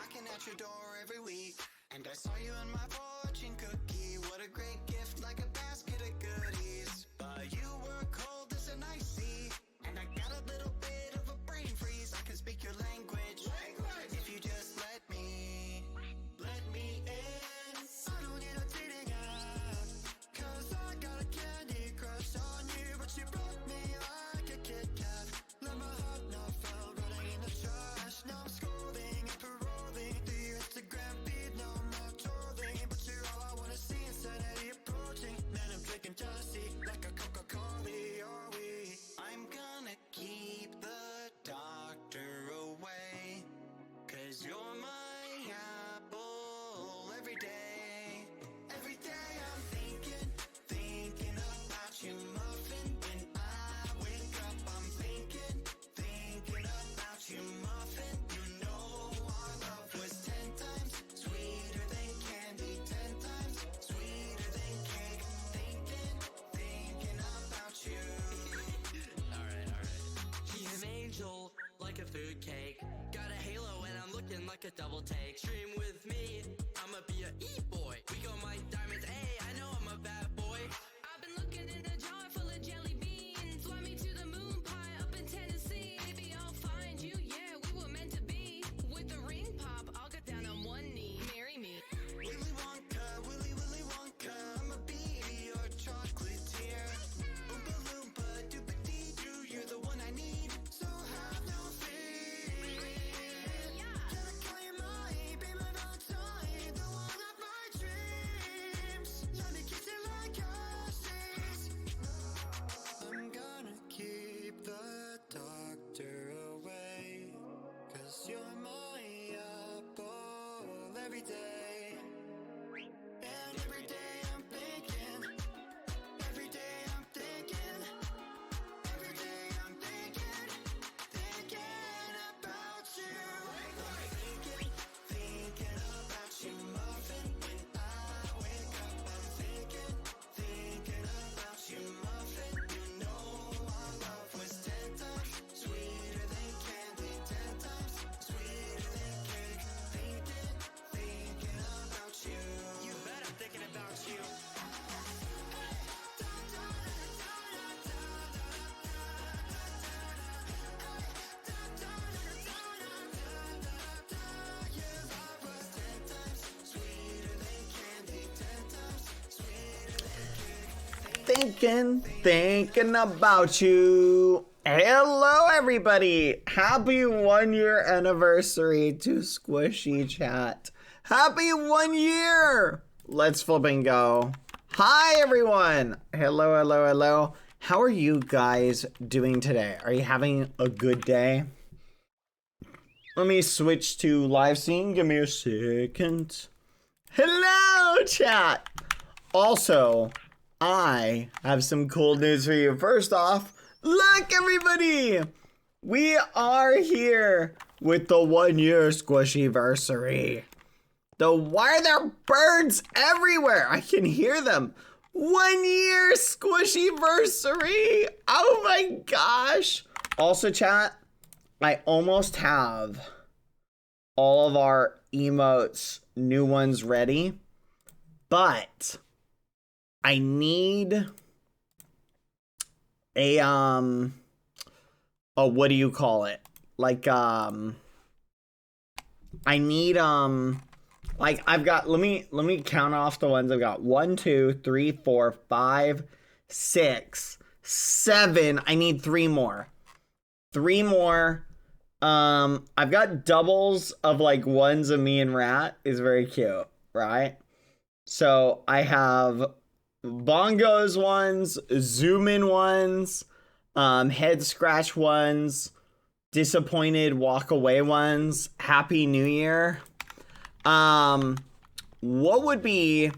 knocking at your door every week. And I saw you in my fortune cookie. What a great gift, like a basket of goodies. But you were cold as an ice sea. And I got a little bit of a brain freeze. I can speak your language. If you just let me in. I don't need a dating app, 'cause I got a candy crush on you. But you broke me like a Kit Kat. Let my heart not fell, running in the trash. Now I'm scrolling and paroling through your Instagram feed. No, I'm not trolling, but you're all I wanna see. Insanity approaching. Man, I'm drinking jealousy like a Coca-Cola. Are we? I'm gonna keep the doctor away, 'cause you're my apple every day. Every day I'm thinking about you, muffin. When I wake up, I'm thinking about you, muffin. You know our love was 10 times sweeter than candy, 10 times sweeter than cake. Thinking about you. Alright. He's an angel, like a food cake. Got a halo and I'm looking like a double take. Stream with me, I'ma be a e-boy. We go my diamonds, hey, I know I'm a bad boy. I've been looking in a jar full of jelly beans. Fly me to the moon pie up in Tennessee. Maybe I'll find you, yeah, we were meant to be. With the ring pop, I'll get down on one knee. Marry me. Willy Wonka, Willy Wonka, I'ma be your chocolatier. Oompa Loompa, Doopa-Dee-Doo, you're the one I need, so have no fear. Can I call you mine, be my Valentine, the one of my dreams? Let me kiss you like Hershey's. I'm gonna keep the doctor away, 'cause you're my apple every day. And every day I'm thinking, every day I'm thinking, every day I'm thinking about you. Thinking about you, muffin. When I wake up, I'm thinking about you, muffin. You know our love was 10 times sweeter than candy, 10 times sweeter than cake. Thinking about you. You bet I'm thinking about you. Thinking about you. Hello, everybody. Happy 1 year anniversary to Squishy Chat. Happy 1 year. Let's flip and go. Hi, everyone. Hello. How are you guys doing today? Are you having a good day? Let me switch to live scene. Give me a second. Hello, chat. Also, I have some cool news for you. First off, look, everybody! We are here with the 1 year Squishyversary. Why are there birds everywhere? I can hear them. 1 year Squishyversary! Oh my gosh! Also, chat, I almost have all of our emotes, new ones ready, but I need a what do you call it? Like I need like I've got, let me count off the ones I've got. 1, 2, 3, 4, 5, 6, 7. I need 3 more. 3 more. I've got doubles of like ones of me and Rat is very cute, right? So I have bongos ones, zoom in ones, head scratch ones, disappointed walk away ones, happy new year. What would be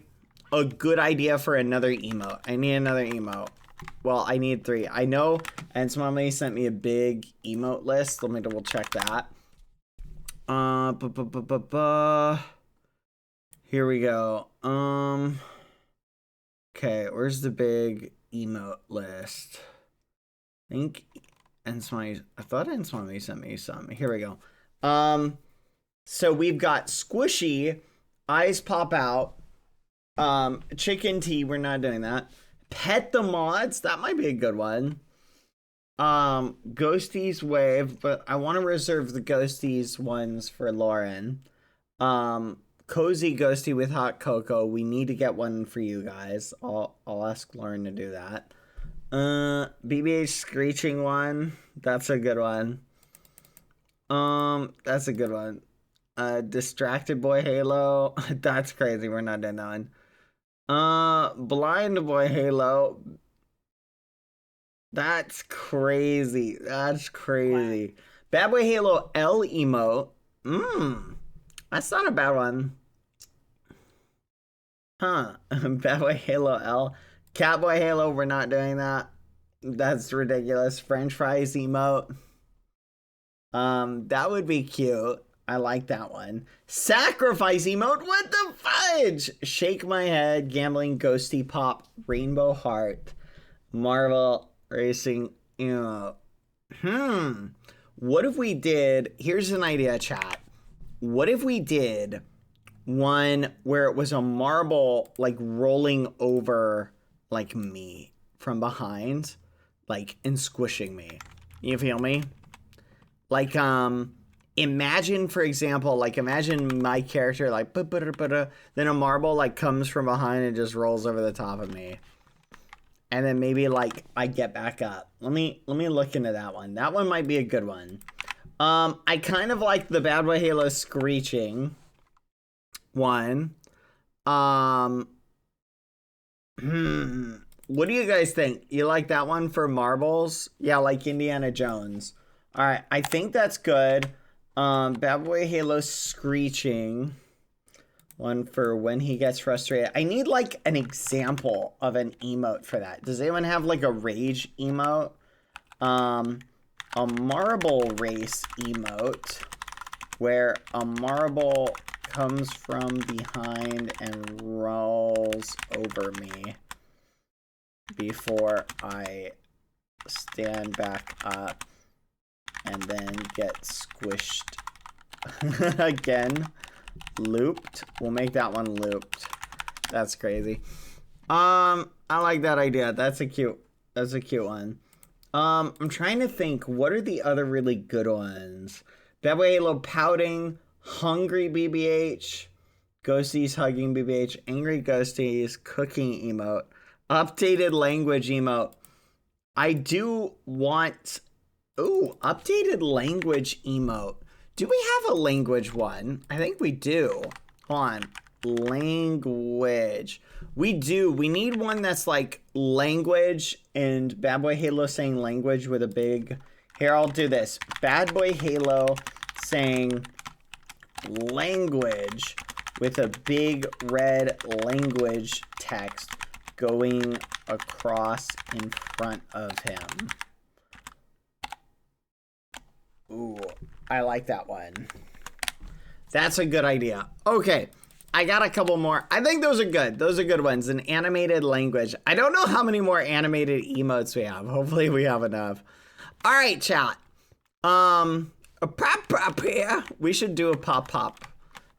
a good idea for another emote? I need another emote. Well, I need 3. I know Ensmommy sent me a big emote list. Let me double check that. Here we go. Okay, where's the big emote list? I think Ensmommy, I thought Ensmommy sent me some. Here we go. So we've got squishy, eyes pop out. Chicken tea, we're not doing that. Pet the mods, that might be a good one. Ghosties wave, but I want to reserve the ghosties ones for Lauren. Cozy ghosty with hot cocoa. We need to get one for you guys. I'll ask Lauren to do that. BBH screeching one. That's a good one. That's a good one. Distracted boy Halo. That's crazy. We're not doing that one. Blind boy Halo. That's crazy. That's crazy. Bad boy Halo L emote. That's not a bad one. Huh. Bad boy Halo L. Catboy Halo, we're not doing that. That's ridiculous. French fries emote. That would be cute. I like that one. Sacrifice emote. What the fudge? Shake my head. Gambling ghosty pop. Rainbow heart. Marvel racing emote. What if we did? Here's an idea, chat. What if we did one where it was a marble like rolling over like me from behind, like, and squishing me? You feel me? Like, imagine, for example, like, imagine my character, like, then a marble, like, comes from behind and just rolls over the top of me. And then maybe, like, I get back up. Let me look into that one. That one might be a good one. I kind of like the Bad Boy Halo screeching one. What do you guys think? You like that one for marbles? Yeah, like Indiana Jones. All right, I think that's good. Bad Boy Halo screeching. One for when he gets frustrated. I need like an example of an emote for that. Does anyone have like a rage emote? A marble race emote where a marble comes from behind and rolls over me before I stand back up and then get squished again. Looped. We'll make that one looped. That's crazy. I like that idea. That's a cute one. I'm trying to think, what are the other really good ones? Bad Boy Halo pouting, hungry BBH, ghosties hugging BBH, angry ghosties, cooking emote, updated language emote. I do want, updated language emote. Do we have a language one? I think we do. Hold on. Language. We do. We need one that's like language and Bad Boy Halo saying language with a big... Here, I'll do this. Bad Boy Halo saying language with a big red language text going across in front of him. Ooh, I like that one. That's a good idea. Okay, I got a couple more. I think those are good. Those are good ones. An animated language. I don't know how many more animated emotes we have. Hopefully we have enough. All right, chat. A pop here. We should do a pop.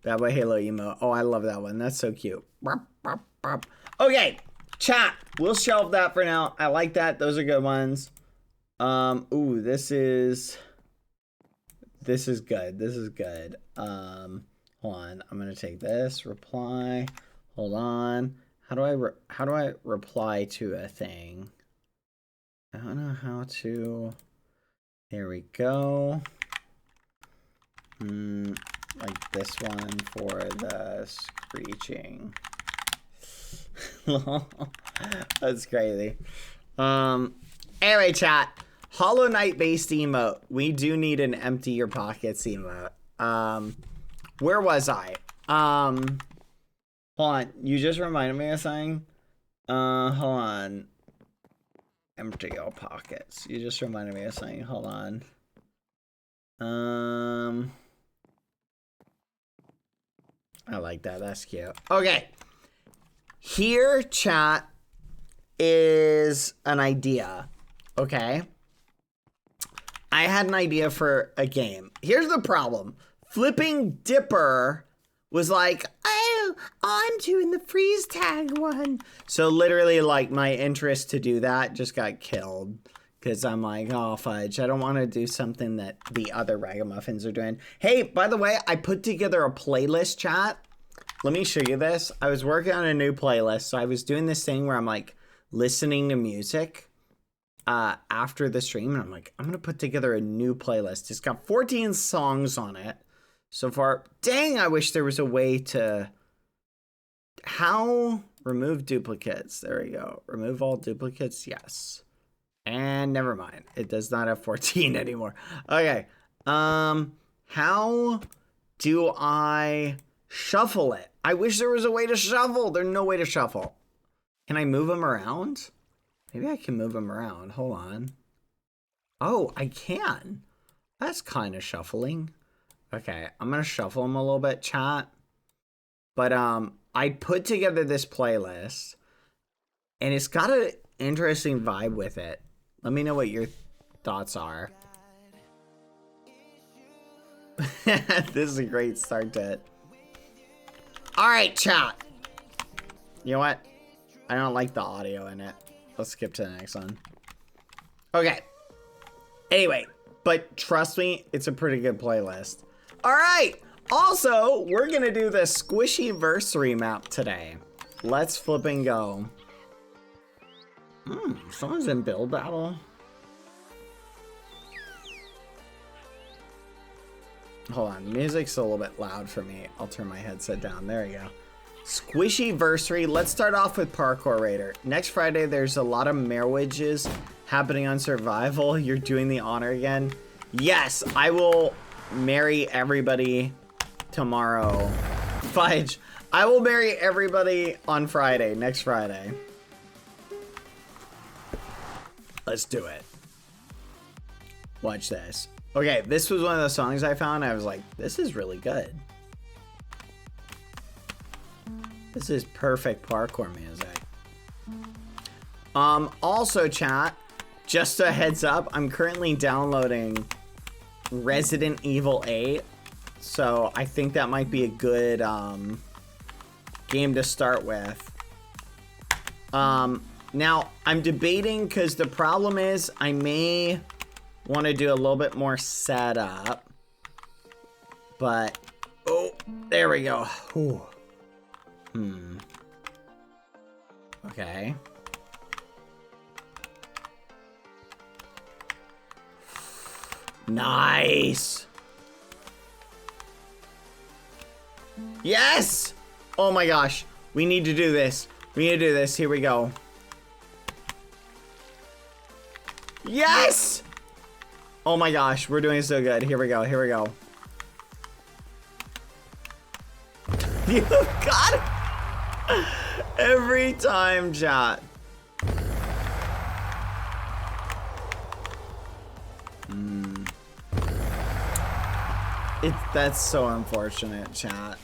Bad Boy Halo emote. Oh, I love that one. That's so cute. Okay, chat. We'll shelve that for now. I like that. Those are good ones. Ooh, this is good. This is good. Hold on. I'm gonna take this reply. Hold on. How do I reply to a thing? I don't know how to. There we go. Like this one for the screeching. That's crazy. Anyway, chat. Hollow Knight based emote. We do need an empty your pockets emote. Where was I? Hold on. You just reminded me of something. Hold on. Empty your pockets. You just reminded me of something. Hold on. I like that. That's cute. Okay. Here, chat, is an idea. Okay. I had an idea for a game. Here's the problem. Flipping Dipper was like, oh, I'm doing the freeze tag one. So literally, like, my interest to do that just got killed. Because I'm like, oh, fudge, I don't want to do something that the other ragamuffins are doing. Hey, by the way, I put together a playlist, chat. Let me show you this. I was working on a new playlist. So I was doing this thing where I'm like listening to music after the stream. And I'm like, I'm going to put together a new playlist. It's got 14 songs on it so far. Dang, I wish there was a way to... How? Remove duplicates. There we go. Remove all duplicates. Yes. And never mind. It does not have 14 anymore. Okay. How do I shuffle it? I wish there was a way to shuffle. There's no way to shuffle. Can I move them around? Maybe I can move them around. Hold on. Oh, I can. That's kind of shuffling. Okay. I'm going to shuffle them a little bit, chat. But I put together this playlist and it's got an interesting vibe with it. Let me know what your thoughts are. This is a great start to it. All right, chat. You know what? I don't like the audio in it. Let's skip to the next one. Okay. Anyway, but trust me, it's a pretty good playlist. All right. Also, we're going to do the Squishy-versary map today. Let's flip and go. Someone's in build battle. Hold on, music's a little bit loud for me. I'll turn my headset down. There you go. Squishy-versary. Let's start off with Parkour Raider. Next Friday, there's a lot of marriages happening on Survival. You're doing the honor again. Yes, I will marry everybody tomorrow. Fudge. I will marry everybody on Friday, next Friday. Let's do it. Watch this. Okay, this was one of the songs I found. I was like, this is really good. This is perfect parkour music. Also, chat, just a heads up, I'm currently downloading Resident Evil 8. So I think that might be a good game to start with. Now, I'm debating because the problem is I may want to do a little bit more setup. But, oh, there we go. Ooh. Okay. Nice. Yes! Oh my gosh. We need to do this. We need to do this. Here we go. Yes! Oh my gosh. We're doing so good. Here we go. Here we go. You got it! Every time, chat. That's so unfortunate, chat.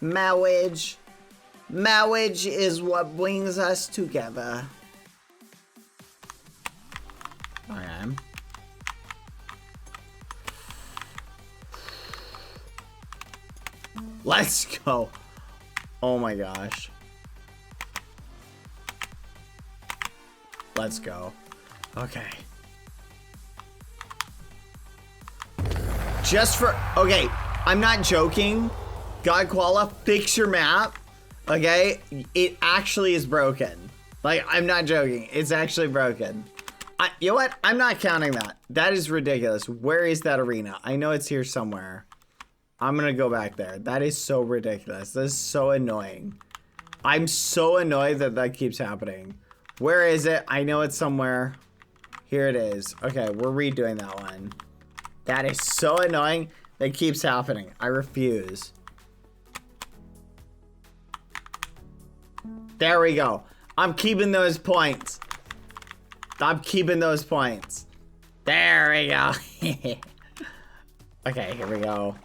Marriage. Marriage is what brings us together. Okay. Let's go. Oh my gosh. Let's go. Okay. Just for... Okay, I'm not joking. God Koala, fix your map. Okay? It actually is broken. Like, I'm not joking. It's actually broken. You know what? I'm not counting that. That is ridiculous. Where is that arena? I know it's here somewhere. I'm gonna go back there. That is so ridiculous. That is so annoying. I'm so annoyed that that keeps happening. Where is it? I know it's somewhere. Here it is. Okay, we're redoing that one. That is so annoying. That keeps happening. I refuse. There we go. I'm keeping those points. I'm keeping those points. There we go. Okay, here we go.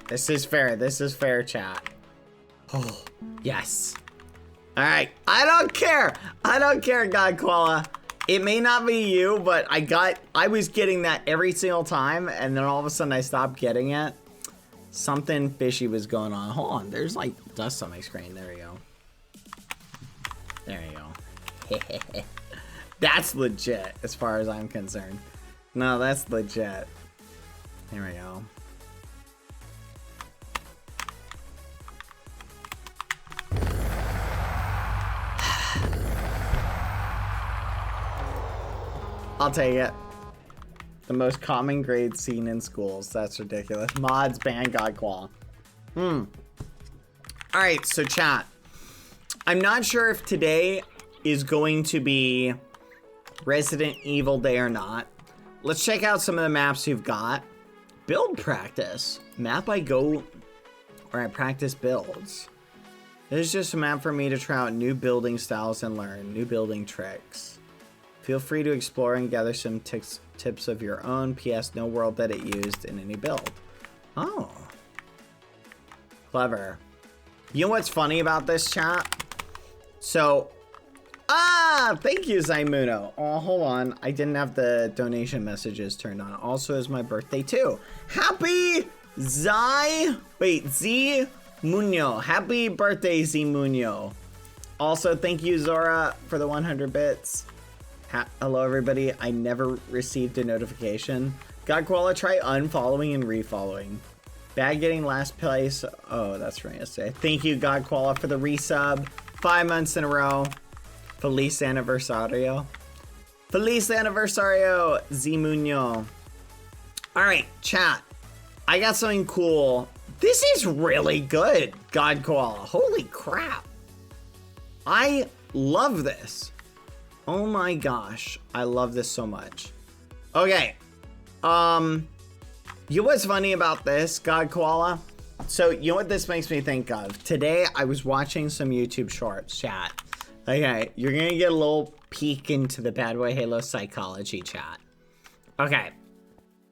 This is fair. This is fair, chat. Oh, yes. right. I don't care. I don't care, God Koala. It may not be you, but I was getting that every single time, and then all of a sudden I stopped getting it. Something fishy was going on. Hold on, there's like dust on my screen. There we go. There you go. That's legit as far as I'm concerned. No, that's legit. There we go. I'll take it. The most common grade seen in schools. That's ridiculous. Mods ban Godclaw. Alright, so chat. I'm not sure if today is going to be Resident Evil Day or not. Let's check out some of the maps you've got. Build practice. Map I go where I practice builds. This is just a map for me to try out new building styles and learn new building tricks. Feel free to explore and gather some tips of your own. P.S. No world that it used in any build. Oh. Clever. You know what's funny about this, chat? So, thank you, Zaimuno. Oh, hold on. I didn't have the donation messages turned on. Also, is my birthday, too. Happy Z Muño. Happy birthday, Z Muño. Also, thank you, Zora, for the 100 bits. Hello, everybody. I never received a notification. God Koala, try unfollowing and refollowing. Bad getting last place. Oh, that's from yesterday. Thank you, God Koala, for the resub. 5 months in a row. Feliz Aniversario. Feliz Aniversario, Z Muño. All right, chat. I got something cool. This is really good, God Koala. Holy crap. I love this. Oh my gosh, I love this so much. Okay, you know what's funny about this, God Koala? So, you know what this makes me think of? Today, I was watching some YouTube shorts, chat. Okay, you're gonna get a little peek into the Bad Boy Halo psychology, chat. Okay,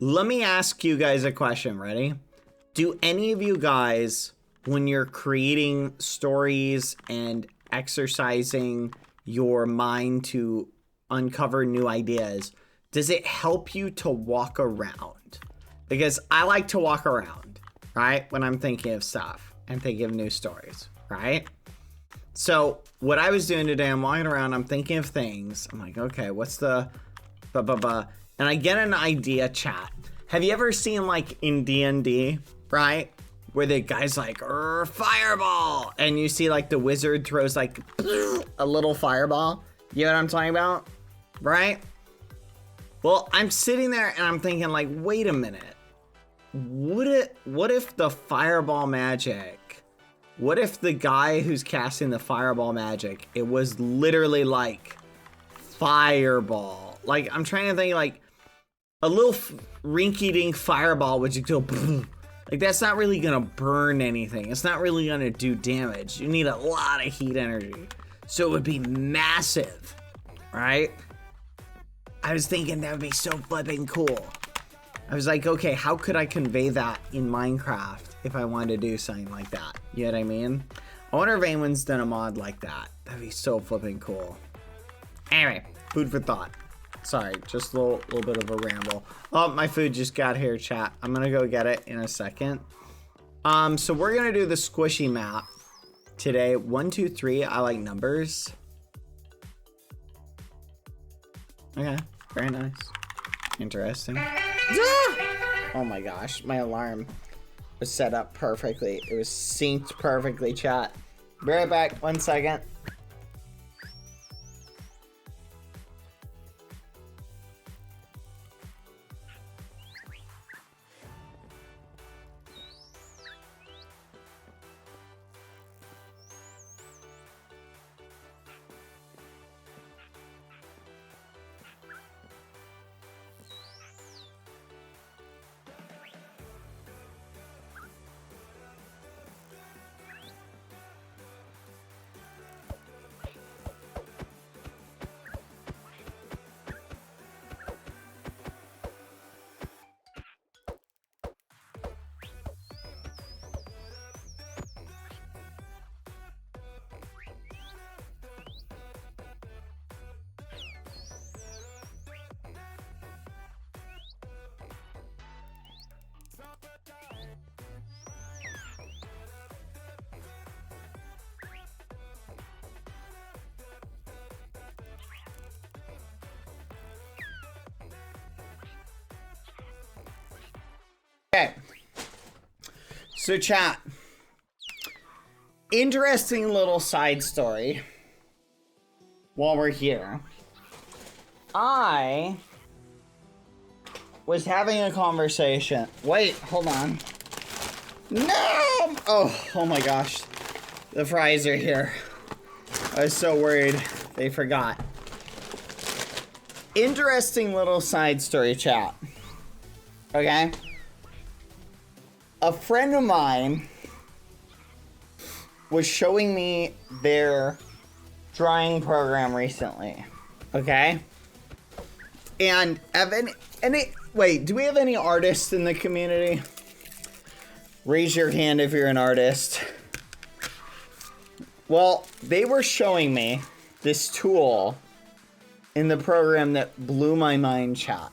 let me ask you guys a question, ready? Do any of you guys, when you're creating stories and exercising your mind to uncover new ideas, does it help you to walk around? Because I like to walk around, right? When I'm thinking of stuff and thinking of new stories, right? So what I was doing today, I'm walking around, I'm thinking of things. I'm like, okay, what's the blah, blah, blah. And I get an idea, chat. Have you ever seen like in D&D, right? Where the guy's like, fireball. And you see like the wizard throws like a little fireball. You know what I'm talking about? Right? Well, I'm sitting there and I'm thinking like, wait a minute. What if the fireball magic, what if the guy who's casting the fireball magic, it was literally like fireball? Like, I'm trying to think like a little rinky-dink fireball would just go like, that's not really gonna burn anything. It's not really gonna do damage. You need a lot of heat energy. So it would be massive, right? I was thinking that would be so flipping cool. I was like, okay, how could I convey that in Minecraft if I wanted to do something like that? You know what I mean? I wonder if anyone's done a mod like that. That'd be so flipping cool. Anyway, food for thought. Sorry, just a little bit of a ramble. Oh, my food just got here, chat. I'm gonna go get it in a second. So we're gonna do the squishy map today. 1, 2, 3. I like numbers. Okay, very nice. Interesting. Oh my gosh, my alarm was set up perfectly. It was synced perfectly, chat. Be right back, 1 second. So chat, interesting little side story while we're here. I was having a conversation. Wait, hold on. No! Oh my gosh. The fries are here. I was so worried they forgot. Interesting little side story, chat. Okay? A friend of mine was showing me their drawing program recently. Okay? And wait, do we have any artists in the community? Raise your hand if you're an artist. Well, they were showing me this tool in the program that blew my mind, chat.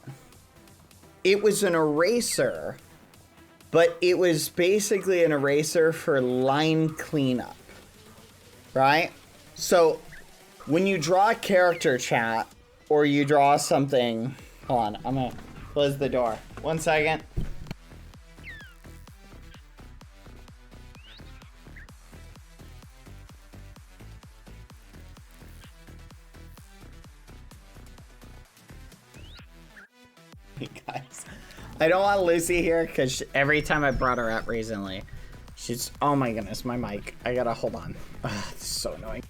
It was an eraser, but it was basically an eraser for line cleanup, right? So when you draw a character, chat, or you draw something, hold on, I'm gonna close the door. 1 second. Guys, I don't want Lucy here because every time I brought her up recently, she's, oh my goodness, my mic. I gotta hold on. Ugh, this is so annoying.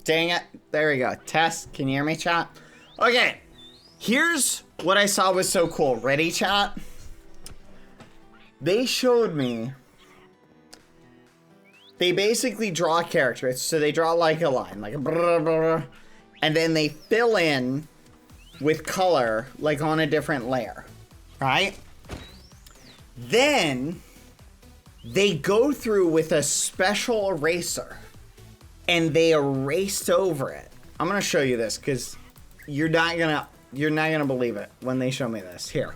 Dang it. There we go. Test. Can you hear me, chat? Okay. Here's what I saw was so cool. Ready, chat? They showed me. They basically draw a character. So they draw like a line. Like a blah, blah, blah, and then they fill in with color like on a different layer. Right? Then they go through with a special eraser. And they erased over it. I'm gonna show you this because you're not gonna believe it when they show me this. Here,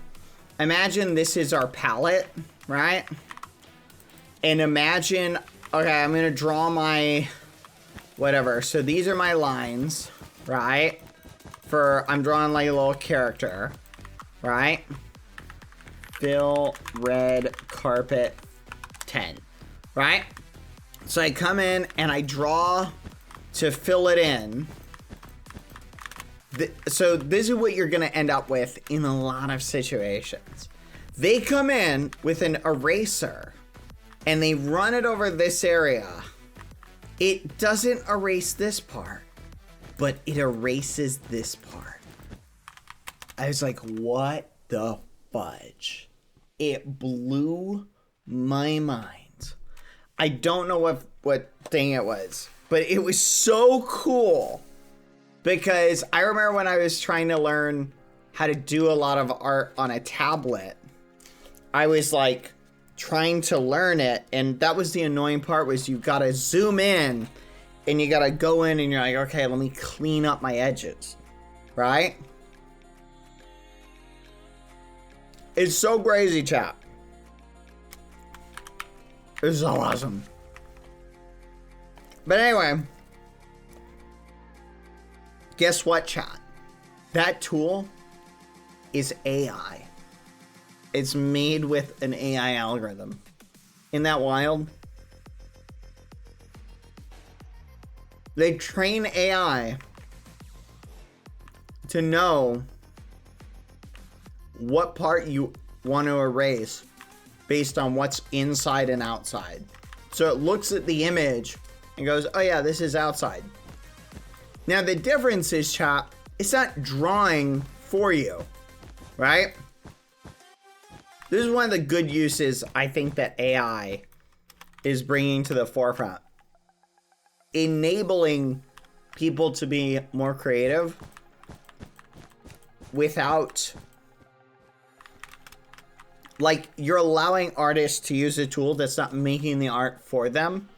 imagine this is our palette, right? And imagine, okay, I'm gonna draw my whatever. So these are my lines, right? I'm drawing like a little character, right? Fill red carpet 10, right? So I come in and I draw to fill it in. So this is what you're gonna end up with in a lot of situations. They come in with an eraser and they run it over this area. It doesn't erase this part, but it erases this part. I was like, what the fudge? It blew my mind. I don't know what thing it was, but it was so cool because I remember when I was trying to learn how to do a lot of art on a tablet, I was like trying to learn it, and that was the annoying part, was you gotta zoom in and you gotta go in and you're like, okay, let me clean up my edges, right? It's so crazy, chat. It's so awesome. But anyway, guess what, chat? That tool is AI. It's made with an AI algorithm. Isn't that wild? They train AI to know what part you want to erase based on what's inside and outside. So it looks at the image and goes, oh yeah, this is outside. Now the difference is, chat, it's not drawing for you, right? This is one of the good uses I think that AI is bringing to the forefront. Enabling people to be more creative without, like, you're allowing artists to use a tool that's not making the art for them,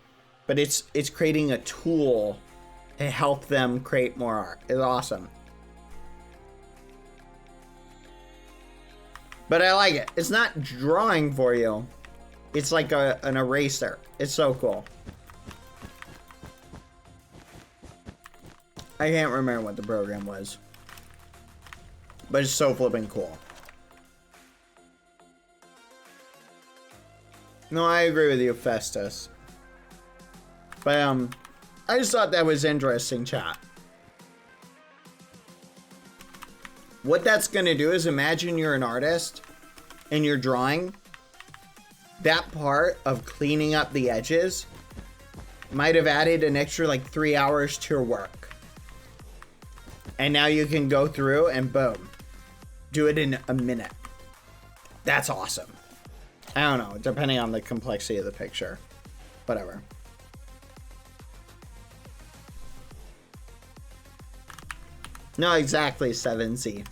but it's creating a tool to help them create more art. It's awesome. But I like it. It's not drawing for you. It's like an eraser. It's so cool. I can't remember what the program was. But it's so flipping cool. No, I agree with you, Festus. But, I just thought that was interesting, chat. What that's gonna do is imagine you're an artist and you're drawing. That part of cleaning up the edges might have added an extra like 3 hours to your work. And now you can go through and boom, do it in a minute. That's awesome. I don't know, depending on the complexity of the picture. Whatever. No, exactly, 7Z.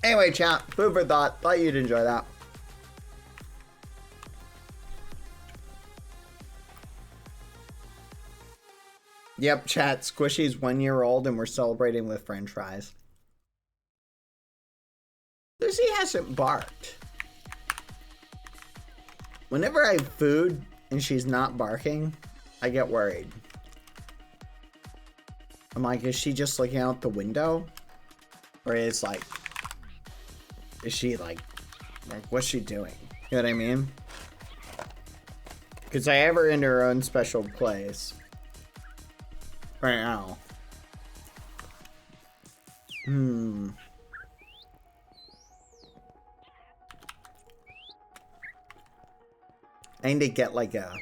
Anyway, chat, food for thought. Thought you'd enjoy that. Yep, chat, Squishy's 1 year old and we're celebrating with french fries. Lucy hasn't barked. Whenever I have food and she's not barking, I get worried. I'm like, is she just looking out the window? Or is like, is she like what's she doing? You know what I mean? Because I have her in her own special place right now. I need to get like a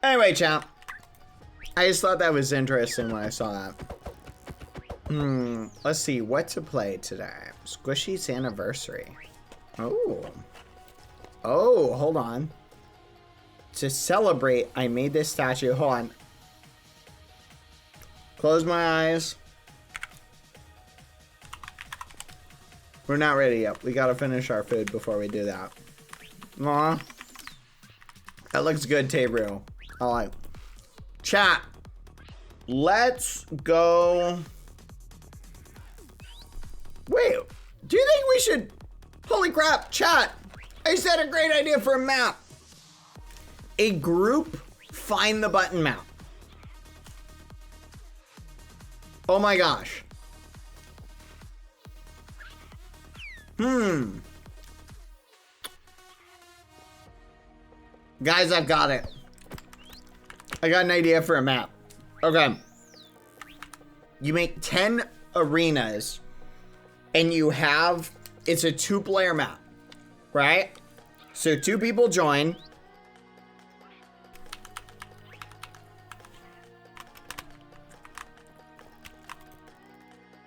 Anyway, champ. I just thought that was interesting when I saw that. Let's see what to play today. Squishy's anniversary. Oh, hold on. To celebrate, I made this statue. Hold on. Close my eyes. We're not ready yet. We gotta finish our food before we do that. Aw. That looks good, Tabru. I like. Chat. Let's go. Wait. Do you think we should... Holy crap, chat. I just had a great idea for a map. A group find the button map. Oh my gosh. Guys, I've got it. I got an idea for a map. Okay. You make 10 arenas and you have, it's a 2-player map, right? So 2 people join.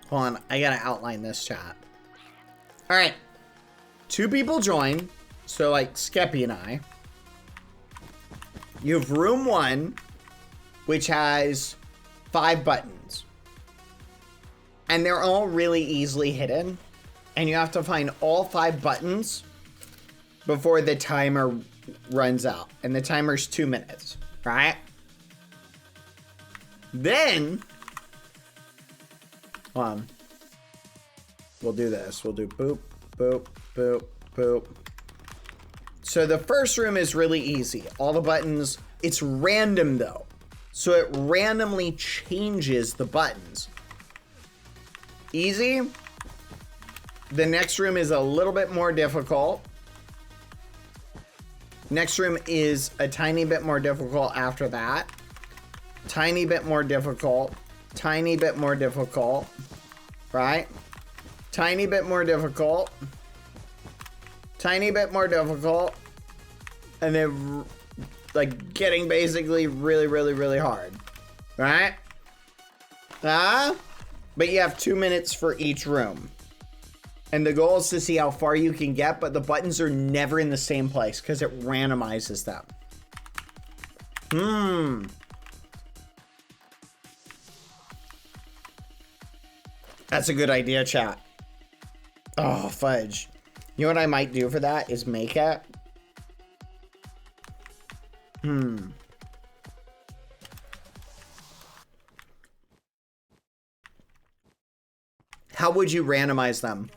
Hold on, I gotta outline this chat. All right, 2 people join. So like Skeppy and I. You have room 1, which has 5 buttons. And they're all really easily hidden. And you have to find all 5 buttons before the timer runs out. And the timer's 2 minutes, right? Then, we'll do this. We'll do boop, boop, boop, boop. So the first room is really easy. All the buttons, it's random though. So it randomly changes the buttons. Easy. The next room is a little bit more difficult. Next room is a tiny bit more difficult after that. Tiny bit more difficult. Tiny bit more difficult. Right? Tiny bit more difficult. Tiny bit more difficult. And then like getting basically really, really, really hard. Right? But you have 2 minutes for each room. And the goal is to see how far you can get, but the buttons are never in the same place because it randomizes them. That's a good idea, chat. Oh, fudge. You know what I might do for that is make it. How would you randomize them?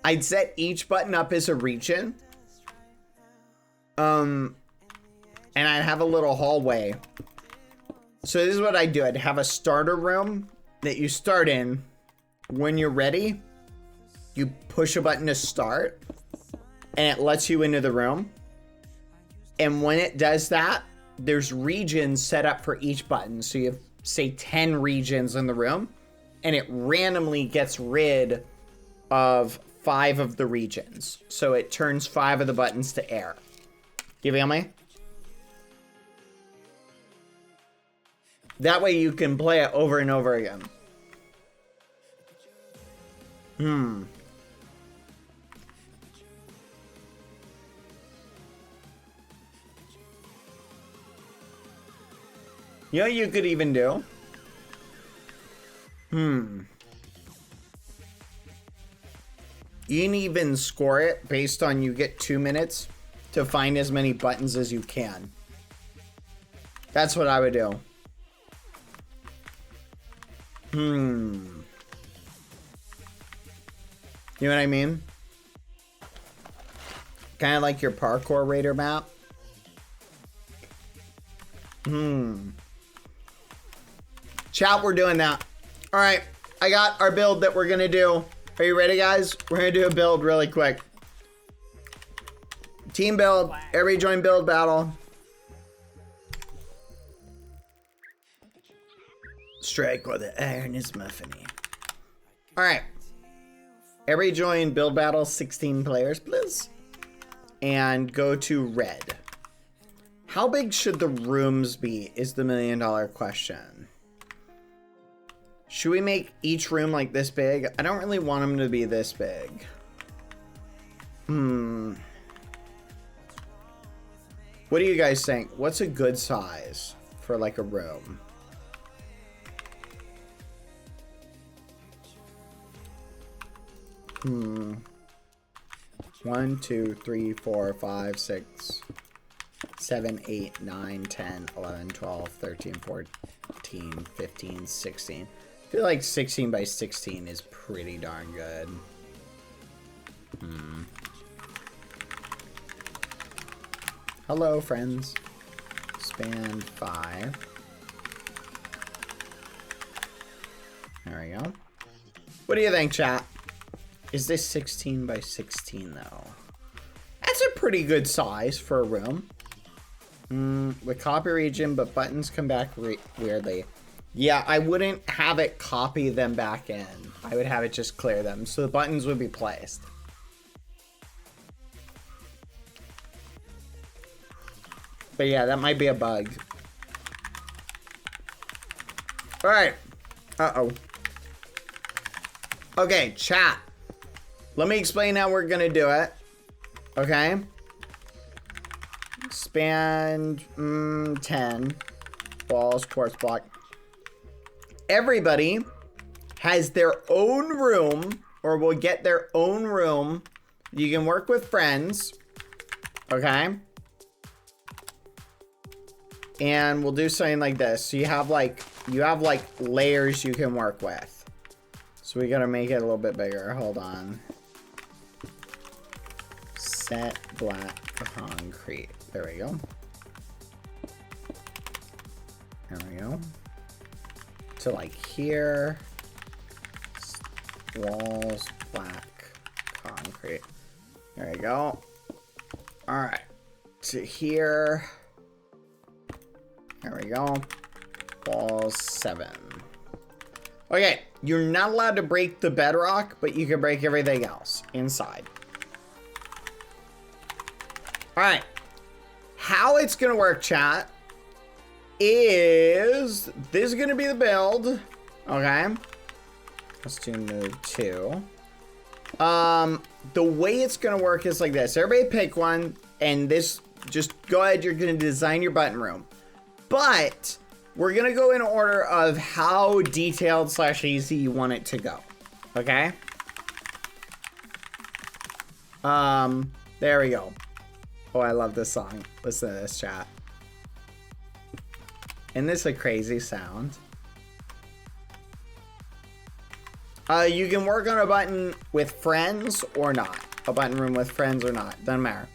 I'd set each button up as a region. And I'd have a little hallway. So this is what I'd do. I'd have a starter room that you start in. When you're ready, you push a button to start, and it lets you into the room. And when it does that, there's regions set up for each button. So you have, say, 10 regions in the room, and it randomly gets rid of 5 of the regions. So it turns 5 of the buttons to air. You feel me? That way you can play it over and over again. You know what you could even do? You can even score it based on you get 2 minutes to find as many buttons as you can. That's what I would do. You know what I mean? Kind of like your parkour raider map. Chat, we're doing that. All right, I got our build that we're gonna do. Are you ready, guys? We're gonna do a build really quick. Team build. Everybody join build battle. Strike while the iron is muffiny. All right. Everybody join build battle, 16 players, please. And go to red. How big should the rooms be is the $1 million question. Should we make each room like this big? I don't really want them to be this big. What do you guys think? What's a good size for like a room? One, 2, 3, 4, 5, 6, 7, 8, 9, 10, 11, 12, 13, 14, 15, 16. I feel like 16 by 16 is pretty darn good. Hello, friends. Span 5. There we go. What do you think, chat? Is this 16 by 16 though? That's a pretty good size for a room. With copy region, but buttons come back weirdly. Yeah, I wouldn't have it copy them back in. I would have it just clear them, so the buttons would be placed. But yeah, that might be a bug. All right. Uh-oh. Okay, chat. Let me explain how we're gonna do it. Okay. Span 10. Walls, quartz block. Everybody has their own room, or will get their own room. You can work with friends. Okay. And we'll do something like this. So you have like layers you can work with. So we gotta make it a little bit bigger. Hold on. Set black concrete. There we go. There we go. So like here. Walls, black concrete. There we go. Alright. To here. There we go. Walls 7. Okay, you're not allowed to break the bedrock, but you can break everything else inside. All right. How it's going to work, chat, is this is going to be the build. Okay. Let's do node 2. The way it's going to work is like this. Everybody pick one, and this, just go ahead. You're going to design your button room. But we're going to go in order of how detailed / easy you want it to go. Okay? There we go. Oh, I love this song. Listen to this, chat. Isn't this a crazy sound? You can work on a button with friends or not. A button room with friends or not. Doesn't matter.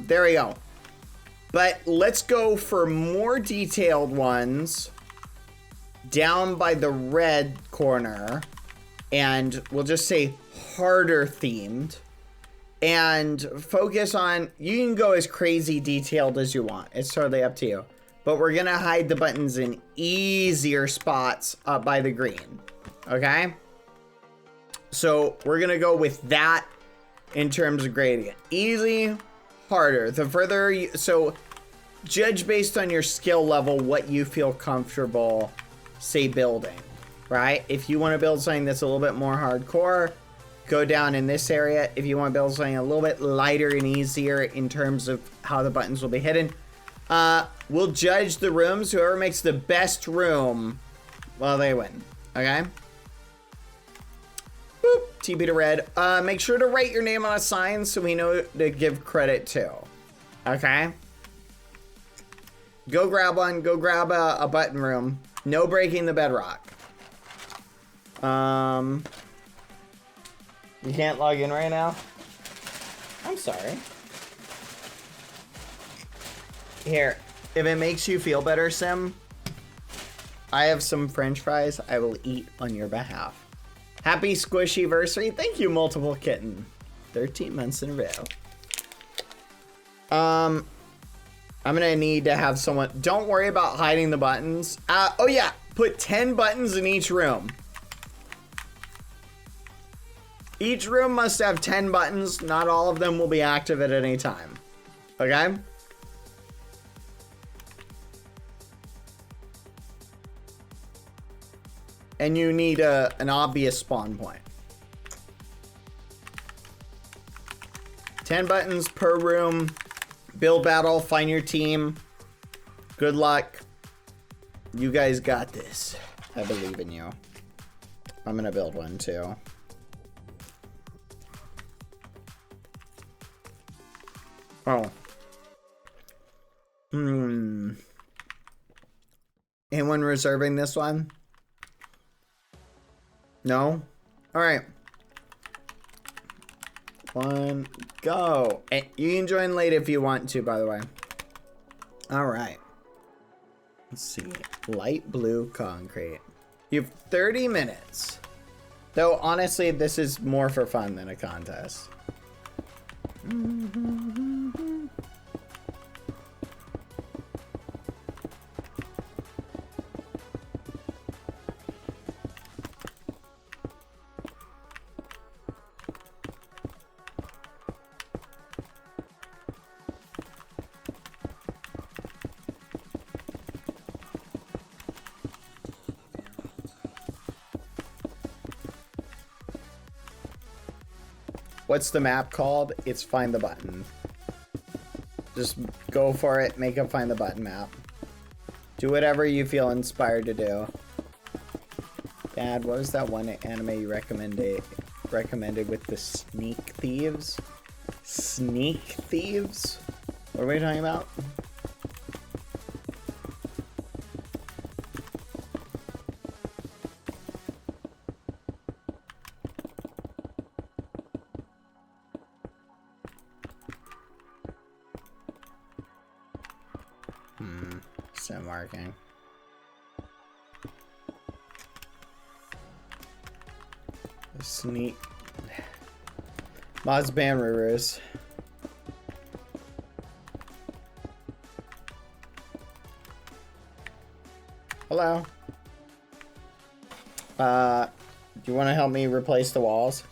There we go. But let's go for more detailed ones down by the red corner. And we'll just say harder themed. And focus on, you can go as crazy detailed as you want. It's totally up to you. But we're going to hide the buttons in easier spots up by the green. Okay? So we're going to go with that in terms of gradient. Easy, harder. The further you, so judge based on your skill level what you feel comfortable, say, building. Right? If you want to build something that's a little bit more hardcore, go down in this area. If you want to build something a little bit lighter and easier in terms of how the buttons will be hidden, we'll judge the rooms. Whoever makes the best room, well, they win. Okay? Boop. TP to red. Make sure to write your name on a sign so we know to give credit to. Okay? Go grab one. Go grab a button room. No breaking the bedrock. You can't log in right now? I'm sorry. Here, if it makes you feel better, Sim, I have some French fries I will eat on your behalf. Happy squishy-versary. Thank you, Multiple Kitten. 13 months in a row. I'm gonna need to have someone... Don't worry about hiding the buttons. Oh yeah, put 10 buttons in each room. Each room must have 10 buttons. Not all of them will be active at any time. Okay? And you need an obvious spawn point. 10 buttons per room. Build battle. Find your team. Good luck. You guys got this. I believe in you. I'm gonna build one too. Oh. Anyone reserving this one? No? Alright. One, go. And you can join late if you want to, by the way. Alright. Let's see. Light blue concrete. You have 30 minutes. Though, honestly, this is more for fun than a contest. What's the map called? It's Find the Button. Just go for it. Make a Find the Button map. Do whatever you feel inspired to do. Dad, what was that one anime you recommended with the sneak thieves? Sneak thieves? What are we talking about? Sim marking. Sneak. Mods ban Rurus. Hello. Do you want to help me replace the walls?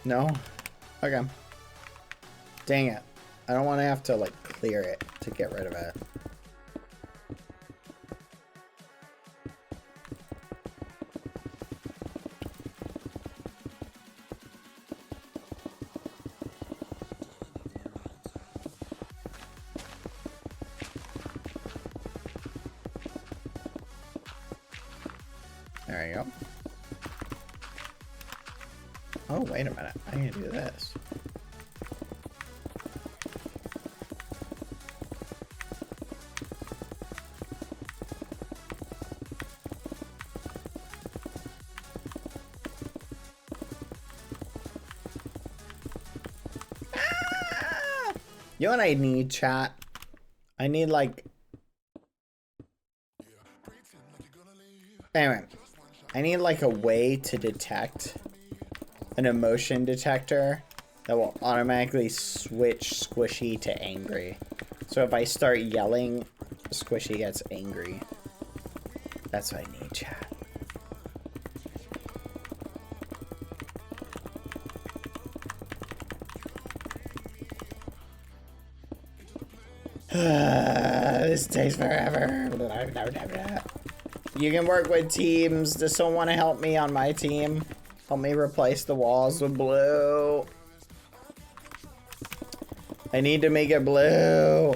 No? Okay. Dang it. I don't want to have to, like, clear it to get rid of it. There you go. Oh, wait a minute. I can do this. You know what I need, chat? I need like... Anyway. I need like a way to detect an emotion detector that will automatically switch Squishy to angry. So if I start yelling, Squishy gets angry. That's what I need, chat. This takes forever. You can work with teams. Does someone want to help me on my team? Help me replace the walls with blue. I need to make it blue.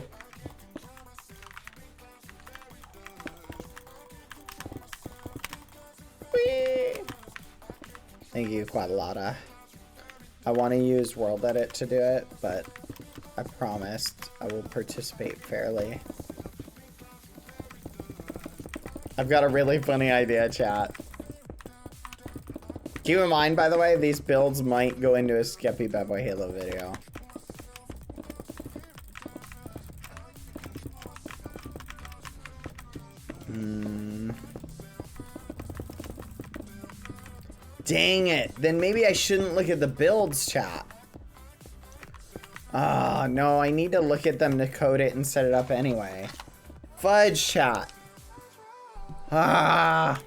Whee! Thank you, Quadlotta. I want to use World Edit to do it, but I promised I will participate fairly. I've got a really funny idea, chat. Keep in mind, by the way, these builds might go into a Skippy Bad Boy Halo video. Dang it. Then maybe I shouldn't look at the builds, chat. Ah, no, I need to look at them to code it and set it up anyway. Fudge, chat. Ah.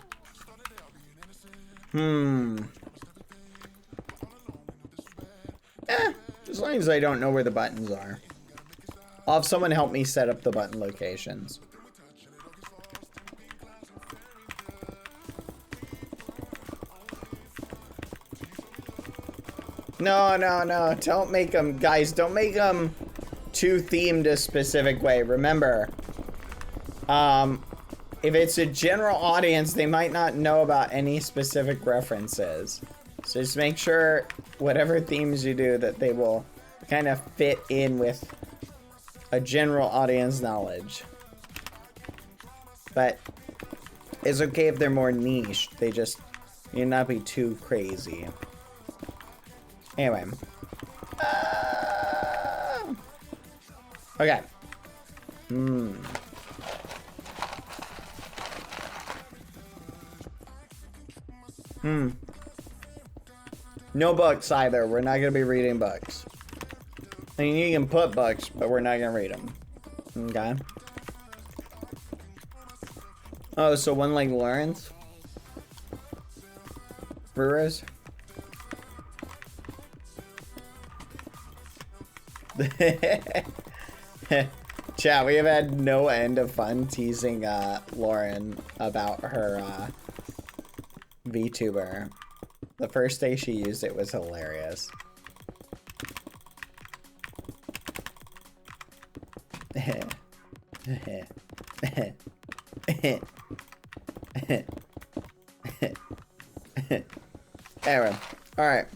As long as I don't know where the buttons are. I'll have someone help me set up the button locations. No, no, no. Don't make them, guys, don't make them too themed a specific way. Remember, if it's a general audience, they might not know about any specific references. So just make sure whatever themes you do that they will kind of fit in with a general audience knowledge. But it's okay if they're more niche. They just need not be too crazy. Anyway. Okay. No books either. We're not gonna be reading books. I mean, you can put books, but we're not gonna read them. Okay. Oh, so one like Lawrence? Brewers? Chat, we have had no end of fun teasing Lauren about her Vtuber. The first day she used it was hilarious. Anyway, alright.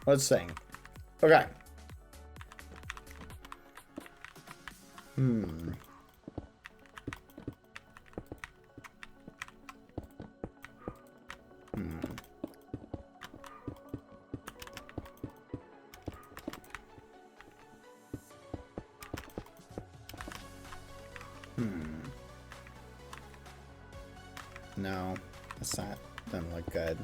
Let's sing. Okay. No, that's not, doesn't look good.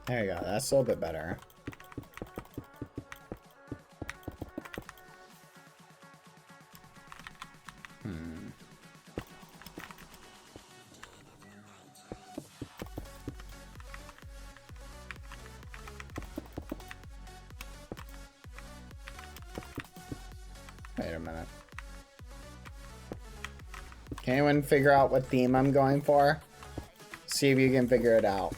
There you go, that's a little bit better. Wait a minute. Can anyone figure out what theme I'm going for? See if you can figure it out.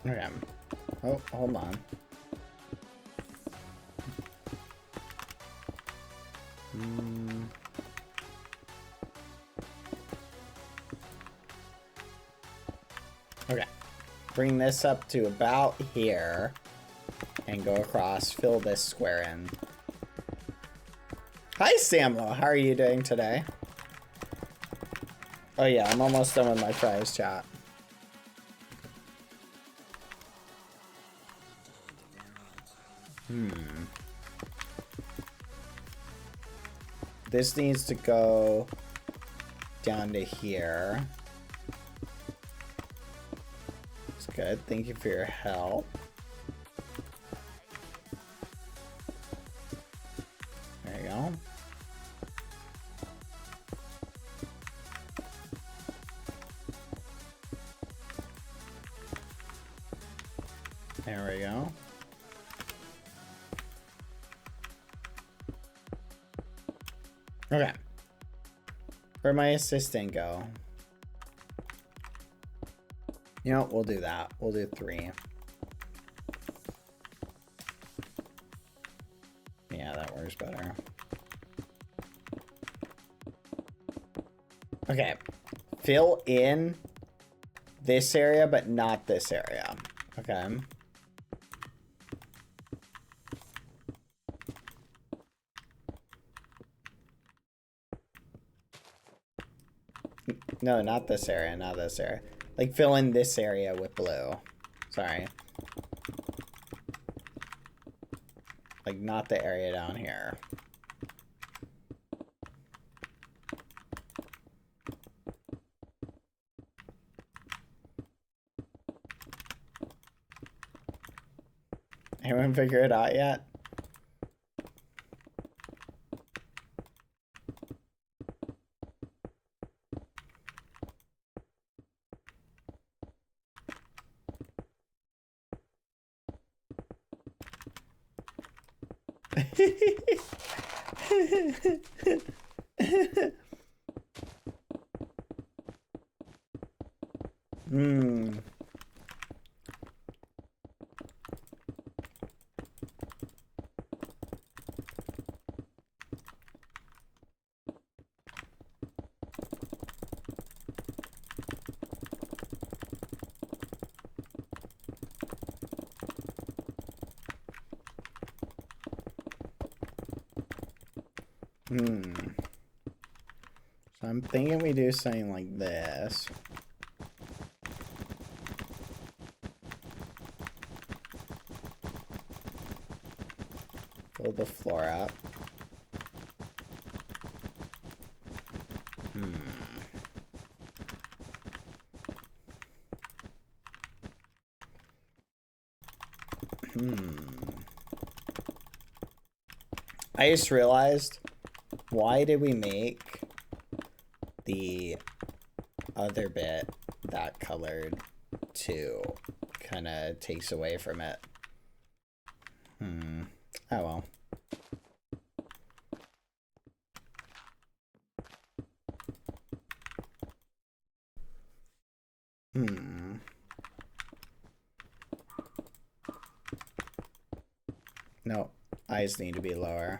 Okay. Oh, hold on. Okay. Bring this up to about here. And go across. Fill this square in. Hi, Samlo. How are you doing today? Oh, yeah. I'm almost done with my fries, chat. This needs to go down to here. That's good. Thank you for your help. There you go. There we go. Okay. Where'd my assistant go? You know, we'll do that. We'll do 3. Yeah, that works better. Okay. Fill in this area, but not this area. Okay. No, not this area, not this area. Like, fill in this area with blue. Sorry. Like, not the area down here. Anyone figure it out yet? So I'm thinking we do something like this. Fill the floor up. I just realized, why did we make the other bit that colored too? Kind of takes away from it. Oh well. No, eyes need to be lower.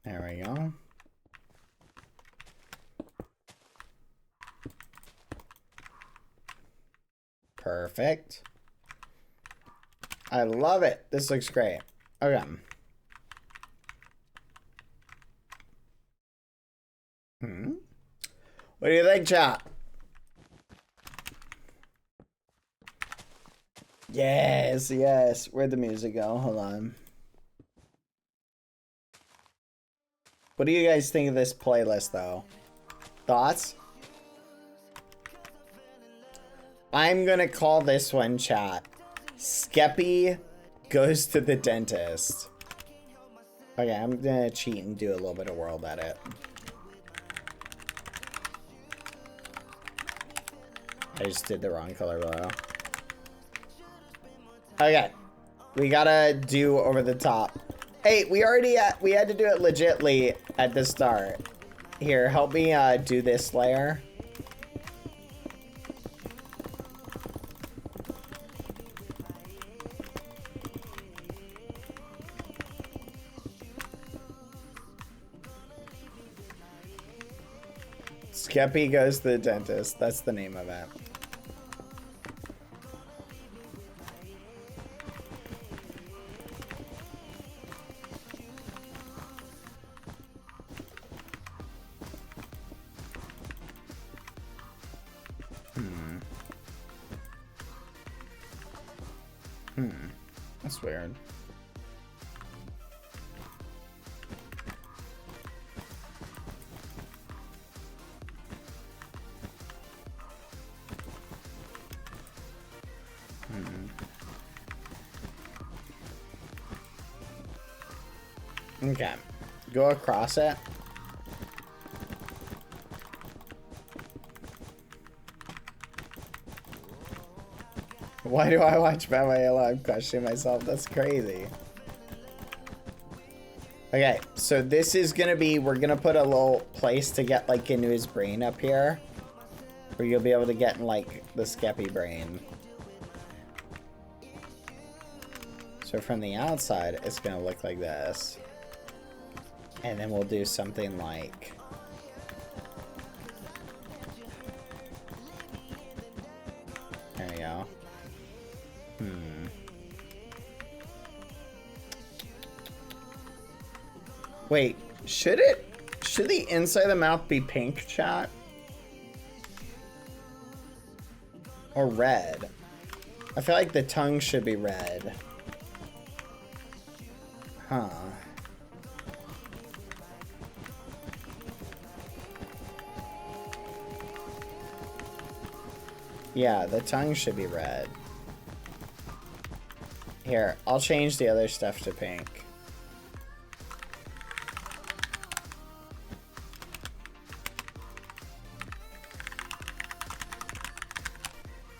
There we go. Perfect. I love it. This looks great. Okay. What do you think, chat? Yes, yes. Where'd the music go? Hold on. What do you guys think of this playlist, though? Thoughts? I'm gonna call this one, chat, Skeppy Goes to the Dentist. Okay, I'm gonna cheat and do a little bit of world edit. I just did the wrong color below. Okay. We gotta do over the top. Hey, we had to do it legitly at the start. Here, help me do this layer. Skeppy goes to the dentist. That's the name of it. That's weird. Okay. Go across it. Why do I watch Batman Yellow? I'm questioning myself. That's crazy. Okay, so this is gonna be, we're gonna put a little place to get like into his brain up here. Where you'll be able to get in like the Skeppy brain. So from the outside, it's gonna look like this. And then we'll do something like... There we go. Wait, should the inside of the mouth be pink, chat? Or red? I feel like the tongue should be red. Huh. Yeah, the tongue should be red. Here, I'll change the other stuff to pink.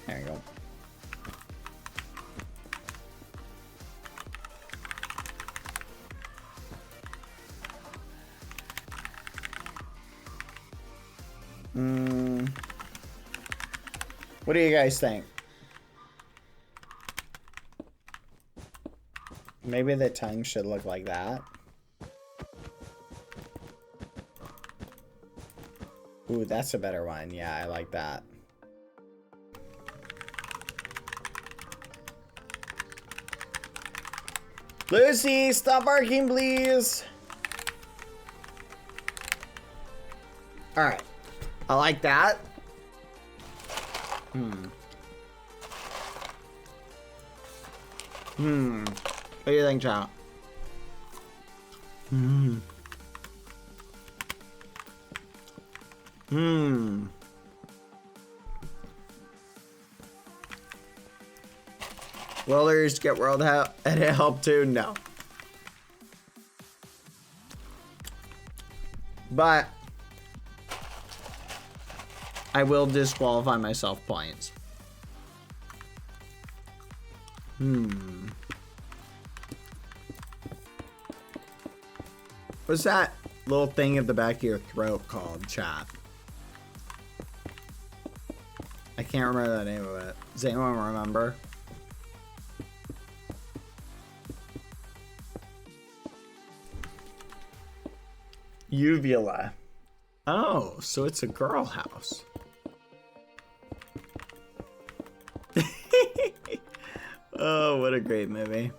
There you go. What do you guys think? Maybe the tongue should look like that. Ooh, that's a better one. Yeah, I like that. Lucy, stop barking, please. All right. I like that. What do you think, chat? Will others get world help too? No. But I will disqualify myself points. What's that little thing at the back of your throat called, chat? I can't remember the name of it. Does anyone remember? Uvula. Oh, so it's a girl house. Oh, what a great movie.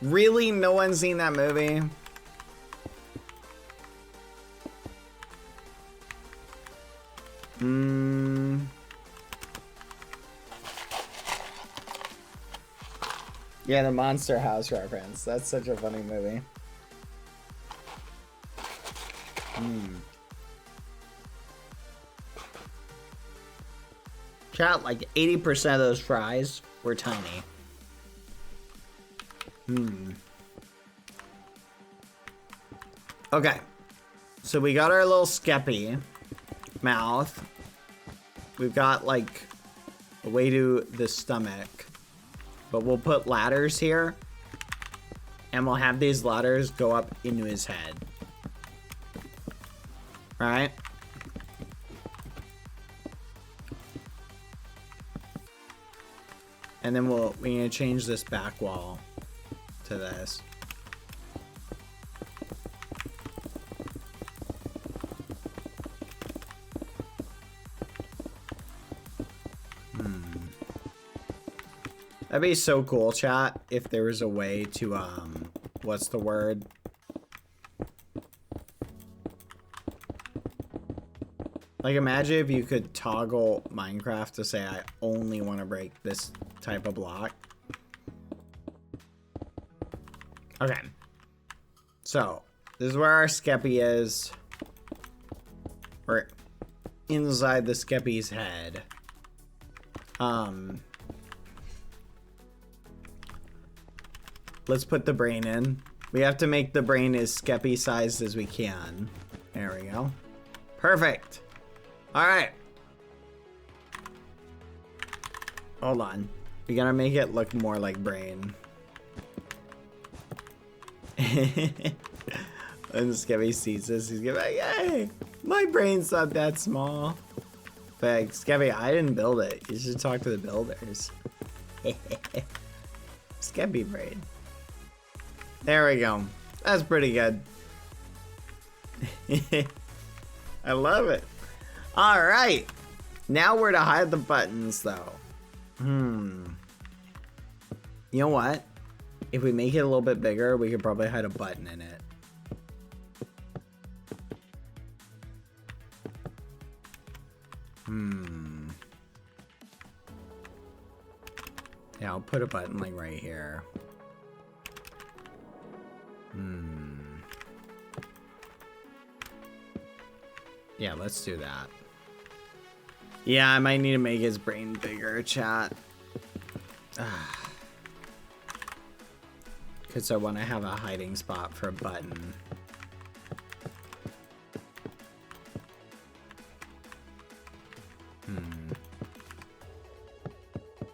Really? No one's seen that movie? Yeah, the Monster House reference. That's such a funny movie. Chat, like 80% of those fries were tiny. Okay, So we got our little Skeppy mouth. We've got like a way to the stomach. But we'll put ladders here. And we'll have these ladders go up into his head. Right? And then we're gonna change this back wall to this. That'd be so cool, chat, if there was a way to, what's the word? Like, imagine if you could toggle Minecraft to say, I only want to break this type of block. Okay. So, this is where our Skeppy is. We're inside the Skeppy's head. Let's put the brain in. We have to make the brain as Skeppy sized as we can. There we go. Perfect. All right. Hold on. We gotta make it look more like brain. When Skeppy sees this, he's gonna be like, yay! My brain's not that small. But Skeppy, I didn't build it. You should talk to the builders. Skeppy brain. There we go. That's pretty good. I love it. All right. Now we're to hide the buttons, though. You know what? If we make it a little bit bigger, we could probably hide a button in it. Yeah, I'll put a button like right here. Yeah, let's do that. Yeah, I might need to make his brain bigger, chat. Because I want to have a hiding spot for a button.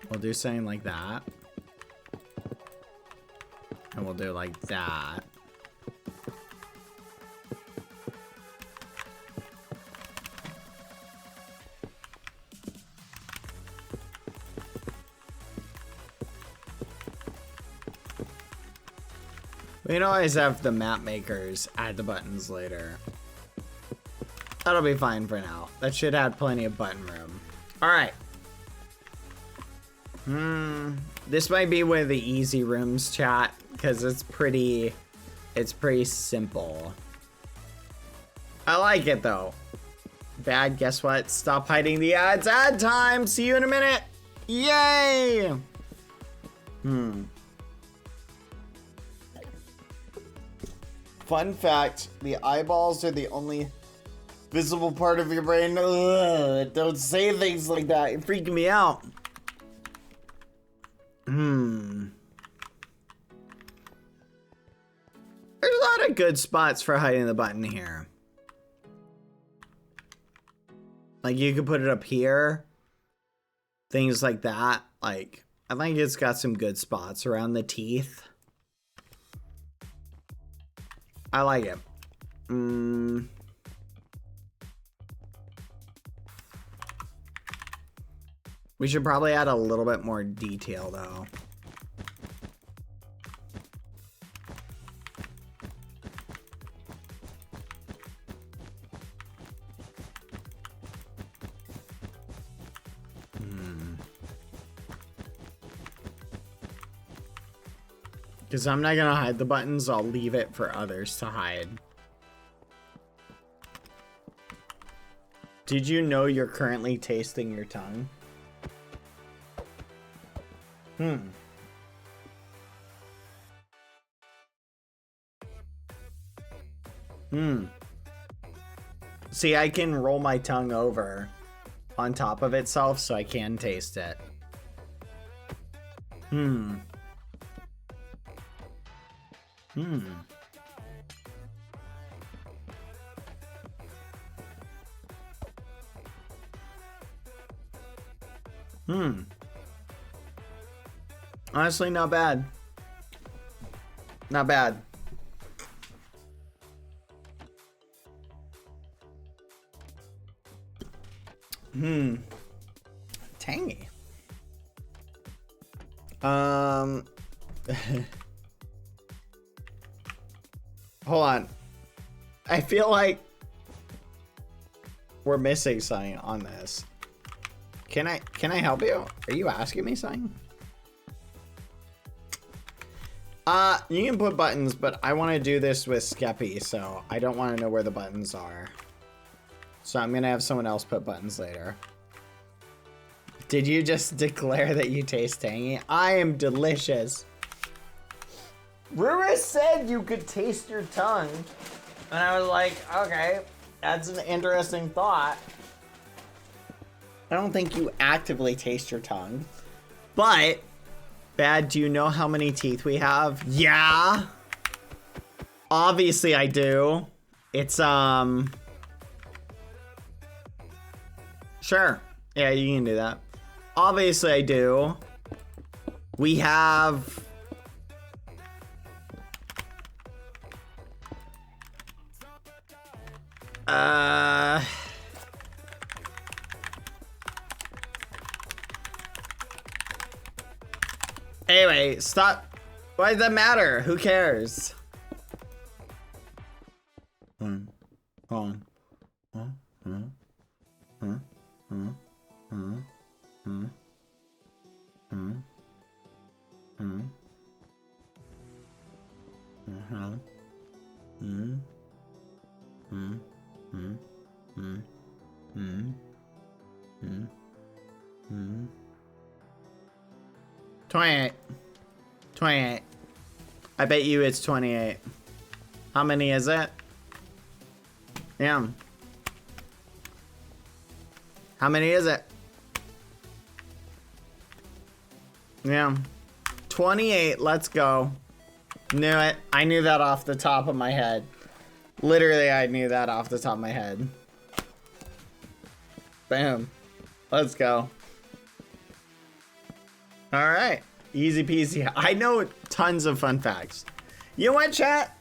We'll do something like that. And we'll do like that. We can always have the map makers add the buttons later. That'll be fine for now. That should add plenty of button room. Alright. This might be one of the easy rooms, chat, because it's pretty simple. I like it though. Bad, guess what? Stop hiding the ads. Ad time! See you in a minute! Yay! Fun fact, the eyeballs are the only visible part of your brain. Ugh, don't say things like that. You're freaking me out. There's a lot of good spots for hiding the button here. Like, you could put it up here. Things like that. Like, I think it's got some good spots around the teeth. I like it. We should probably add a little bit more detail, though. Because I'm not going to hide the buttons, I'll leave it for others to hide. Did you know you're currently tasting your tongue? See, I can roll my tongue over on top of itself so I can taste it. Honestly, not bad. Not bad. Tangy. Hold on. I feel like we're missing something on this. Can I help you? Are you asking me something? You can put buttons, but I want to do this with Skeppy, so I don't want to know where the buttons are. So I'm gonna have someone else put buttons later. Did you just declare that you taste tangy? I am delicious. Ruru said you could taste your tongue. And I was like, okay, that's an interesting thought. I don't think you actively taste your tongue. But, Bad, do you know how many teeth we have? Yeah. Obviously I do. It's, Sure. Yeah, you can do that. Obviously I do. We have... Anyway, stop. Why does that matter? Who cares? $28. $28. I bet you it's 28. How many is it? Yeah. How many is it? Yeah. 28. Let's go. Knew it. I knew that off the top of my head. Literally, I knew that off the top of my head. Bam. Let's go. All right. Easy peasy. I know tons of fun facts. You know what, chat?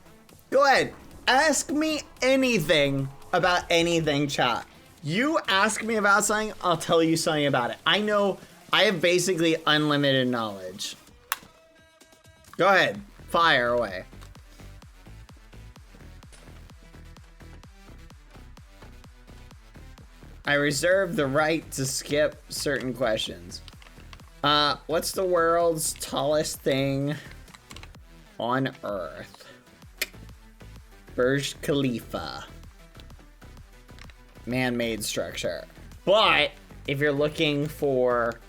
Go ahead. Ask me anything about anything, chat. You ask me about something, I'll tell you something about it. I know I have basically unlimited knowledge. Go ahead. Fire away. I reserve the right to skip certain questions. What's the world's tallest thing on Earth? Burj Khalifa. Man-made structure. But if you're looking for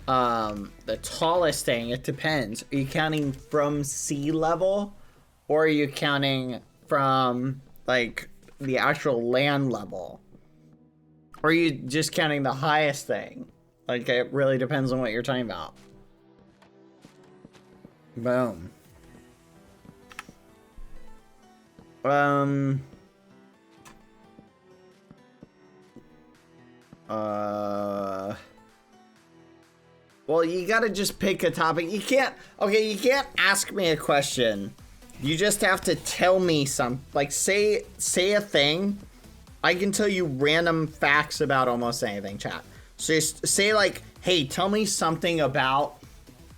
the tallest thing, it depends. Are you counting from sea level, or are you counting from like the actual land level? Or are you just counting the highest thing? Like, it really depends on what you're talking about. Boom. Well, you gotta just pick a topic. You can't ask me a question. You just have to tell me like, say a thing. I can tell you random facts about almost anything, chat. So just say like, hey, tell me something about,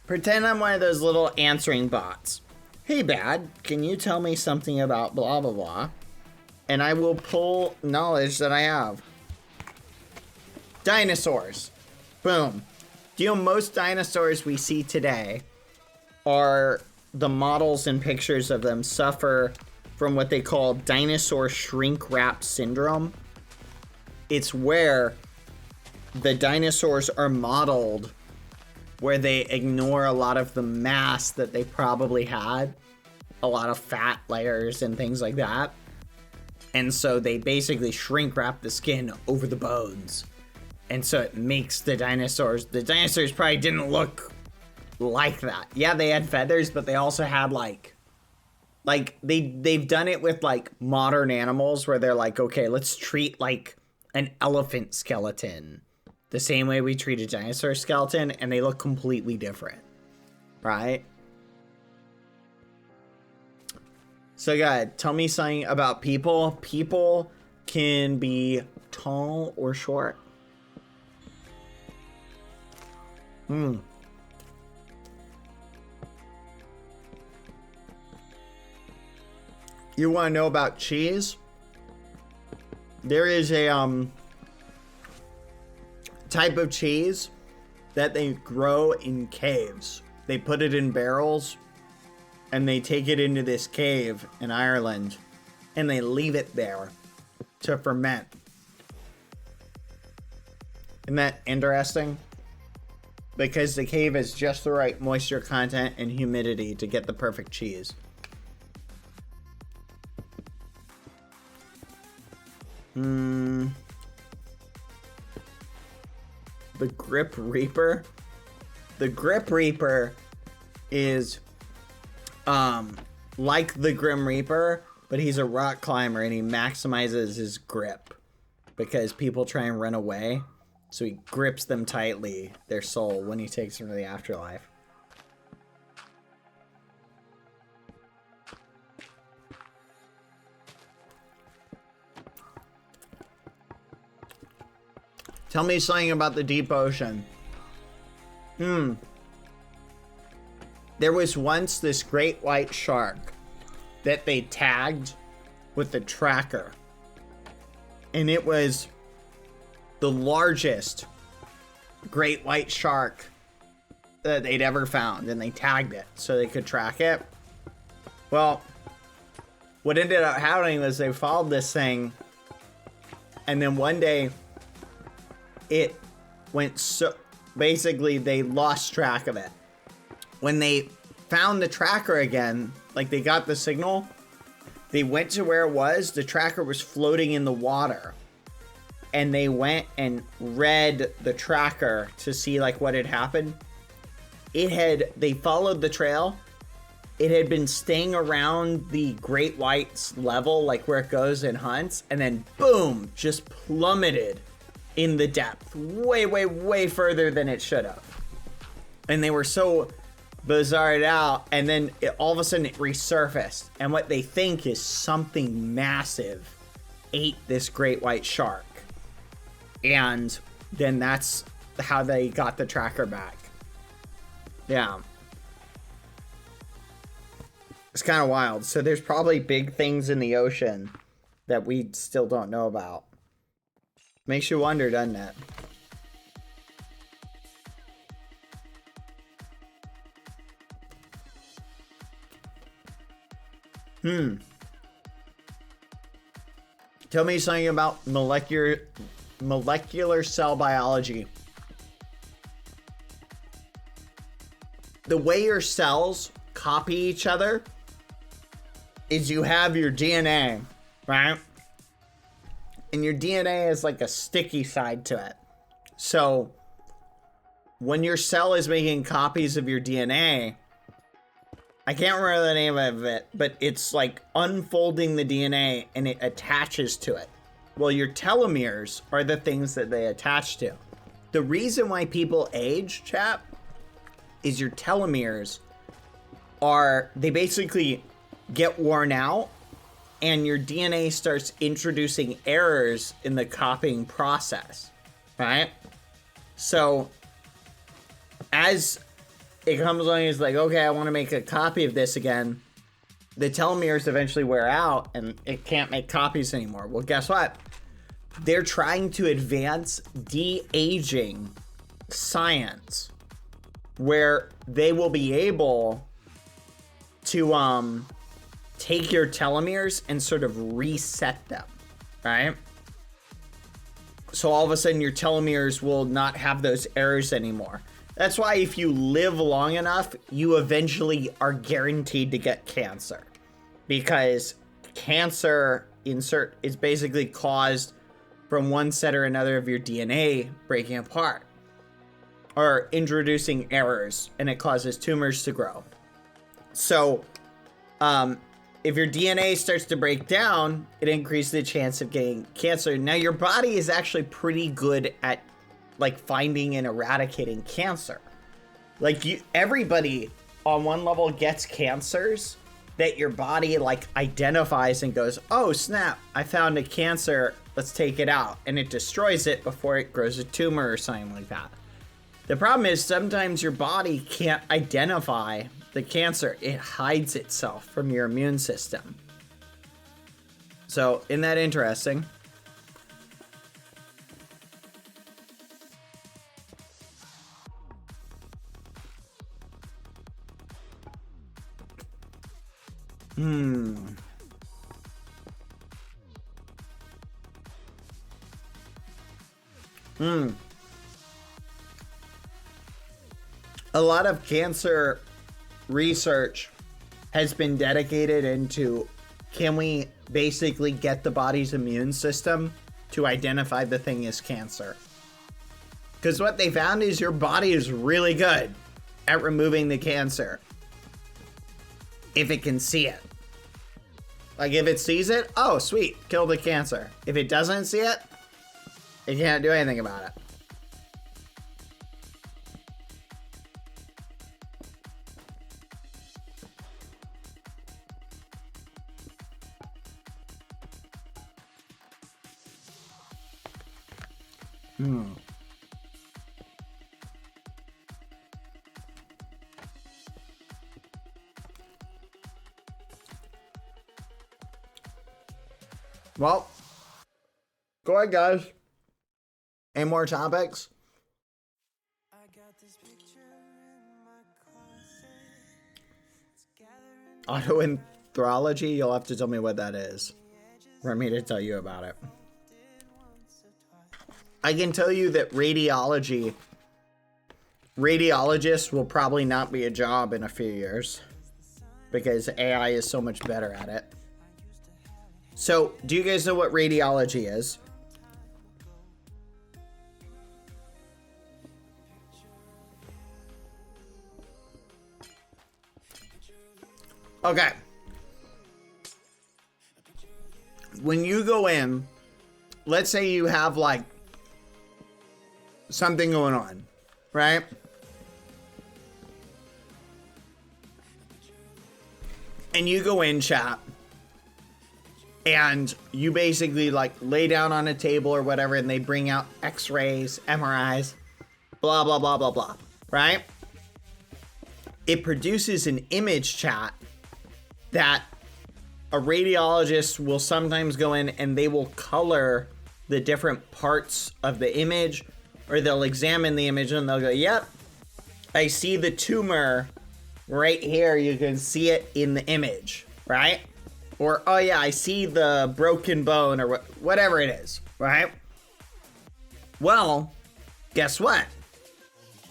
pretend I'm one of those little answering bots. Hey, Bad, can you tell me something about blah, blah, blah? And I will pull knowledge that I have. Dinosaurs. Boom. Do you know most dinosaurs we see today are the models and pictures of them suffer from what they call dinosaur shrink wrap syndrome? It's where the dinosaurs are modeled where they ignore a lot of the mass that they probably had, a lot of fat layers and things like that. And so they basically shrink wrap the skin over the bones. And so it makes the dinosaurs probably didn't look like that. Yeah, they had feathers, but they also had like they've done it with like modern animals where they're like, okay, let's treat like an elephant skeleton the same way we treat a dinosaur skeleton, and they look completely different, right? So, guys, tell me something about people. People can be tall or short. You want to know about cheese? There is a type of cheese that they grow in caves. They put it in barrels and they take it into this cave in Ireland and they leave it there to ferment. Isn't that interesting? Because the cave has just the right moisture content and humidity to get the perfect cheese. The Grip Reaper. The Grip Reaper is like the Grim Reaper, but he's a rock climber and he maximizes his grip because people try and run away. So he grips them tightly, their soul, when he takes them to the afterlife. Tell me something about the deep ocean. There was once this great white shark that they tagged with the tracker. And it was the largest great white shark that they'd ever found. And they tagged it so they could track it. Well, what ended up happening was they followed this thing. And then one day, it went so... Basically, they lost track of it. When they found the tracker again, like they got the signal, they went to where it was. The tracker was floating in the water. And they went and read the tracker to see like what had happened. They followed the trail. It had been staying around the great white's level, like where it goes and hunts. And then boom, just plummeted in the depth, way, way, way further than it should have. And they were so bizarred out, and then all of a sudden it resurfaced. And what they think is something massive ate this great white shark. And then that's how they got the tracker back. Yeah. It's kind of wild. So there's probably big things in the ocean that we still don't know about. Makes you wonder, doesn't it? Tell me something about molecular cell biology. The way your cells copy each other is you have your DNA, right? And your DNA is like a sticky side to it. So when your cell is making copies of your DNA, I can't remember the name of it, but it's like unfolding the DNA and it attaches to it. Well, your telomeres are the things that they attach to. The reason why people age, chap, is your telomeres they basically get worn out. And your DNA starts introducing errors in the copying process, right? So as it comes along, it's like, okay, I want to make a copy of this again. The telomeres eventually wear out and it can't make copies anymore. Well, guess what? They're trying to advance de-aging science where they will be able to take your telomeres and sort of reset them, right? So all of a sudden your telomeres will not have those errors anymore. That's why if you live long enough, you eventually are guaranteed to get cancer. Because cancer is basically caused from one set or another of your DNA breaking apart. Or introducing errors, and it causes tumors to grow. So, if your DNA starts to break down, it increases the chance of getting cancer. Now, your body is actually pretty good at like finding and eradicating cancer. Like everybody on one level gets cancers that your body like identifies and goes, oh snap, I found a cancer, let's take it out. And it destroys it before it grows a tumor or something like that. The problem is sometimes your body can't identify the cancer. It hides itself from your immune system. So, isn't that interesting? A lot of cancer research has been dedicated into, can we basically get the body's immune system to identify the thing as cancer? Because what they found is your body is really good at removing the cancer if it can see it. Like if it sees it, oh sweet, kill the cancer. If it doesn't see it, it can't do anything about it. Well, go ahead, guys. Any more topics? Autoanthrology? You'll have to tell me what that is for me to tell you about it. I can tell you that radiologists will probably not be a job in a few years because AI is so much better at it. So, do you guys know what radiology is? Okay. When you go in, let's say you have like something going on, right? And you go in, chat, and you basically like lay down on a table or whatever, and they bring out x-rays, MRIs, blah, blah, blah, blah, blah, right? It produces an image, chat, that a radiologist will sometimes go in and they will color the different parts of the image, or they'll examine the image and they'll go, yep, I see the tumor right here. You can see it in the image, right? Or, oh yeah, I see the broken bone, or whatever it is, right? Well, guess what?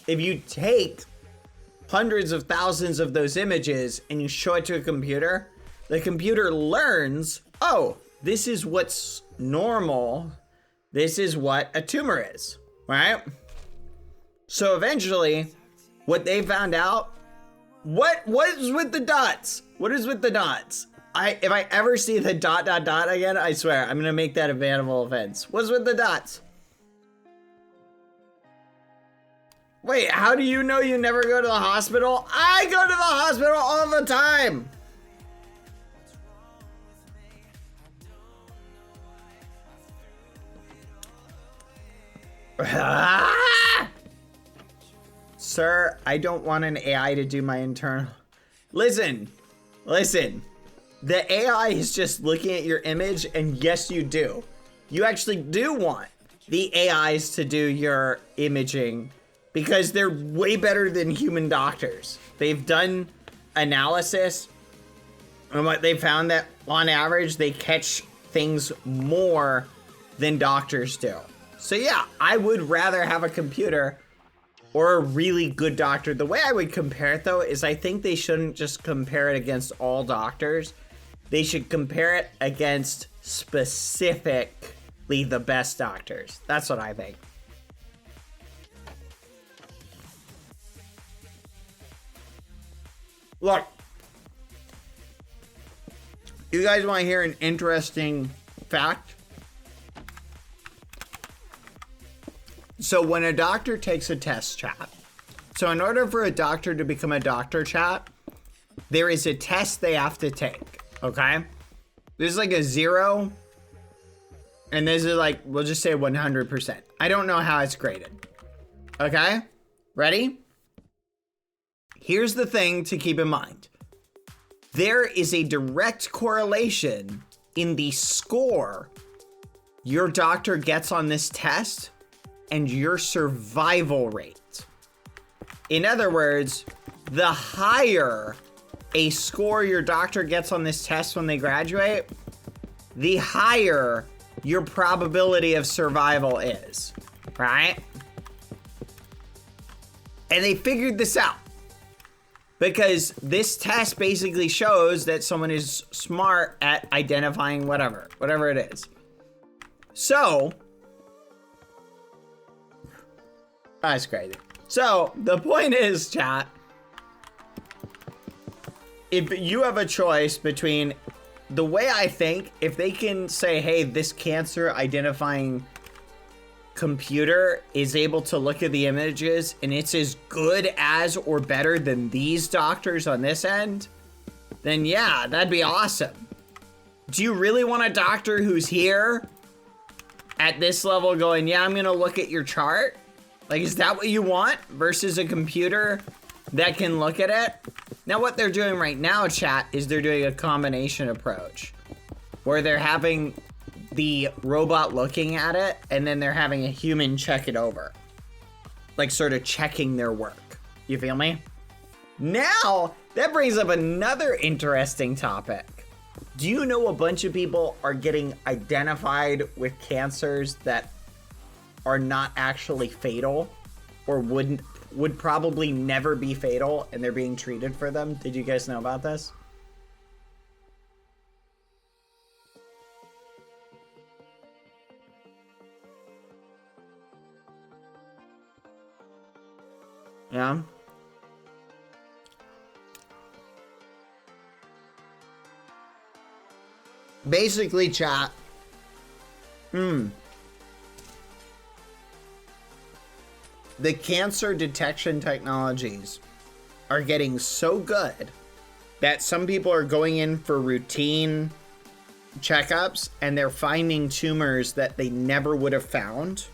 If you take hundreds of thousands of those images and you show it to a computer, the computer learns, oh, this is what's normal. This is what a tumor is, right? So eventually, what they found out, what is with the dots? What is with the dots? If I ever see the ... again, I swear, I'm gonna make that a bannable offense. What's with the dots? Wait, how do you know you never go to the hospital? I go to the hospital all the time. Sir, I don't want an AI to do my internal. Listen. The AI is just looking at your image, and yes, you do. You actually do want the AIs to do your imaging because they're way better than human doctors. They've done analysis, and what they found that on average, they catch things more than doctors do. So yeah, I would rather have a computer or a really good doctor. The way I would compare it though is I think they shouldn't just compare it against all doctors. They should compare it against specifically the best doctors. That's what I think. Look, you guys want to hear an interesting fact? So when a doctor takes a test, chat. So in order for a doctor to become a doctor, chat, there is a test they have to take, okay? There's like a 0, and this is like, we'll just say 100%. I don't know how it's graded. Okay? Ready? Here's the thing to keep in mind. There is a direct correlation in the score your doctor gets on this test and your survival rate. In other words, the higher a score your doctor gets on this test when they graduate, the higher your probability of survival is, right? And they figured this out because this test basically shows that someone is smart at identifying whatever it is. So, that's crazy. So, the point is, chat, if you have a choice between the way I think, if they can say, hey, this cancer identifying computer is able to look at the images and it's as good as or better than these doctors on this end, then yeah, that'd be awesome. Do you really want a doctor who's here at this level going, yeah, I'm gonna look at your chart? Like, is that what you want versus a computer that can look at it? Now, what they're doing right now, chat, is they're doing a combination approach where they're having the robot looking at it and then they're having a human check it over. Like, sort of checking their work. You feel me? Now, that brings up another interesting topic. Do you know a bunch of people are getting identified with cancers that are not actually fatal or would probably never be fatal and they're being treated for them? Did you guys know about this? Yeah. Basically, chat. The cancer detection technologies are getting so good that some people are going in for routine checkups and they're finding tumors that they never would have found.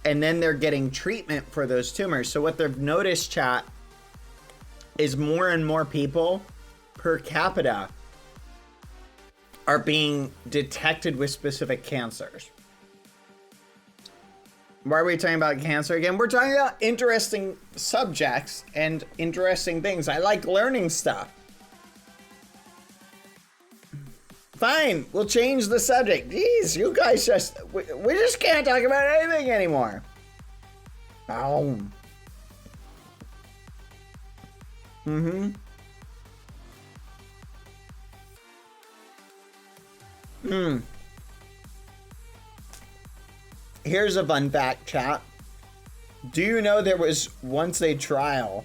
And then they're getting treatment for those tumors. So what they've noticed, chat, is more and more people per capita are being detected with specific cancers. Why are we talking about cancer again? We're talking about interesting subjects and interesting things. I like learning stuff. Fine, we'll change the subject. Jeez, you guys we just can't talk about anything anymore. Oh. Here's a fun fact, chat. Do you know there was once a trial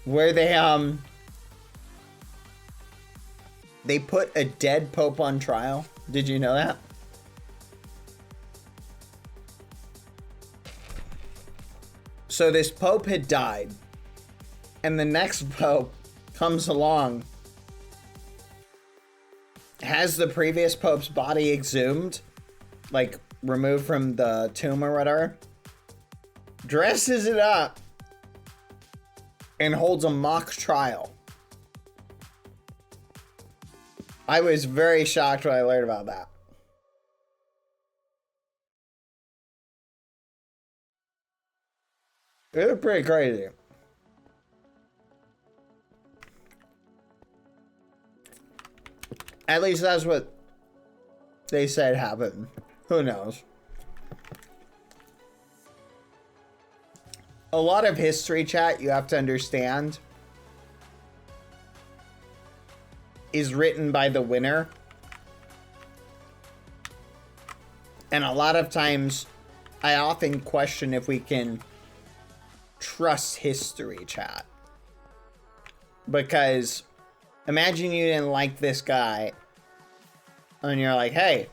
where they put a dead pope on trial? Did you know that? So this pope had died, and the next pope comes along, has the previous pope's body exhumed, like removed from the tomb or whatever, dresses it up, and holds a mock trial. I was very shocked when I learned about that. It was pretty crazy. At least that's what they said happened. Who knows? A lot of history, chat, you have to understand, is written by the winner. And a lot of times, I often question if we can trust history, chat. Because imagine you didn't like this guy, and you're like, hey,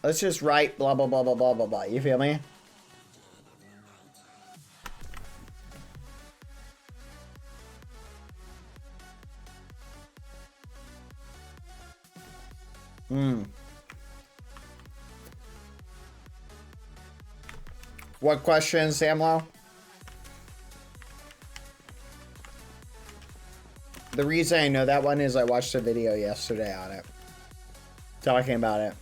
let's just write blah, blah, blah, blah, blah, blah, blah. You feel me? What question, Samlo? The reason I know that one is I watched a video yesterday on it. Talking about it.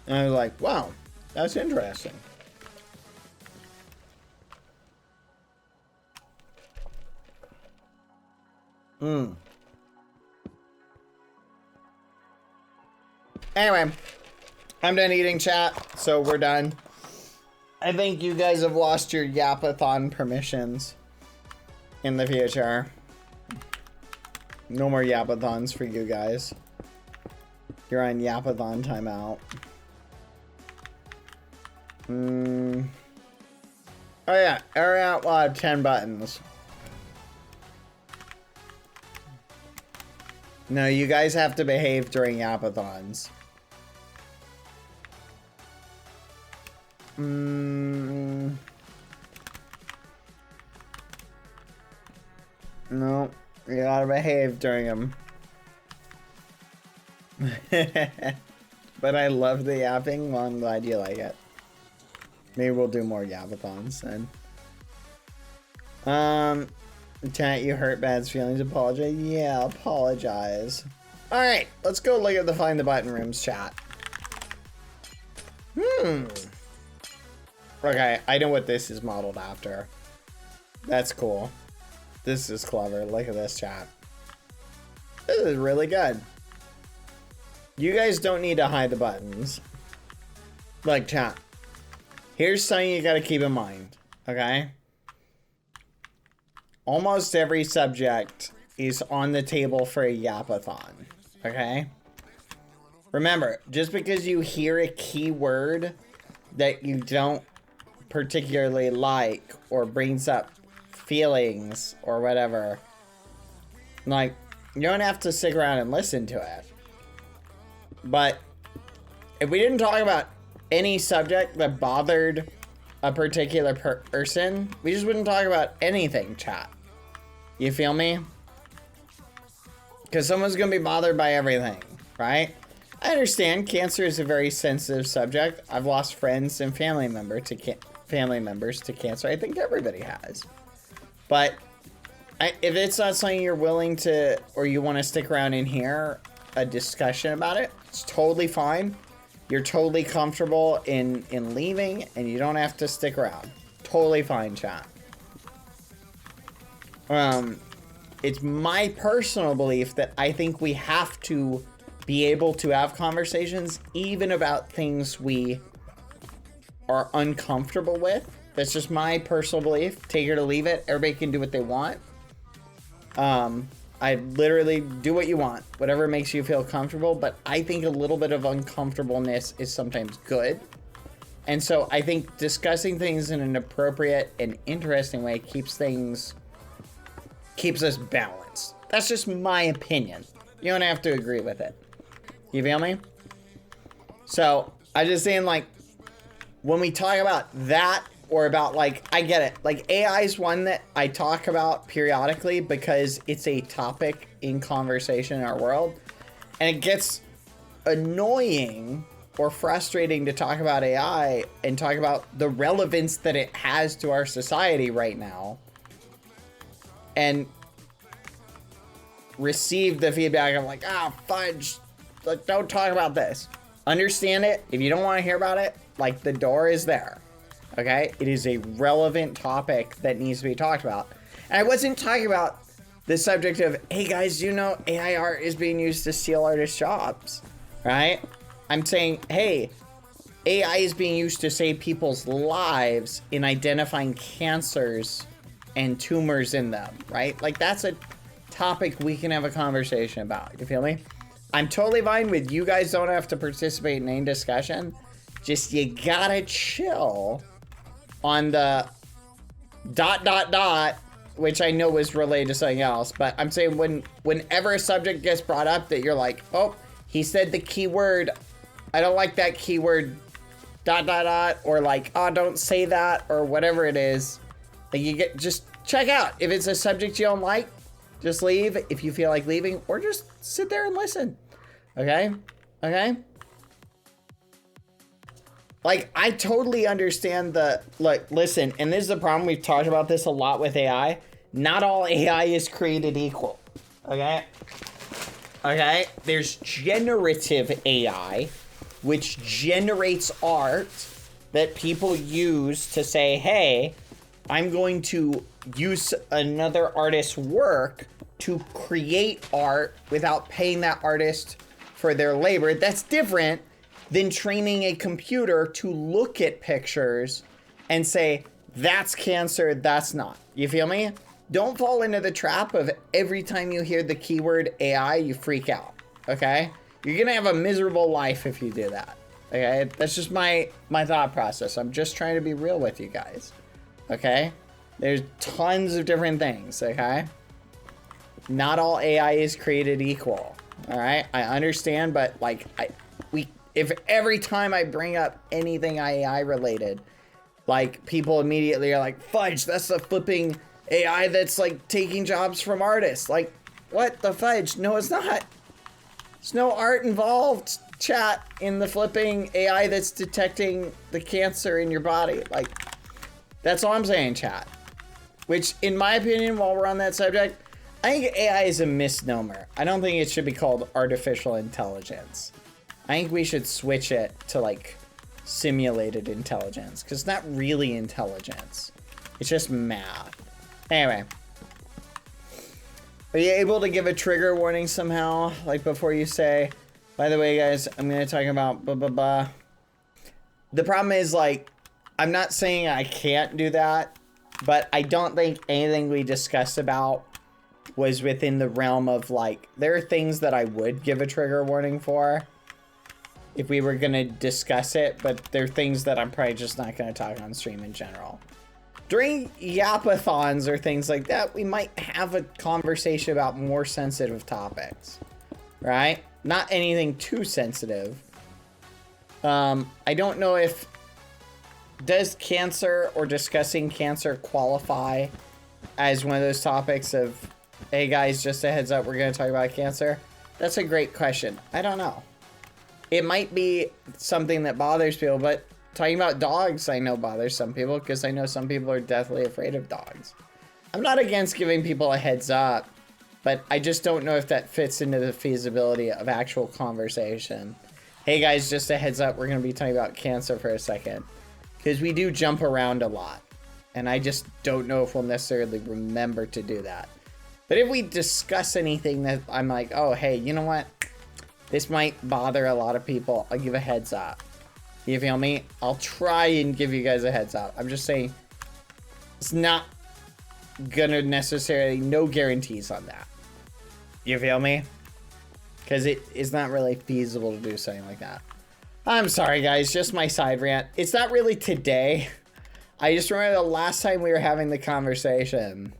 And I was like, wow, that's interesting. Anyway, I'm done eating, chat, so we're done. I think you guys have lost your Yapathon permissions in the future. No more Yapathons for you guys. You're on Yapathon timeout. Oh yeah, Area Out will have 10 buttons. No, you guys have to behave during Yapathons. No, you gotta behave during them. But I love the yapping. Well, I'm glad you like it. Maybe we'll do more Yapathons then. Chat, you hurt Bad's feelings. Apologize. Yeah, apologize. Alright, let's go look at the Find the Button rooms, chat. Okay, I know what this is modeled after. That's cool. This is clever. Look at this, chat. This is really good. You guys don't need to hide the buttons. Like, chat. Here's something you gotta keep in mind, okay? Almost every subject is on the table for a Yapathon, okay? Remember, just because you hear a keyword that you don't particularly like or brings up feelings or whatever, like, you don't have to stick around and listen to it. But if we didn't talk about any subject that bothered a particular person, we just wouldn't talk about anything, chat. You feel me? Because someone's gonna be bothered by everything, right? I understand cancer is a very sensitive subject. I've lost friends and family members to cancer. I think everybody has. But if it's not something you're willing to, or you want to stick around and hear a discussion about it, it's totally fine. You're totally comfortable in leaving, and you don't have to stick around. Totally fine, chat. It's my personal belief that I think we have to be able to have conversations even about things we are uncomfortable with. That's just my personal belief. Take it or leave it. Everybody can do what they want. I literally do what you want, whatever makes you feel comfortable, but I think a little bit of uncomfortableness is sometimes good. And so I think discussing things in an appropriate and interesting way keeps us balanced. That's just my opinion. You don't have to agree with it. You feel me? So I just saying, like, when we talk about that, or about, like, I get it. Like, AI is one that I talk about periodically because it's a topic in conversation in our world. And it gets annoying or frustrating to talk about AI and talk about the relevance that it has to our society right now. And receive the feedback of, like, fudge. Like, don't talk about this. Understand it. If you don't want to hear about it, like, the door is there. Okay, it is a relevant topic that needs to be talked about. And I wasn't talking about the subject of, hey guys, you know AI art is being used to steal artists' jobs, right? I'm saying, hey, AI is being used to save people's lives in identifying cancers and tumors in them, right? Like, that's a topic we can have a conversation about. You feel me? I'm totally fine with you guys don't have to participate in any discussion. Just you gotta chill on the ... which I know was related to something else, but I'm saying whenever a subject gets brought up that you're like, oh, he said the keyword, I don't like that keyword ... or like, oh, don't say that, or whatever it is, like, just check out. If it's a subject you don't like, just leave if you feel like leaving, or just sit there and listen. Okay? Okay? Like, I totally understand like, listen, and this is the problem. We've talked about this a lot with AI. Not all AI is created equal. Okay? Okay? There's generative AI, which generates art that people use to say, hey, I'm going to use another artist's work to create art without paying that artist for their labor. That's different than training a computer to look at pictures and say, that's cancer, that's not. You feel me? Don't fall into the trap of every time you hear the keyword AI, you freak out, okay? You're gonna have a miserable life if you do that, okay? That's just my thought process. I'm just trying to be real with you guys, okay? There's tons of different things, okay? Not all AI is created equal, all right? I understand, but like, if every time I bring up anything AI related, like people immediately are like, fudge, that's the flipping AI that's like taking jobs from artists. Like, what the fudge? No, it's not. There's no art involved, chat, in the flipping AI that's detecting the cancer in your body. Like, that's all I'm saying, chat. Which, in my opinion, while we're on that subject, I think AI is a misnomer. I don't think it should be called artificial intelligence. I think we should switch it to like simulated intelligence, because it's not really intelligence. It's just math. Anyway. Are you able to give a trigger warning somehow? Like before you say, by the way, guys, I'm going to talk about blah, blah, blah. The problem is, like, I'm not saying I can't do that, but I don't think anything we discussed about was within the realm of, like, there are things that I would give a trigger warning for if we were going to discuss it, but there are things that I'm probably just not going to talk on stream in general. During yapathons or things like that, we might have a conversation about more sensitive topics, right? Not anything too sensitive. I don't know if, does cancer or discussing cancer qualify as one of those topics of, hey guys, just a heads up, we're going to talk about cancer? That's a great question. I don't know. It might be something that bothers people, but talking about dogs, I know bothers some people, because I know some people are deathly afraid of dogs. I'm not against giving people a heads up, but I just don't know if that fits into the feasibility of actual conversation. Hey guys, just a heads up, we're going to be talking about cancer for a second, because we do jump around a lot, and I just don't know if we'll necessarily remember to do that. But if we discuss anything that I'm like, oh, hey, you know what? This might bother a lot of people. I'll give a heads up. You feel me? I'll try and give you guys a heads up. I'm just saying it's not gonna necessarily, no guarantees on that. You feel me? Because it is not really feasible to do something like that. I'm sorry, guys. Just my side rant. It's not really today. I just remember the last time we were having the conversation.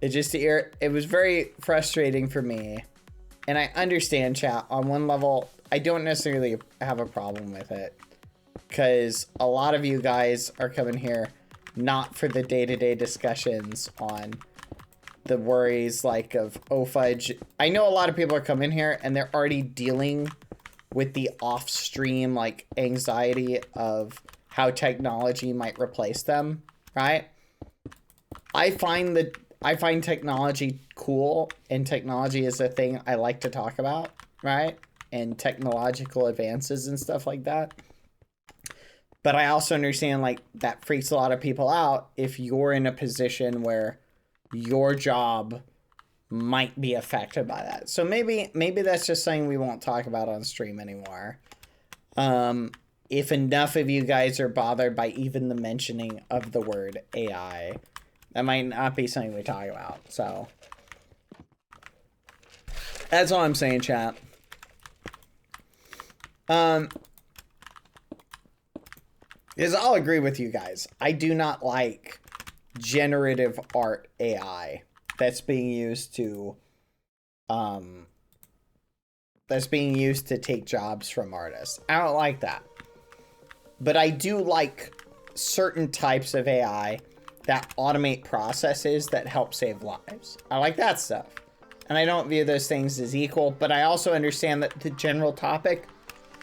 It was very frustrating for me. And I understand, chat, on one level, I don't necessarily have a problem with it. Because a lot of you guys are coming here not for the day-to-day discussions on the worries like of, oh, fudge. I know a lot of people are coming here and they're already dealing with the off-stream like anxiety of how technology might replace them, right? I find technology cool, and technology is a thing I like to talk about, right? And technological advances and stuff like that. But I also understand like that freaks a lot of people out if you're in a position where your job might be affected by that. So maybe that's just something we won't talk about on stream anymore. If enough of you guys are bothered by even the mentioning of the word AI, that might not be something we talk about. So that's all I'm saying, chat. Because I'll agree with you guys. I do not like generative art AI that's being used to take jobs from artists. I don't like that. But I do like certain types of AI that automate processes that help save lives. I like that stuff. and I don't view those things as equal, but I also understand that the general topic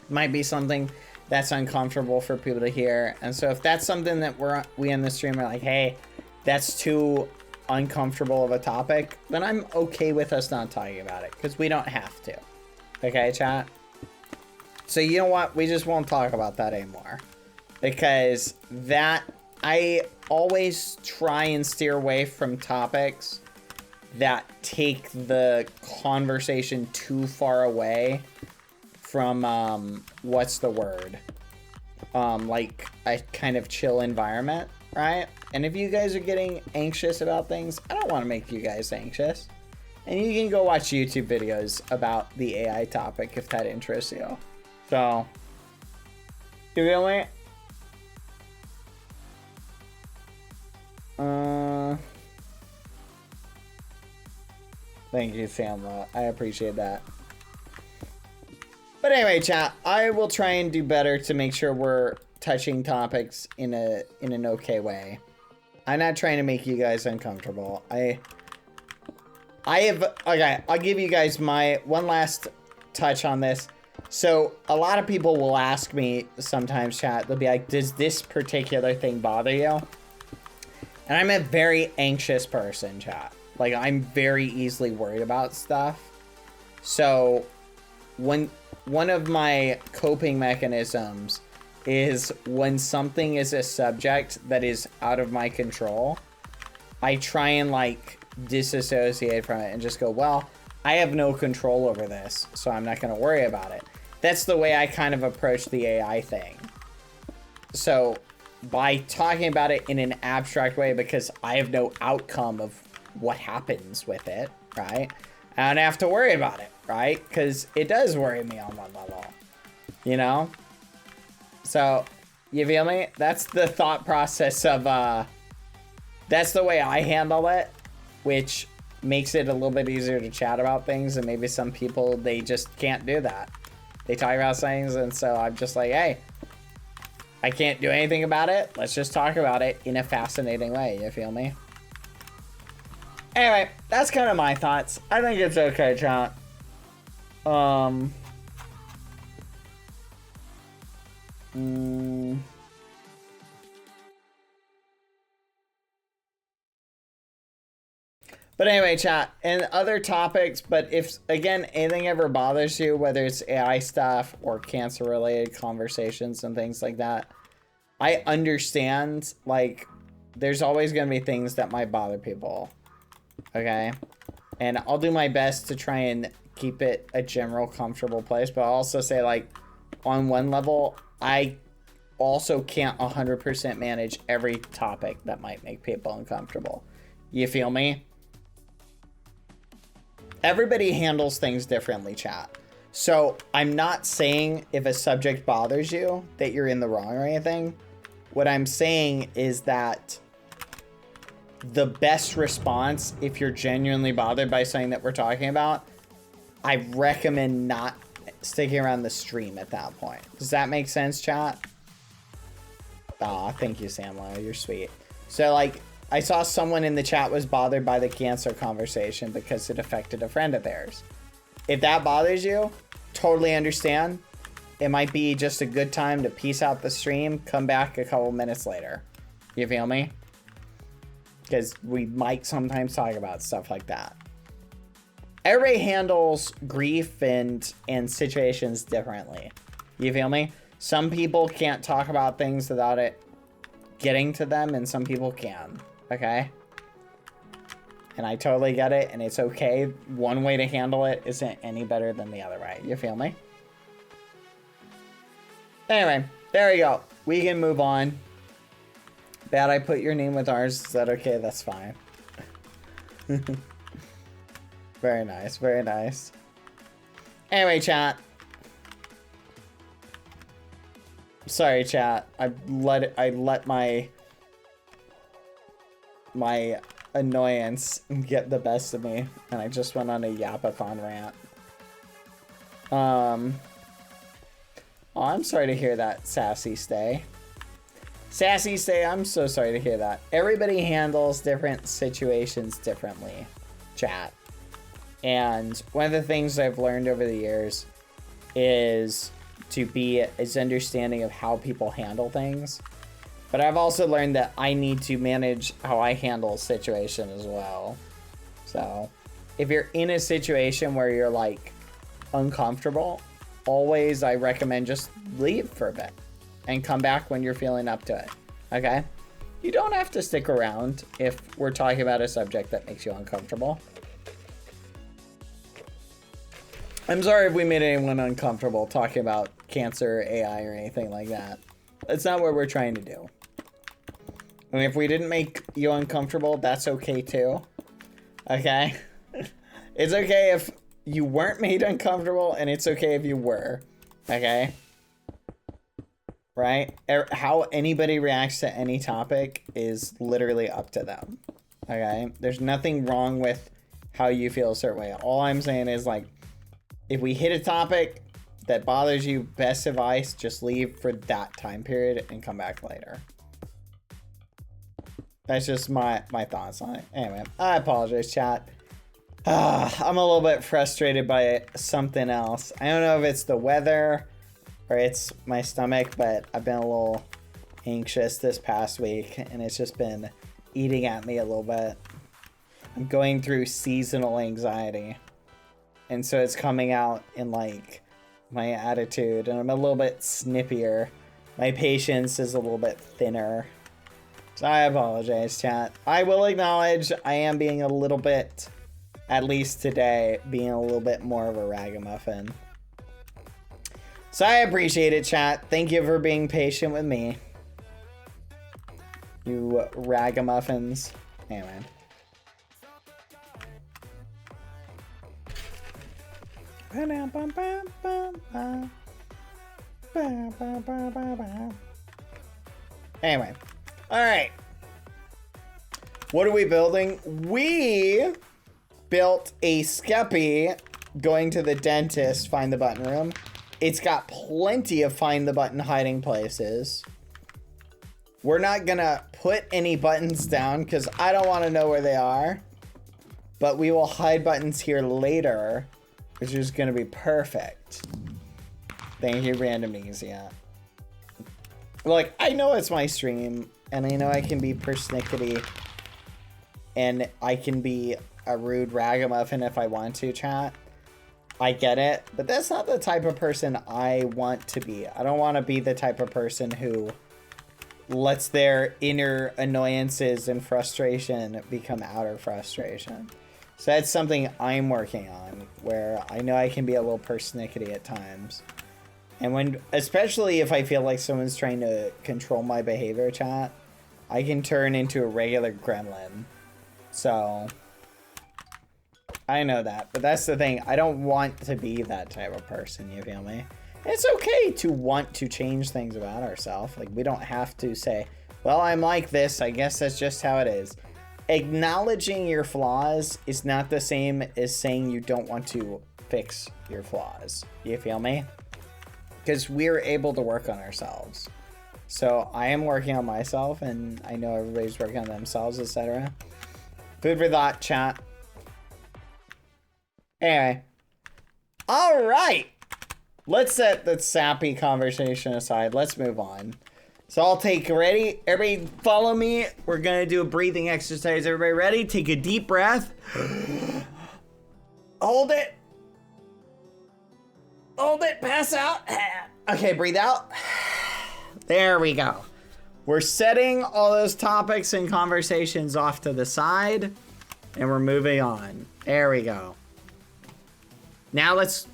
might be something that's uncomfortable for people to hear. And so if that's something that we in the stream are like, hey, that's too uncomfortable of a topic, then I'm okay with us not talking about it, because we don't have to. Okay, chat? So you know what? We just won't talk about that anymore. Because that, I always try and steer away from topics that take the conversation too far away from, what's the word? Like a kind of chill environment, right? And if you guys are getting anxious about things, I don't want to make you guys anxious. And you can go watch YouTube videos about the AI topic if that interests you. So, you feel me? Thank you, Samla. I appreciate that. But anyway, chat, I will try and do better to make sure we're touching topics in an okay way. I'm not trying to make you guys uncomfortable. Okay, I'll give you guys my one last touch on this. So a lot of people will ask me sometimes, chat, they'll be like, does this particular thing bother you? And I'm a very anxious person, chat. Like, I'm very easily worried about stuff. So one of my coping mechanisms is when something is a subject that is out of my control, I try and like disassociate from it and just go, well, I have no control over this, so I'm not going to worry about it. That's the way I kind of approach the AI thing. So by talking about it in an abstract way, because I have no outcome of what happens with it, right? I don't have to worry about it, right? Because it does worry me on one level, you know? So, you feel me? That's the thought process of, that's the way I handle it, which makes it a little bit easier to chat about things, and maybe some people, they just can't do that. They talk about things, and so I'm just like, hey, I can't do anything about it. Let's just talk about it in a fascinating way, you feel me? Anyway, that's kind of my thoughts. I think it's okay, chat. But anyway, chat, and other topics, but if, again, anything ever bothers you, whether it's AI stuff or cancer-related conversations and things like that, I understand, like, there's always going to be things that might bother people, okay? And I'll do my best to try and keep it a general, comfortable place, but I'll also say, like, on one level, I also can't 100% manage every topic that might make people uncomfortable. You feel me? Everybody handles things differently, chat. So I'm not saying if a subject bothers you that you're in the wrong or anything. What I'm saying is that the best response, if you're genuinely bothered by something that we're talking about, I recommend not sticking around the stream at that point. Does that make sense, chat? Aw, thank you, Samla. You're sweet. So, like, I saw someone in the chat was bothered by the cancer conversation because it affected a friend of theirs. If that bothers you, totally understand. It might be just a good time to peace out the stream, come back a couple minutes later. You feel me? Because we might sometimes talk about stuff like that. Everybody handles grief and situations differently. You feel me? Some people can't talk about things without it getting to them, and some people can. Okay? And I totally get it, and it's okay. One way to handle it isn't any better than the other way. You feel me? Anyway, there we go. We can move on. Bad I put your name with ours. Is that okay? That's fine. Very nice. Very nice. Anyway, chat. Sorry, chat. I let my annoyance get the best of me, and I just went on a yapathon rant. Oh, I'm sorry to hear that, Sassy Stay. Sassy Stay, I'm so sorry to hear that. Everybody handles different situations differently, chat. And one of the things I've learned over the years is understanding of how people handle things. But I've also learned that I need to manage how I handle a situation as well. So if you're in a situation where you're like uncomfortable, always I recommend just leave for a bit and come back when you're feeling up to it. Okay? You don't have to stick around if we're talking about a subject that makes you uncomfortable. I'm sorry if we made anyone uncomfortable talking about cancer, AI, or anything like that. That's not what we're trying to do. And if we didn't make you uncomfortable, that's okay too. Okay? It's okay if you weren't made uncomfortable, and it's okay if you were. Okay? Right? How anybody reacts to any topic is literally up to them. Okay? There's nothing wrong with how you feel a certain way. All I'm saying is, like, if we hit a topic that bothers you, best advice, just leave for that time period and come back later. That's just my thoughts on it. Anyway, I apologize, chat. I'm a little bit frustrated by something else. I don't know if it's the weather or it's my stomach, but I've been a little anxious this past week, and it's just been eating at me a little bit. I'm going through seasonal anxiety, and so it's coming out in like my attitude, and I'm a little bit snippier. My patience is a little bit thinner. So I apologize, chat. I will acknowledge I am being a little bit, at least today, being a little bit more of a ragamuffin. So I appreciate it, chat. Thank you for being patient with me. You ragamuffins. Anyway. Anyway. Alright. What are we building? We built a Skeppy going to the dentist, find the button room. It's got plenty of find the button hiding places. We're not gonna put any buttons down because I don't want to know where they are. But we will hide buttons here later, which is gonna be perfect. Thank you, Randomnesia. Look, I know it's my stream, and I know I can be persnickety, and I can be a rude ragamuffin if I want to, chat. I get it, but that's not the type of person I want to be. I don't want to be the type of person who lets their inner annoyances and frustration become outer frustration. So that's something I'm working on, where I know I can be a little persnickety at times. And when, especially if I feel like someone's trying to control my behavior, chat, I can turn into a regular gremlin. So I know that, but that's the thing. I don't want to be that type of person, you feel me? It's okay to want to change things about ourselves. Like, we don't have to say, well, I'm like this, I guess that's just how it is. Acknowledging your flaws is not the same as saying you don't want to fix your flaws. You feel me? Because we're able to work on ourselves. So I am working on myself, and I know everybody's working on themselves, etc. Food for thought, chat. Anyway. All right. Let's set the sappy conversation aside. Let's move on. So I'll take, ready? Everybody follow me. We're going to do a breathing exercise. Everybody ready? Take a deep breath. Hold it. Hold it. Pass out. Okay, breathe out. There we go. We're setting all those topics and conversations off to the side, and we're moving on. There we go. Now let's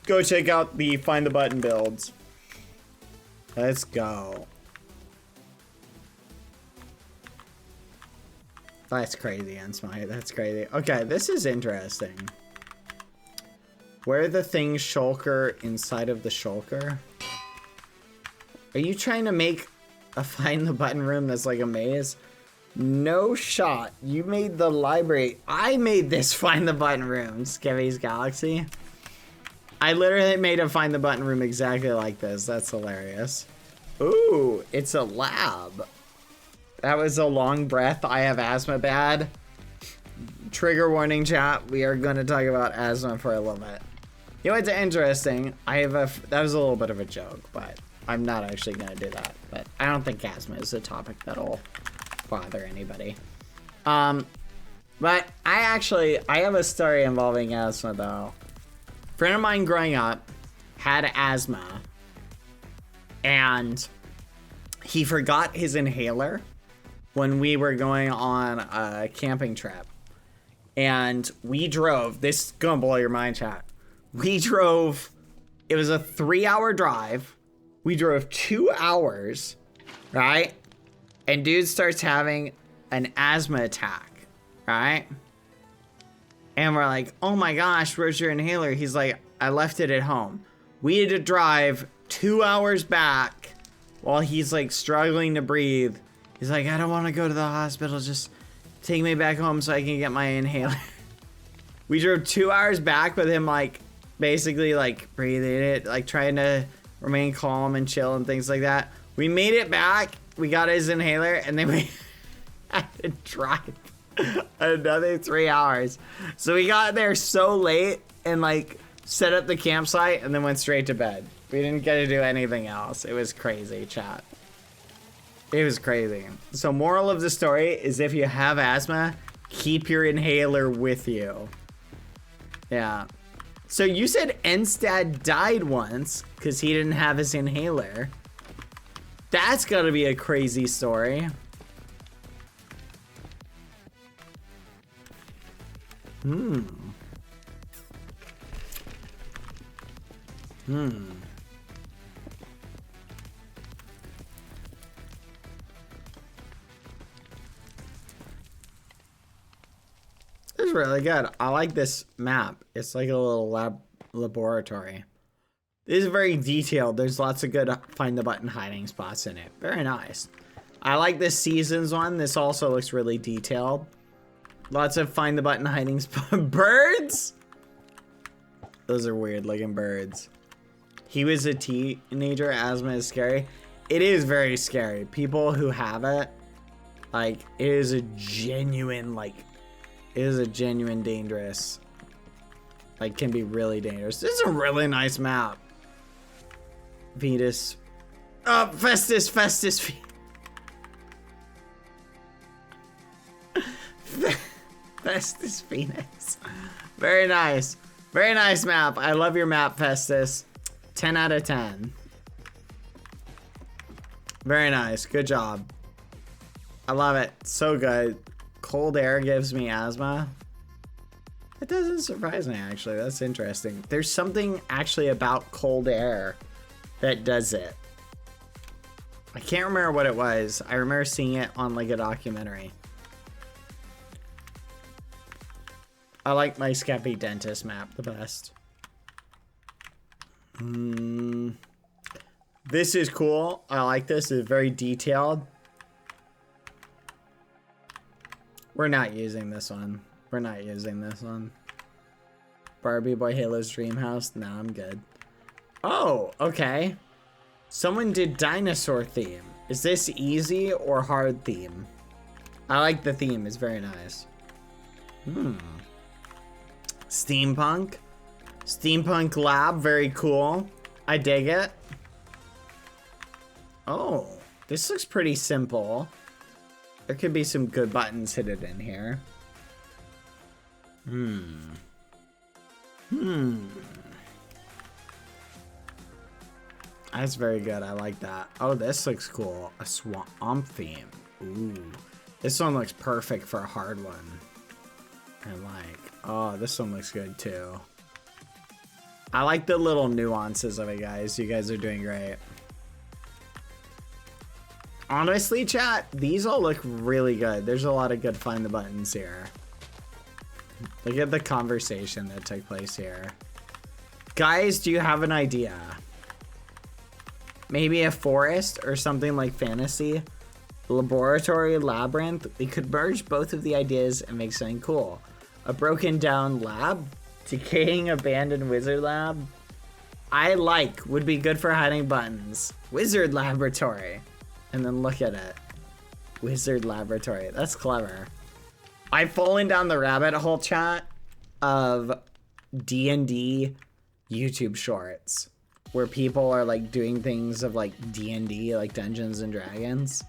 go check out the Find the Button builds. Let's go. That's crazy, Unsmite. That's crazy. Okay, this is interesting. Where the things shulker inside of the shulker? Are you trying to make a Find the Button room that's like a maze? No shot. You made the library. I made this Find the Button room, Skevy's Galaxy. I literally made a Find the Button room exactly like this. That's hilarious. Ooh, it's a lab. That was a long breath. I have asthma bad. trigger warning, chat. We are going to talk about asthma for a little bit. You know what's interesting? That was a little bit of a joke, but I'm not actually going to do that. But I don't think asthma is a topic that'll bother anybody. But I have a story involving asthma though. A friend of mine growing up had asthma, and he forgot his inhaler when we were going on a camping trip. And we drove, this is gonna blow your mind, chat. We drove, it was a 3-hour drive. We drove 2 hours, right? And dude starts having an asthma attack, right? And we're like, oh my gosh, where's your inhaler? He's like, I left it at home. We had to drive 2 hours back while he's like struggling to breathe. He's like, I don't want to go to the hospital. Just take me back home so I can get my inhaler. We drove 2 hours back with him like basically like breathing it, like trying to remain calm and chill and things like that. We made it back. We got his inhaler and then we had to drive another 3 hours. So we got there so late and like set up the campsite and then went straight to bed. We didn't get to do anything else. It was crazy, chat. It was crazy. So moral of the story is if you have asthma, keep your inhaler with you. Yeah. So you said Enstad died once because he didn't have his inhaler. That's gotta be a crazy story. This is really good. I like this map. It's like a little laboratory. This is very detailed. There's lots of good find the button hiding spots in it. Very nice. I like this seasons one. This also looks really detailed. Lots of find the button hiding spots. Birds? Those are weird looking birds. He was a teenager. Asthma is scary. It is very scary. People who have it, like, it is a genuine, like, it is a genuine dangerous, like, can be really dangerous. This is a really nice map. Venus. Oh, Festus. Festus Phoenix. Very nice. Very nice map. I love your map, Festus. 10 out of 10. Very nice. Good job. I love it. So good. Cold air gives me asthma. It doesn't surprise me, actually. That's interesting. There's something actually about cold air that does it. I can't remember what it was. I remember seeing it on like a documentary. I like my Skeppy Dentist map the best. This is cool. I like this. It's very detailed. We're not using this one. We're not using this one. Barbie Boy Halo's Dream House. No, I'm good. Oh, okay. Someone did dinosaur theme. Is this easy or hard theme? I like the theme. It's very nice. Steampunk. Steampunk lab. Very cool. I dig it. Oh, this looks pretty simple. There could be some good buttons hidden in here. That's very good. I like that. Oh, this looks cool. A swamp theme. Ooh. This one looks perfect for a hard one. And like, oh, this one looks good too. I like the little nuances of it, guys. You guys are doing great. Honestly, chat, these all look really good. There's a lot of good find the buttons here. Look at the conversation that took place here. Guys, do you have an idea? Maybe a forest or something like fantasy? Laboratory, labyrinth? We could merge both of the ideas and make something cool. A broken down lab? Decaying abandoned wizard lab? I like would be good for hiding buttons. Wizard laboratory. And then look at it. Wizard laboratory. That's clever. I've fallen down the rabbit hole, chat, of D&D YouTube shorts where people are like doing things of like D&D, like Dungeons and Dragons,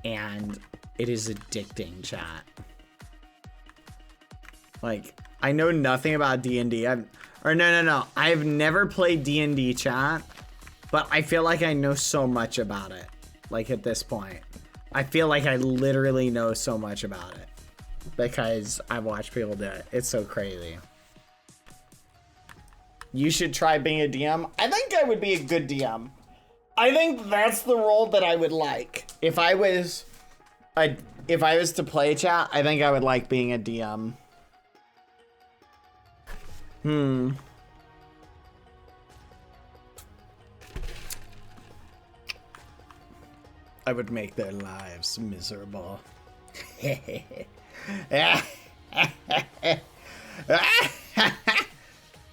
and it is addicting, chat. Like, I know nothing about D&D. I've never played D&D, chat, but I feel like I know so much about it. Like, at this point, I feel like I literally know so much about it because I've watched people do it. It's so crazy. You should try being a DM. I think I would be a good DM. I think that's the role that I would like. If I was to play, chat, I think I would like being a DM. I would make their lives miserable.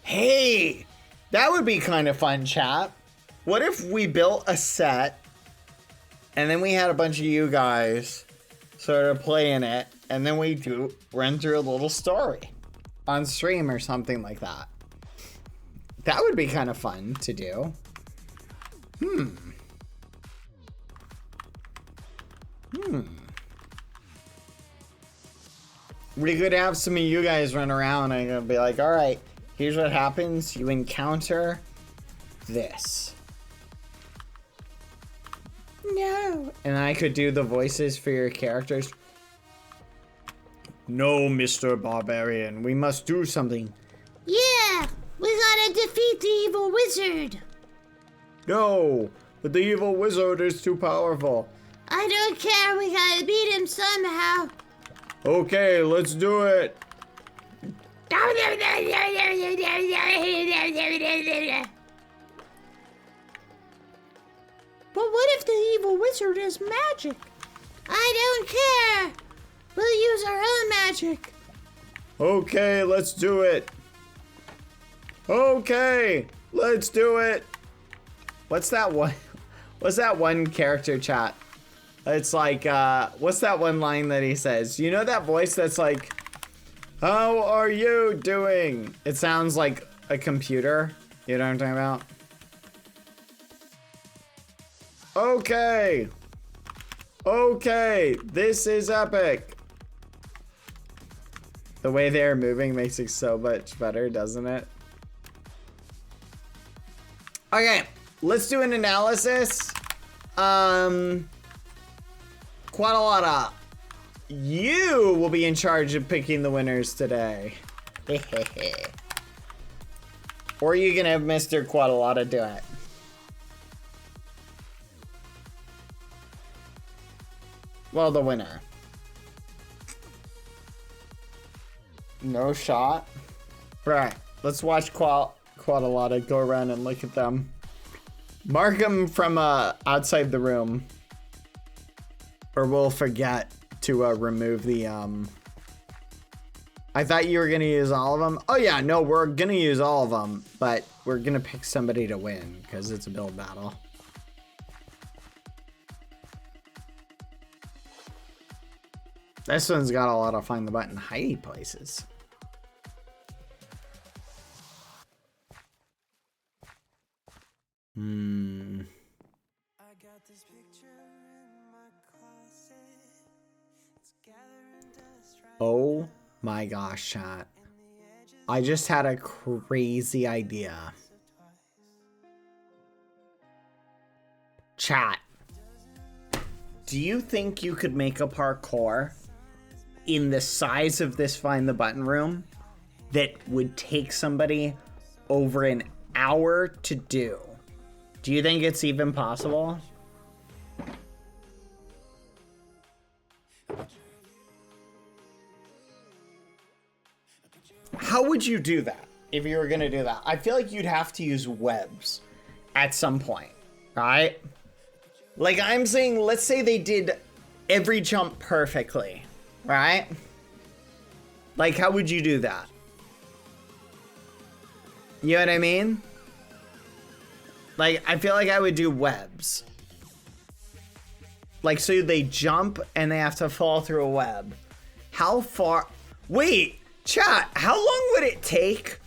Hey, that would be kind of fun, chat. What if we built a set and then we had a bunch of you guys sort of playing it, and then we run through a little story on stream or something like that? That would be kind of fun to do. We could have some of you guys run around and be like, all right, here's what happens. You encounter this. No. And I could do the voices for your characters. No, Mr. Barbarian, we must do something. Yeah, we gotta defeat the evil wizard. No, but the evil wizard is too powerful. I don't care, we gotta beat him somehow. Okay, let's do it. But what if the evil wizard has magic? I don't care. We'll use our own magic. Okay, let's do it. Okay, let's do it. What's that one character, chat? It's like, what's that one line that he says? You know that voice that's like, how are you doing? It sounds like a computer. You know what I'm talking about? Okay. Okay, this is epic. The way they're moving makes it so much better, doesn't it? Okay, let's do an analysis. Quadalada, you will be in charge of picking the winners today. Or are you gonna have Mr. Quadalada do it? Well, the winner. No shot. Right, let's watch Quadalada go around and look at them. Mark them from outside the room. Or we'll forget to remove the, I thought you were gonna use all of them. Oh yeah, no, we're gonna use all of them, but we're gonna pick somebody to win because it's a build battle. This one's got a lot of find the button hidey places. Oh my gosh, chat. I just had a crazy idea. Chat. Do you think you could make a parkour in the size of this find the button room that would take somebody over an hour to do? Do you think it's even possible? How would you do that if you were gonna do that? I feel like you'd have to use webs at some point, right? Like I'm saying, let's say they did every jump perfectly, right? Like how would you do that? You know what I mean? Like I feel like I would do webs. Like so they jump and they have to fall through a web. How far? Wait, chat, how long would it take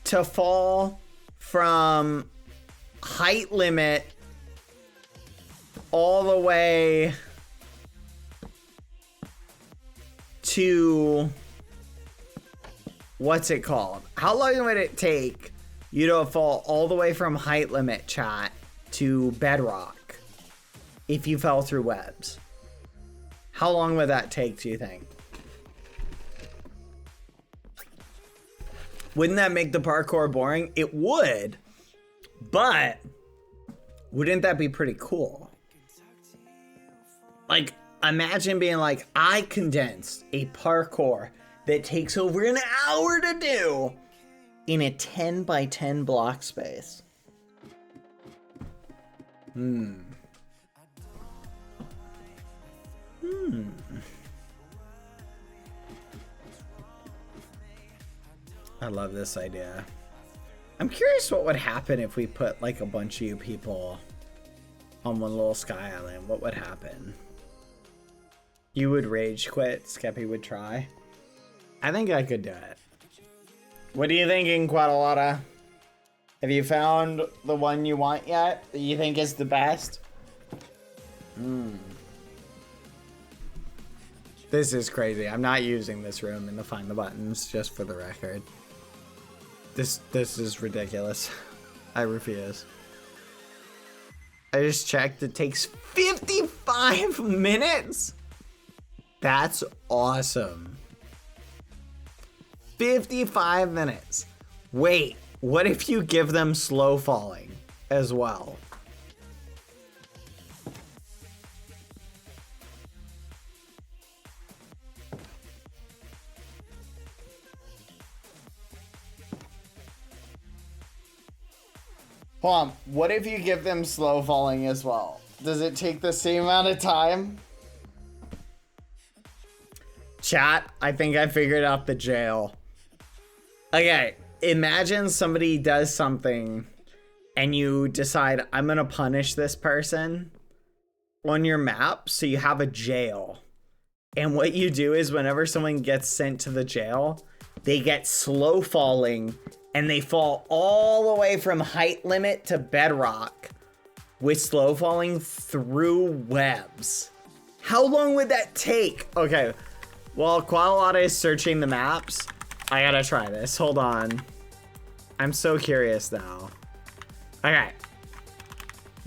to fall from height limit all the way to, what's it called? How long would it take you to fall all the way from height limit, chat, to bedrock if you fell through webs? How long would that take, do you think? Wouldn't that make the parkour boring? It would, but wouldn't that be pretty cool? Like, imagine being like, I condensed a parkour that takes over an hour to do in a 10 by 10 block space. I love this idea. I'm curious what would happen if we put like a bunch of you people on one little sky island. What would happen? You would rage quit. Skeppy would try. I think I could do it. What are you thinking, Quadalata? Have you found the one you want yet that you think is the best? This is crazy. I'm not using this room in the find the buttons, just for the record. This is ridiculous. I refuse. I just checked. It takes 55 minutes. That's awesome. 55 minutes. Wait, what if you give them slow falling as well? Hold on, what if you give them slow falling as well? Does it take the same amount of time? Chat, I think I figured out the jail. Okay, imagine somebody does something and you decide, I'm gonna punish this person on your map, so you have a jail. And what you do is whenever someone gets sent to the jail, they get slow falling and they fall all the way from height limit to bedrock with slow falling through webs. How long would that take? Okay, while Qualata is searching the maps, I gotta try this. Hold on. I'm so curious now. Okay.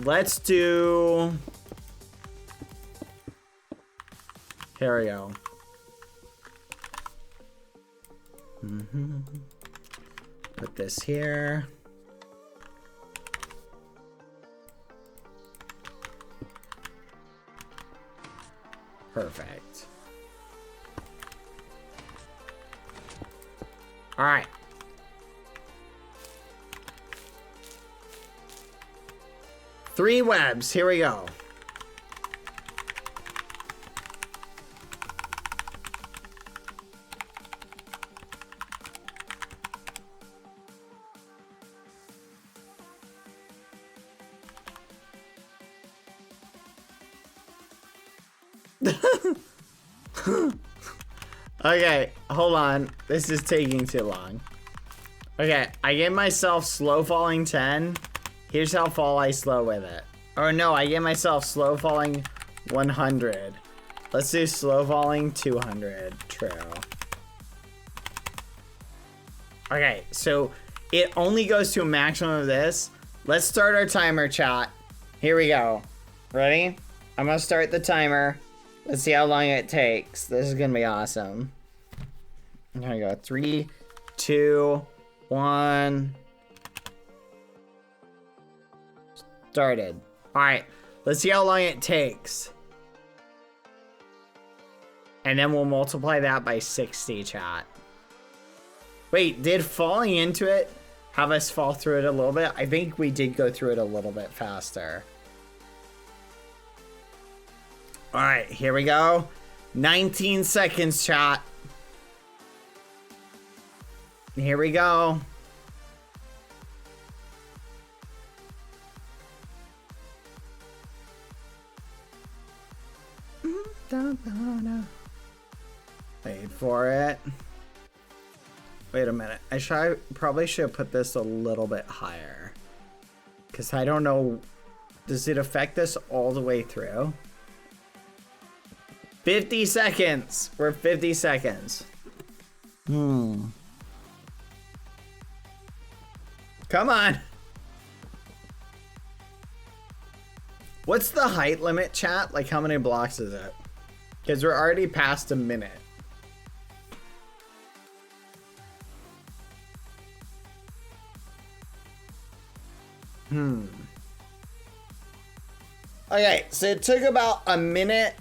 Let's do... Here we go. Put this here. Perfect. All right. Three webs. Here we go. Okay, hold on. This is taking too long. Okay, I gave myself slow falling 10. Here's how fall I slow with it. Or no, I gave myself slow falling 100. Let's do slow falling 200. True. Okay, so it only goes to a maximum of this. Let's start our timer, chat. Here we go. Ready? I'm gonna start the timer. Let's see how long it takes. This is gonna be awesome. Here we go. 3, 2, 1. Started. All right. Let's see how long it takes. And then we'll multiply that by 60, chat. Wait, did falling into it have us fall through it a little bit? I think we did go through it a little bit faster. All right, here we go. 19 seconds, chat. Here we go. Wait for it. Wait a minute. Probably should have put this a little bit higher. Because I don't know. Does it affect this all the way through? 50 seconds. We're 50 seconds. Come on. What's the height limit, chat? Like, how many blocks is it? Because we're already past a minute. Okay, so it took about a minute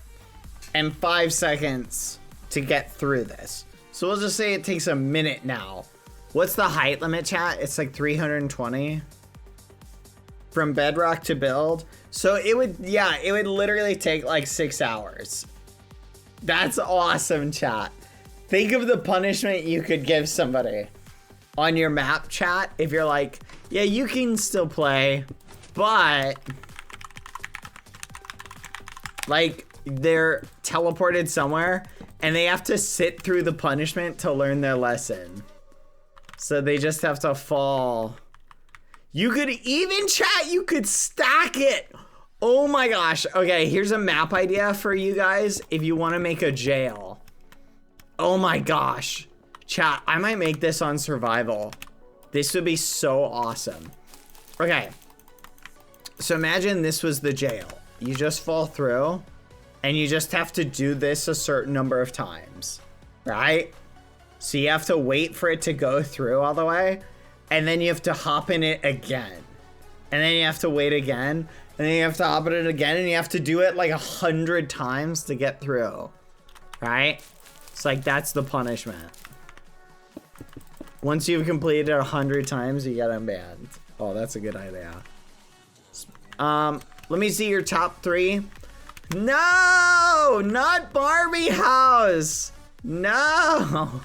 and 5 seconds to get through this. So we'll just say it takes a minute now. What's the height limit, chat? It's like 320 from bedrock to build. So it would literally take like 6 hours. That's awesome, chat. Think of the punishment you could give somebody on your map, chat. If you're like, yeah, you can still play, but like they're teleported somewhere and they have to sit through the punishment to learn their lesson. So they just have to fall. You could even, chat, you could stack it. Oh my gosh. Okay, here's a map idea for you guys if you want to make a jail. Oh my gosh. Chat, I might make this on survival. This would be so awesome. Okay. So imagine this was the jail. You just fall through and you just have to do this a certain number of times, right? So you have to wait for it to go through all the way, and then you have to hop in it again. And then you have to wait again, and then you have to hop in it again, and you have to do it like 100 times to get through, right? It's like, that's the punishment. Once you've completed it 100 times, you get unbanned. Oh, that's a good idea. Let me see your top 3. No, not Barbie house. No.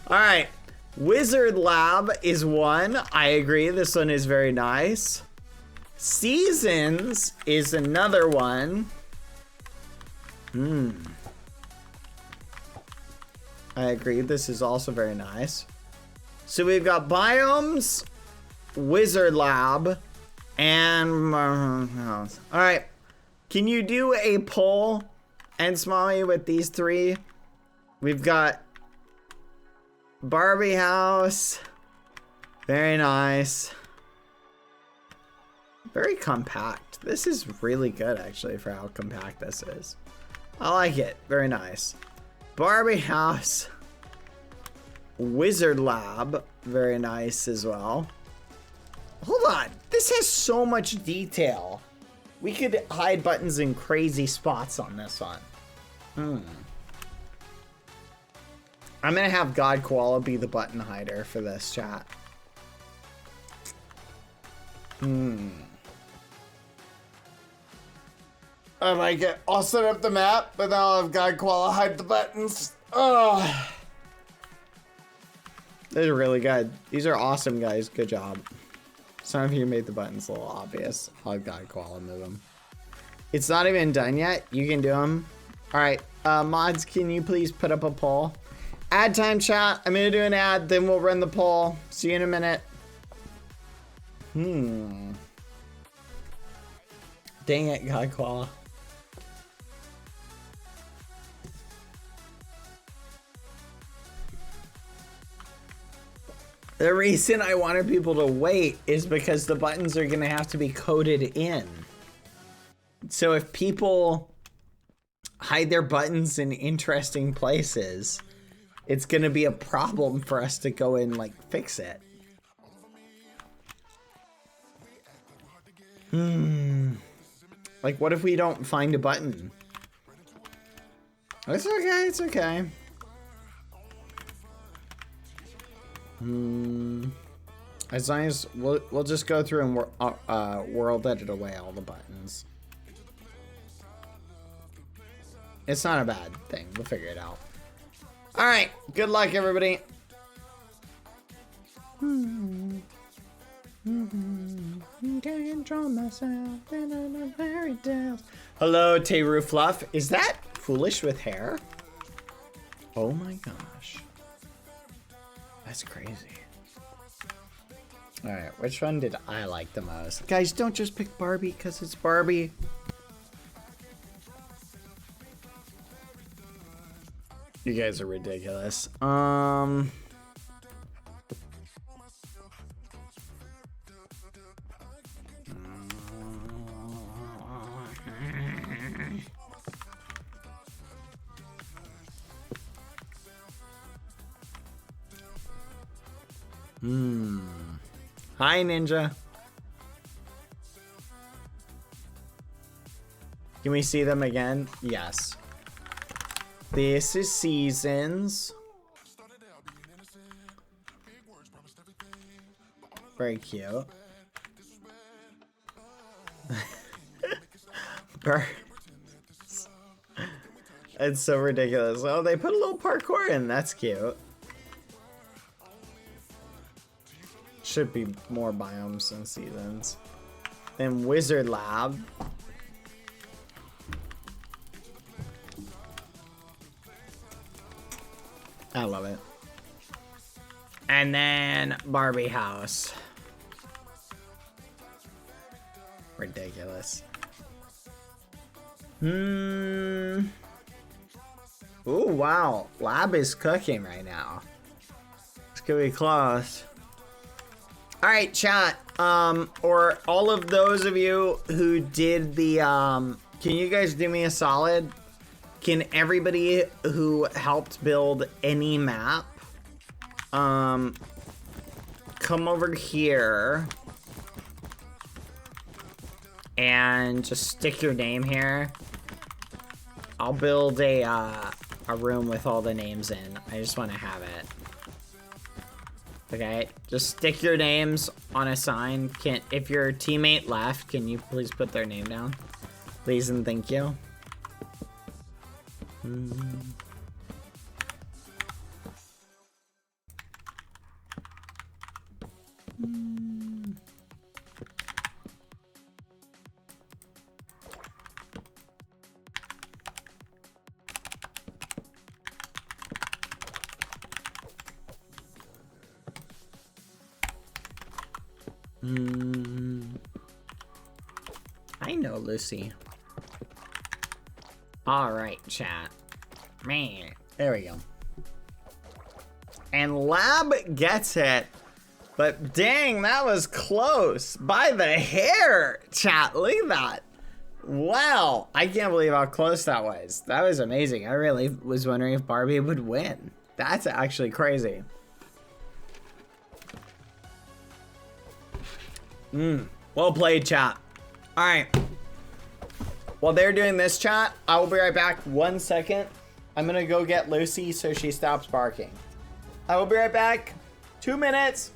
All right. Wizard Lab is 1. I agree. This one is very nice. Seasons is another one. I agree. This is also very nice. So we've got Biomes, Wizard Lab, and house. All right. Can you do a poll and Smiley with these 3? We've got Barbie house. Very nice. Very compact. This is really good actually for how compact this is. I like it. Very nice. Barbie house. Wizard Lab. Very nice as well. Hold on. This has so much detail. We could hide buttons in crazy spots on this one. I'm gonna have God Koala be the button hider for this, chat. I like it. I'll set up the map, but then I'll have God Koala hide the buttons. Oh, these are really good. These are awesome, guys. Good job. Some of you made the buttons a little obvious. I'll have God Koala move them. It's not even done yet. You can do them. All right, mods, can you please put up a poll? Ad time, chat. I'm gonna do an ad, then we'll run the poll. See you in a minute. Dang it, God Koala. The reason I wanted people to wait is because the buttons are gonna have to be coded in. So if people hide their buttons in interesting places, it's gonna be a problem for us to go and like fix it. Like, what if we don't find a button? It's okay, it's okay. As long as we'll just go through and world edit away all the buttons. It's not a bad thing. We'll figure it out. All right. Good luck, everybody. Hello, Teru Fluff. Is that Foolish with hair? Oh my gosh. That's crazy. Alright, which one did I like the most? Guys, don't just pick Barbie because it's Barbie. You guys are ridiculous. Hi, Ninja. Can we see them again? Yes. This is Seasons. Very cute. It's so ridiculous. Oh, they put a little parkour in. That's cute. Should be more biomes than seasons. Then Wizard Lab. I love it. And then Barbie House. Ridiculous. Ooh, wow. Lab is cooking right now. It's gonna be close. Alright, chat. Or all of those of you who did the, can you guys do me a solid? Can everybody who helped build any map, come over here and just stick your name here? I'll build a room with all the names in. I just want to have it. Okay, just stick your names on a sign. If your teammate left, can you please put their name down? Please and thank you. I know, Lucy. Alright, chat. Man, there we go. And Lab gets it. But dang, that was close. By the hair, chat. Look at that. Wow. I can't believe how close that was. That was amazing. I really was wondering if Barbie would win. That's actually crazy. Well played, chat. Alright. While they're doing this, chat, I will be right back. 1 second. I'm gonna go get Lucy so she stops barking. I will be right back. 2 minutes.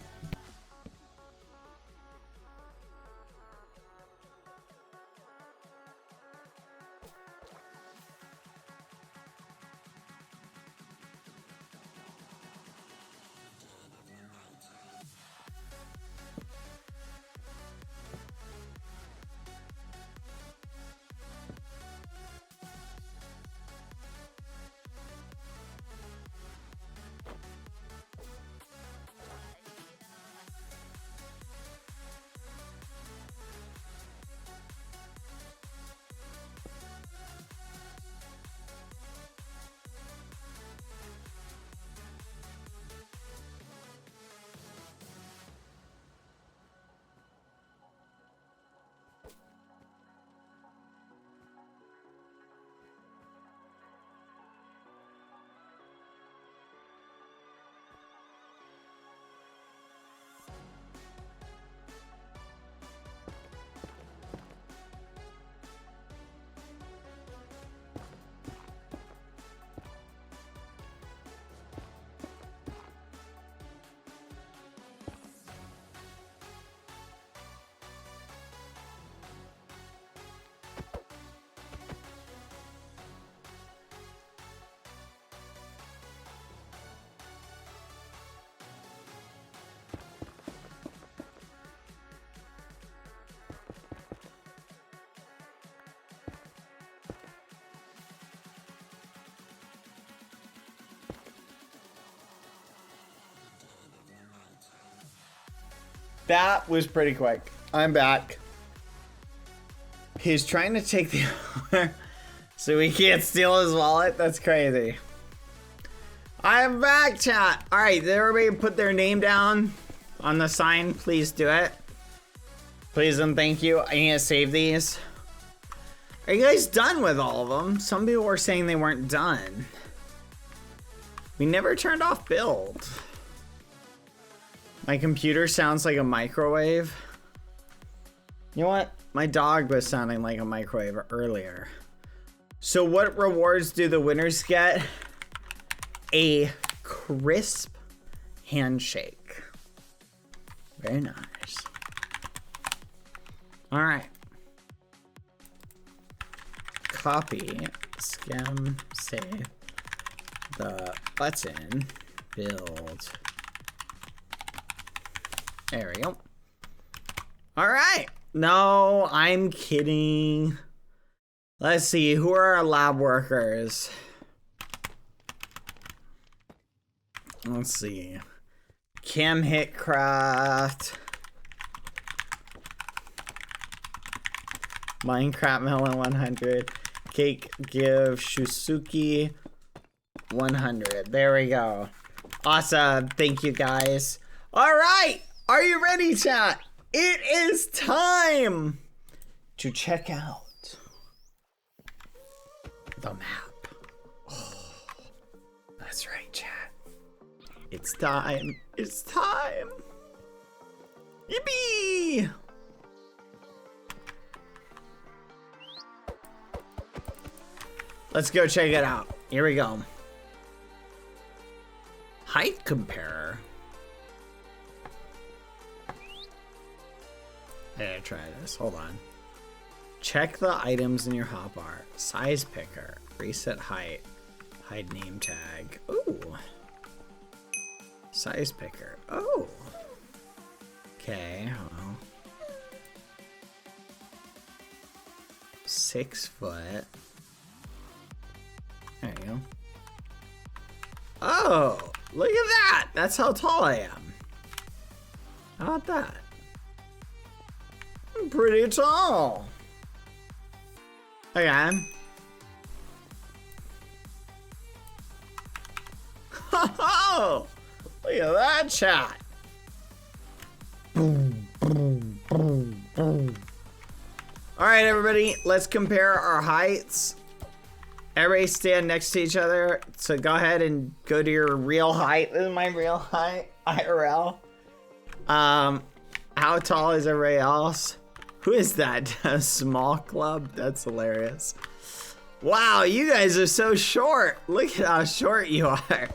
That was pretty quick. I'm back. He's trying to take the owner so we can't steal his wallet. That's crazy. I'm back, chat. All right, did everybody put their name down on the sign? Please do it. Please and thank you. I need to save these. Are you guys done with all of them? Some people were saying they weren't done. We never turned off build. My computer sounds like a microwave. You know what? My dog was sounding like a microwave earlier. So what rewards do the winners get? A crisp handshake. Very nice. All right. Copy, skim, save the button, build. There we go. All right. No, I'm kidding. Let's see. Who are our lab workers? Let's see. Kim Hitcraft. Minecraft Melon 100. Cake Give Shusuke 100. There we go. Awesome. Thank you guys. All right. Are you ready, chat? It is time to check out the map. Oh, that's right, chat. It's time. It's time. Yippee! Let's go check it out. Here we go. Height comparer. I gotta try this. Hold on. Check the items in your hotbar. Size picker. Reset height. Hide name tag. Ooh. Size picker. Oh. Okay. Well. 6 foot. There you go. Oh, look at that. That's how tall I am. How about that? I'm pretty tall. Okay. Oh, look at that, chat. Boom, boom, boom, boom. All right, everybody, let's compare our heights. Everybody stand next to each other. So go ahead and go to your real height. This is my real height, IRL. How tall is everybody else? Who is that? A small club? That's hilarious. Wow, you guys are so short. Look at how short you are.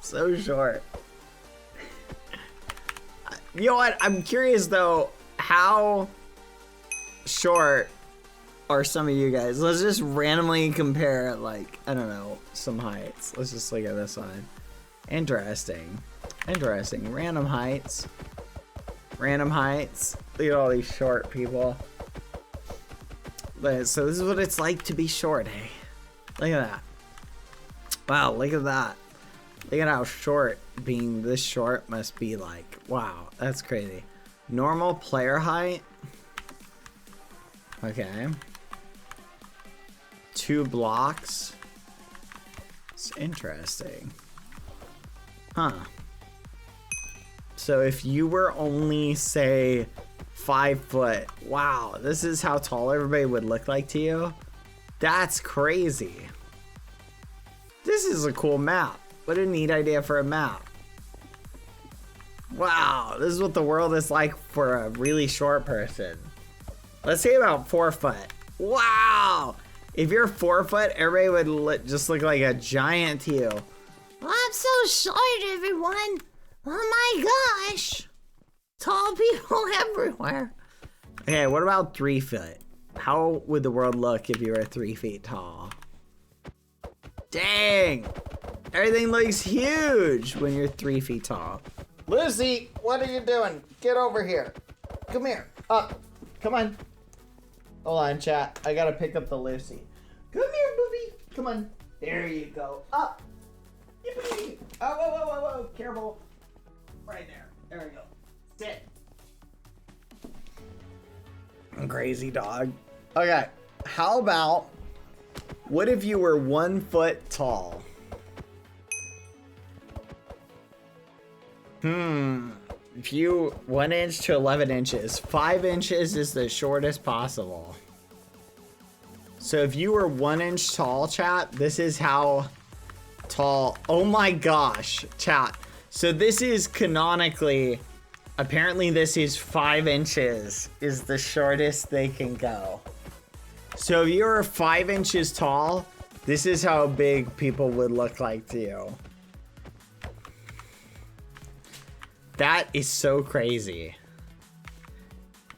So short. You know what? I'm curious though, how short are some of you guys? Let's just randomly compare, like, I don't know, some heights. Let's just look at this one. Interesting. Interesting. Random heights. Random heights. Look at all these short people. But, so this is what it's like to be short, hey? Look at that. Wow, look at that. Look at how short being this short must be like. Wow, that's crazy. Normal player height. Okay. 2 blocks. It's interesting. Huh. So if you were only, say, 5 foot, wow, this is how tall everybody would look like to you? That's crazy. This is a cool map. What a neat idea for a map. Wow, this is what the world is like for a really short person. Let's say about 4 foot. Wow! If you're 4 foot, everybody would just look like a giant to you. I'm so short, everyone. Oh my gosh. Tall people everywhere. Okay, what about 3 foot? How would the world look if you were 3 feet tall? Dang! Everything looks huge when you're 3 feet tall. Lucy, what are you doing? Get over here. Come here. Up. Come on. Hold on, chat. I gotta pick up the Lucy. Come here, booby. Come on. There you go. Up. Yippee. Oh, whoa, whoa, whoa, whoa. Careful. Right there. There we go. Sit. Crazy dog. Okay, how about, what if you were 1 foot tall? If you 1 inch to 11 inches, 5 inches is the shortest possible. So if you were 1 inch tall, chat, this is how tall. Oh my gosh, chat. So this is canonically, apparently this is 5 inches is the shortest they can go. So if you're 5 inches tall, this is how big people would look like to you. That is so crazy.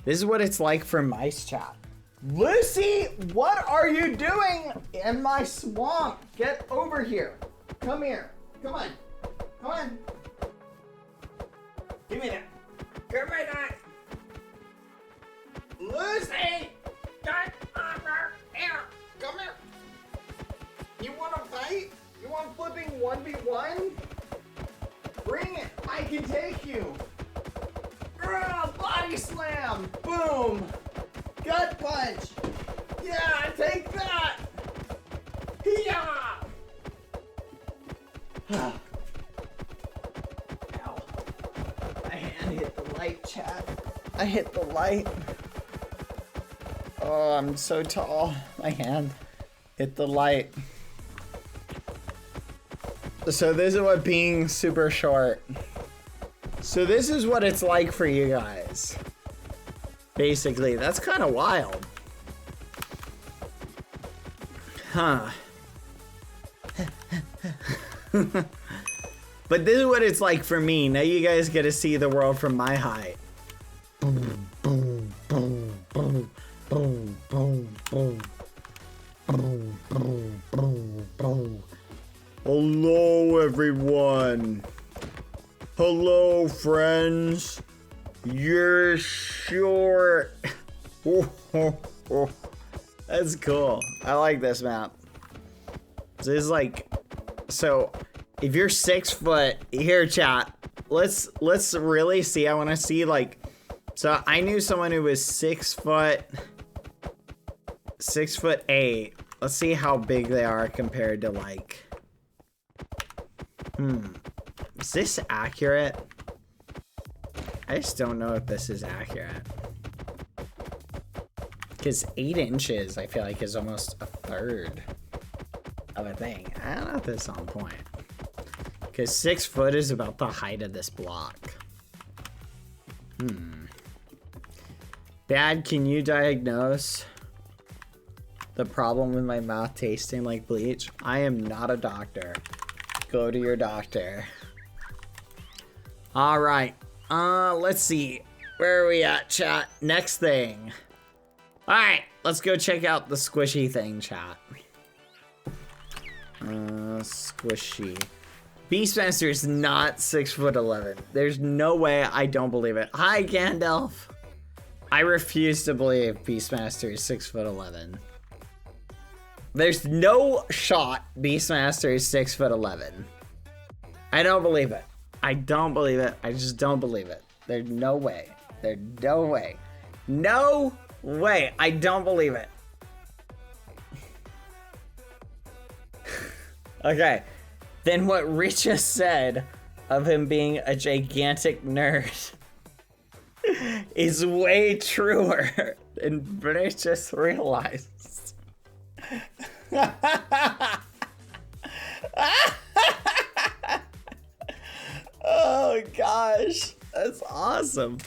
This is what it's like for mice, chat. Lucy, what are you doing in my swamp? Get over here. Come here. Come on. Come on. Give me that. Give me that. Lucy! Get over here. Come here. You want to fight? You want flipping 1v1? Bring it. I can take you. Body slam. Boom. Gut punch. Yeah, take that. Yeah. Ow. My hand hit the light, chat. I hit the light. Oh, I'm so tall. My hand hit the light. So this is what being super short. So this is what it's like for you guys. Basically, that's kind of wild. Huh. But this is what it's like for me. Now you guys get to see the world from my height. Boom, boom, boom, boom, boom, boom, boom. Boom, boom, boom, boom. Hello, everyone. Hello, friends. You're short. That's cool. I like this map. This is like, so if you're 6 foot, here, chat, let's really see. I want to see, like, so I knew someone who was 6 foot, 6'8". Let's see how big they are compared to, like, is this accurate? I just don't know if this is accurate. Because 8 inches, I feel like, is almost a third of a thing. I don't know if this is on point. Because 6 foot is about the height of this block. Dad, can you diagnose the problem with my mouth tasting like bleach? I am not a doctor. Go to your doctor. All right. Let's see. Where are we at, chat? Next thing. All right, let's go check out the squishy thing, chat. Squishy. Beastmaster is not 6'11". There's no way. I don't believe it. Hi, Gandalf. I refuse to believe Beastmaster is 6'11". There's no shot Beastmaster is 6'11". I don't believe it. I don't believe it. I just don't believe it. There's no way. There's no way. No way. I don't believe it. Okay. Then what Rich just said of him being a gigantic nerd is way truer than Rich just realized. Oh gosh, that's awesome.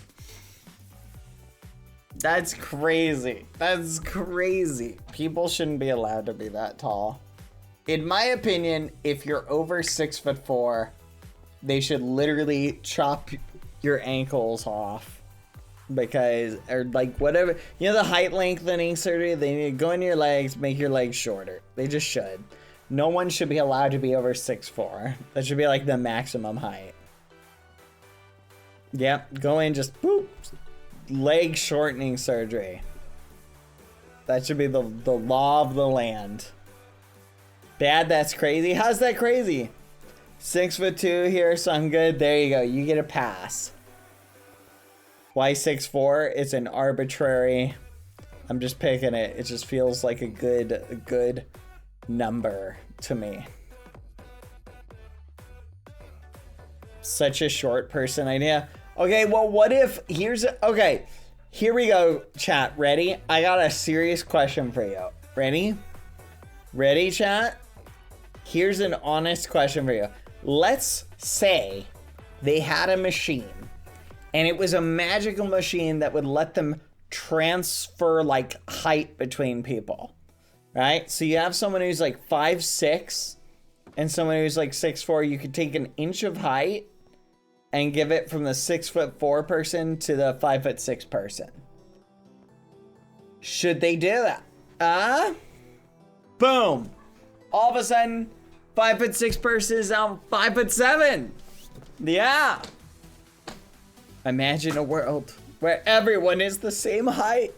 That's crazy. That's crazy. People shouldn't be allowed to be that tall. In my opinion, if you're over 6'4", they should literally chop your ankles off. Because, or like whatever, you know, the height lengthening surgery, they need to go in your legs, make your legs shorter. They just should. No one should be allowed to be over 6'4". That should be like the maximum height. Yep, go in, just boop, leg shortening surgery. That should be the law of the land. Dad, that's crazy. How's that crazy? 6'2" here, so I'm good. There you go. You get a pass. Why 6'4"? It's an arbitrary I'm just picking it. It just feels like a good number to me. Such a short person idea. Okay, well, what if okay, here we go, chat. Ready? I got a serious question for you. Ready? Ready, chat? Here's an honest question for you. Let's say they had a machine, and it was a magical machine that would let them transfer like height between people, right? So you have someone who's like 5'6" and someone who's like 6'4". You could take an inch of height and give it from the 6'4" person to the 5'6" person. Should they do that? Boom. All of a sudden, 5'6" person is now 5'7". Yeah. Imagine a world where everyone is the same height.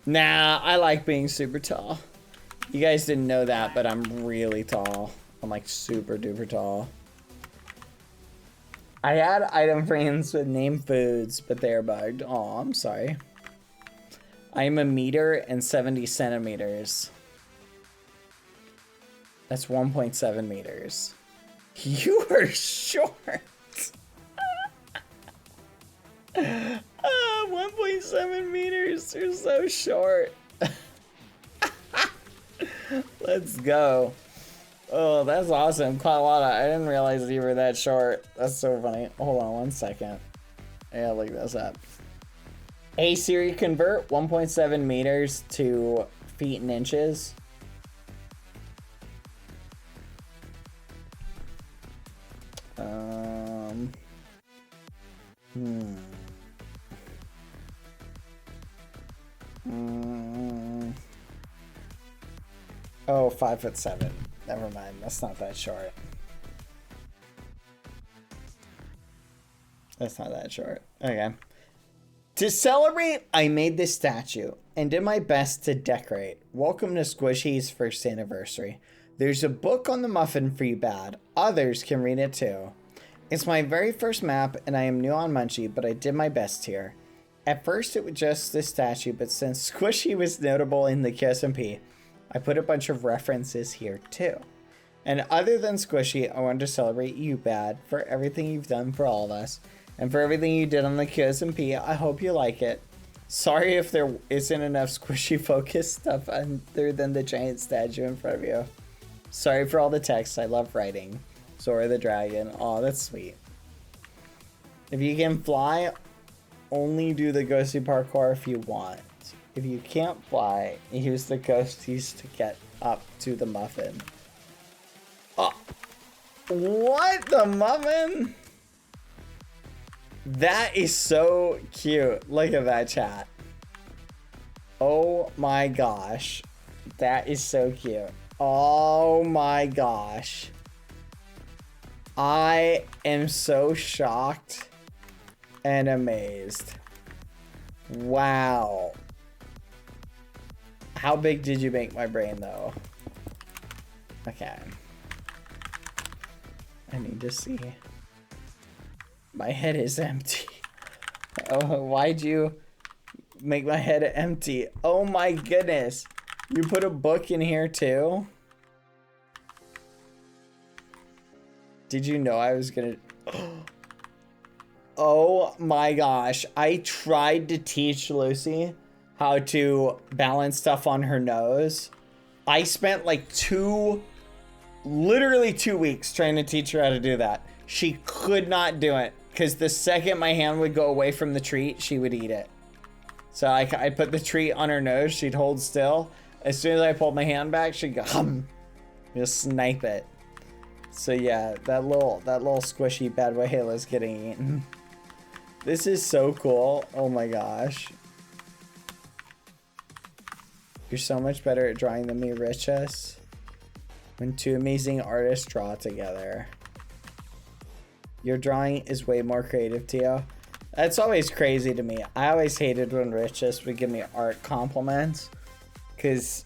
Nah, I like being super tall. You guys didn't know that, but I'm really tall. I'm like super duper tall. I had item frames with named foods, but they're bugged. Oh, I'm sorry. I'm 1.70 meters. That's 1.7 meters. You are short. 1.7 meters. You're so short. Let's go. Oh, that's awesome. Quite I didn't realize you were that short. That's so funny. Hold on 1 second. Yeah, look this up. Hey Siri, convert 1.7 meters to feet and inches. Oh, 5'7". Never mind. That's not that short. That's not that short. Okay. To celebrate, I made this statue and did my best to decorate. Welcome to Squishy's first anniversary. There's a book on the muffin for you bad. Others can read it too. It's my very first map and I am new on Munchie, but I did my best here. At first it was just this statue, but since Squishy was notable in the QSMP, I put a bunch of references here too. And other than Squishy, I wanted to celebrate you, Bad, for everything you've done for all of us. And for everything you did on the QSMP, I hope you like it. Sorry if there isn't enough Squishy focused stuff other than the giant statue in front of you. Sorry for all the text, I love writing. Zora the Dragon, aw, that's sweet. If you can fly, only do the ghosty parkour if you want. If you can't fly, use the ghosties to get up to the muffin. Oh, what? The muffin? That is so cute. Look at that, chat. Oh my gosh. That is so cute. Oh my gosh. I am so shocked and amazed. Wow. How big did you make my brain though? Okay. I need to see. My head is empty. Oh, why'd you make my head empty? Oh my goodness. You put a book in here too? Did you know I was gonna... Oh my gosh. I tried to teach Lucy how to balance stuff on her nose. I spent like literally 2 weeks trying to teach her how to do that. She could not do it because the second my hand would go away from the treat, she would eat it. So I put the treat on her nose, she'd hold still. As soon as I pulled my hand back, she'd go, just snipe it. So yeah, that little squishy bad boy Halo's getting eaten. This is so cool. Oh my gosh. You're so much better at drawing than me, Riches. When two amazing artists draw together. Your drawing is way more creative, Tio. That's always crazy to me. I always hated when Riches would give me art compliments. Because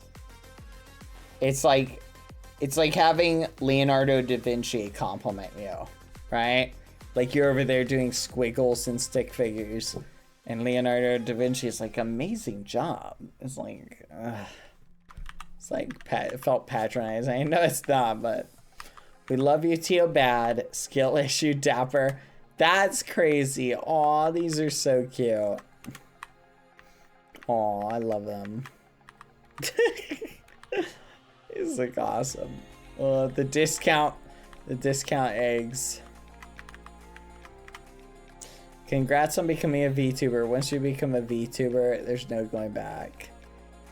it's like having Leonardo da Vinci compliment you, right? Like you're over there doing squiggles and stick figures. And Leonardo da Vinci is like, amazing job. It's like, it felt patronizing. No, it's not, but we love you, Tio Bad. Skill issue, Dapper. That's crazy. Aw, these are so cute. Aw, I love them. It's like awesome. The discount eggs. Congrats on becoming a VTuber. Once you become a VTuber, there's no going back.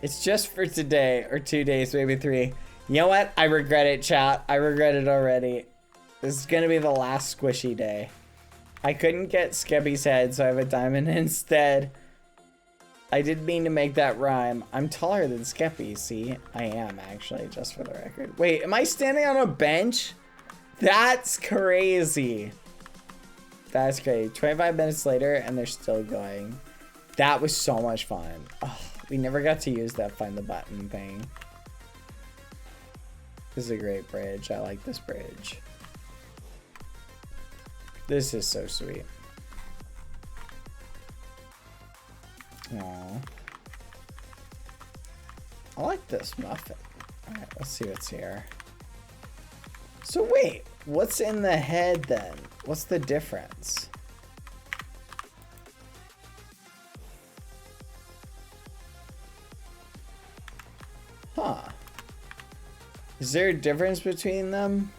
It's just for today or 2 days, maybe 3. You know what? I regret it, chat. I regret it already. This is gonna be the last squishy day. I couldn't get Skeppy's head, so I have a diamond instead. I didn't mean to make that rhyme. I'm taller than Skeppy, see? I am, actually, just for the record. Wait, am I standing on a bench? That's crazy. That's crazy. 25 minutes later, and they're still going. That was so much fun. Oh, we never got to use that find the button thing. This is a great bridge. I like this bridge. This is so sweet. Aww. I like this muffin. Alright, let's see what's here. So wait, what's in the head then? What's the difference? Huh. Is there a difference between them?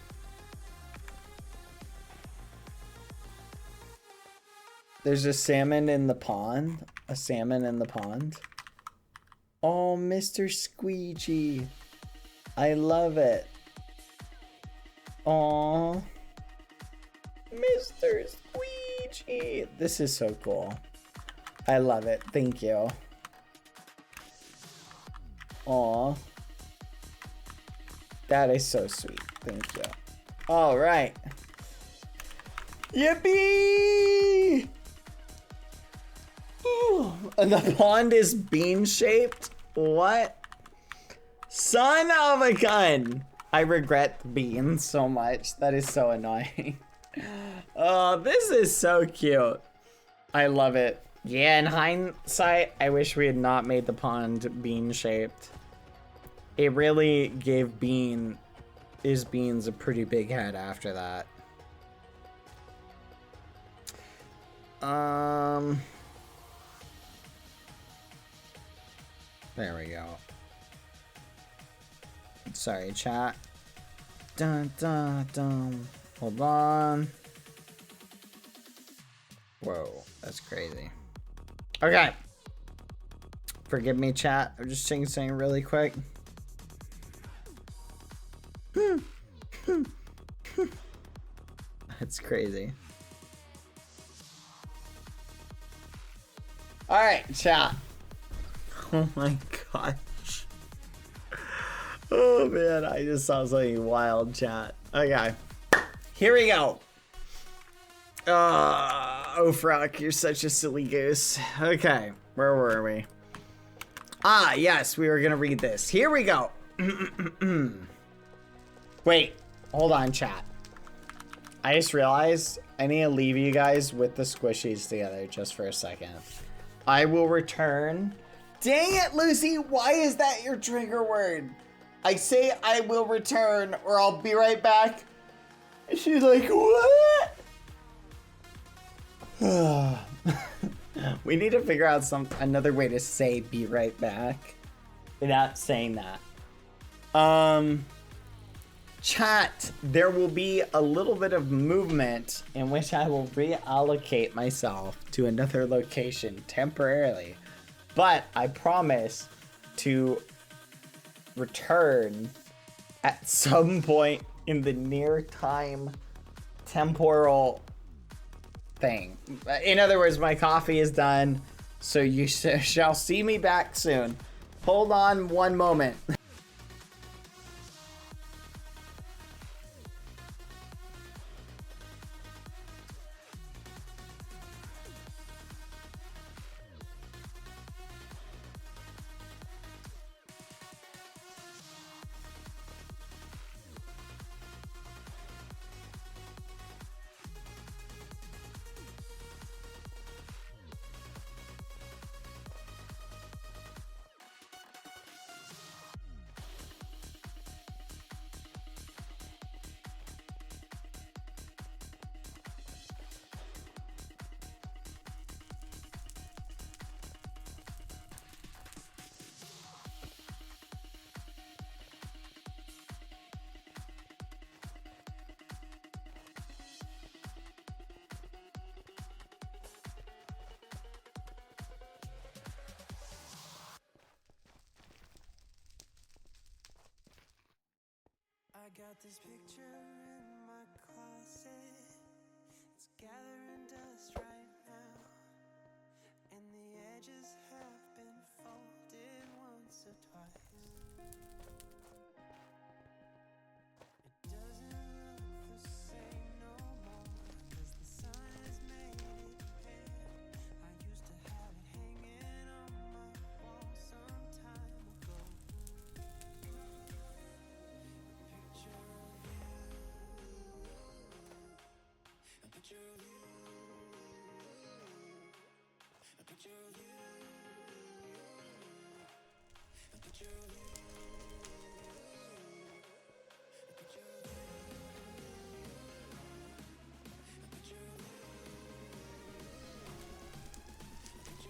There's a salmon in the pond. A salmon in the pond. Oh, Mr. Squeegee. I love it. Aw. Mr. Squeegee. This is so cool. I love it. Thank you. Aw. That is so sweet. Thank you. All right. Yippee! Ooh, the pond is bean shaped? What? Son of a gun! I regret beans so much. That is so annoying. Oh, this is so cute. I love it. Yeah, in hindsight, I wish we had not made the pond bean shaped. It really gave Beans a pretty big head after that. There we go. Sorry, chat. Dun dun dun. Hold on. Whoa, that's crazy. Okay. Forgive me, chat. I'm just saying something really quick. That's crazy. All right, chat. Oh my gosh. Oh man, I just saw something wild, chat. Okay, here we go. Oh, Frock, you're such a silly goose. Okay, where were we? Ah, yes, we were gonna read this. Here we go. Wait, hold on, chat. I just realized I need to leave you guys with the squishies together just for a second. I will return. Dang it, Lucy, why is that your trigger word? I say I will return or I'll be right back. And she's like, what? We need to figure out another way to say be right back without saying that. Chat, there will be a little bit of movement in which I will reallocate myself to another location temporarily. But I promise to return at some point in the near time temporal thing. In other words, my coffee is done, so you shall see me back soon. Hold on one moment. got this picture in my closet. It's gathering dust right now, and the edges have been folded once or twice. It doesn't look the same no more, 'cause the sun has made it pale. I used to have it hanging on my wall some time ago. A picture of you, a picture of you, a picture of you, a picture of you, a picture of you, a picture of you.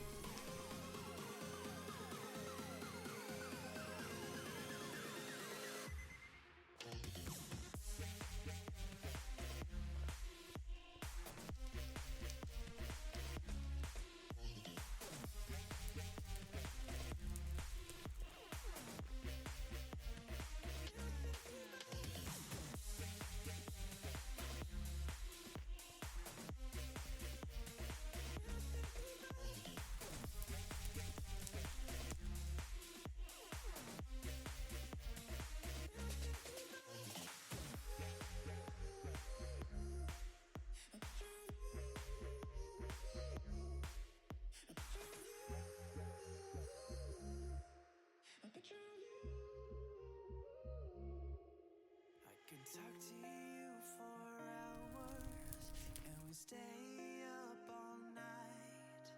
I could talk to you for hours, and we stay up all night.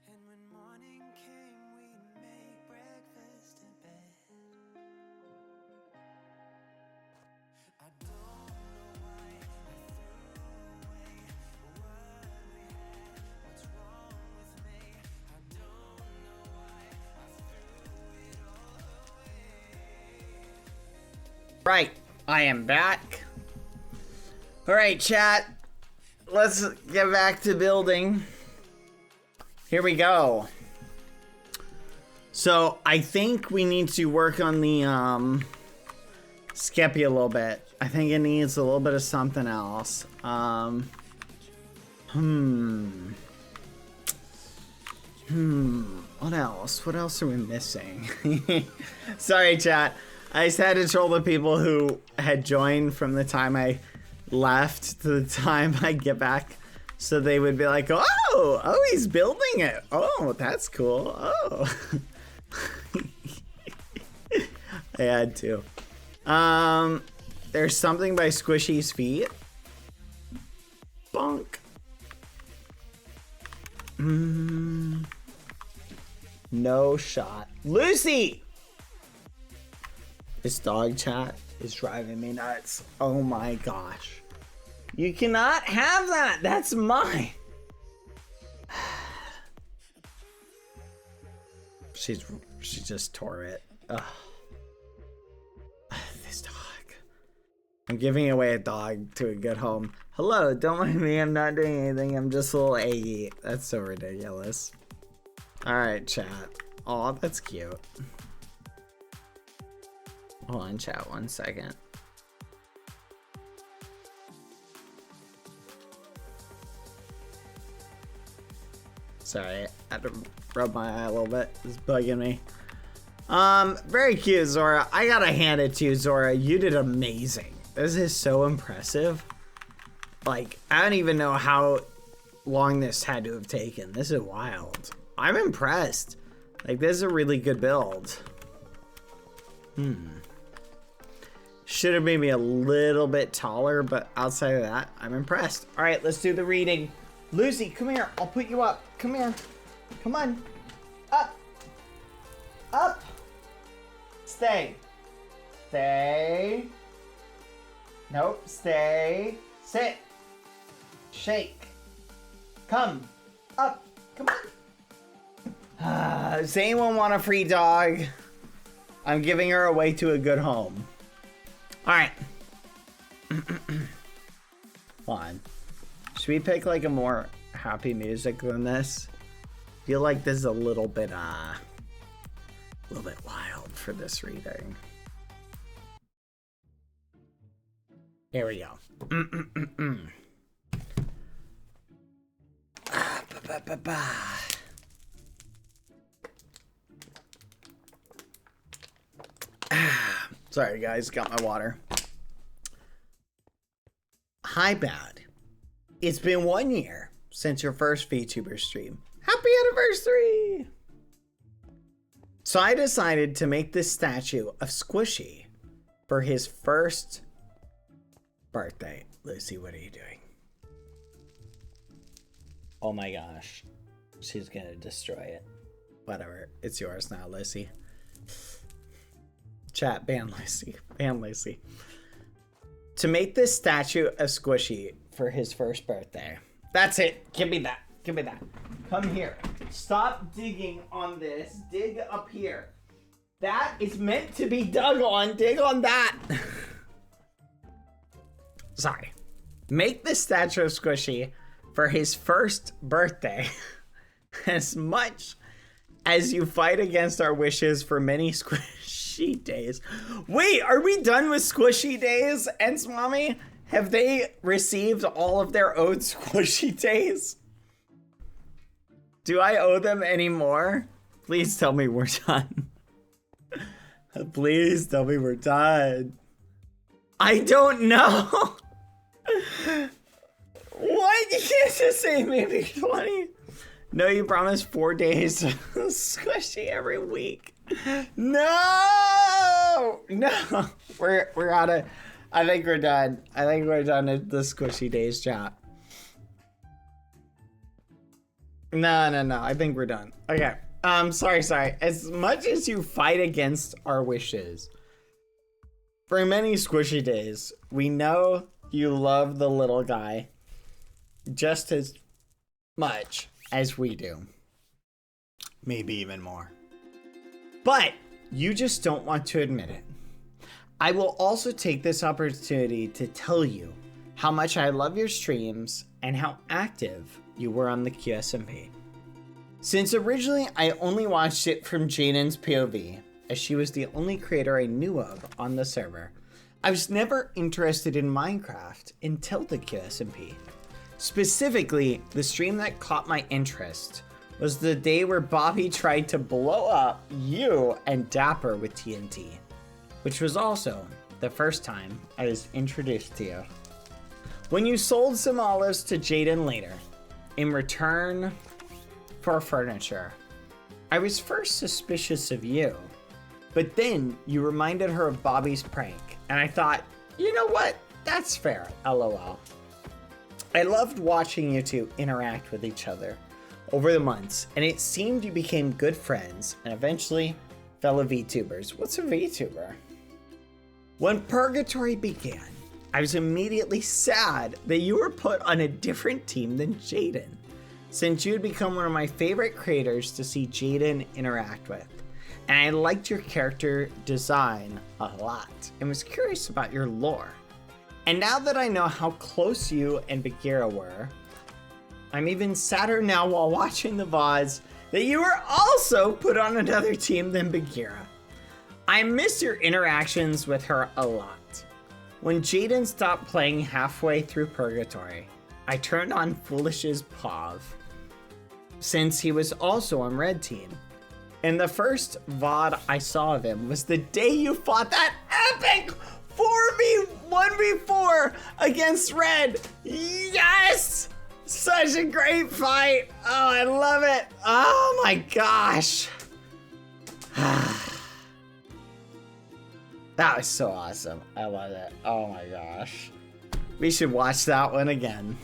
And when morning came, we'd make breakfast in bed. I don't know why I threw away what we had. What's wrong with me? I don't know why I threw it all away. Right, I am back. Alright, chat. Let's get back to building. Here we go. So, I think we need to work on the, Skeppy a little bit. I think it needs a little bit of something else. What else? What else are we missing? Sorry, chat. I just had to troll the people who had joined from the time I left to the time I get back. So they would be like, oh, he's building it. Oh, that's cool. Oh. I had to. There's something by Squishy's feet. Bonk. No shot. Lucy! This dog chat is driving me nuts. Oh my gosh. You cannot have that. That's mine. She just tore it. Ugh. This dog. I'm giving away a dog to a good home. Hello, don't mind me. I'm not doing anything. I'm just a little eggy. That's so ridiculous. Alright, chat. Aw, that's cute. Hold on, chat, 1 second. Sorry, I had to rub my eye a little bit. It's bugging me. Very cute, Zora. I gotta hand it to you, Zora. You did amazing. This is so impressive. Like, I don't even know how long this had to have taken. This is wild. I'm impressed. Like, this is a really good build. Should have made me a little bit taller, but outside of that, I'm impressed. All right, let's do the reading. Lucy, come here. I'll put you up. Come here. Come on. Up. Up. Stay. Stay. Nope. Stay. Sit. Shake. Come. Up. Come on. Does anyone want a free dog? I'm giving her away to a good home. All right. Hold on. Should we pick like a more happy music than this? I feel like this is a little bit wild for this reading. Here we go. Sorry, guys. Got my water. Hi, Bad. It's been 1 year since your first VTuber stream. Happy anniversary! So I decided to make this statue of Squishy for his first birthday. Lucy, what are you doing? Oh my gosh. She's gonna destroy it. Whatever. It's yours now, Lucy. Chat, ban Lucy. Ban Lucy. To make this statue of Squishy for his first birthday. That's it. Give me that. Give me that. Come here. Stop digging on this. Dig up here. That is meant to be dug on. Dig on that. Sorry. Make this statue of Squishy for his first birthday. As much as you fight against our wishes for many squishy days. Wait, are we done with squishy days, Ents Mommy? Have they received all of their owed squishy days? Do I owe them any more? Please tell me we're done. Please tell me we're done. I don't know. What? You can't just say maybe 20. No, you promised 4 days squishy every week. No! No! We're out of... I think we're done. I think we're done at the squishy days, chat. No. I think we're done. Okay. Sorry. As much as you fight against our wishes, for many squishy days, we know you love the little guy just as much as we do. Maybe even more. But you just don't want to admit it. I will also take this opportunity to tell you how much I love your streams and how active you were on the QSMP. Since originally I only watched it from Jaden's POV, as she was the only creator I knew of on the server, I was never interested in Minecraft until the QSMP. Specifically, the stream that caught my interest was the day where Bobby tried to blow up you and Dapper with TNT, which was also the first time I was introduced to you. When you sold some olives to Jaden later, in return for furniture, I was first suspicious of you, but then you reminded her of Bobby's prank, and I thought, you know what? That's fair, LOL. I loved watching you two interact with each other over the months, and it seemed you became good friends and eventually fellow VTubers. What's a VTuber? When Purgatory began, I was immediately sad that you were put on a different team than Jaden, since you had become one of my favorite creators to see Jaden interact with. And I liked your character design a lot and was curious about your lore. And now that I know how close you and Bagheera were, I'm even sadder now while watching the VODs that you were also put on another team than Bagheera. I miss your interactions with her a lot. When Jaden stopped playing halfway through Purgatory, I turned on Foolish's POV, since he was also on Red Team. And the first VOD I saw of him was the day you fought that epic 4v1v4 against Red. Yes! Such a great fight. Oh, I love it. Oh my gosh. That was so awesome. I love it. Oh my gosh. We should watch that one again.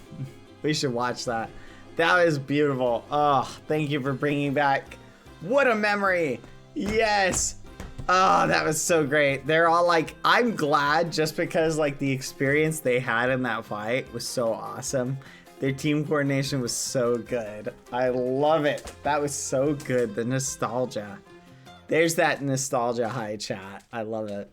We should watch that. That was beautiful. Oh, thank you for bringing back. What a memory. Yes. Oh, that was so great. They're all like, I'm glad just because like the experience they had in that fight was so awesome. Their team coordination was so good. I love it. That was so good. The nostalgia. There's that nostalgia high, chat. I love it.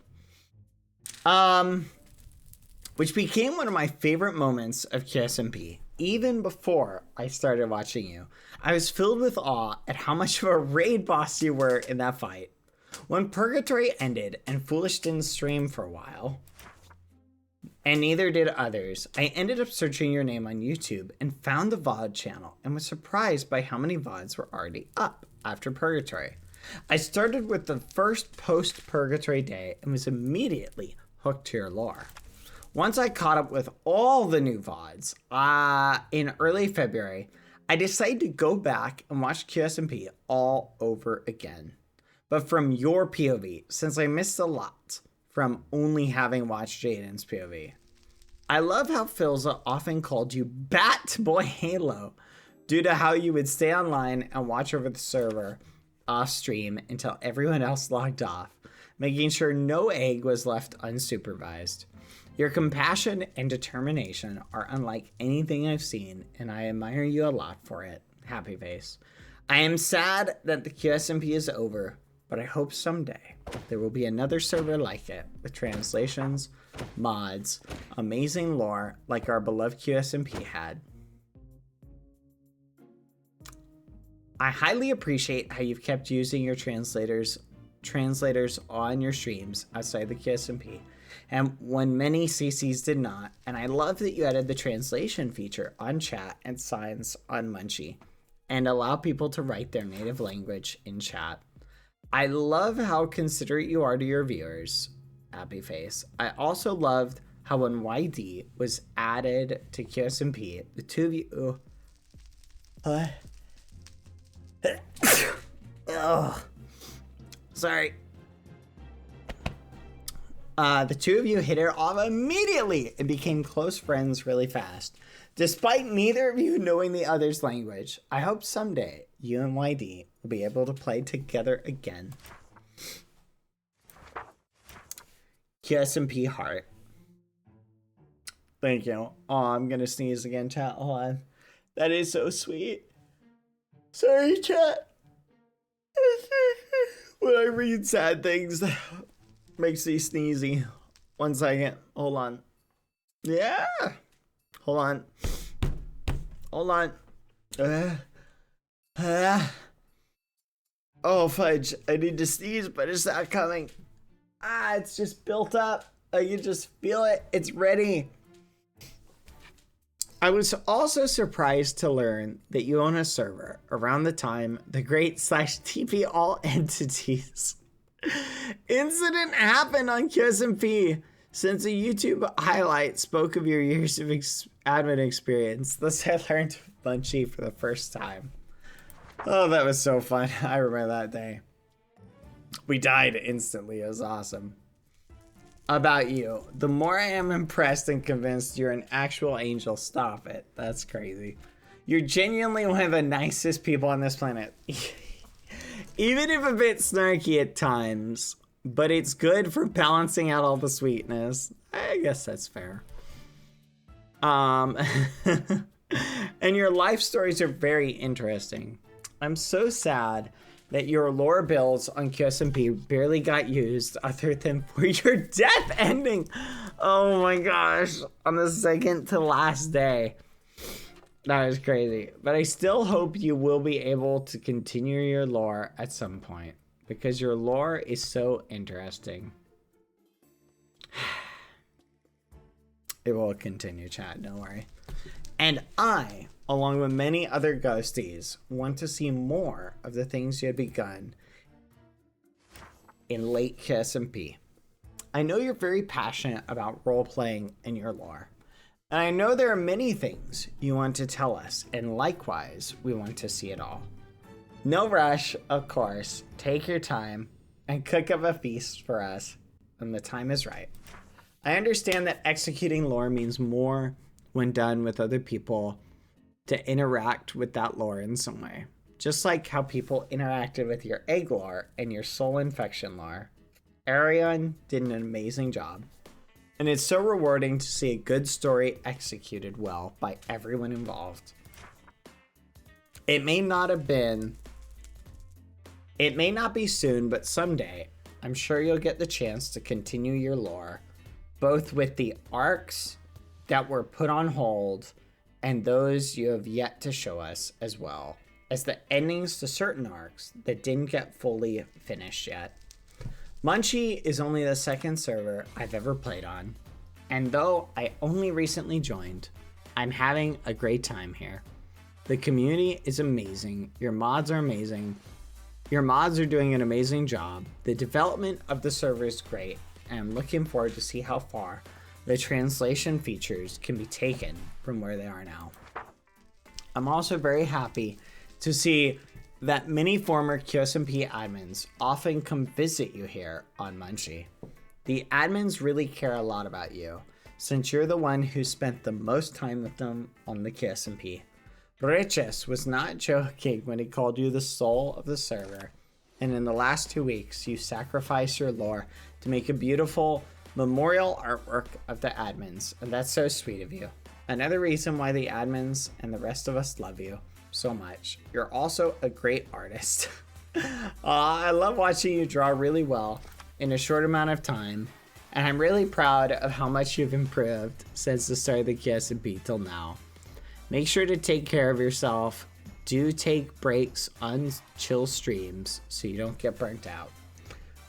Which became one of my favorite moments of QSMP. Even before I started watching you, I was filled with awe at how much of a raid boss you were in that fight. When Purgatory ended and Foolish didn't stream for a while, and neither did others. I ended up searching your name on YouTube and found the VOD channel and was surprised by how many VODs were already up after Purgatory. I started with the first post-Purgatory day and was immediately hooked to your lore. Once I caught up with all the new VODs in early February, I decided to go back and watch QSMP all over again. But from your POV, since I missed a lot from only having watched Jaden's POV. I love how Philza often called you Bat Boy Halo due to how you would stay online and watch over the server off stream until everyone else logged off, making sure no egg was left unsupervised. Your compassion and determination are unlike anything I've seen, and I admire you a lot for it. Happy face. I am sad that the QSMP is over, but I hope someday there will be another server like it with translations, mods, amazing lore like our beloved QSMP had. I highly appreciate how you've kept using your translators on your streams outside the QSMP, and when many CCs did not, and I love that you added the translation feature on chat and signs on Munchie, and allow people to write their native language in chat. I love how considerate you are to your viewers. Happy face. I also loved how when YD was added to QSMP, the two of you... oh, sorry. The two of you hit it off immediately and became close friends really fast, despite neither of you knowing the other's language. I hope someday you and YD will be able to play together again. QSMP heart. Thank you. Oh, I'm gonna sneeze again, chat. Hold on. That is so sweet. Sorry, chat. When I read sad things, makes me sneezy. 1 second. Hold on. Yeah. Hold on. Hold on. Oh, fudge. I need to sneeze, but it's not coming. It's just built up. I can just feel it. It's ready. I was also surprised to learn that you own a server around the time the great /TP all entities incident happened on QSMP. Since a YouTube highlight spoke of your years of admin experience, thus I learned Munchie for the first time. Oh, that was so fun. I remember that day. We died instantly. It was awesome. About you, the more I am impressed and convinced you're an actual angel. Stop it. That's crazy. You're genuinely one of the nicest people on this planet. Even if a bit snarky at times, but it's good for balancing out all the sweetness. I guess that's fair. And your life stories are very interesting. I'm so sad that your lore builds on QSMP barely got used other than for your death ending. Oh my gosh. On the second to last day. That is crazy. But I still hope you will be able to continue your lore at some point, because your lore is so interesting. It will continue, chat, don't worry. And I, along with many other ghosties, want to see more of the things you had begun in late QSMP. I know you're very passionate about role-playing and your lore. And I know there are many things you want to tell us, and likewise, we want to see it all. No rush, of course. Take your time and cook up a feast for us when the time is right. I understand that executing lore means more when done with other people to interact with that lore in some way. Just like how people interacted with your egg lore and your soul infection lore. Arion did an amazing job. And it's so rewarding to see a good story executed well by everyone involved. It may not be soon, but someday, I'm sure you'll get the chance to continue your lore, both with the arcs that were put on hold and those you have yet to show us, as well as the endings to certain arcs that didn't get fully finished yet. Munchie is only the second server I've ever played on, And though I only recently joined, I'm having a great time here. The community is amazing. Your mods are amazing. Your mods are doing an amazing job. The development of the server is great, and I'm looking forward to see how far the translation features can be taken from where they are now. I'm also very happy to see that many former QSMP admins often come visit you here on Munchie. The admins really care a lot about you, since you're the one who spent the most time with them on the QSMP. Riches was not joking when he called you the soul of the server, and in the last 2 weeks, you sacrificed your lore to make a beautiful memorial artwork of the admins, and that's so sweet of you. Another reason why the admins and the rest of us love you so much. You're also a great artist. I love watching you draw really well in a short amount of time, and I'm really proud of how much you've improved since the start of the QSMP till now. Make sure to take care of yourself. Do take breaks on chill streams so you don't get burnt out.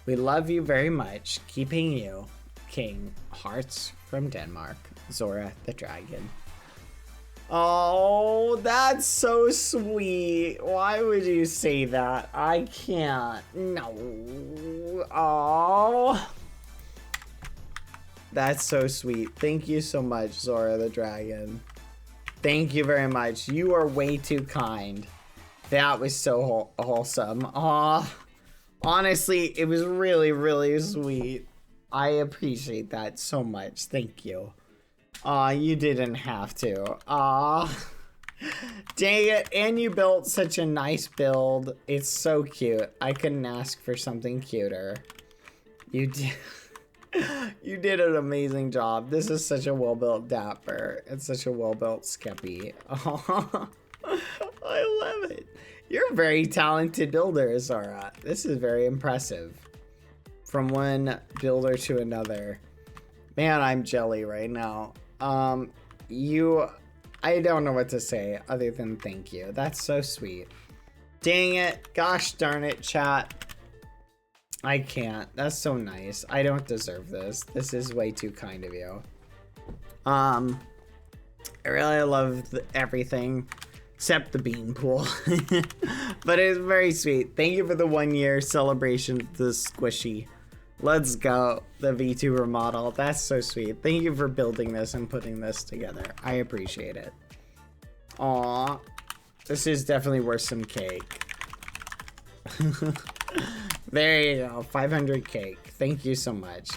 We love you very much. Keeping you, King. Hearts from Denmark. Zora the Dragon. Oh, that's so sweet. Why would you say that? I can't. No. Oh. That's so sweet. Thank you so much, Zora the Dragon. Thank you very much. You are way too kind. That was so wholesome. Aw. Honestly, it was really, really sweet. I appreciate that so much. Thank you. Aw, you didn't have to. Aw. Dang it. And you built such a nice build. It's so cute. I couldn't ask for something cuter. You did. You did an amazing job. This is such a well-built Dapper. It's such a well-built Skeppy. Oh, I love it. You're a very talented builder, Zara. This is very impressive. From one builder to another. Man, I'm jelly right now. I don't know what to say other than thank you. That's so sweet. Dang it. Gosh darn it, chat. I can't. That's so nice. I don't deserve this. This is way too kind of you. I really love everything except the bean pool. But it's very sweet. Thank you for the 1 year celebration of the squishy. Let's go. The Vtuber model. That's so sweet. Thank you for building this and putting this together. I appreciate it. Aw. This is definitely worth some cake. There you go, 500 cake. Thank you so much.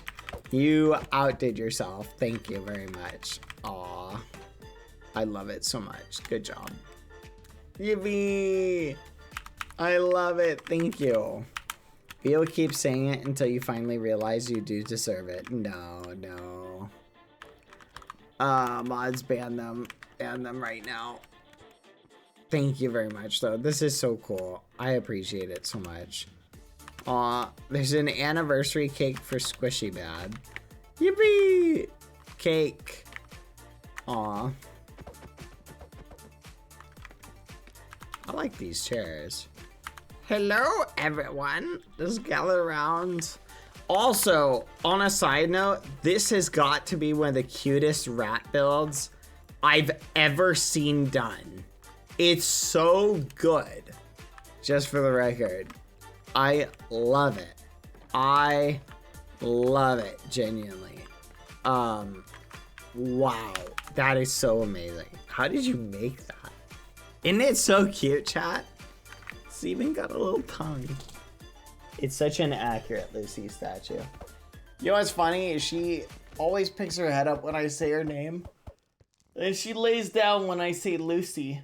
You outdid yourself. Thank you very much. Aw, I love it so much. Good job. Yippee! I love it. Thank you. You'll keep saying it until you finally realize you do deserve it. No. Mods ban them. Ban them right now. Thank you very much, though. This is so cool. I appreciate it so much. Aw, there's an anniversary cake for Squishy Bad. Yippee! Cake. Aw. I like these chairs. Hello, everyone. Let's gather around. Also, on a side note, this has got to be one of the cutest rat builds I've ever seen done. It's so good. Just for the record. I love it. I love it, genuinely. Wow. That is so amazing. How did you make that? Isn't it so cute, chat? It's even got a little tongue. It's such an accurate Lucy statue. You know what's funny is she always picks her head up when I say her name. And she lays down when I say Lucy.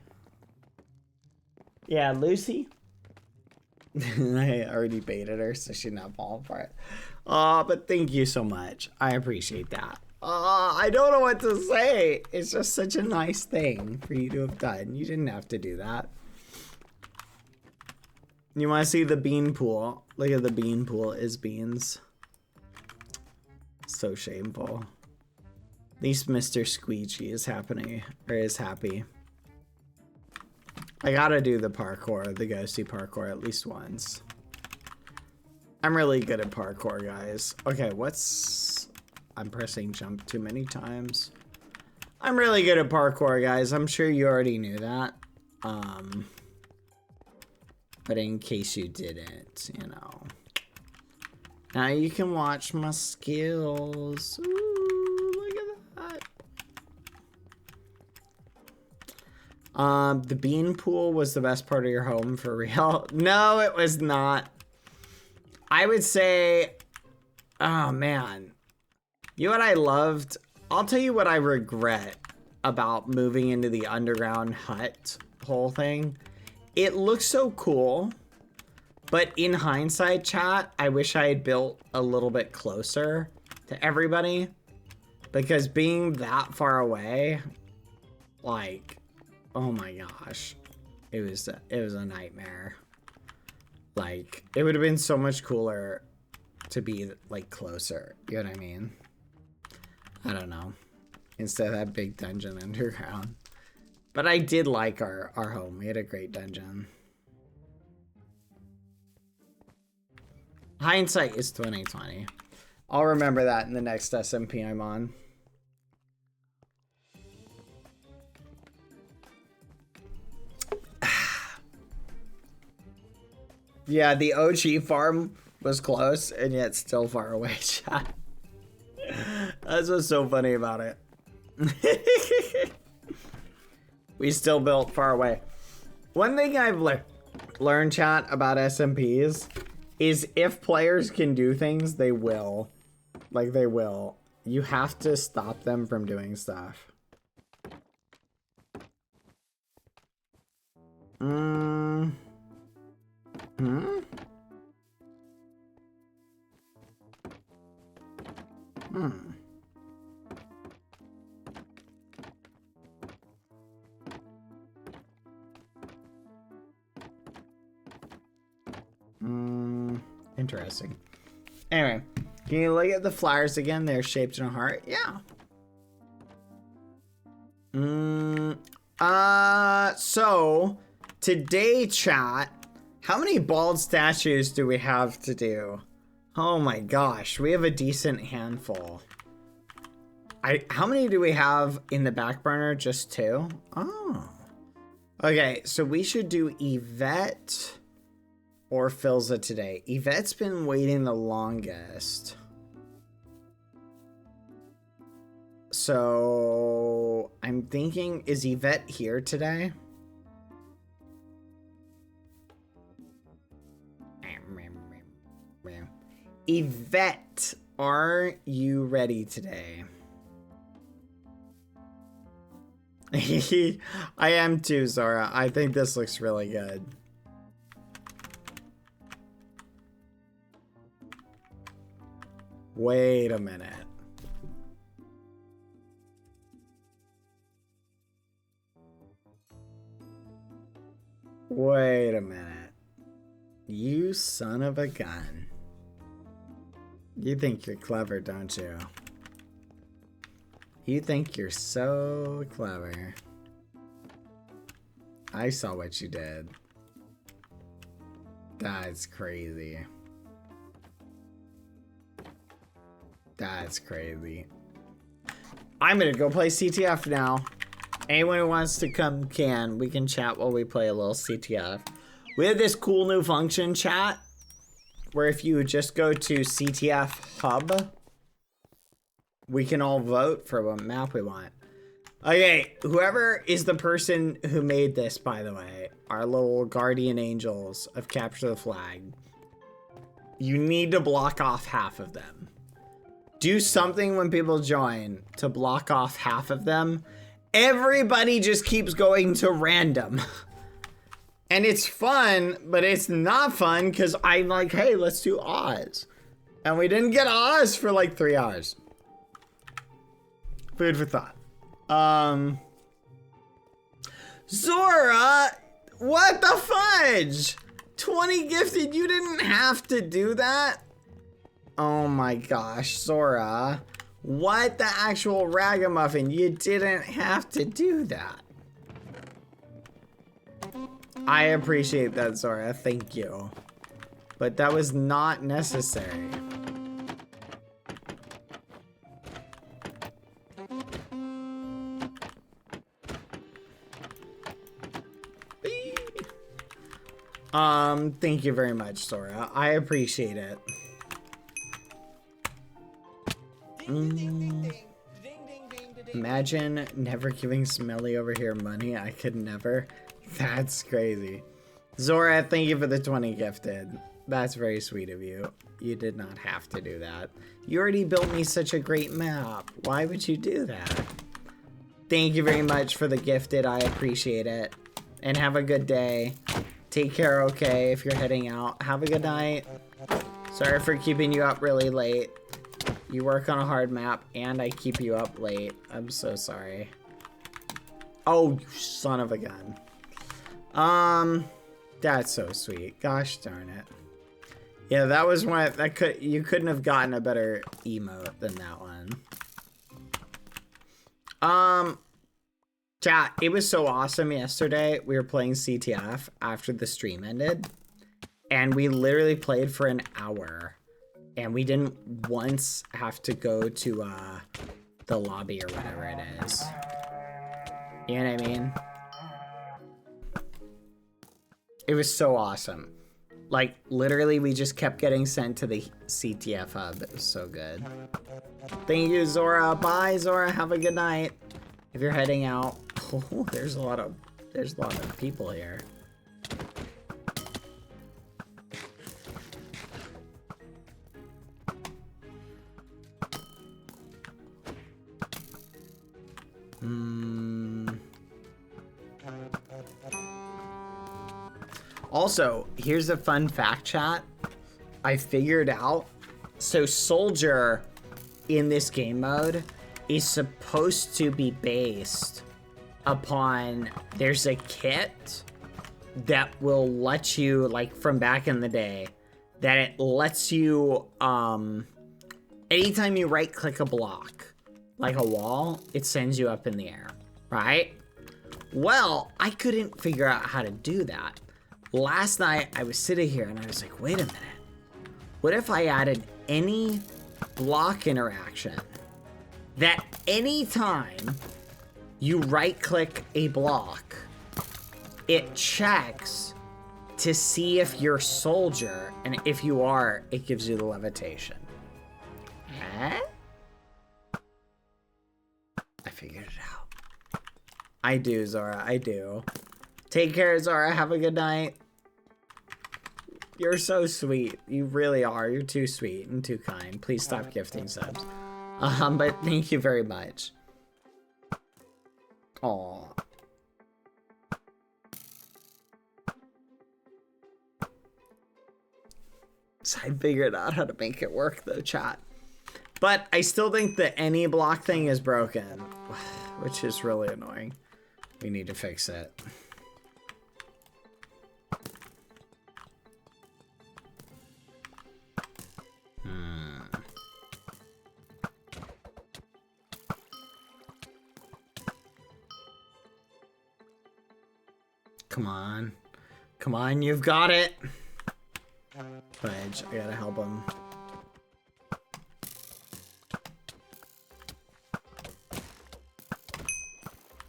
Yeah, Lucy. I already baited her, so she's not falling for it. But thank you so much. I appreciate that. I don't know what to say. It's just such a nice thing for you to have done. You didn't have to do that. You want to see the bean pool? Look at the bean pool is beans. So shameful. At least Mr. Squeegee is happening, or is happy. I gotta do the parkour, the ghosty parkour at least once. I'm really good at parkour, guys. Okay, I'm pressing jump too many times. I'm really good at parkour, guys. I'm sure you already knew that. But in case you didn't, you know. Now you can watch my skills. Ooh, look at that. The bean pool was the best part of your home for real. No, it was not. I would say, oh man. You know what I loved? I'll tell you what I regret about moving into the underground hut whole thing. It looks so cool, but in hindsight, chat, I wish I had built a little bit closer to everybody, because being that far away, like, oh my gosh, it was a nightmare. Like, it would have been so much cooler to be like closer. You know what I mean? I don't know. Instead of that big dungeon underground. But I did like our home. We had a great dungeon. Hindsight is 2020. I'll remember that in the next SMP I'm on. Yeah, the OG farm was close and yet still far away, chat. That's what's so funny about it. We still built far away. One thing I've learned, chat, about SMPs is if players can do things, they will. Like, they will. You have to stop them from doing stuff. Hmm? Interesting. Anyway, can you look at the flowers again? They're shaped in a heart. Yeah. So today, chat, how many bald statues do we have to do? Oh my gosh, we have a decent handful. How many do we have in the back burner? Just 2? Oh. Okay, so we should do Yvette or Filza today. Yvette's been waiting the longest. So I'm thinking, is Yvette here today? Yvette, are you ready today? I am too, Zora. I think this looks really good. Wait a minute. Wait a minute. You son of a gun. You think you're clever, don't you? You think you're so clever. I saw what you did. That's crazy. That's crazy. I'm gonna go play CTF now. Anyone who wants to come can. We can chat while we play a little CTF. We have this cool new function, chat, where if you just go to CTF Hub, we can all vote for what map we want. Okay, whoever is the person who made this, by the way, our little guardian angels of Capture the Flag, you need to block off half of them. Do something when people join to block off half of them. Everybody just keeps going to random. And it's fun, but it's not fun because I'm like, hey, let's do Oz. And we didn't get Oz for like 3 hours. Food for thought. Zora, what the fudge? 20 gifted, you didn't have to do that? Oh my gosh, Zora. What the actual ragamuffin? You didn't have to do that. I appreciate that, Zora. Thank you. But that was not necessary. Thank you very much, Sora. I appreciate it. Imagine never giving Smelly over here money. I could never. That's crazy. Zora, thank you for the 20 gifted. That's very sweet of you. You did not have to do that. You already built me such a great map. Why would you do that? Thank you very much for the gifted. I appreciate it. And have a good day. Take care, okay, if you're heading out. Have a good night. Sorry for keeping you up really late. You work on a hard map, and I keep you up late. I'm so sorry. Oh, you son of a gun. That's so sweet. Gosh darn it. Yeah, that was one that you couldn't have gotten a better emote than that one. Chat, it was so awesome yesterday. We were playing CTF after the stream ended, and we literally played for an hour, and we didn't once have to go to the lobby or whatever it is. You know what I mean? It was so awesome. Like, literally, we just kept getting sent to the CTF hub. It was so good. Thank you, Zora. Bye, Zora. Have a good night. If you're heading out. Oh, there's a lot of people here. Also, here's a fun fact, chat. I figured out. So Soldier in this game mode is supposed to be based upon, there's a kit that will let you, like from back in the day, that it lets you, anytime you right click a block, like a wall, it sends you up in the air, right? Well, I couldn't figure out how to do that. Last night, I was sitting here and I was like, wait a minute. What if I added any block interaction that anytime you right-click a block, it checks to see if you're Soldier, and if you are, it gives you the levitation. Huh? I figured it out. I do, Zora, I do. Take care, Zara. Have a good night. You're so sweet. You really are. You're too sweet and too kind. Please stop gifting subs. But thank you very much. Aw. So I figured out how to make it work though, chat. But I still think the any block thing is broken, which is really annoying. We need to fix it. Come on. Come on, you've got it. Fudge, I gotta help him.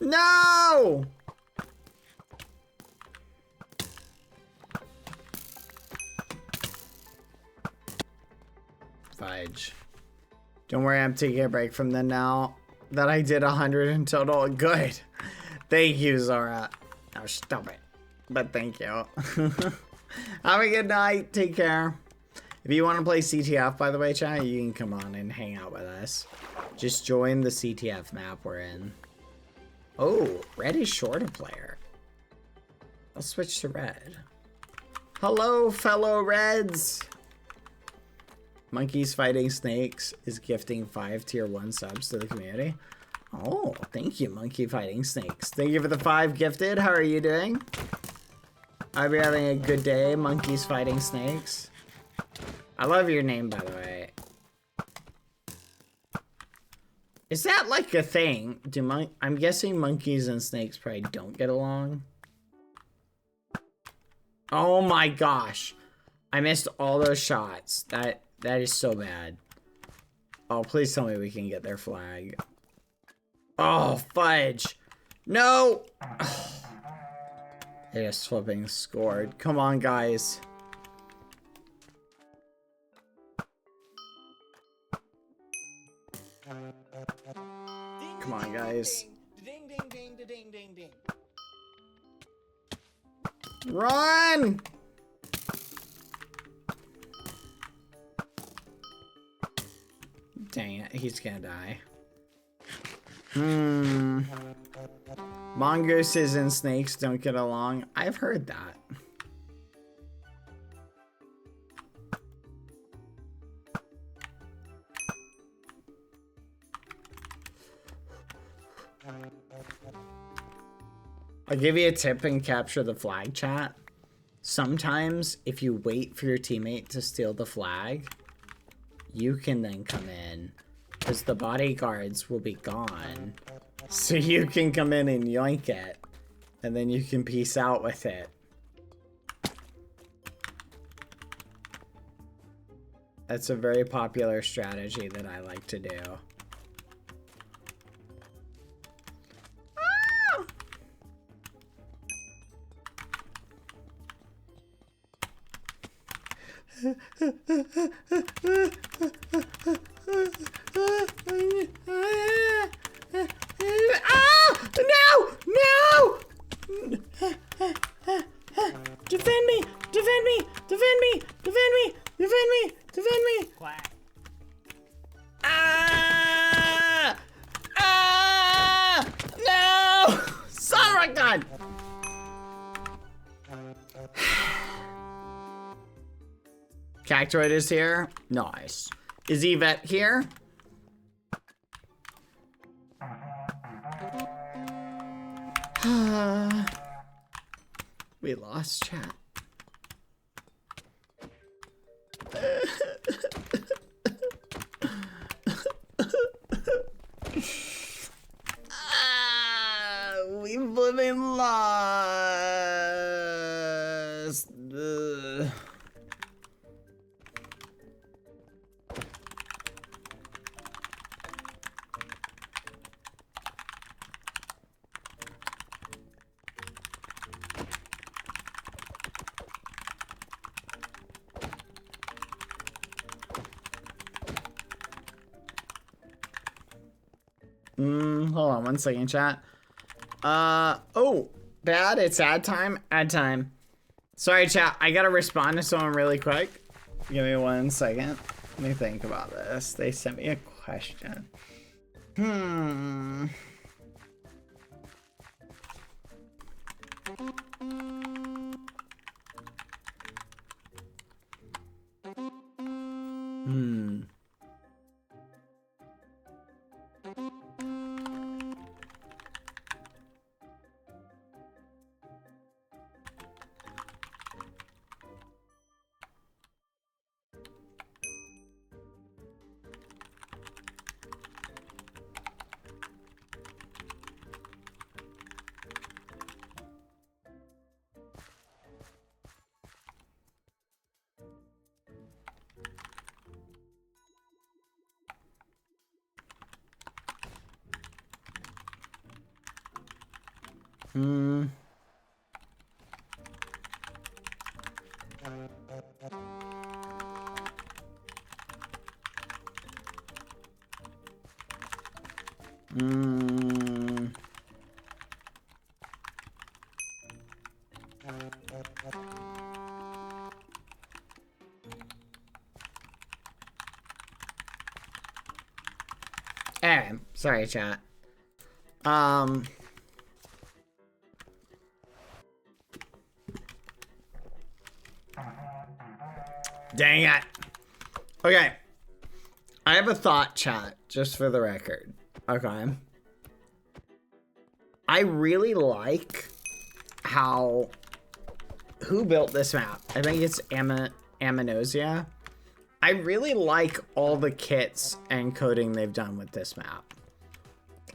No! Fudge. Don't worry, I'm taking a break from them now that I did 100 in total. Good. Thank you, Zora. Oh, stop it. But thank you. Have a good night. Take care. If you want to play CTF, by the way, chat, you can come on and hang out with us. Just join the CTF map we're in. Oh, red is short a player. I'll switch to red. Hello, fellow reds. Monkeys Fighting Snakes is gifting 5 tier 1 subs to the community. Oh, thank you, Monkey Fighting Snakes. Thank you for the 5 gifted. How are you doing? I hope you're having a good day, Monkeys Fighting Snakes. I love your name, by the way. Is that like a thing? I'm guessing monkeys and snakes probably don't get along. Oh my gosh. I missed all those shots. That is so bad. Oh, please tell me we can get their flag. Oh, fudge. No! They just flipping scored. Come on, guys. Come on, guys. Ding, ding, ding, ding, ding, ding. Run! Dang it, he's gonna die. Mongooses and snakes don't get along. I've heard that. I'll give you a tip and capture the flag, chat. Sometimes if you wait for your teammate to steal the flag, you can then come in, because the bodyguards will be gone. So you can come in and yoink it, and then you can peace out with it. That's a very popular strategy that I like to do. No! No! Defend me! Defend me! Defend me! Defend me! Defend me! Defend me! Quack. Ah! Ah! No! Son of a gun! Cactoid is here. Nice. Is Yvette here? We lost chat. We've living lost. Hold on 1 second, chat. Oh, bad. It's ad time. Ad time. Sorry, chat. I gotta respond to someone really quick. Give me 1 second. Let me think about this. They sent me a question. Anyway, sorry, chat. Dang it. Okay. I have a thought, chat, just for the record. Okay. I really like how... Who built this map? I think it's Aminosia. I really like all the kits and coding they've done with this map.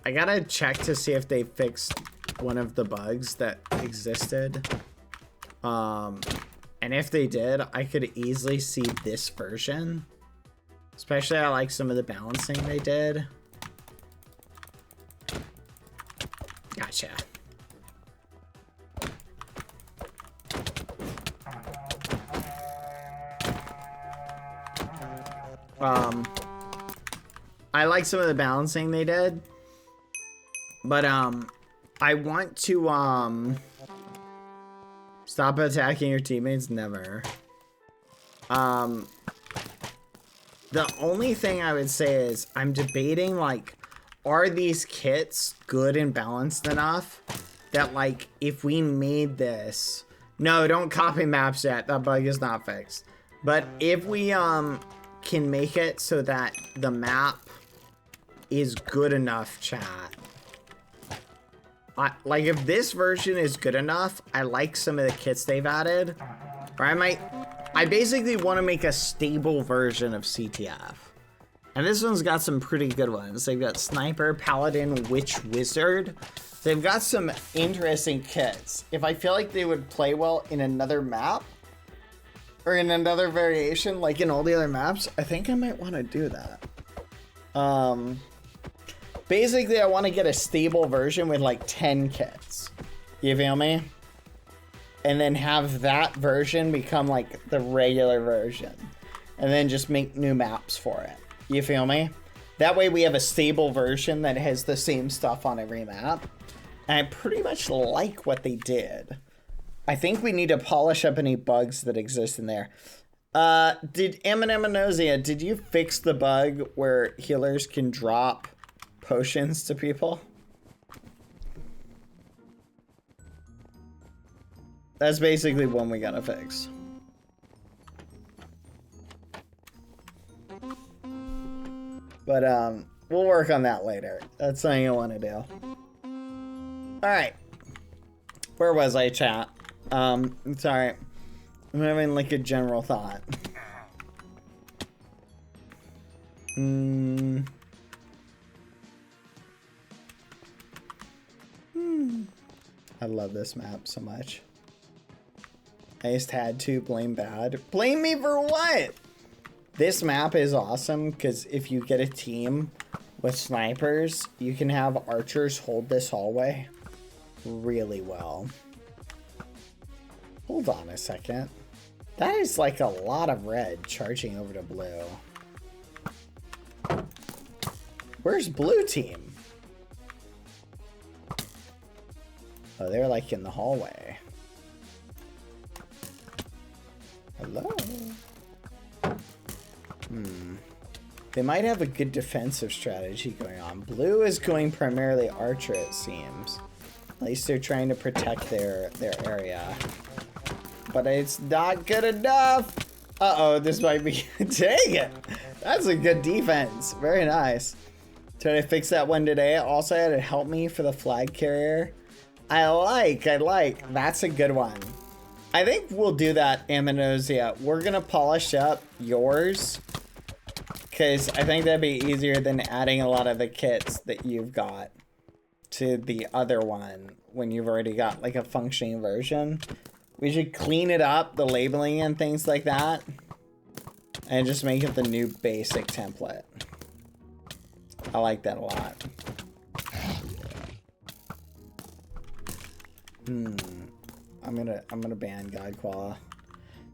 I gotta check to see if they fixed one of the bugs that existed. And if they did, I could easily see this version. Especially I like some of the balancing they did. Gotcha. I like some of the balancing they did. But, I want to, stop attacking your teammates? Never. The only thing I would say is I'm debating, like, are these kits good and balanced enough that, like, if we made this... No, don't copy maps yet. That bug is not fixed. But if we, can make it so that the map is good enough, chat. Like, if this version is good enough, I like some of the kits they've added. Or I basically want to make a stable version of CTF. And this one's got some pretty good ones. They've got Sniper, Paladin, Witch, Wizard. They've got some interesting kits. If I feel like they would play well in another map, or in another variation, like in all the other maps, I think I might want to do that. Basically, I want to get a stable version with like 10 kits. You feel me? And then have that version become like the regular version. And then just make new maps for it. You feel me? That way we have a stable version that has the same stuff on every map. And I pretty much like what they did. I think we need to polish up any bugs that exist in there. Did Aminosia, did you fix the bug where healers can drop potions to people? That's basically one we gotta fix. But we'll work on that later. That's something I want to do. Alright. Where was I, chat? Sorry. I'm having like a general thought. I love this map so much. I just had to blame bad. Blame me for what? This map is awesome because if you get a team with snipers, you can have archers hold this hallway really well. Hold on a second. That is like a lot of red charging over to blue. Where's blue team? Oh, they're like in the hallway. Hello? They might have a good defensive strategy going on. Blue is going primarily archer, it seems. At least they're trying to protect their area. But it's not good enough. Uh-oh, this might be... Dang it! That's a good defense. Very nice. Trying to fix that one today. Also had to help me for the flag carrier. I like. That's a good one. I think we'll do that, Aminosia. We're gonna polish up yours. Because I think that'd be easier than adding a lot of the kits that you've got to the other one when you've already got like a functioning version. We should clean it up, the labeling and things like that, and just make it the new basic template. I like that a lot. I'm gonna ban Godquala.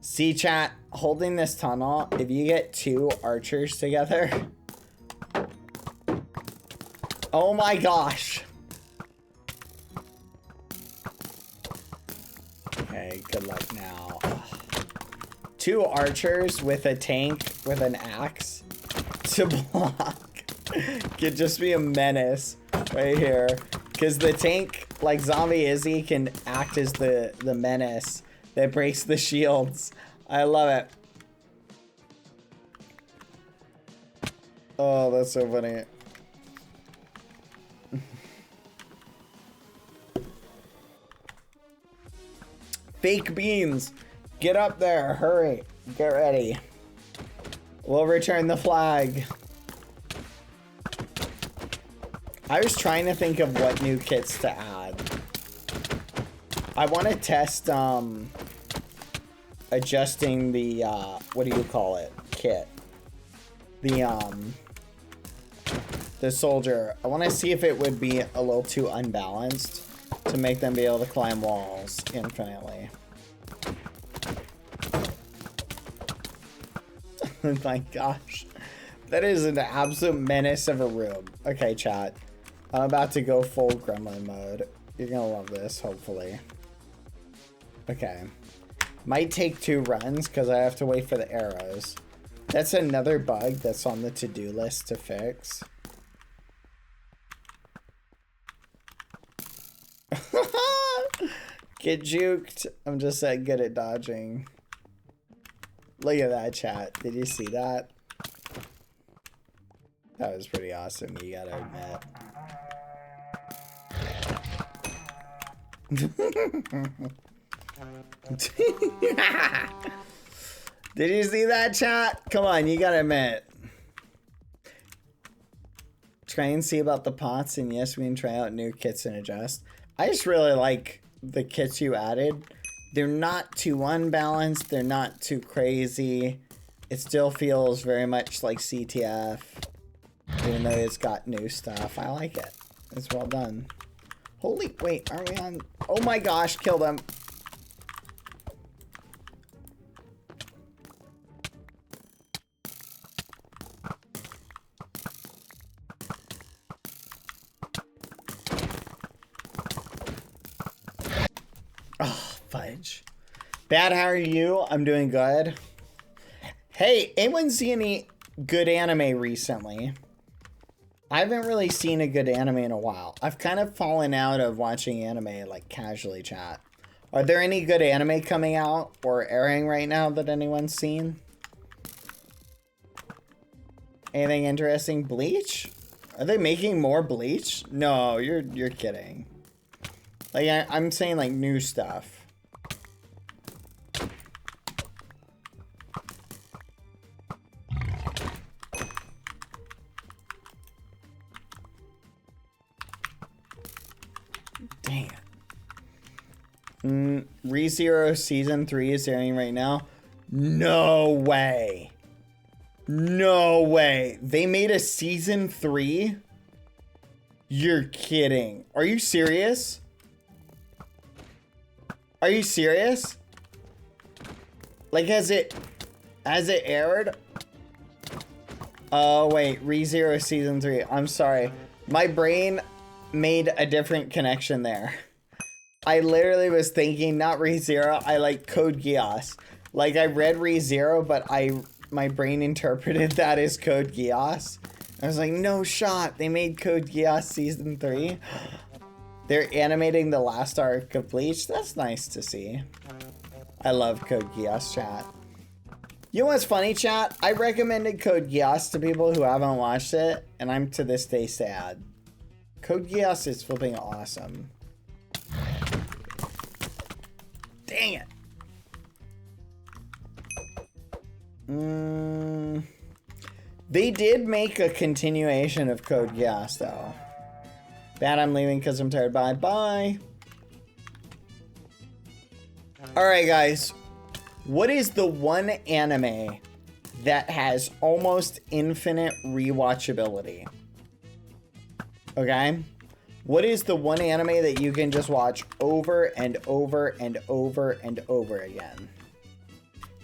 See, chat, holding this tunnel, if you get two archers together. Oh my gosh. Okay, good luck now. Two archers with a tank with an axe to block could just be a menace right here. Because the tank, like Zombie Izzy, can act as the menace that breaks the shields. I love it. Oh, that's so funny. Fake beans. Get up there. Hurry. Get ready. We'll return the flag. I was trying to think of what new kits to add. I want to test adjusting the what do you call it? Kit. The soldier. I want to see if it would be a little too unbalanced to make them be able to climb walls infinitely. Oh my gosh. That is an absolute menace of a room. Okay, chat. I'm about to go full gremlin mode. You're gonna love this, hopefully. Okay. Might take 2 runs because I have to wait for the arrows. That's another bug that's on the to-do list to fix. Get juked. I'm just that good at dodging. Look at that, chat. Did you see that? That was pretty awesome, you gotta admit. Did you see that, chat? Come on, you gotta admit. Try and see about the pots, and yes, we can try out new kits and adjust. I just really like the kits you added. They're not too unbalanced, they're not too crazy. It still feels very much like CTF, even though it's got new stuff. I like it. It's well done. Holy, wait, are we on? Oh my gosh, kill them. Oh, fudge. Bad, how are you? I'm doing good. Hey, anyone see any good anime recently? I haven't really seen a good anime in a while. I've kind of fallen out of watching anime, like, casually, chat. Are there any good anime coming out or airing right now that anyone's seen? Anything interesting? Bleach? Are they making more Bleach? No, you're kidding. Like, I'm saying, like, new stuff. Dang it. ReZero Season 3 is airing right now. No way. No way. They made a Season 3? You're kidding. Are you serious? Are you serious? Like, has it aired? Oh, wait. ReZero Season 3. I'm sorry. My brain made a different connection there. I literally was thinking not ReZero, I like Code Geass. Like, I read ReZero, but my brain interpreted that as Code Geass. I was like, no shot, they made Code Geass Season 3. They're animating the last arc of Bleach. That's nice to see. I love Code Geass, chat. You know what's funny, chat? I recommended Code Geass to people who haven't watched it, and I'm to this day sad. Code Geass is flipping awesome. Dang it. They did make a continuation of Code Geass, though. Bad, I'm leaving because I'm tired. Bye. Bye. Alright, guys. What is the one anime that has almost infinite rewatchability? Okay? What is the one anime that you can just watch over and over and over and over again?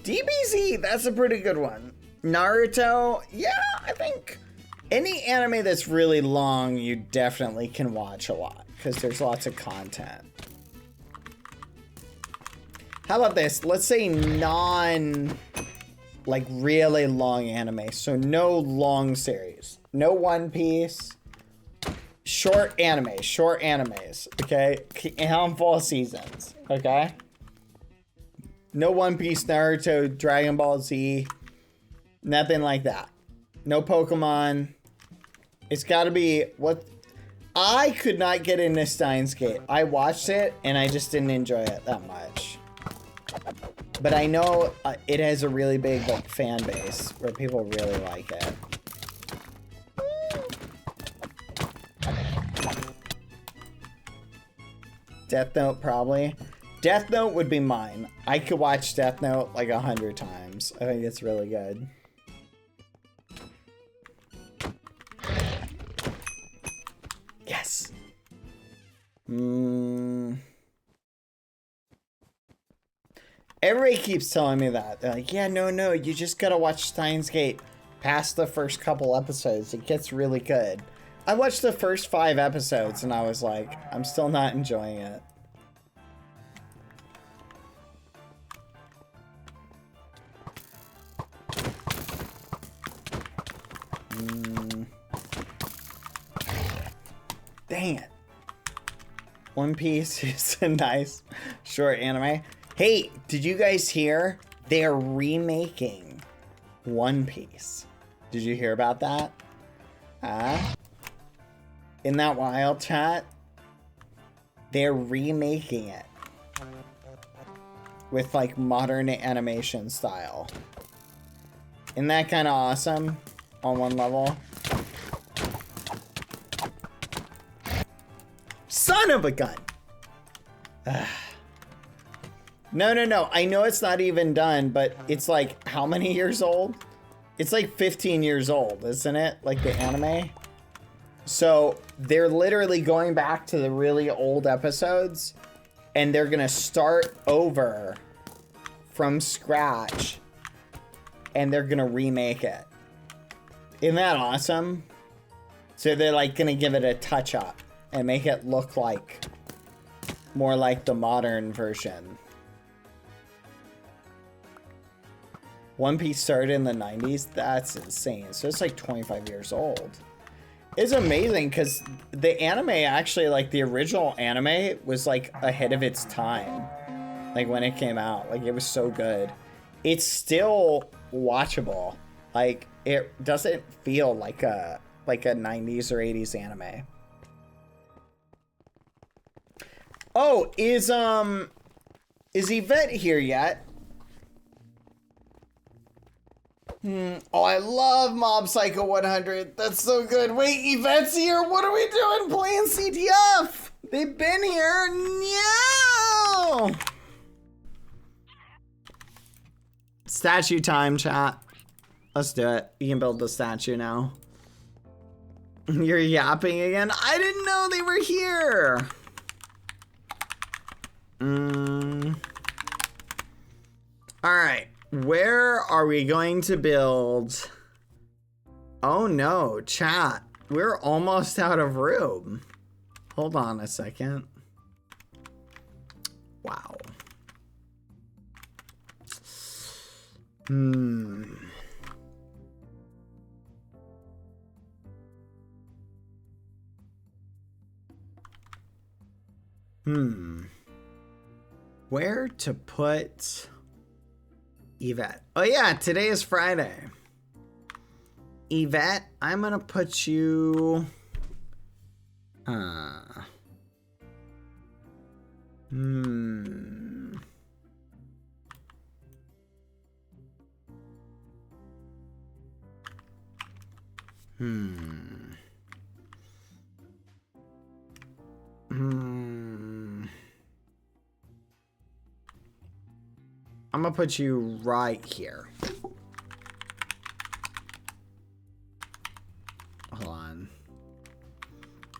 DBZ, that's a pretty good one. Naruto, yeah, I think any anime that's really long, you definitely can watch a lot because there's lots of content. How about this? Let's say like really long anime. So no long series. No One Piece. Short animes, okay? A handful of seasons, okay? No One Piece, Naruto, Dragon Ball Z, nothing like that. No Pokemon. It's gotta be what... I could not get into Steins Gate. I watched it, and I just didn't enjoy it that much. But I know it has a really big like fan base where people really like it. Death Note, probably. Death Note would be mine. I could watch Death Note like 100 times. I think it's really good. Yes. Everybody keeps telling me that. They're like, yeah, no, you just gotta watch Steins Gate. past the first couple episodes, it gets really good. I watched the first 5 episodes and I was like, I'm still not enjoying it. Dang it. One Piece is a nice short anime. Hey, did you guys hear? They're remaking One Piece. Did you hear about that? In that wild, chat? They're remaking it. With like modern animation style. Isn't that kind of awesome? On one level. Son of a gun! No. I know it's not even done, but it's like, how many years old? It's like 15 years old, isn't it? Like the anime? So they're literally going back to the really old episodes and they're gonna start over from scratch and they're gonna remake it. Isn't that awesome? So they're like gonna give it a touch up and make it look like more like the modern version. One Piece started in the 90s? That's insane. So it's like 25 years old. It's amazing because the anime actually, like the original anime was like ahead of its time. Like when it came out, like it was so good. It's still watchable. Like it doesn't feel like a 90s or 80s anime. Oh, is Yvette here yet? Oh, I love Mob Psycho 100. That's so good. Wait, Yvette's here. What are we doing? Playing CTF. They've been here. No. Statue time, chat. Let's do it. You can build the statue now. You're yapping again? I didn't know they were here. All right. Where are we going to build? Oh no, chat. We're almost out of room. Hold on a second. Wow. Where to put Yvette? Oh yeah, today is Friday. Yvette, I'm gonna put you... I'm gonna put you right here. Hold on.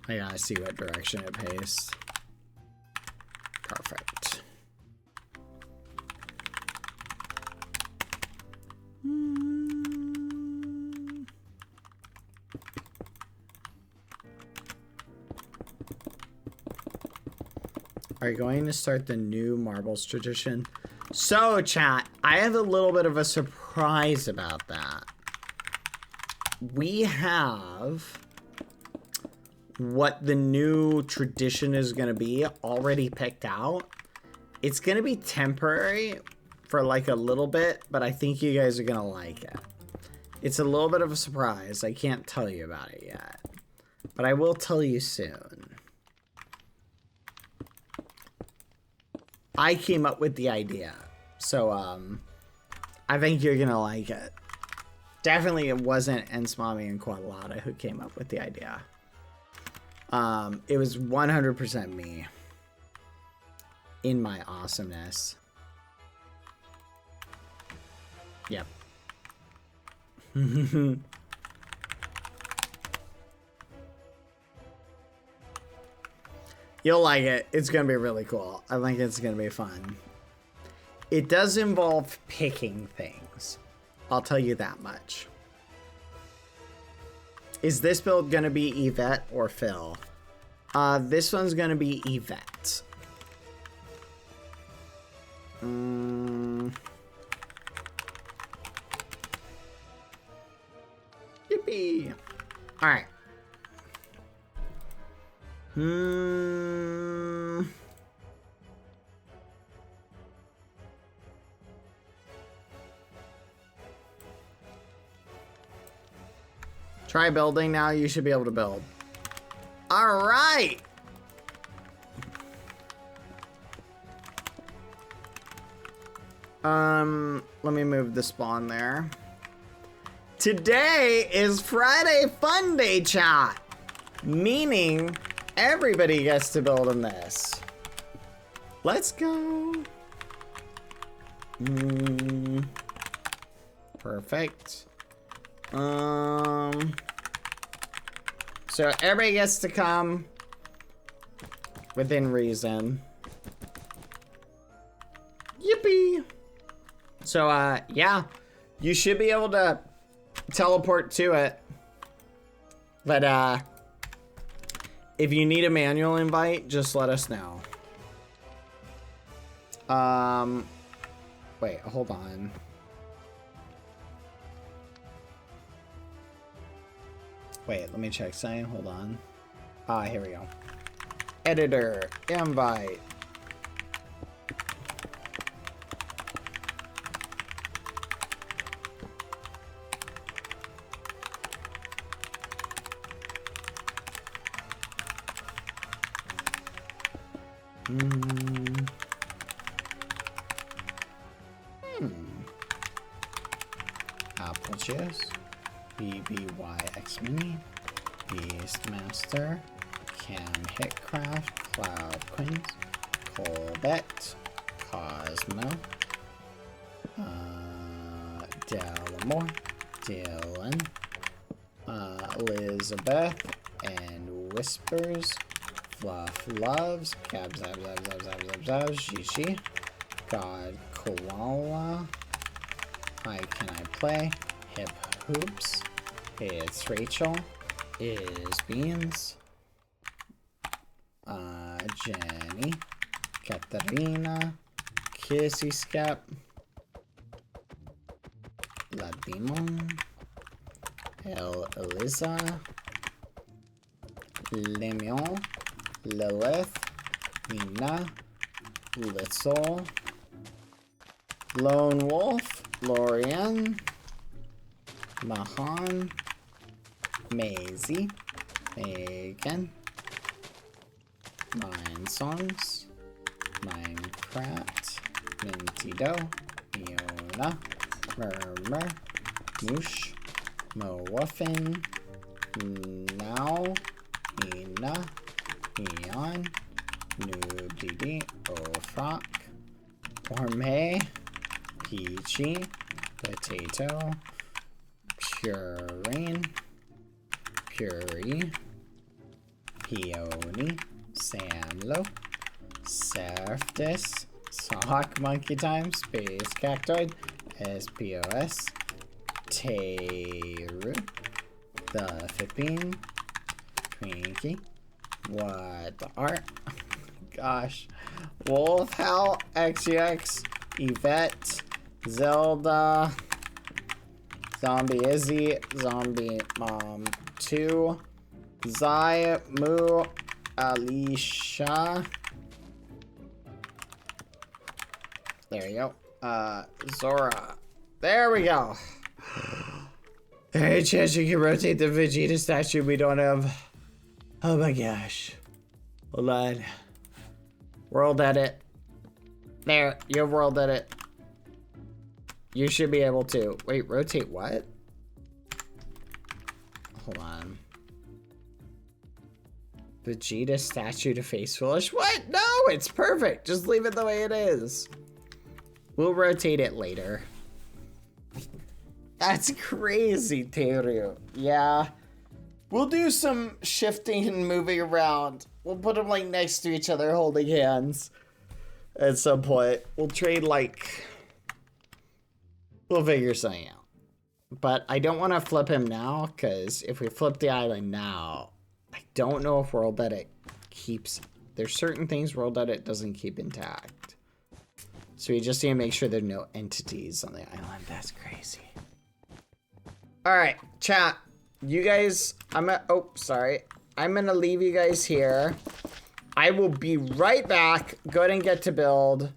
I gotta see what direction it pastes. Perfect. Are you going to start the new marbles tradition? So, chat, I have a little bit of a surprise about that. We have what the new tradition is going to be already picked out. It's going to be temporary for like a little bit, but I think you guys are going to like it. It's a little bit of a surprise. I can't tell you about it yet, but I will tell you soon. I came up with the idea, so I think you're gonna like it. Definitely it wasn't Ensmami and Quadlata who came up with the idea. It was 100% me in my awesomeness. Yep. You'll like it. It's going to be really cool. I think it's going to be fun. It does involve picking things. I'll tell you that much. Is this build gonna be Yvette or Phil? This one's gonna be Yvette. Yippee! Alright. Try building now, you should be able to build. Alright! Let me move the spawn there. Today is Friday Fun Day, chat. Meaning everybody gets to build in this. Let's go. Perfect. So everybody gets to come within reason. Yippee! So, yeah. You should be able to teleport to it. But, if you need a manual invite, just let us know. Wait, hold on. Wait, let me check something. Hold on. Here we go. Editor, invite. Apple Juice, BBYX Mini, Beastmaster, Cam Hitcraft, Cloud Queens, Colbert, Cosmo, Delamore, Dylan, Elizabeth, and Whispers, Fluff Loves, Gab Zab Zab Zab Zab Zab Zab, Shishi, God Koala, Hi Can I Play, Hip Hoops, It's Rachel, Is Beans, Jenny, Katarina, Kissy Scap, La Demon, Eliza, Lemion, Lilith, Nina, Little, Lone Wolf, Lorian, Mahan, Maisie, Megan, Mind Songs, Minecraft, Mintido, Fiona, Murmur, Moosh, Mowuffin, Now, Nina, Eon, Noob DD, Ofrock, Gourmet, Peachy, Potato, Purine, Puri, Peony, Samlo, Surfdis, Sock Monkey Time, Space Cactoid, SPOS, Teru, The Fipping, Twinkie, What the Art, gosh, Wolf Howl, XUX, Yvette, Zelda, Zombie Izzy, Zombie Mom 2, Zai, Moo, Alicia. There you go. Zora. There we go. Any chance you can rotate the Vegeta statue we don't have? Oh my gosh. Hold on. World edit. There, you have world edit. You should be able to. Wait, rotate what? Hold on. Vegeta statue to face foolish. What? No, it's perfect. Just leave it the way it is. We'll rotate it later. That's crazy, Teru. Yeah. We'll do some shifting and moving around. We'll put them like next to each other holding hands at some point. We'll trade like... We'll figure something out. But I don't want to flip him now, because if we flip the island now, I don't know if World Edit keeps... There's certain things World Edit doesn't keep intact. So we just need to make sure there are no entities on the island. That's crazy. Alright, chat. You guys... I'm gonna leave you guys here. I will be right back. Go ahead and get to build.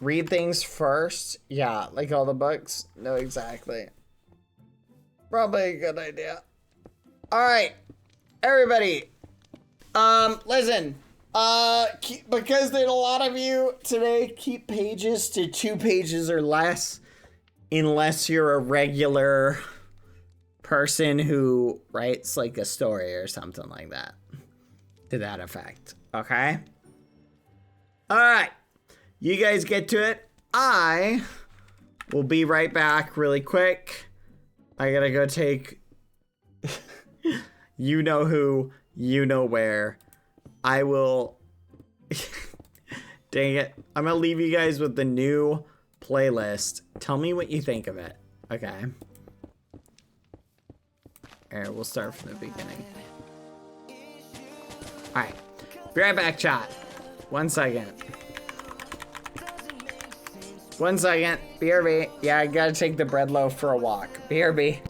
Read things first. Yeah, like all the books. No, exactly. Probably a good idea. Alright, everybody. Listen. Because there's a lot of you today, keep pages to 2 pages or less. Unless you're a regular person who writes like a story or something like that. To that effect. Okay? Alright. You guys get to it. I will be right back really quick. I gotta go take you know who, you know where. I will dang it. I'm gonna leave you guys with the new playlist. Tell me what you think of it. Okay. Alright, we'll start from the beginning. Alright. Be right back, chat. 1 second. 1 second. BRB. Yeah, I gotta take the bread loaf for a walk. BRB.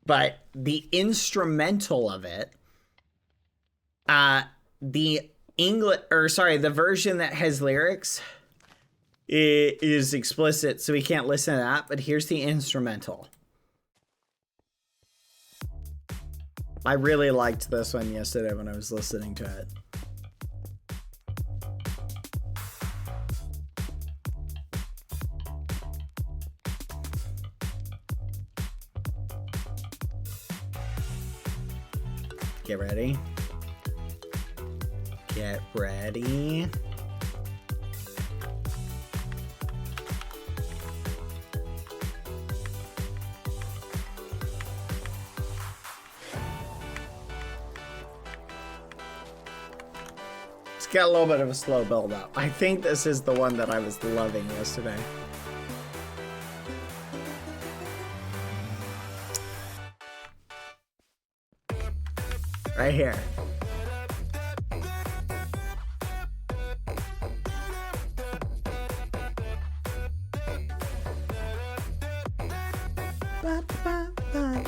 but the instrumental of it, the version that has lyrics is explicit, so we can't listen to that, but here's the instrumental. I really liked this one yesterday when I was listening to it. Get ready. Get ready. It's got a little bit of a slow build up. I think this is the one that I was loving yesterday. Right here. Ba, ba, ba.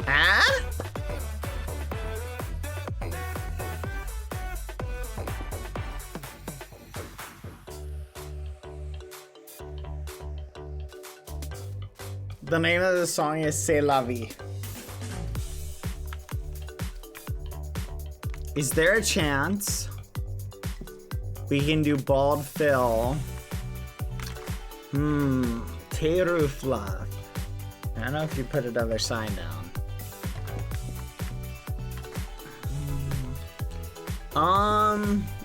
Ah? The name of the song is C'est la vie. Is there a chance we can do Bald Phil? Terufla. I don't know if you put another sign down.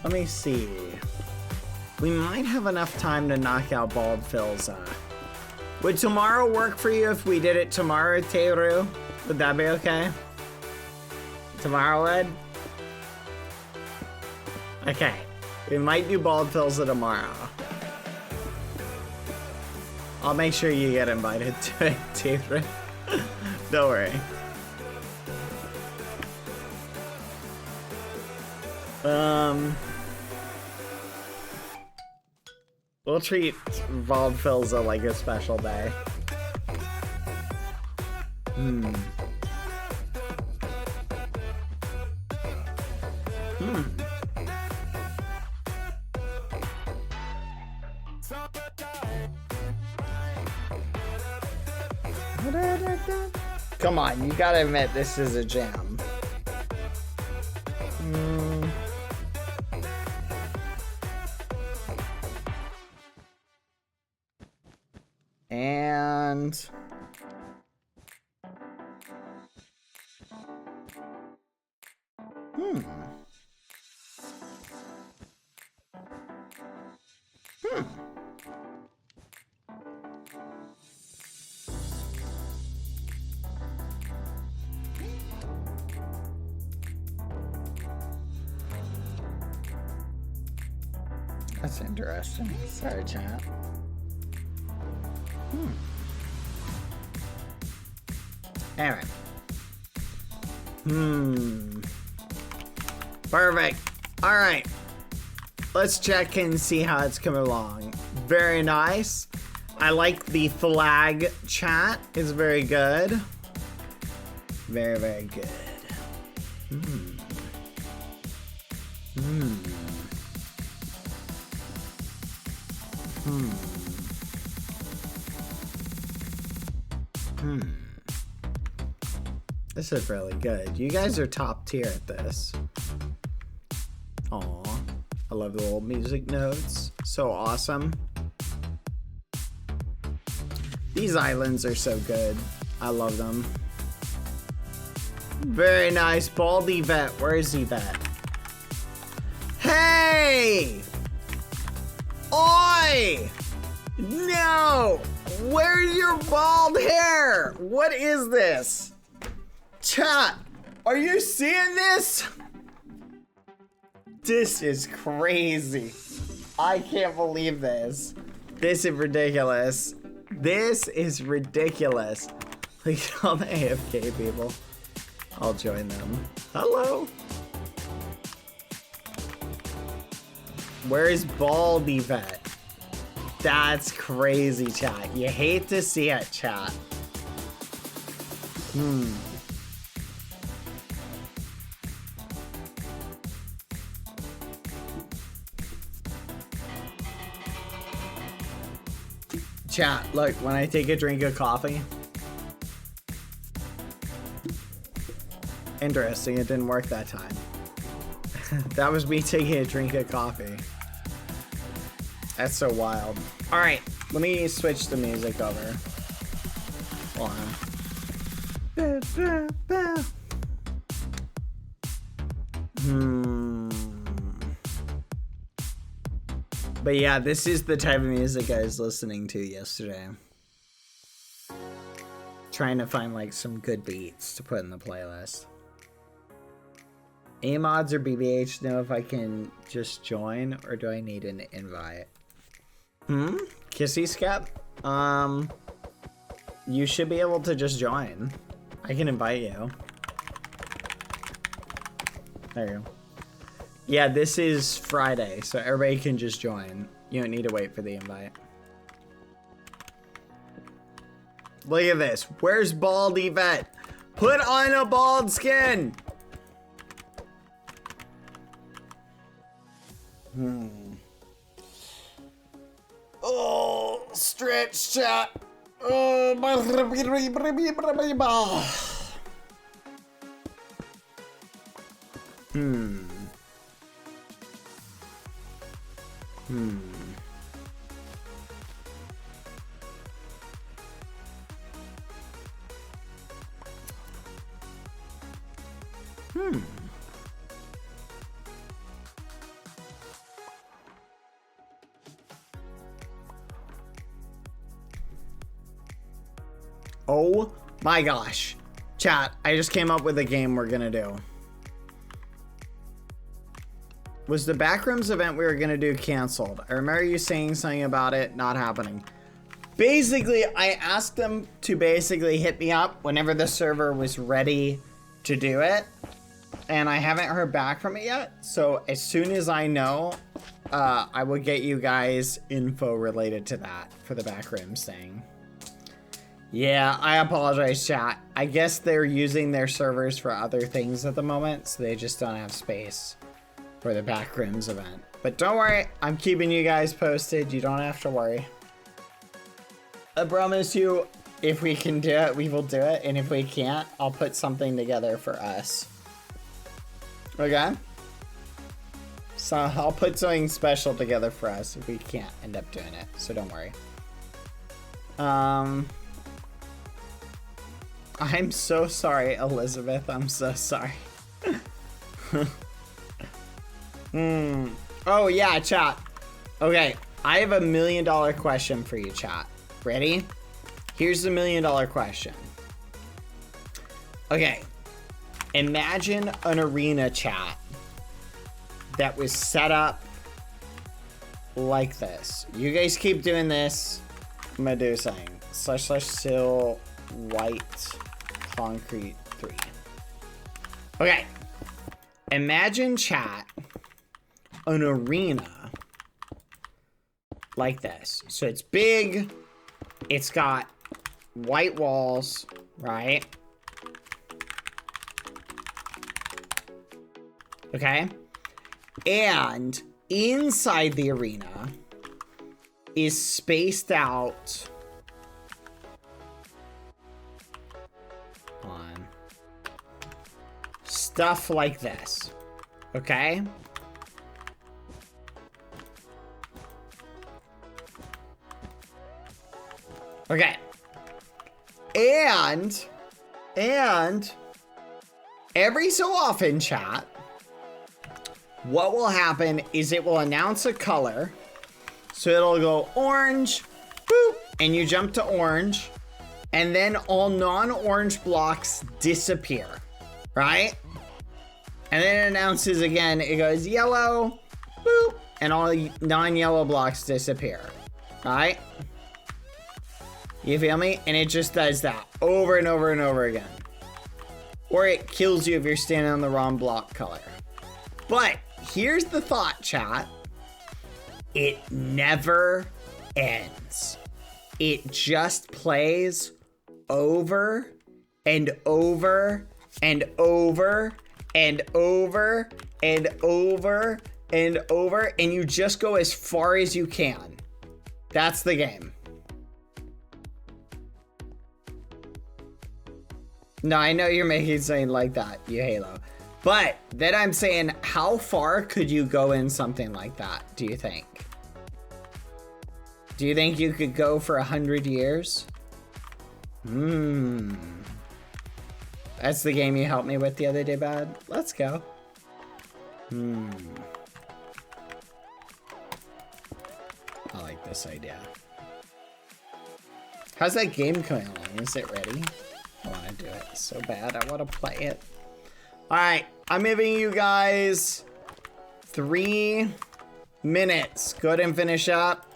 Let me see. We might have enough time to knock out Bald Phil's. Would tomorrow work for you if we did it tomorrow, Teru? Would that be okay? Tomorrow, Ed? Okay. We might do Bald Phil's tomorrow. I'll make sure you get invited to it, Teru. Don't worry. We'll treat Bald Phil's like a special day. Come on, you gotta admit this is a jam. And that's interesting. Sorry, chat. Anyway. Perfect. All right. Let's check and see how it's coming along. Very nice. I like the flag chat. It's very good. Very, very good. This is really good. You guys are top tier at this. Aw. I love the old music notes. So awesome. These islands are so good. I love them. Very nice. Bald Yvette. Where is Yvette? Hey! Oi! No! Where's your bald hair? What is this? Chat, are you seeing this? This is crazy. I can't believe this. This is ridiculous. This is ridiculous. Look at all the AFK people. I'll join them. Hello. Where's Baldy Vet? That's crazy, chat. You hate to see it, chat. Chat, look, when I take a drink of coffee. Interesting, it didn't work that time. That was me taking a drink of coffee. That's so wild. Alright, let me switch the music over. Hold on. But yeah, this is the type of music I was listening to yesterday. Trying to find like some good beats to put in the playlist. Amods or BBH know if I can just join or do I need an invite? Kissy Skep? You should be able to just join. I can invite you. There you go. Yeah, this is Friday, so everybody can just join. You don't need to wait for the invite. Look at this. Where's Baldy Vet? Put on a bald skin! Oh, stretch chat. Oh, Oh my gosh. Chat, I just came up with a game we're gonna do. Was the Backrooms event we were gonna do canceled? I remember you saying something about it not happening. Basically, I asked them to basically hit me up whenever the server was ready to do it. And I haven't heard back from it yet. So as soon as I know, I will get you guys info related to that for the Backrooms thing. Yeah, I apologize, chat. I guess they're using their servers for other things at the moment, so they just don't have space for the Backrooms event. But don't worry, I'm keeping you guys posted. You don't have to worry. I promise you, if we can do it, we will do it. And if we can't, I'll put something together for us. Okay? So I'll put something special together for us if we can't end up doing it. So don't worry. I'm so sorry, Elizabeth. I'm so sorry. Oh, yeah, chat. Okay, I have $1 million question for you, chat. Ready? Here's the $1 million question. Okay, imagine an arena, chat, that was set up like this. You guys keep doing this. I'm gonna do something. // white concrete 3. Okay. Imagine, chat, an arena like this. So it's big. It's got white walls, right? Okay. And inside the arena is spaced out on stuff like this. Okay? Okay. And every so often, chat, what will happen is it will announce a color. So it'll go orange, boop, and you jump to orange, and then all non-orange blocks disappear, right? And then it announces again, it goes yellow, boop, and all non-yellow blocks disappear, right? You feel me? And it just does that over and over and over again. Or it kills you if you're standing on the wrong block color. But here's the thought, chat. It never ends. It just plays over and over and over and over and over and over, and you just go as far as you can. That's the game. No, I know you're making something like that, you Halo. But then I'm saying, how far could you go in something like that, do you think? Do you think you could go for 100 years? That's the game you helped me with the other day, Bad. Let's go. I like this idea. How's that game coming along? Is it ready? I want to do it so bad. I want to play it. All right, I'm giving you guys 3 minutes. Go ahead and finish up.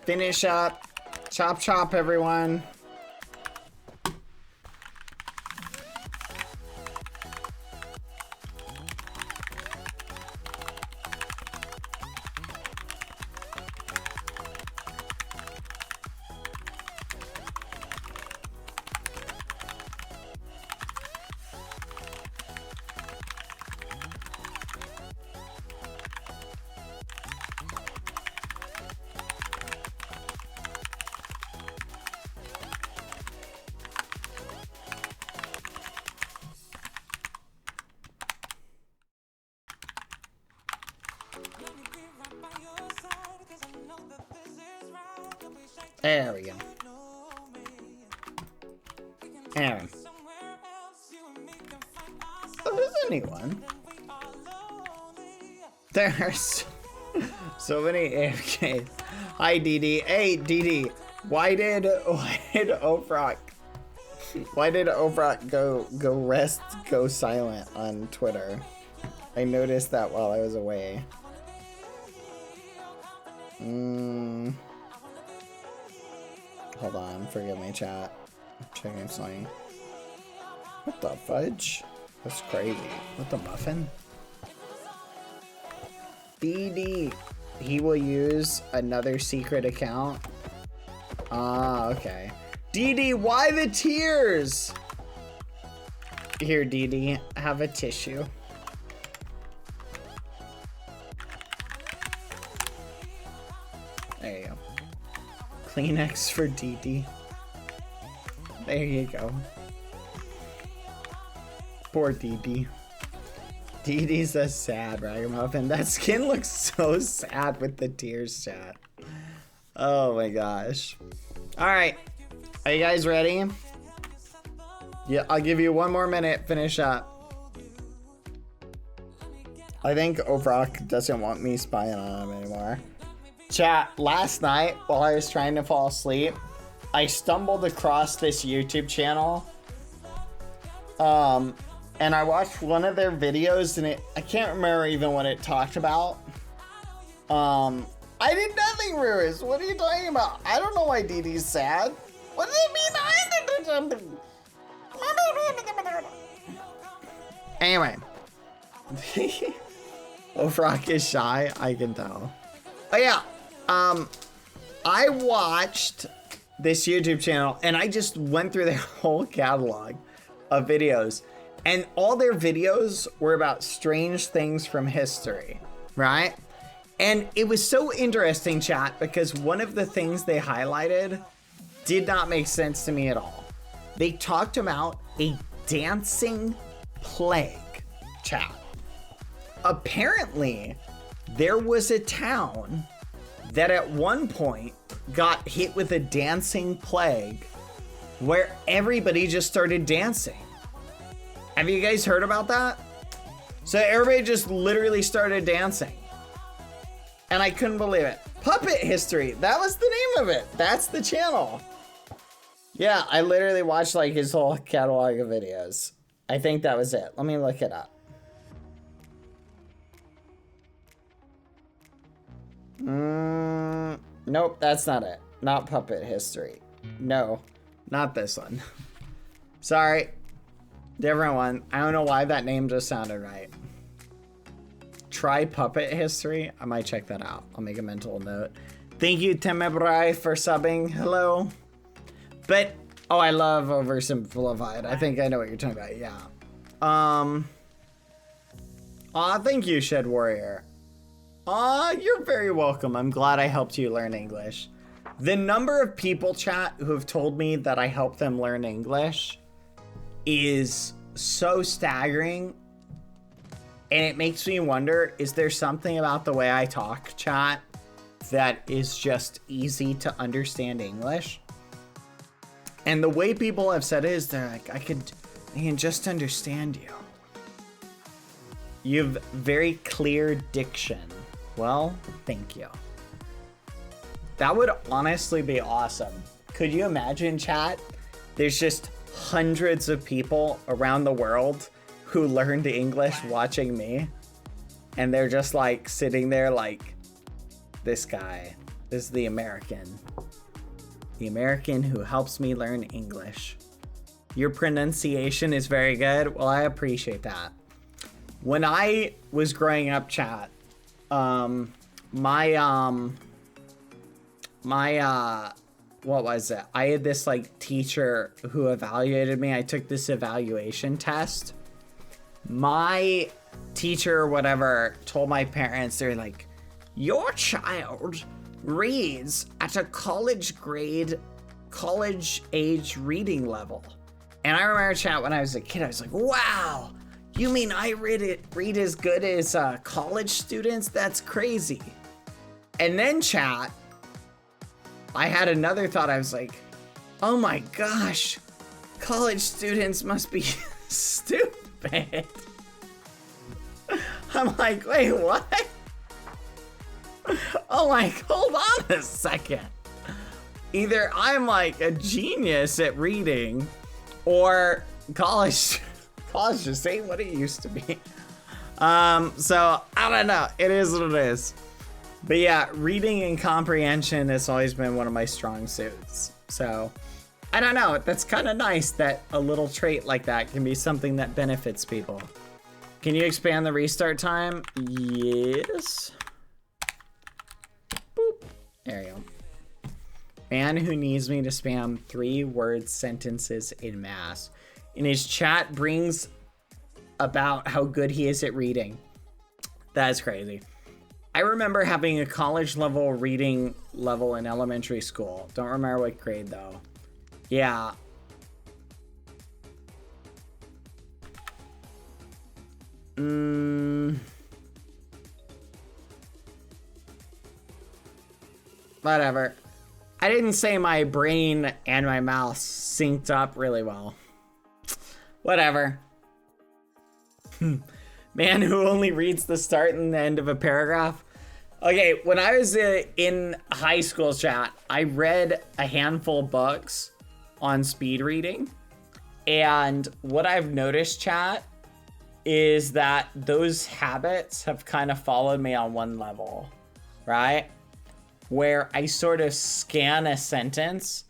Finish up. Chop, chop, everyone. There we go. Aaron. Oh, there's anyone. There's so many AFKs. Hi, DD. Hey, DD. Why did Ofrock go silent on Twitter? I noticed that while I was away. Hold on, forgive me, chat. I'm checking something. What the fudge? That's crazy. What the muffin? DD. He will use another secret account. Ah, okay. DD, why the tears? Here, DD, have a tissue. There you go. Kleenex for DD. There you go. Poor DD. DD's a sad ragamuffin. That skin looks so sad with the tears, chat. Oh my gosh. Alright. Are you guys ready? Yeah, I'll give you 1 more minute. Finish up. I think Ofrock doesn't want me spying on him anymore. Chat, last night while I was trying to fall asleep, I stumbled across this YouTube channel. And I watched one of their videos and I can't remember even what it talked about. I did nothing, Ruiz. What are you talking about? I don't know why DD's sad. What does it mean I did something? Anyway. Ofrock is shy, I can tell. Oh yeah. I watched this YouTube channel and I just went through their whole catalog of videos, and all their videos were about strange things from history, right? And it was so interesting, chat, because one of the things they highlighted did not make sense to me at all. They talked about a dancing plague, chat. Apparently, there was a town that at one point got hit with a dancing plague where everybody just started dancing. Have you guys heard about that? So everybody just literally started dancing. And I couldn't believe it. Puppet History, that was the name of it. That's the channel. Yeah, I literally watched like his whole catalog of videos. I think that was it. Let me look it up. Nope, that's not it. Not Puppet History. No, not this one. Sorry. Different one. I don't know why that name just sounded right. Try Puppet History. I might check that out. I'll make a mental note. Thank you, Temebrai, for subbing. Hello. But, oh, I love Oversimplified. I think I know what you're talking about. Yeah. Aw, thank you, Shed Warrior. Aw, you're very welcome. I'm glad I helped you learn English. The number of people, chat, who have told me that I helped them learn English is so staggering. And it makes me wonder, is there something about the way I talk, chat, that is just easy to understand English? And the way people have said it is they're like, I can just understand you. You have very clear diction. Well, thank you. That would honestly be awesome. Could you imagine, chat? There's just hundreds of people around the world who learned English watching me. And they're just like sitting there like, this guy is the American. The American who helps me learn English. Your pronunciation is very good. Well, I appreciate that. When I was growing up, chat, what was it? I had this like teacher who evaluated me. I took this evaluation test. My teacher or whatever told my parents, they're like, your child reads at a college age reading level. And I remember, chat, when I was a kid, I was like, wow, you mean I read as good as college students? That's crazy. And then, chat, I had another thought. I was like, oh my gosh, college students must be stupid. I'm like, wait, what? Oh my, hold on a second. Either I'm like a genius at reading, or college just ain't what it used to be. So I don't know. It is what it is. But yeah, reading and comprehension has always been one of my strong suits. So I don't know. That's kind of nice that a little trait like that can be something that benefits people. Can you expand the restart time? Yes. Boop. There you go. Man who needs me to spam 3-word sentences in mass. In his chat brings about how good he is at reading. That's crazy. I remember having a college level reading level in elementary school. Don't remember what grade though. Yeah. Whatever. I didn't say my brain and my mouth synced up really well. Whatever. Man who only reads the start and the end of a paragraph. Okay, when I was in high school, chat, I read a handful of books on speed reading. And what I've noticed, chat, is that those habits have kind of followed me on one level, right? Where I sort of scan a sentence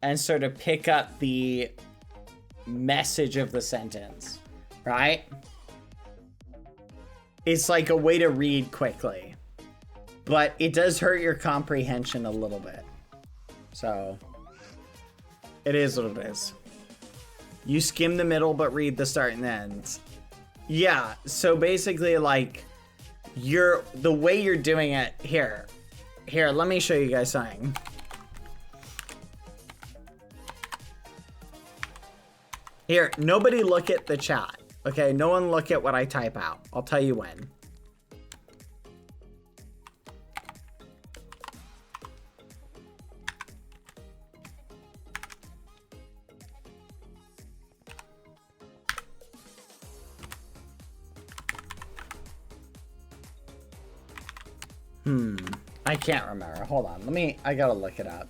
and sort of pick up the message of the sentence, right? It's like a way to read quickly, but it does hurt your comprehension a little bit. So it is what it is. You skim the middle, but read the start and the ends. Yeah. So basically, like, the way you're doing it here, let me show you guys something. Here, nobody look at the chat. Okay, no one look at what I type out. I'll tell you when. I can't remember. Hold on. I gotta look it up.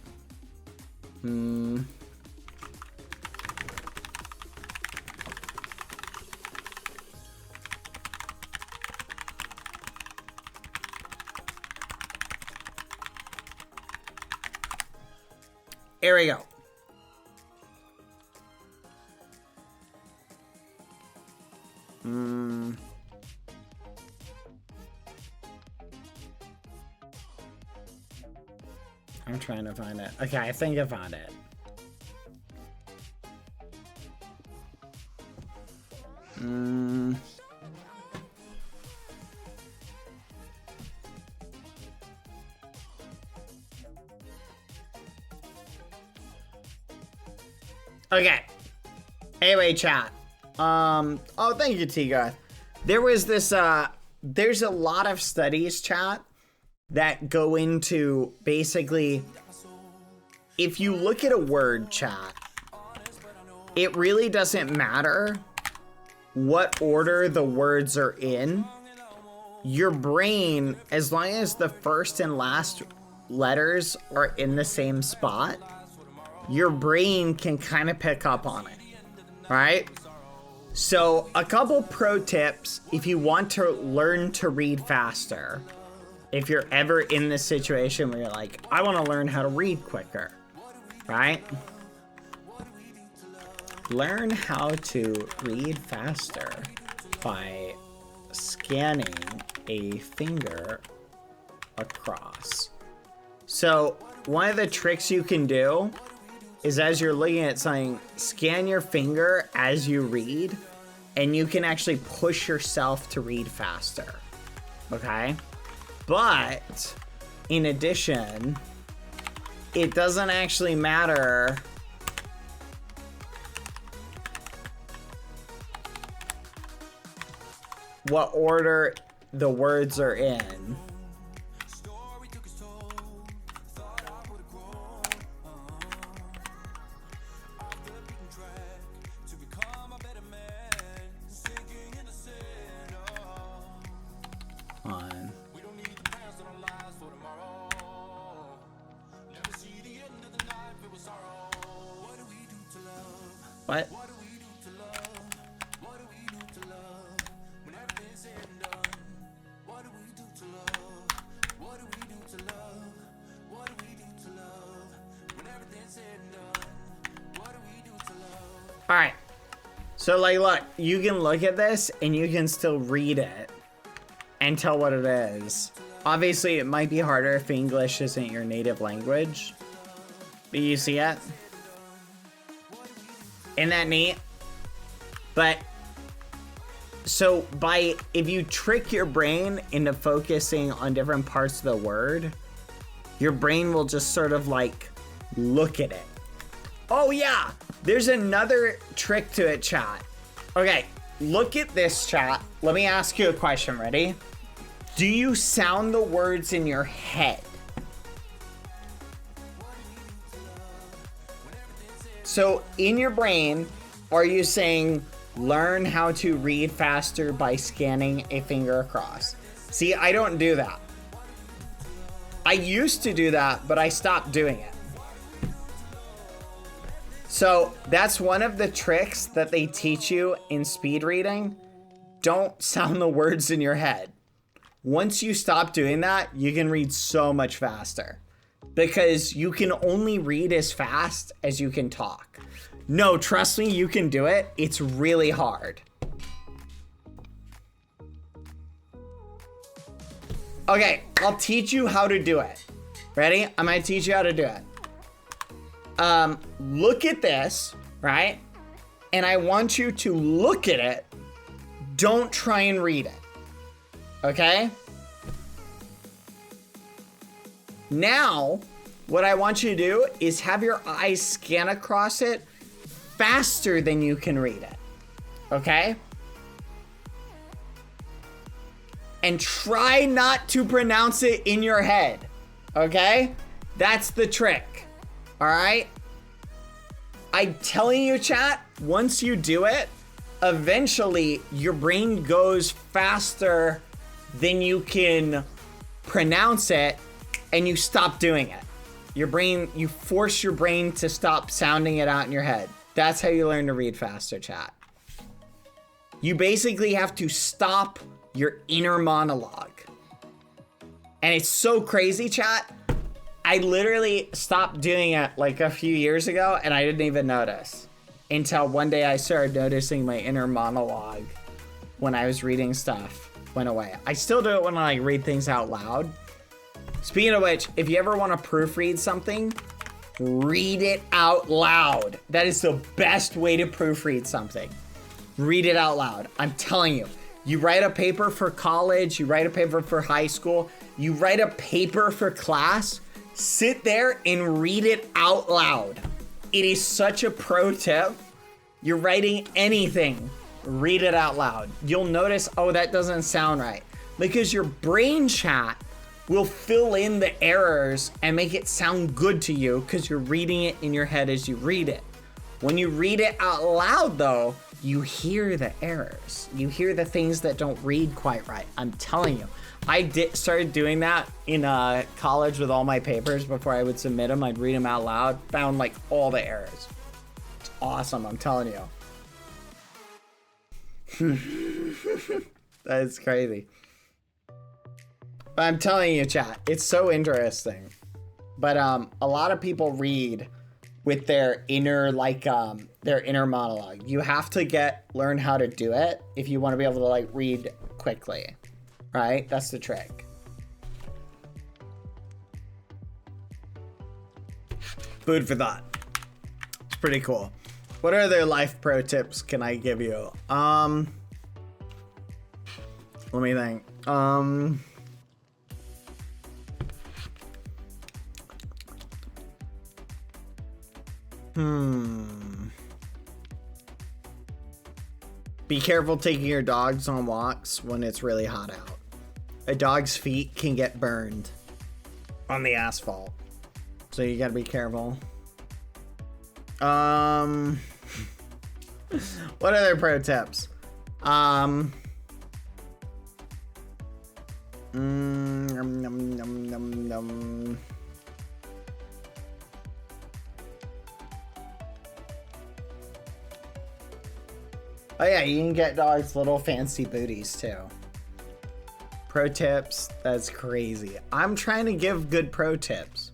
Here we go. trying to find it. Okay, I think I found it. Okay. Anyway, chat. Oh, thank you, Tiga. There was this, there's a lot of studies, chat, that go into basically, if you look at a word, chat, it really doesn't matter what order the words are in. Your brain, as long as the first and last letters are in the same spot, your brain can kind of pick up on it, right? So a couple pro tips if you want to learn to read faster. If you're ever in this situation where you're like, I want to learn how to read quicker, right? Learn how to read faster by scanning a finger across. So one of the tricks you can do is, as you're looking at something, scan your finger as you read, and you can actually push yourself to read faster, okay? But in addition, it doesn't actually matter what order the words are in. What? All right. So like, look, you can look at this and you can still read it and tell what it is. Obviously, it might be harder if English isn't your native language. But you see it? Isn't that neat? But so if you trick your brain into focusing on different parts of the word, your brain will just sort of like look at it. Oh yeah, there's another trick to it, chat. Okay, look at this, chat. Let me ask you a question, ready? Do you sound the words in your head? So in your brain, are you saying, learn how to read faster by scanning a finger across? See, I don't do that. I used to do that, but I stopped doing it. So that's one of the tricks that they teach you in speed reading. Don't sound the words in your head. Once you stop doing that, you can read so much faster. Because you can only read as fast as you can talk. No, trust me, you can do it. It's really hard. Okay, I'll teach you how to do it. Ready? I'm gonna teach you how to do it. Look at this, right? And I want you to look at it. Don't try and read it. Okay? Now, what I want you to do is have your eyes scan across it faster than you can read it. Okay? And try not to pronounce it in your head. Okay? That's the trick. All right? I'm telling you, chat, once you do it, eventually your brain goes faster than you can pronounce it, and you stop doing it. You force your brain to stop sounding it out in your head. That's how you learn to read faster, chat. You basically have to stop your inner monologue. And it's so crazy, chat. I literally stopped doing it like a few years ago, and I didn't even notice. Until one day I started noticing my inner monologue when I was reading stuff went away. I still do it when I read things out loud. Speaking of which, if you ever want to proofread something, read it out loud. That is the best way to proofread something. Read it out loud. I'm telling you. You write a paper for college, you write a paper for high school, you write a paper for class, sit there and read it out loud. It is such a pro tip. You're writing anything, read it out loud. You'll notice, oh, that doesn't sound right. Because your brain chat will fill in the errors and make it sound good to you because you're reading it in your head as you read it. When you read it out loud, though, you hear the errors. You hear the things that don't read quite right. I'm telling you. I started doing that in college with all my papers before I would submit them. I'd read them out loud. Found like all the errors. It's awesome, I'm telling you. That is crazy. But I'm telling you, chat, it's so interesting. But a lot of people read with their inner monologue. You have to learn how to do it if you want to be able to like read quickly, right? That's the trick. Food for thought. It's pretty cool. What other life pro tips can I give you? Let me think. Be careful taking your dogs on walks when it's really hot out. A dog's feet can get burned on the asphalt. So you gotta be careful. What other pro tips? Num, num, num, num, num. Oh yeah, you can get dogs little fancy booties too. Pro tips, that's crazy. I'm trying to give good pro tips.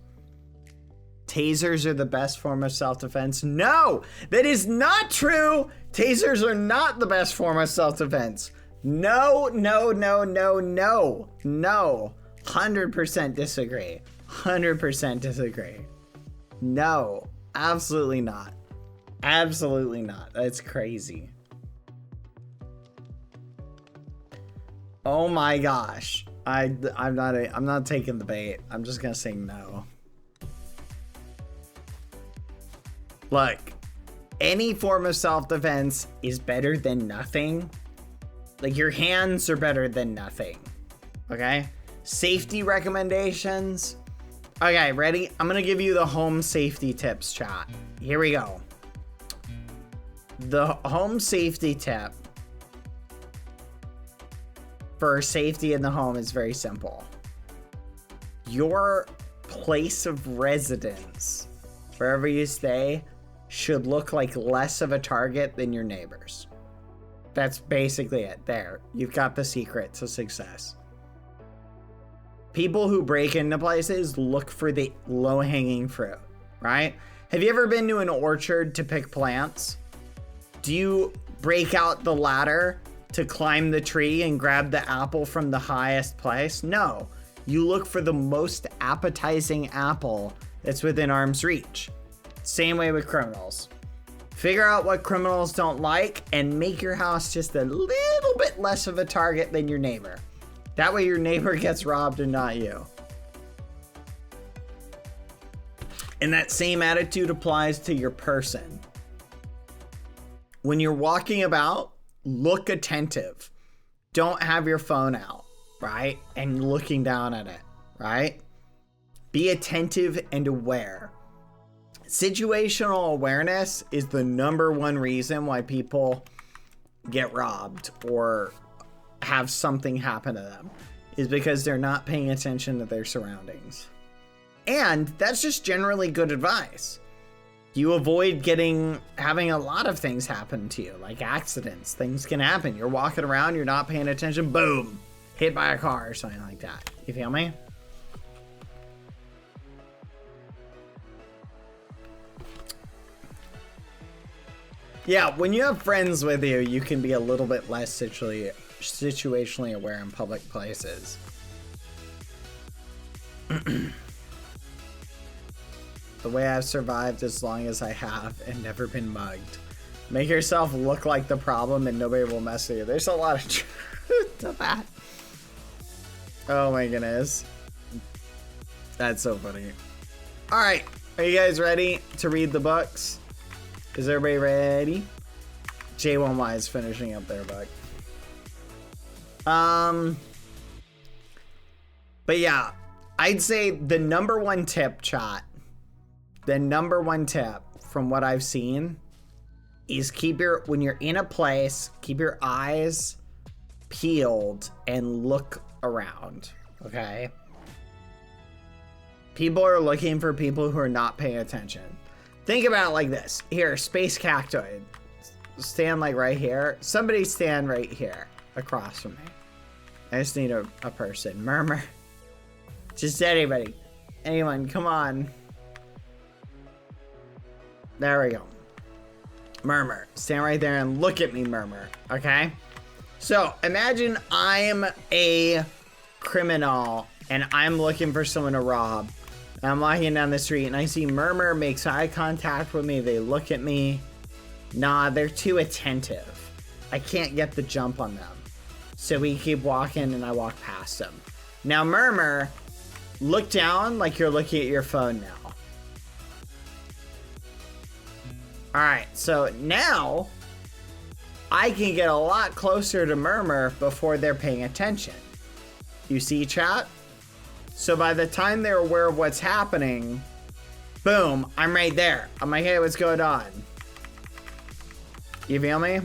Tasers are the best form of self-defense. No, that is not true. Tasers are not the best form of self-defense. No, no, no, no, no, no. 100% disagree. 100% disagree. No, absolutely not. Absolutely not. That's crazy. Oh my gosh. I'm not taking the bait. I'm just gonna say no. Look, any form of self-defense is better than nothing. Like, your hands are better than nothing. Okay? Safety recommendations. Okay, ready? I'm gonna give you the home safety tips, chat. Here we go. The home safety tip for safety in the home is very simple. Your place of residence, wherever you stay, should look like less of a target than your neighbors. That's basically it. There, you've got the secret to success. People who break into places look for the low-hanging fruit, right? Have you ever been to an orchard to pick plants? Do you break out the ladder to climb the tree and grab the apple from the highest place? No, you look for the most appetizing apple that's within arm's reach. Same way with criminals. Figure out what criminals don't like and make your house just a little bit less of a target than your neighbor. That way your neighbor gets robbed and not you. And that same attitude applies to your person. When you're walking about, look attentive. Don't have your phone out, right? And looking down at it, right? Be attentive and aware. Situational awareness is the #1 reason why people get robbed or have something happen to them, is because they're not paying attention to their surroundings. And that's just generally good advice. You avoid having a lot of things happen to you, like accidents. Things can happen. You're walking around, you're not paying attention, boom, hit by a car or something like that. You feel me? Yeah, when you have friends with you, you can be a little bit less situationally aware in public places. The way I've survived as long as I have and never been mugged. Make yourself look like the problem and nobody will mess with you. There's a lot of truth to that. Oh my goodness. That's so funny. All right, are you guys ready to read the books? Is everybody ready? J1Y is finishing up their book. But yeah, I'd say the number one tip, chat, the number one tip from what I've seen is when you're in a place, keep your eyes peeled and look around, okay? People are looking for people who are not paying attention. Think about it like this. Here, space cactoid. Stand like right here. Somebody stand right here across from me. I just need a person. Murmur. Just anybody. Anyone, come on. There we go. Murmur. Stand right there and look at me, Murmur. Okay? So, imagine I'm a criminal and I'm looking for someone to rob. And I'm walking down the street and I see Murmur makes eye contact with me. They look at me. Nah, they're too attentive. I can't get the jump on them. So we keep walking and I walk past them. Now, Murmur, look down like you're looking at your phone now. Alright, so now I can get a lot closer to Murmur before they're paying attention. You see, chat? So by the time they're aware of what's happening, boom, I'm right there. I'm like, hey, what's going on? You feel me?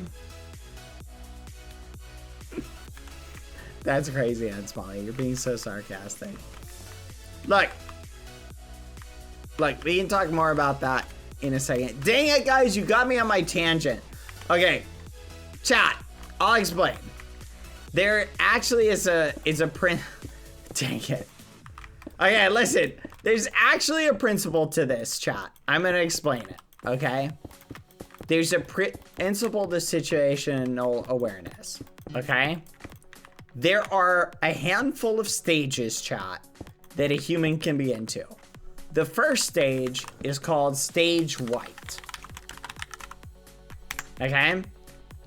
That's crazy, Aunt Smalley. You're being so sarcastic. Look, we can talk more about that in a second. Dang it, guys, you got me on my tangent. Okay, chat, I'll explain. There actually is a print. Dang it. Okay, listen. There's actually a principle to this, chat. I'm gonna explain it. Okay. There's a principle to situational awareness. Okay. There are a handful of stages, chat, that a human can be into. The first stage is called stage white. Okay?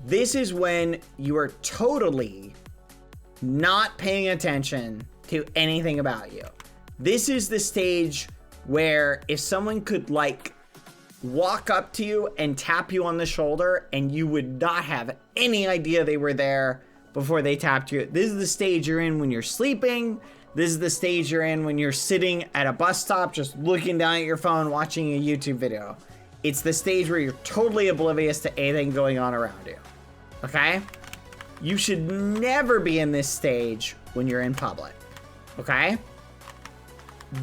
This is when you are totally not paying attention to anything about you. This is the stage where if someone could like walk up to you and tap you on the shoulder and you would not have any idea they were there before they tapped you. This is the stage you're in when you're sleeping. This is the stage you're in when you're sitting at a bus stop, just looking down at your phone, watching a YouTube video. It's the stage where you're totally oblivious to anything going on around you. Okay? You should never be in this stage when you're in public. Okay?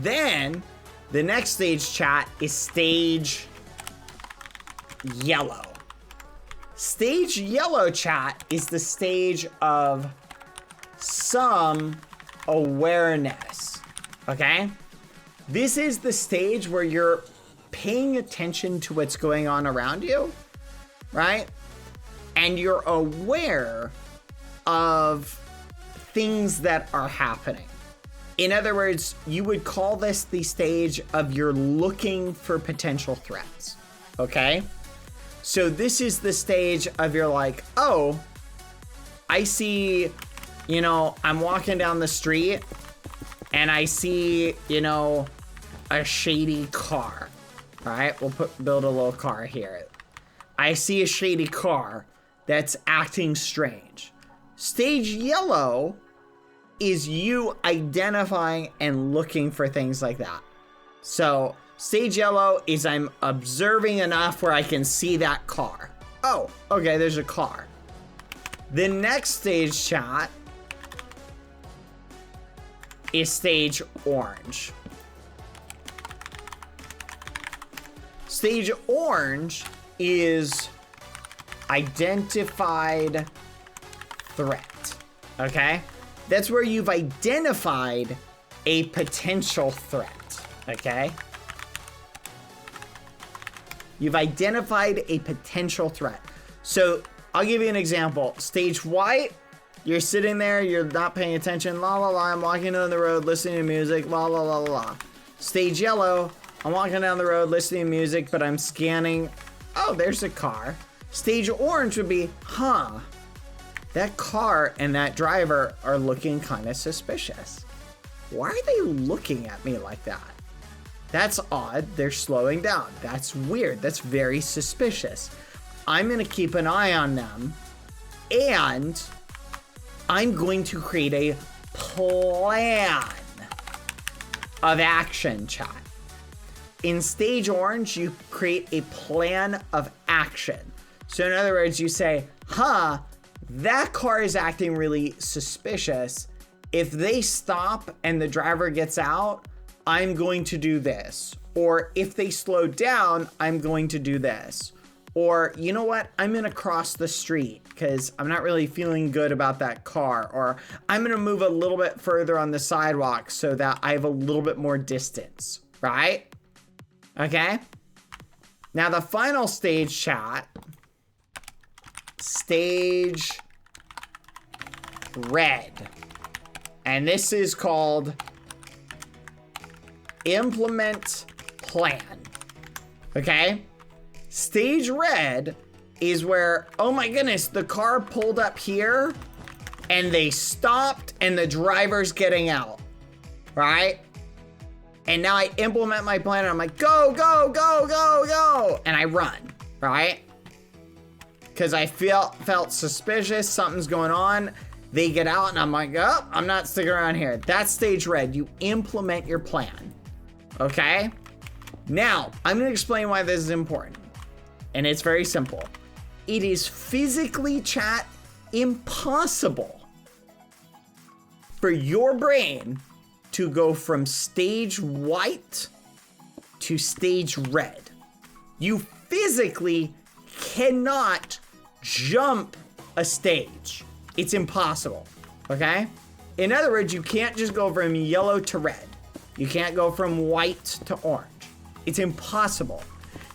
Then, the next stage, chat, is stage yellow. Stage yellow, chat, is the stage of some awareness. Okay? This is the stage where you're paying attention to what's going on around you, right? And you're aware of things that are happening. In other words, you would call this the stage of you're looking for potential threats. Okay? So this is the stage of you're like, oh, I see, you know, I'm walking down the street and I see, you know, a shady car. All right, we'll build a little car here. I see a shady car that's acting strange. Stage yellow is you identifying and looking for things like that. So stage yellow is I'm observing enough where I can see that car. Oh, okay, there's a car. The next stage, chat, is stage orange. Stage orange is identified threat. Okay? That's where you've identified a potential threat. Okay? You've identified a potential threat. So I'll give you an example. Stage white You're sitting there, you're not paying attention, la la la, I'm walking down the road listening to music, la la la la la. Stage yellow, I'm walking down the road listening to music, but I'm scanning, oh, there's a car. Stage orange would be, that car and that driver are looking kind of suspicious. Why are they looking at me like that? That's odd, they're slowing down. That's weird, that's very suspicious. I'm gonna keep an eye on them, and I'm going to create a plan of action, chat. In stage orange, you create a plan of action. So in other words, you say, that car is acting really suspicious. If they stop and the driver gets out, I'm going to do this. Or if they slow down, I'm going to do this. Or, you know what? I'm gonna cross the street because I'm not really feeling good about that car. Or I'm gonna move a little bit further on the sidewalk so that I have a little bit more distance, right? Okay? Now the final stage, chat, stage red. And this is called implement plan, okay? Stage red is where, oh my goodness, the car pulled up here and they stopped and the driver's getting out, right? And now I implement my plan and I'm like, go, go, go, go, go. And I run, right? Because I felt suspicious, something's going on. They get out and I'm like, oh, I'm not sticking around here. That's stage red. You implement your plan, okay? Now, I'm gonna explain why this is important. And it's very simple. It is physically, chat, impossible for your brain to go from stage white to stage red. You physically cannot jump a stage. It's impossible, okay? In other words, you can't just go from yellow to red. You can't go from white to orange. It's impossible.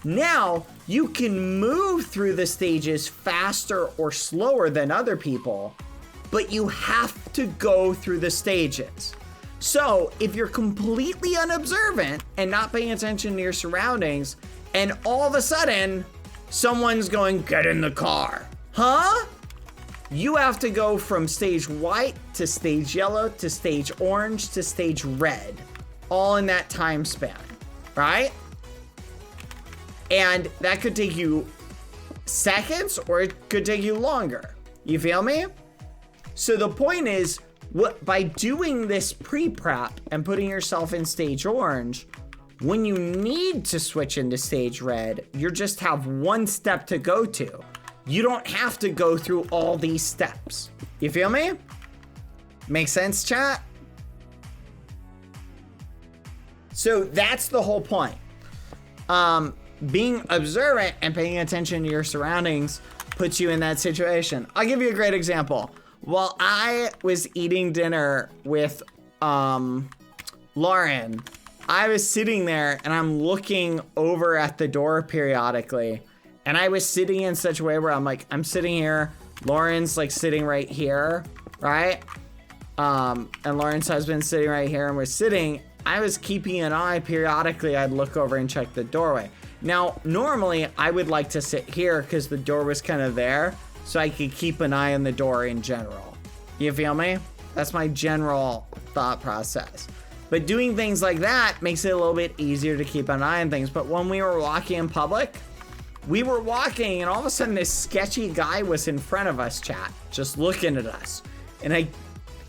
Now, you can move through the stages faster or slower than other people, but you have to go through the stages. So, if you're completely unobservant and not paying attention to your surroundings, and all of a sudden, someone's going, get in the car, you have to go from stage white to stage yellow to stage orange to stage red, all in that time span, right? And that could take you seconds or it could take you longer. You feel me? So the point is, by doing this pre-prep and putting yourself in stage orange, when you need to switch into stage red, you just have one step to go to. You don't have to go through all these steps. You feel me? Make sense, chat? So that's the whole point. Being observant and paying attention to your surroundings puts you in that situation. I'll give you a great example. While I was eating dinner with Lauren, I was sitting there and I'm looking over at the door periodically. And I was sitting in such a way where I'm sitting here, Lauren's like sitting right here, right? And Lauren's husband's sitting right here and we're sitting. I was keeping an eye periodically. I'd look over and check the doorway. Now, normally I would like to sit here because the door was kind of there so I could keep an eye on the door in general. You feel me? That's my general thought process. But doing things like that makes it a little bit easier to keep an eye on things. But when we were walking in public, we were walking and all of a sudden this sketchy guy was in front of us, chat, just looking at us. And I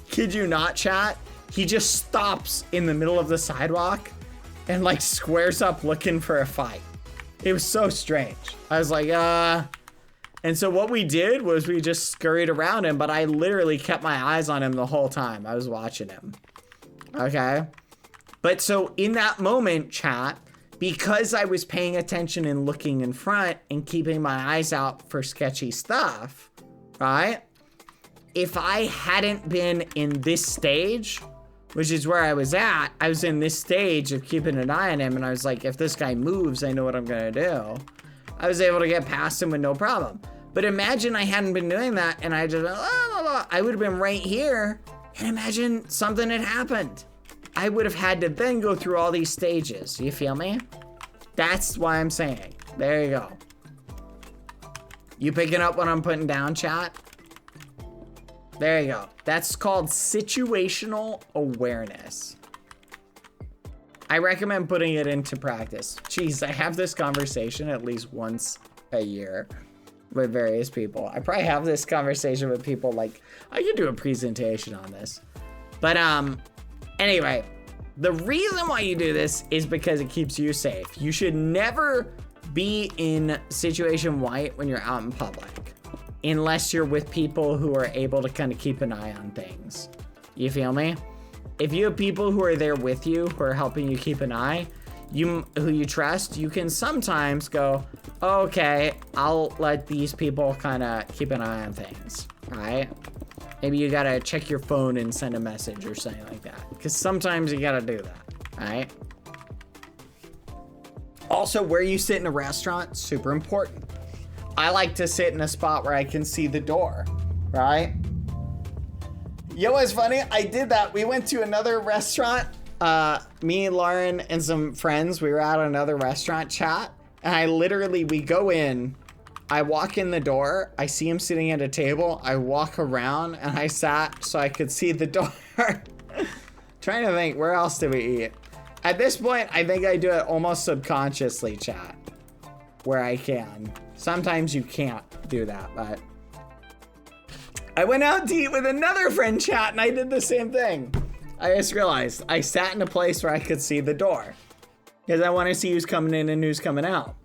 kid you not, chat, he just stops in the middle of the sidewalk and like squares up looking for a fight. It was so strange. I was like, And so what we did was we just scurried around him, but I literally kept my eyes on him the whole time. I was watching him. Okay. But so in that moment, chat, because I was paying attention and looking in front and keeping my eyes out for sketchy stuff, right? If I hadn't been in this stage, which is where I was at, I was in this stage of keeping an eye on him. And I was like, if this guy moves, I know what I'm going to do. I was able to get past him with no problem. But imagine I hadn't been doing that and I just, I would have been right here. And imagine something had happened. I would have had to then go through all these stages. You feel me? That's why I'm saying. There you go. You picking up what I'm putting down, chat? There you go. That's called situational awareness. I recommend putting it into practice. Jeez, I have this conversation at least once a year with various people. I probably have this conversation with people like, I could do a presentation on this. But anyway, the reason why you do this is because it keeps you safe. You should never be in situation white when you're out in public, unless you're with people who are able to kind of keep an eye on things. You feel me? If you have people who are there with you, who are helping you keep an eye, who you trust, you can sometimes go, okay, I'll let these people kind of keep an eye on things, right? Maybe you gotta check your phone and send a message or something like that, because sometimes you gotta do that, right? Also, where you sit in a restaurant, super important. I like to sit in a spot where I can see the door, right? You know what's funny? I did that. We went to another restaurant. Me, Lauren, and some friends, we were at another restaurant chat. And we go in, I walk in the door, I see him sitting at a table, I walk around, and I sat so I could see the door. Trying to think, where else did we eat? At this point, I think I do it almost subconsciously, chat, where I can. Sometimes you can't do that, but I went out to eat with another friend, chat, and I did the same thing. I just realized I sat in a place where I could see the door because I want to see who's coming in and who's coming out.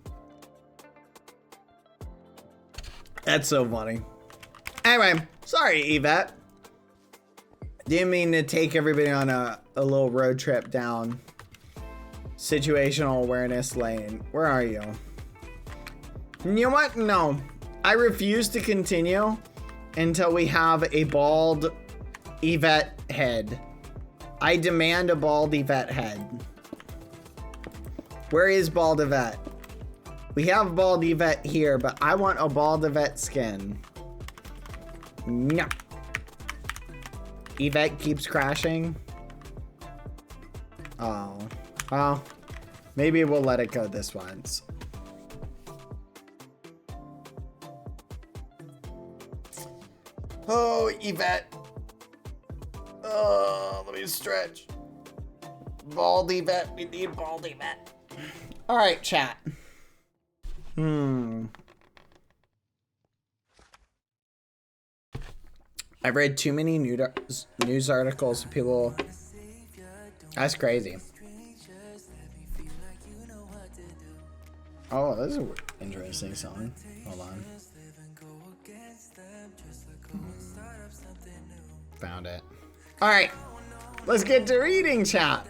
That's so funny. Anyway, sorry, Yvette. Didn't mean to take everybody on a little road trip down situational awareness lane. Where are you? You know what? No. I refuse to continue until we have a bald Yvette head. I demand a bald Yvette head. Where is bald Yvette? We have bald Yvette here, but I want a bald Yvette skin. No. Yvette keeps crashing. Oh. Well, maybe we'll let it go this once. Oh, Yvette. Oh, let me stretch. Bald Yvette. We need bald Yvette. All right, chat. I've read too many news articles of people. That's crazy. Oh, this is an interesting song. Hold on. Found it. All right, let's get to reading, chat.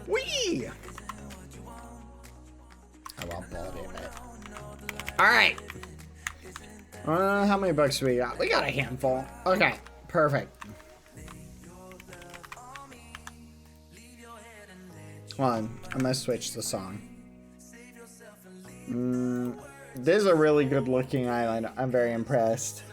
Wee! I want bald Yvette. All right. How many books do we got? We got a handful. Okay, perfect. Hold on, I'm gonna switch the song. This is a really good looking island. I'm very impressed.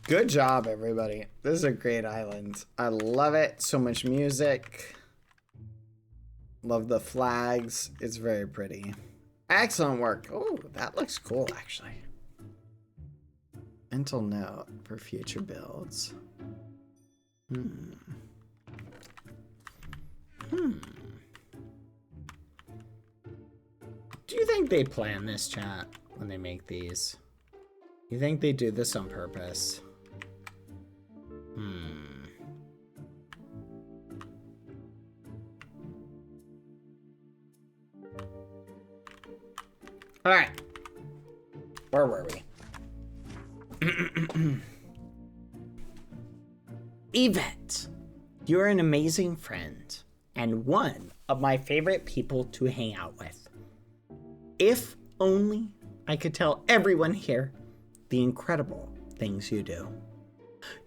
Good job, everybody. This is a great island. I love it. So much music. Love the flags. It's very pretty. Excellent work. Oh, that looks cool, actually. Mental note for future builds. Do you think they plan this, chat, when they make these? You think they do this on purpose? All right. Where were we? Yvette, you're an amazing friend and one of my favorite people to hang out with. If only I could tell everyone here the incredible things you do.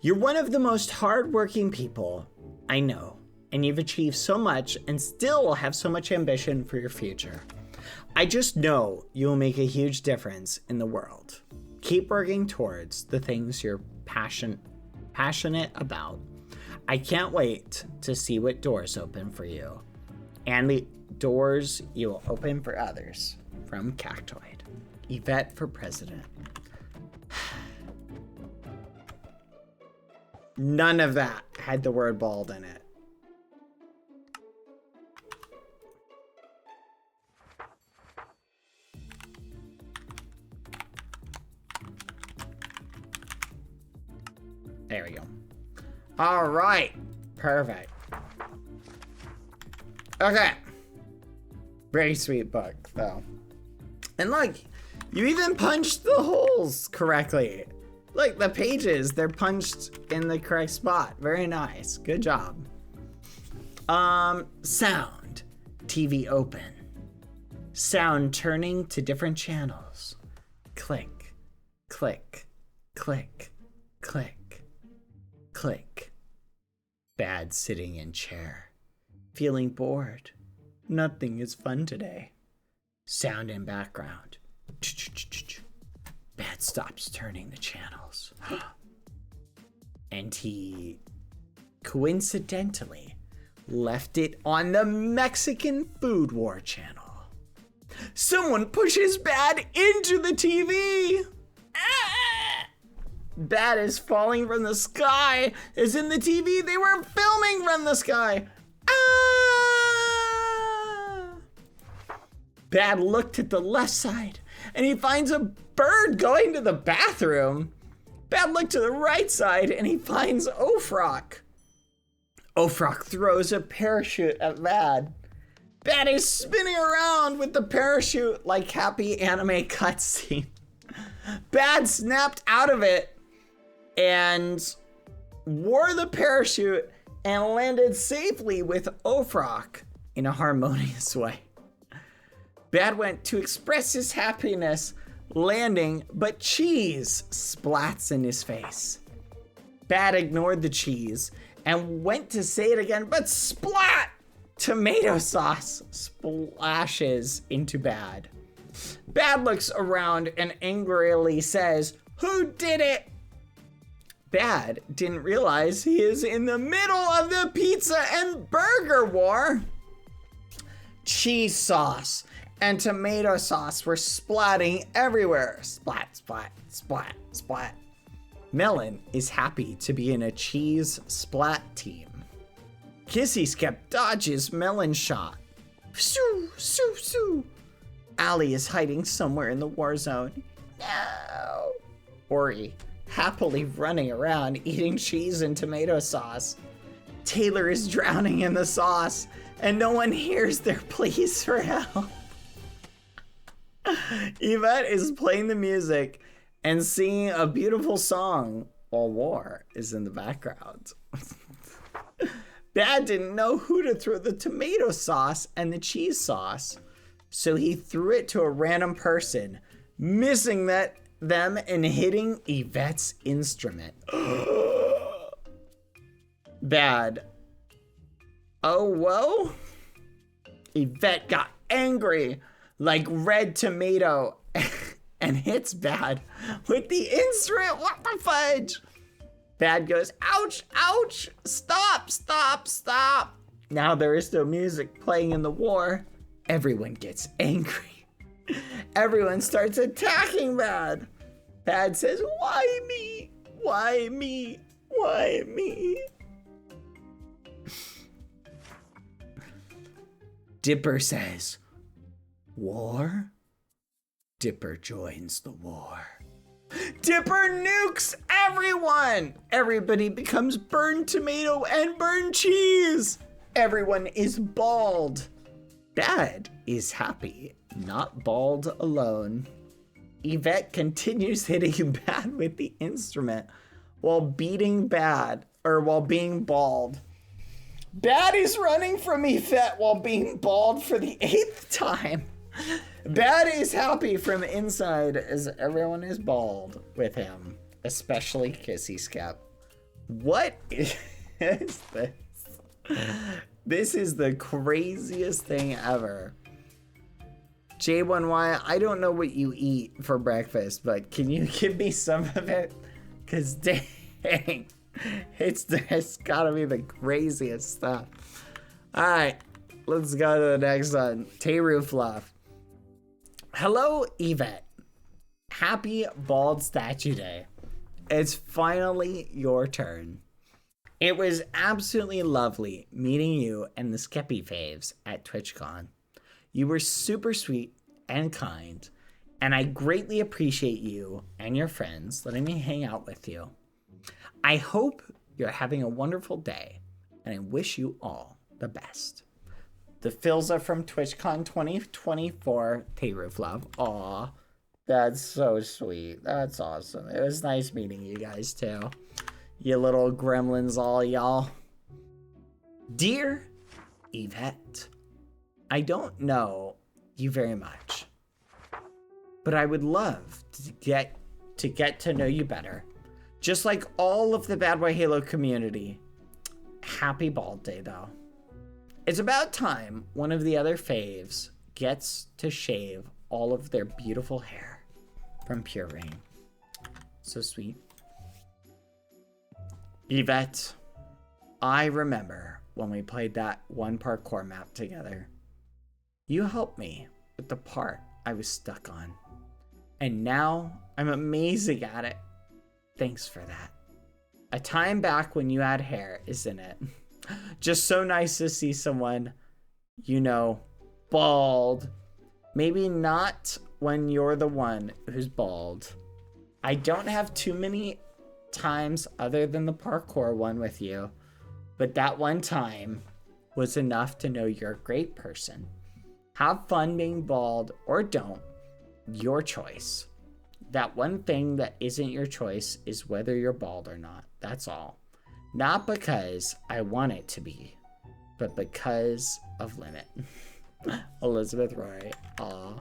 You're one of the most hardworking people I know, and you've achieved so much and still have so much ambition for your future. I just know you will make a huge difference in the world. Keep working towards the things you're passionate about. I can't wait to see what doors open for you and the doors you will open for others. From Cactoid. Yvette for president. None of that had the word bald in it. There we go. All right. Perfect. Okay. Very sweet book, though. And look, you even punched the holes correctly. Look, the pages, they're punched in the correct spot. Very nice. Good job. Sound. TV open. Sound turning to different channels. Click, click, click, click, click. Bad sitting in chair. Feeling bored. Nothing is fun today. Sound in background. Bad stops turning the channels. And he coincidentally left it on the Mexican Food War channel. Someone pushes Bad into the TV. Bad is falling from the sky. Is in the TV. They were filming from the sky. Bad looked at the left side and he finds a bird going to the bathroom. Bad looked to the right side and he finds Ofrock. Ofrock throws a parachute at Bad. Bad is spinning around with the parachute like happy anime cutscene. Bad snapped out of it and wore the parachute and landed safely with Ofrock in a harmonious way. Bad went to express his happiness landing, but cheese splats in his face. Bad ignored the cheese and went to say it again, but splat! Tomato sauce splashes into Bad. Bad looks around and angrily says, "Who did it?" Bad didn't realize he is in the middle of the pizza and burger war. Cheese sauce and tomato sauce were splatting everywhere. Splat, splat, splat, splat. Melon is happy to be in a cheese splat team. Kissy Skep dodges Melon shot. Shoo, shoo, shoo. Allie is hiding somewhere in the war zone. No. Ori, happily running around eating cheese and tomato sauce. Taylor is drowning in the sauce and no one hears their pleas for help. Yvette is playing the music and singing a beautiful song while war is in the background. Bad didn't know who to throw the tomato sauce and the cheese sauce, so he threw it to a random person, missing them and hitting Yvette's instrument. Bad. Oh, whoa. Yvette got angry like red tomato and hits Bad with the instrument. What the fudge? Bad goes, ouch, ouch, stop, stop, stop. Now there is no music playing in the war. Everyone gets angry. Everyone starts attacking Bad. Bad says, why me? Why me? Why me? Dipper says, war? Dipper joins the war. Dipper nukes everyone! Everybody becomes burned tomato and burned cheese! Everyone is bald. Bad is happy, not bald alone. Yvette continues hitting Bad with the instrument while being bald. Bad is running from Yvette while being bald for the 8th time. Bad is happy from inside as everyone is bald with him, especially Kissy Skep. What is this? This is the craziest thing ever. J1Y, I don't know what you eat for breakfast, but can you give me some of it? Because dang, it's gotta be the craziest stuff. All right, let's go to the next one. Teru Fluff. Hello, Yvette. Happy Bald Statue Day. It's finally your turn. It was absolutely lovely meeting you and the Skeppy Faves at TwitchCon. You were super sweet and kind, and I greatly appreciate you and your friends letting me hang out with you. I hope you're having a wonderful day, and I wish you all the best. The fills are from TwitchCon 2024, Teyroof Love. Aw, that's so sweet. That's awesome. It was nice meeting you guys too. You little gremlins, all y'all. Dear Yvette, I don't know you very much, but I would love to get to know you better. Just like all of the Bad Boy Halo community. Happy Bald Day, though. It's about time one of the other faves gets to shave all of their beautiful hair from Pure Rain. So sweet. Yvette, I remember when we played that one parkour map together. You helped me with the part I was stuck on. And now I'm amazing at it. Thanks for that. A time back when you had hair, isn't it? Just so nice to see someone, you know, bald. Maybe not when you're the one who's bald. I don't have too many times other than the parkour one with you, but that one time was enough to know you're a great person. Have fun being bald or don't, your choice. That one thing that isn't your choice is whether you're bald or not. That's all. Not because I want it to be, but because of limit. Elizabeth Roy. Aw.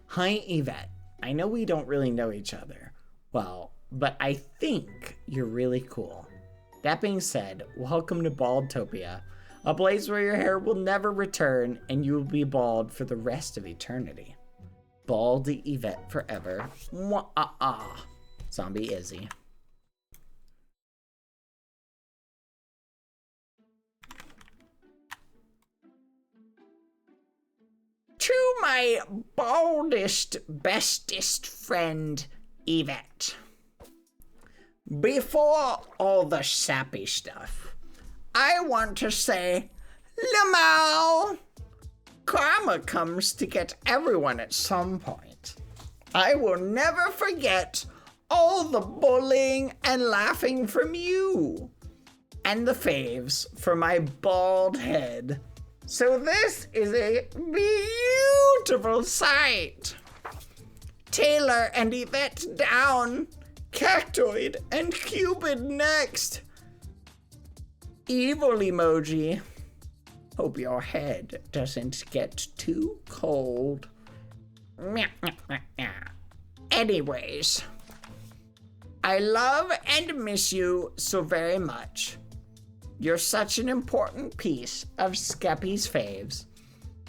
Hi, Yvette. I know we don't really know each other well, but I think you're really cool. That being said, welcome to Baldtopia, a place where your hair will never return and you will be bald for the rest of eternity. Bald Yvette forever. Mwah-ah-ah. Zombie Izzy. To my baldest, bestest friend, Yvette. Before all the sappy stuff, I want to say, Lamau! Karma comes to get everyone at some point. I will never forget all the bullying and laughing from you and the faves for my bald head. So this is a beautiful sight. Taylor and Yvette down. Cactoid and Cupid next. Evil emoji. Hope your head doesn't get too cold. Anyways, I love and miss you so very much. You're such an important piece of Skeppy's faves.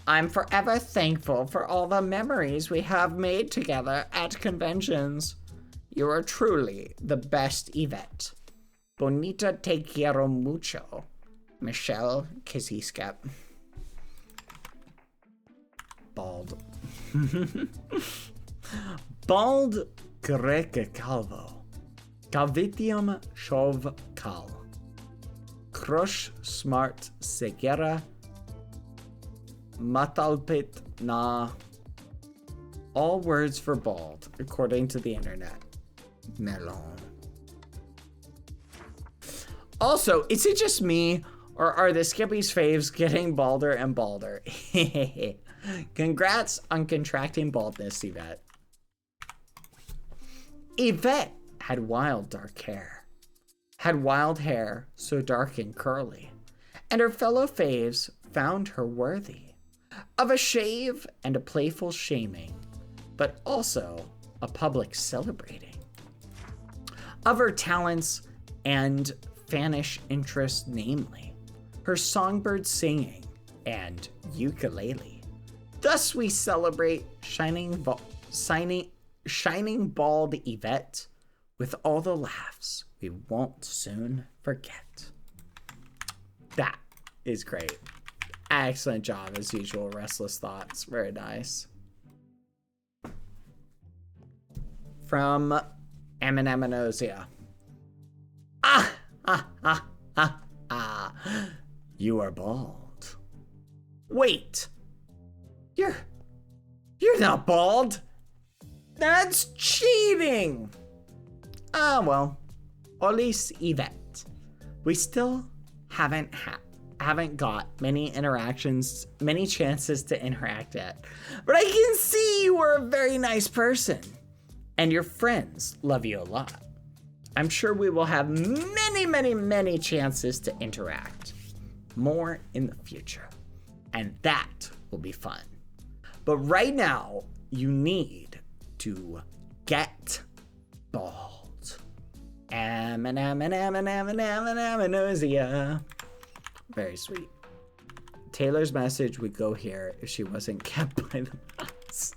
I'm forever thankful for all the memories we have made together at conventions. You are truly the best Yvette. Bonita te quiero mucho. Michelle Kissy Skep. Bald. Bald Greca Calvo. Calvitium Chauve Cal. Crush Smart Segera. Matalpit Na. All words for bald, according to the internet. Melon. Also, is it just me, or are the Skippy's faves getting balder and balder? Congrats on contracting baldness, Yvette. Yvette had wild dark hair. Had wild hair so dark and curly. And her fellow faves found her worthy of a shave and a playful shaming, but also a public celebrating. Of her talents and fanish interest, namely, her songbird singing, and ukulele. Thus we celebrate shining bald Yvette with all the laughs we won't soon forget. That is great. Excellent job as usual, Restless Thoughts. Very nice. From Eminem and Ozia. You are bald. Wait. You're not bald. That's cheating. Well. Olis Yvette. We still haven't got many chances to interact yet. But I can see you are a very nice person. And your friends love you a lot. I'm sure we will have many chances to interact. More in the future. And that will be fun. But right now, you need to get bald. Ozia. Very sweet. Taylor's message would go here if she wasn't kept by the mouse.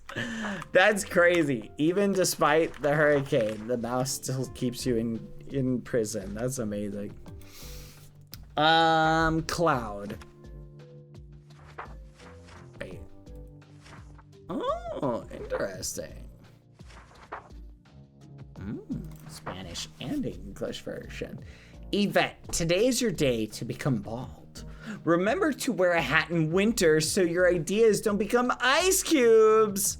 That's crazy. Even despite the hurricane, the mouse still keeps you in prison. That's amazing. Cloud. Wait. Oh, interesting. Spanish and English version. Yvette, today is your day to become bald. Remember to wear a hat in winter so your ideas don't become ice cubes.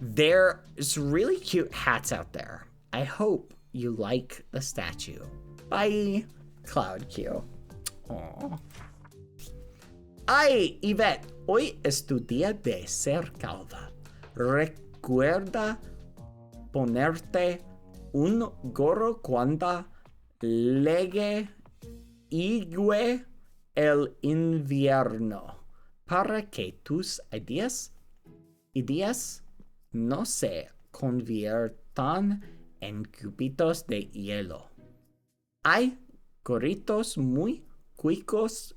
There's really cute hats out there. I hope you like the statue. Bye, Cloud Q. Aww. Ay, Yvette, hoy es tu día de ser calva. Recuerda ponerte un gorro cuando llegue el invierno para que tus ideas no se conviertan en cubitos de hielo. Hay gorritos muy cuicos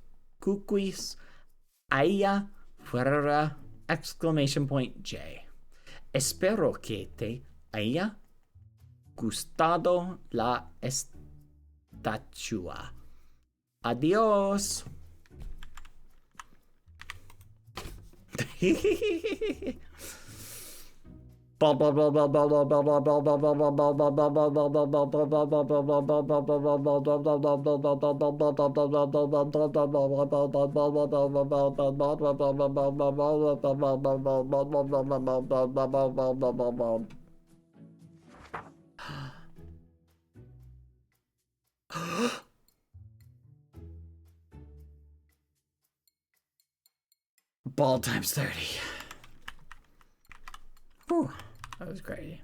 allá fuera! Exclamation point J. Espero que te haya gustado la estatua. Adiós. Ball times 30. Whew, that was crazy.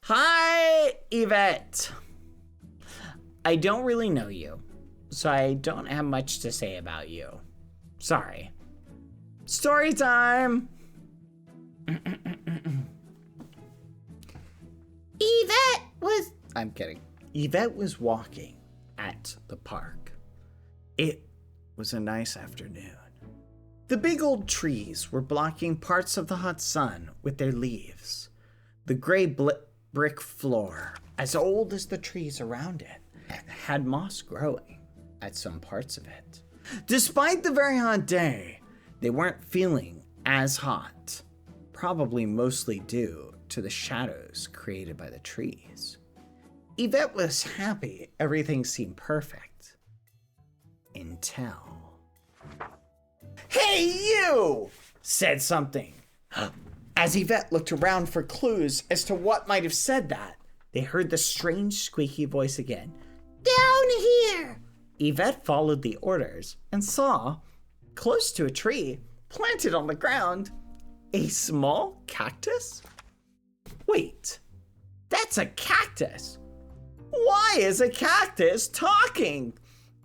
Hi, Yvette. I don't really know you, so I don't have much to say about you. Sorry. Story time! Yvette was... I'm kidding. Yvette was walking at the park. It was a nice afternoon. The big old trees were blocking parts of the hot sun with their leaves. The gray brick floor, as old as the trees around it, had moss growing at some parts of it. Despite the very hot day, they weren't feeling as hot, probably mostly due to the shadows created by the trees. Yvette was happy everything seemed perfect. Until... Hey, you! Said something. As Yvette looked around for clues as to what might have said that, they heard the strange squeaky voice again. Down here! Yvette followed the orders and saw, close to a tree, planted on the ground, a small cactus? Wait, that's a cactus! Why is a cactus talking?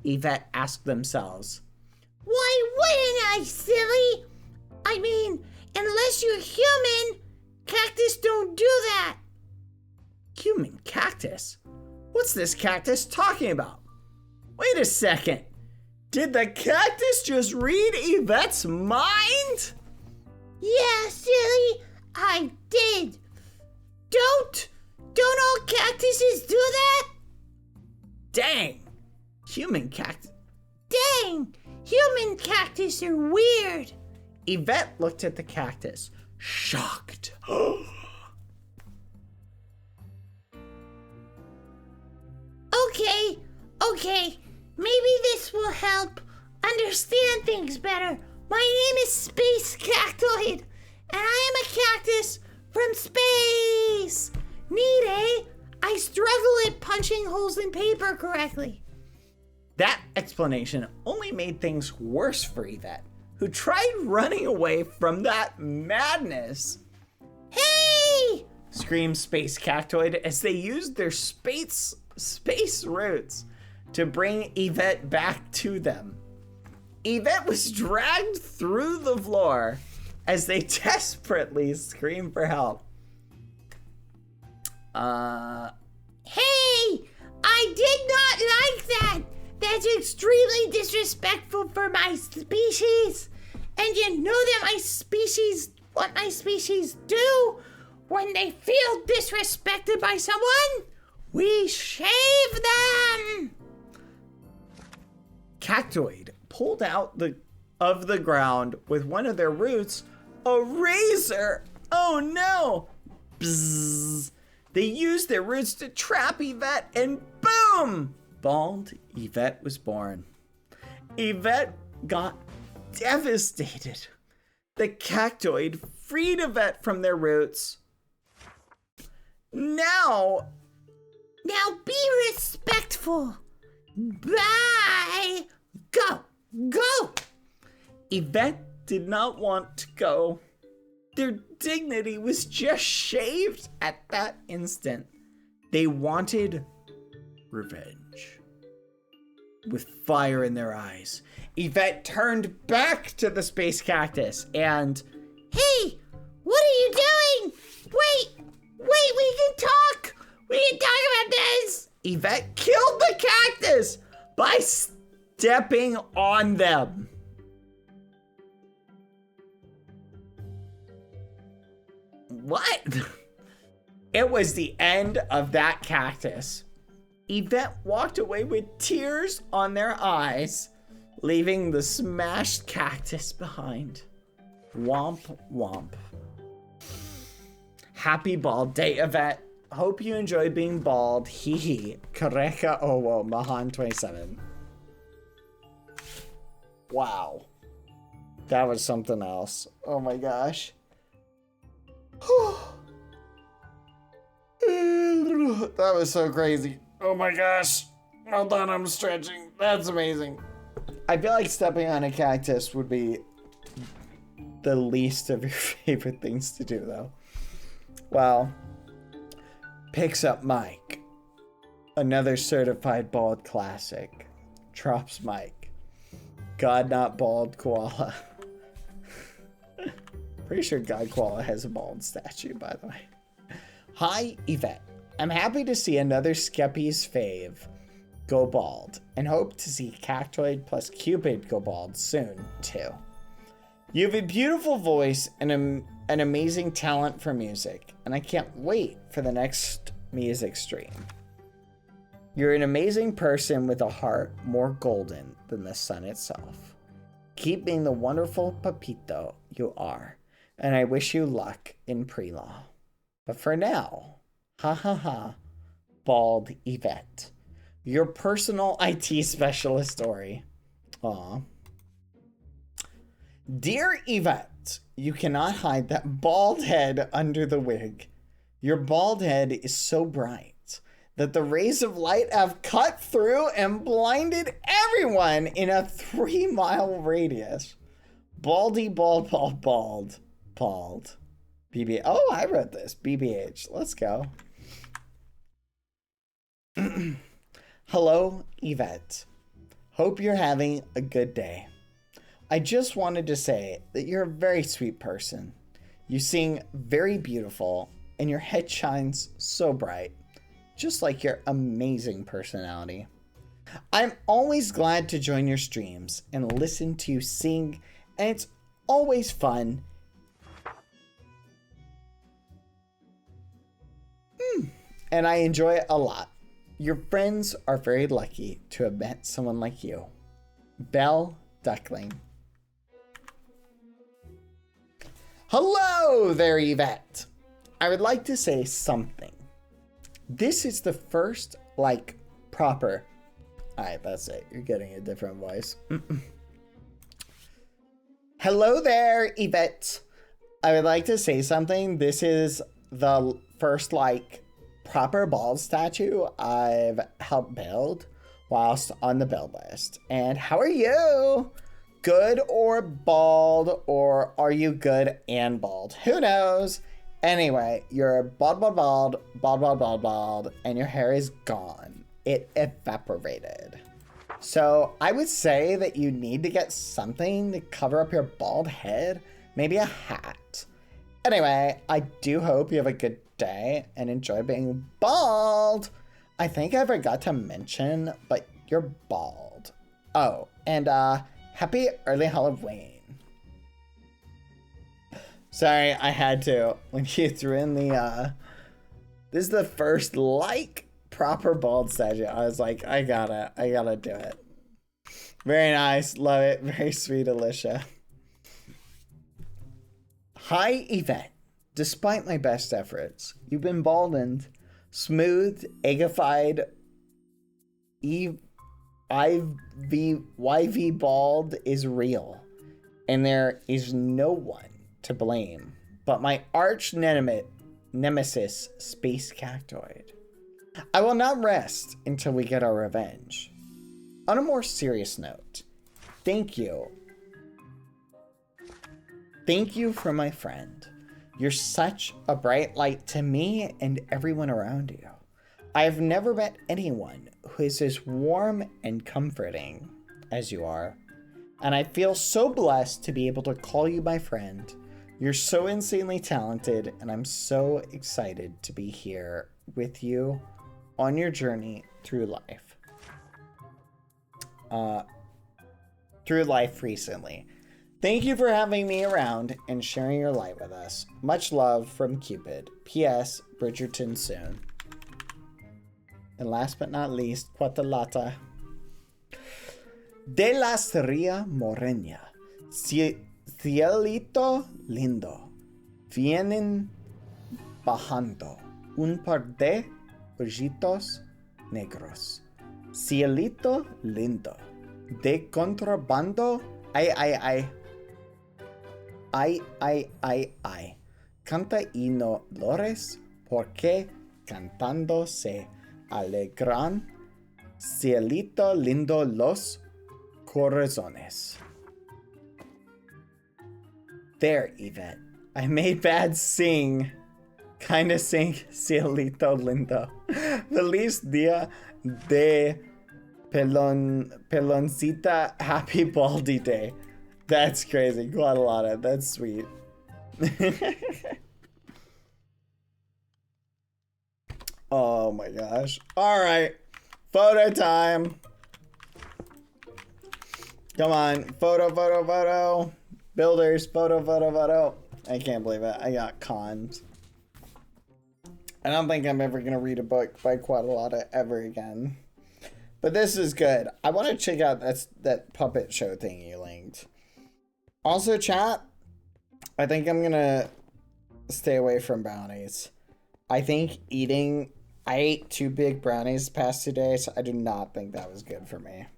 Yvette asked themselves. Why wouldn't I, silly? I mean, unless you're human, cactus don't do that. Human cactus? What's this cactus talking about? Wait a second. Did the cactus just read Yvette's mind? Yeah, silly, I did. Don't all cactuses do that? Dang. Human cactus. Dang, human cactus are weird. Yvette looked at the cactus, shocked. Okay, maybe this will help understand things better. My name is Space Cactoid, and I am a cactus from space. Neat, eh? I struggle at punching holes in paper correctly. That explanation only made things worse for Yvette, who tried running away from that madness. Hey! Screamed Space Cactoid as they used their space roots to bring Yvette back to them. Yvette was dragged through the floor as they desperately screamed for help. Hey! I did not like that! That's extremely disrespectful for my species. And you know that what my species do when they feel disrespected by someone? We shave them! Cactoid pulled out of the ground with one of their roots a razor. Oh no! Bzzz. They used their roots to trap Yvette and boom! Bald Yvette was born. Yvette got devastated. The cactoid freed Yvette from their roots. Now be respectful. Bye. Go. Yvette did not want to go. Their dignity was just shaved at that instant. They wanted revenge. With fire in their eyes, Yvette turned back to the space cactus and... Hey, what are you doing? Wait, we can talk. We can talk about this. Yvette killed the cactus by stepping on them. What? It was the end of that cactus. Yvette walked away with tears on their eyes, leaving the smashed cactus behind. Womp womp. Happy bald day, Yvette. Hope you enjoy being bald. Hee hee. Kareka Owo Mahan 27. Wow. That was something else. Oh my gosh. That was so crazy. Oh my gosh. Hold on, I'm stretching. That's amazing. I feel like stepping on a cactus would be the least of your favorite things to do, though. Well, picks up Mike. Another certified bald classic. Drops Mike. God Not Bald Koala. Pretty sure God Koala has a bald statue, by the way. Hi, Yvette. I'm happy to see another Skeppy's fave go bald, and hope to see Cactoid plus Cupid go bald soon, too. You have a beautiful voice and an amazing talent for music, and I can't wait for the next music stream. You're an amazing person with a heart more golden than the sun itself. Keep being the wonderful Papito you are, and I wish you luck in pre-law. But for now, ha ha ha, bald Yvette. Your personal IT specialist story. Aw. Dear Yvette, you cannot hide that bald head under the wig. Your bald head is so bright that the rays of light have cut through and blinded everyone in a 3-mile radius. Baldy, bald. BB. Oh, I wrote this. BBH. Let's go. Hello, Yvette. Hope you're having a good day. I just wanted to say that you're a very sweet person. You sing very beautiful, and your head shines so bright, just like your amazing personality. I'm always glad to join your streams and listen to you sing, and it's always fun. And I enjoy it a lot. Your friends are very lucky to have met someone like you. Belle Duckling. Hello there, Yvette. I would like to say something. This is the first, proper... Alright, that's it. You're getting a different voice. Hello there, Yvette. I would like to say something. This is the first, proper bald statue I've helped build whilst on the build list. And how are you? Good or bald, or are you good and bald? Who knows? Anyway, you're bald, and your hair is gone. It evaporated. So I would say that you need to get something to cover up your bald head. Maybe a hat. Anyway, I do hope you have a good day and enjoy being bald. I think I forgot to mention, but you're bald. Oh, and happy early Halloween. Sorry, I had to. When you threw in the, this is the first, proper bald statue. I was like, I gotta do it. Very nice. Love it. Very sweet, Alicia. Hi, Yvette. Despite my best efforts, you've been baldened, smoothed, eggified, YV bald is real, and there is no one to blame but my arch nemesis, Space Cactoid. I will not rest until we get our revenge. On a more serious note, thank you. Thank you for my friend. You're such a bright light to me and everyone around you. I have never met anyone who is as warm and comforting as you are. And I feel so blessed to be able to call you my friend. You're so insanely talented, and I'm so excited to be here with you on your journey through life. Through life recently. Thank you for having me around and sharing your light with us. Much love from Cupid. P.S. Bridgerton soon. And last but not least, Quatalata. De la Seria Moreña. Cielito lindo. Vienen bajando un par de ojitos negros. Cielito lindo. De contrabando. Ay. Canta y no lores, porque cantando se alegran. Cielito lindo los corazones. There, Yvette. I made bad sing. Kinda sing Cielito lindo. Feliz dia de peloncita. Happy baldy day. That's crazy. Guadalajara. That's sweet. Oh my gosh. All right. Photo time. Come on. Photo. Builders. Photo. I can't believe it. I got cons. I don't think I'm ever going to read a book by Quadrata ever again. But this is good. I want to check out that puppet show thing you linked. Also, chat, I think I'm going to stay away from brownies. I think I ate 2 big brownies the past 2 days. I do not think that was good for me.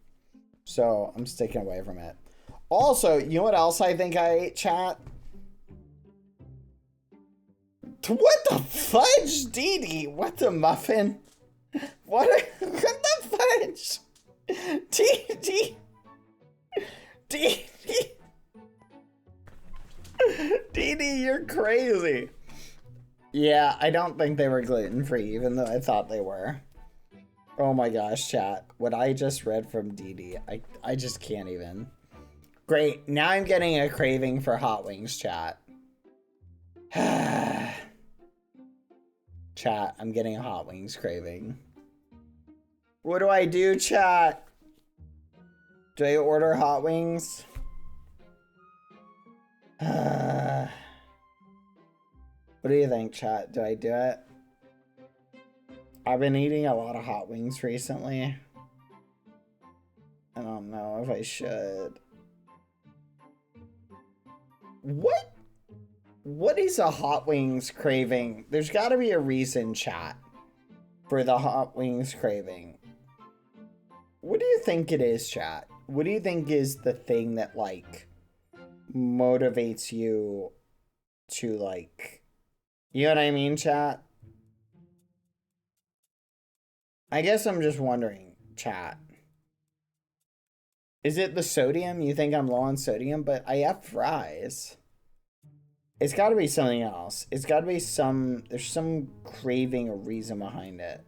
So I'm sticking away from it. Also, you know what else I think I ate, chat? What the fudge, Dee Dee? What the muffin? What the fudge? Dee Dee, you're crazy. Yeah, I don't think they were gluten-free, even though I thought they were. Oh my gosh, chat. What I just read from Dee Dee, I just can't even. Great, now I'm getting a craving for hot wings, chat. Chat, I'm getting a hot wings craving. What do I do, chat? Do I order hot wings? What do you think, chat? Do I do it? I've been eating a lot of hot wings recently. I don't know if I should. What is a hot wings craving? There's got to be a reason, chat, for the hot wings craving. What do you think it is, chat? What do you think is the thing that, like, motivates you to, like, you know what I mean, chat? I guess I'm just wondering, chat. Is it the sodium? You think I'm low on sodium? But I have fries. It's got to be something else. It's got to be there's some craving or reason behind it.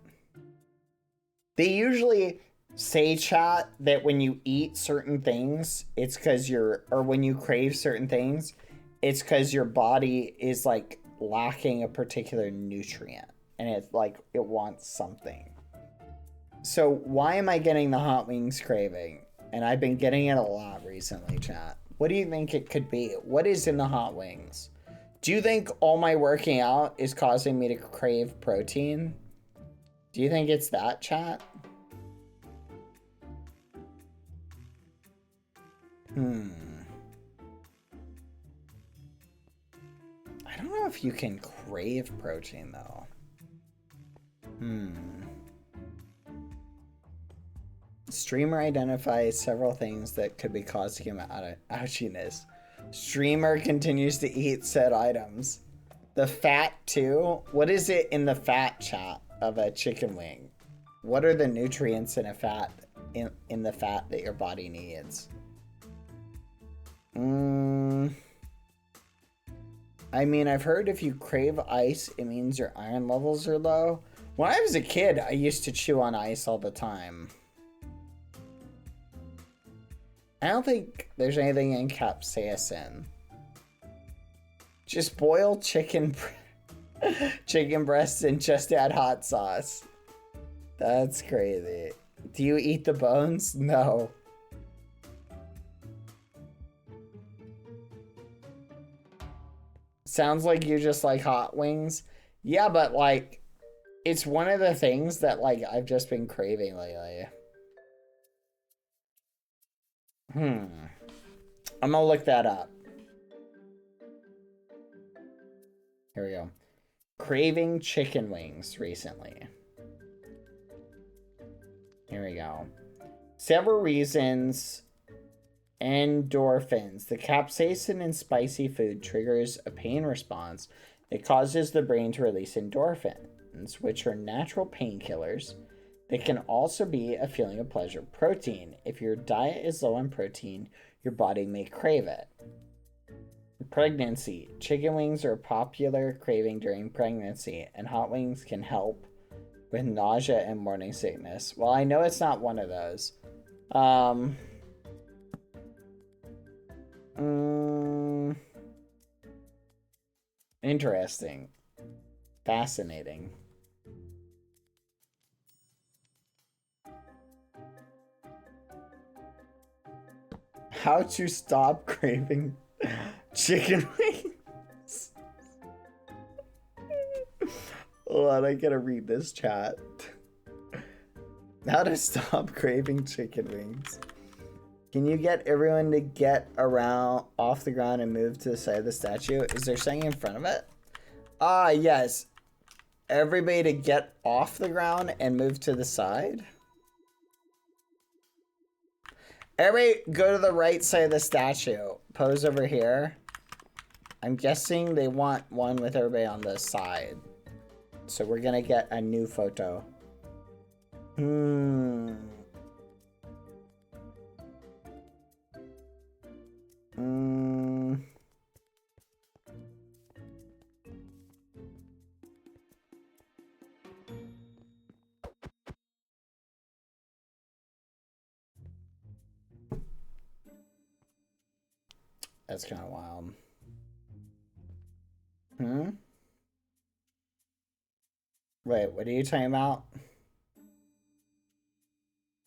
They usually say, chat, that when you eat certain things, it's because or when you crave certain things, it's because your body is, like, lacking a particular nutrient. And it's like, it wants something. So why am I getting the hot wings craving? And I've been getting it a lot recently, chat. What do you think it could be? What is in the hot wings? Do you think all my working out is causing me to crave protein? Do you think it's that, chat? I don't know if you can crave protein, though. Streamer identifies several things that could be causing him ouchiness. Streamer continues to eat said items. The fat, too? What is it in the fat, chat, of a chicken wing? What are the nutrients in a fat, in the fat that your body needs? I mean, I've heard if you crave ice, it means your iron levels are low. When I was a kid, I used to chew on ice all the time. I don't think there's anything in capsaicin. Just boil chicken breasts and just add hot sauce. That's crazy. Do you eat the bones? No. Sounds like you just like hot wings. Yeah, but, like, it's one of the things that, like, I've just been craving lately. I'm gonna look that up. Here we go. Craving chicken wings recently. Here we go. Several reasons. Endorphins. The capsaicin in spicy food triggers a pain response that causes the brain to release endorphins, which are natural painkillers. They can also be a feeling of pleasure. Protein. If your diet is low on protein, your body may crave it. Pregnancy. Chicken wings are a popular craving during pregnancy, and hot wings can help with nausea and morning sickness. Well, I know it's not one of those. Interesting. Fascinating. How to stop craving chicken wings. Hold on, I gotta read this chat. How to stop craving chicken wings. Can you get everyone to get around off the ground and move to the side of the statue? Is there something in front of it? Ah, yes. Everybody to get off the ground and move to the side? Everybody go to the right side of the statue. Pose over here. I'm guessing they want one with everybody on the side. So we're gonna get a new photo. That's kind of wild. Wait, what are you talking about?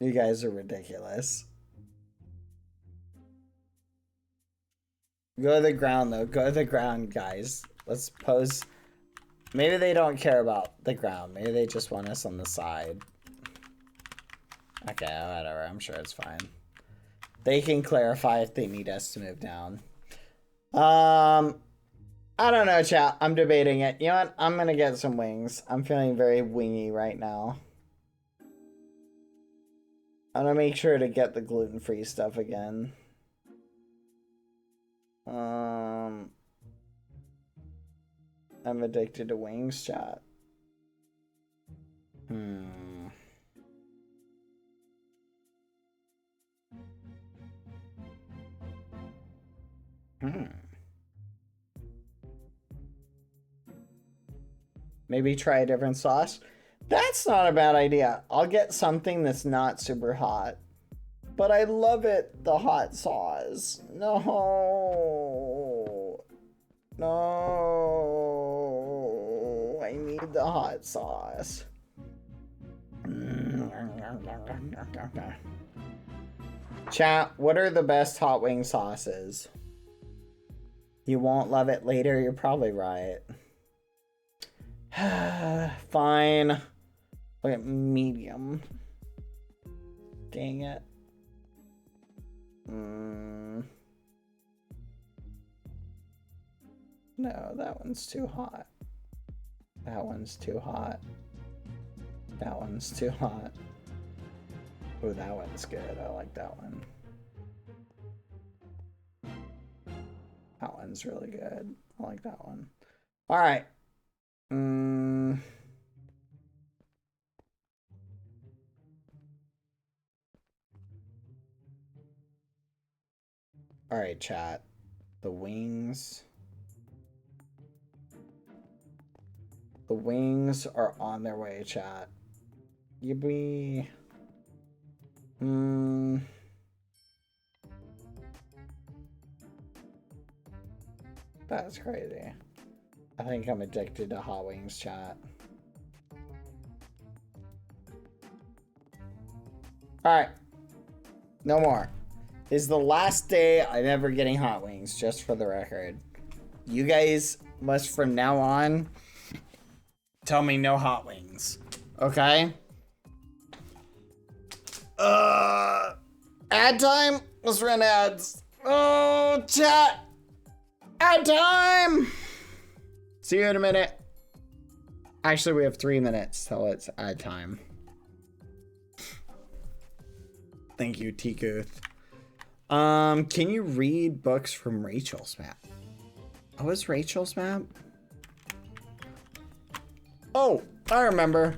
You guys are ridiculous. Go to the ground, though. Go to the ground, guys. Let's pose. Maybe they don't care about the ground. Maybe they just want us on the side. Okay, whatever. I'm sure it's fine. They can clarify if they need us to move down. I don't know, chat. I'm debating it. You know what? I'm gonna get some wings. I'm feeling very wingy right now. I'm gonna make sure to get the gluten-free stuff again. I'm addicted to wings, chat. Maybe try a different sauce. That's not a bad idea. I'll get something that's not super hot. But I love it, the hot sauce. No. No. I need the hot sauce. Chat, what are the best hot wing sauces? You won't love it later, you're probably right. Fine. Look at medium. Dang it. No, that one's too hot. That one's too hot. That one's too hot. Oh, that one's good. I like that one. That one's really good. I like that one. All right. All right, chat. The wings. The wings are on their way, chat. Yippee. That's crazy. I think I'm addicted to hot wings, chat. Alright. No more. This is the last day I'm ever getting hot wings, just for the record. You guys must from now on tell me no hot wings. Okay? Ad time? Let's run ads. Oh, chat. Ad time! See you in a minute. Actually, we have 3 minutes till it's ad time. Thank you, Tikuth. Can you read books from Rachel's map? Oh, is Rachel's map? Oh, I remember.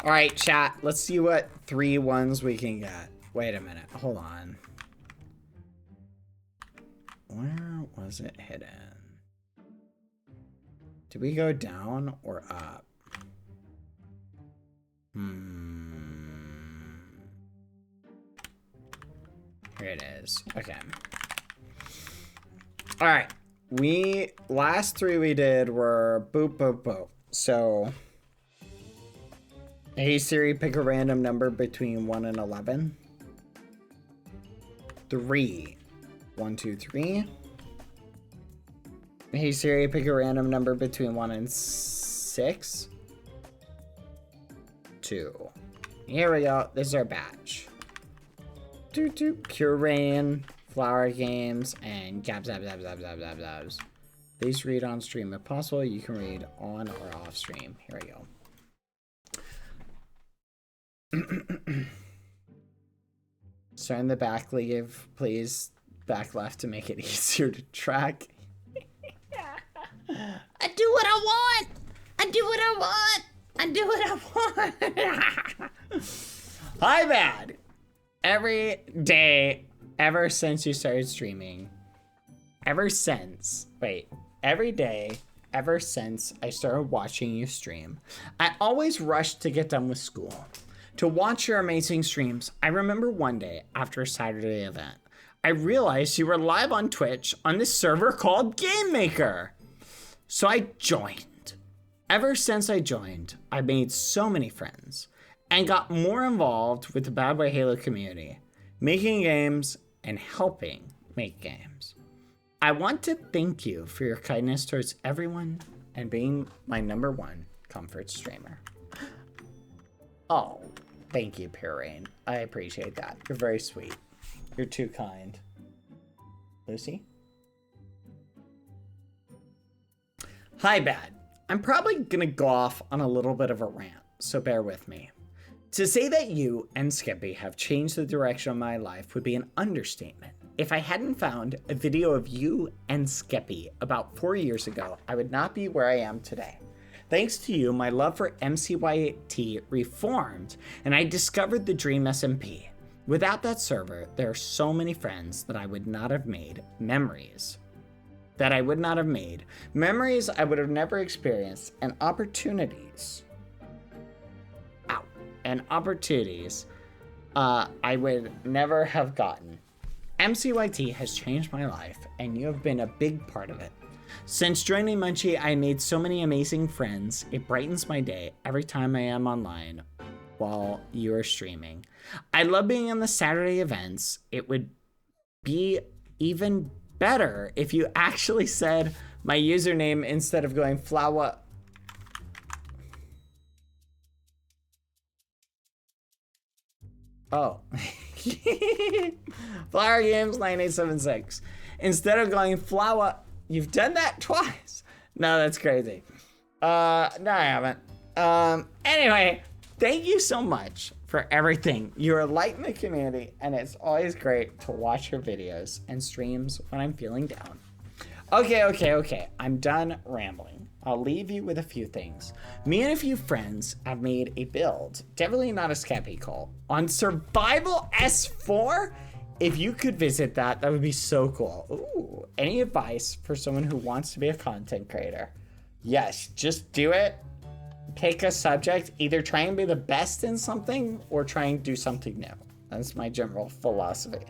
All right, chat. Let's see what 3 ones we can get. Wait a minute. Hold on. Where was it hidden? Did we go down or up? Here it is. Okay. All right. Last 3 we did were boop, boop, boop. So, hey Siri, pick a random number between 1 and 11. 3. 1, 2, 3. Hey Siri, pick a random number between 1 and 6. 2. Here we go. This is our batch. Pure Rain, Flower Games, and Gab Zab Zab Zab Zab Zab Zabs. Please read on stream. If possible, you can read on or off stream. Here we go. Start in the back leave, please. Back left to make it easier to track. I do what I want. I do what I want. I do what I want. Hi, Bad. Every day, ever since you started streaming, every day, ever since I started watching you stream, I always rushed to get done with school to watch your amazing streams. I remember one day after a Saturday event, I realized you were live on Twitch on this server called Game Maker. So I joined. Ever since I joined, I made so many friends and got more involved with the Bad Boy Halo community, making games and helping make games. I want to thank you for your kindness towards everyone and being my #1 comfort streamer. Oh, thank you, Pure Rain. I appreciate that. You're very sweet. You're too kind. Lucy? Hi, Bad. I'm probably gonna go off on a little bit of a rant, so bear with me. To say that you and Skippy have changed the direction of my life would be an understatement. If I hadn't found a video of you and Skippy about 4 years ago, I would not be where I am today. Thanks to you, my love for MCYT reformed, and I discovered the Dream SMP. Without that server, there are so many friends that I would not have made, memories I would have never experienced, and opportunities I would never have gotten. MCYT has changed my life, and you have been a big part of it. Since joining Munchie, I made so many amazing friends. It brightens my day every time I am online while you are streaming. I love being in the Saturday events. It would be even better if you actually said my username instead of going flower. Oh. Flower Games 9876. Instead of going flower, you've done that twice. No, that's crazy. No, I haven't. Anyway, thank you so much for everything. You're a light in the community, and it's always great to watch your videos and streams when I'm feeling down. Okay. I'm done rambling. I'll leave you with a few things. Me and a few friends have made a build, definitely not a Scappy cult, on Survival S4. If you could visit that, that would be so cool. Ooh, any advice for someone who wants to be a content creator? Yes, just do it. Pick a subject, either try and be the best in something or try and do something new. That's my general philosophy.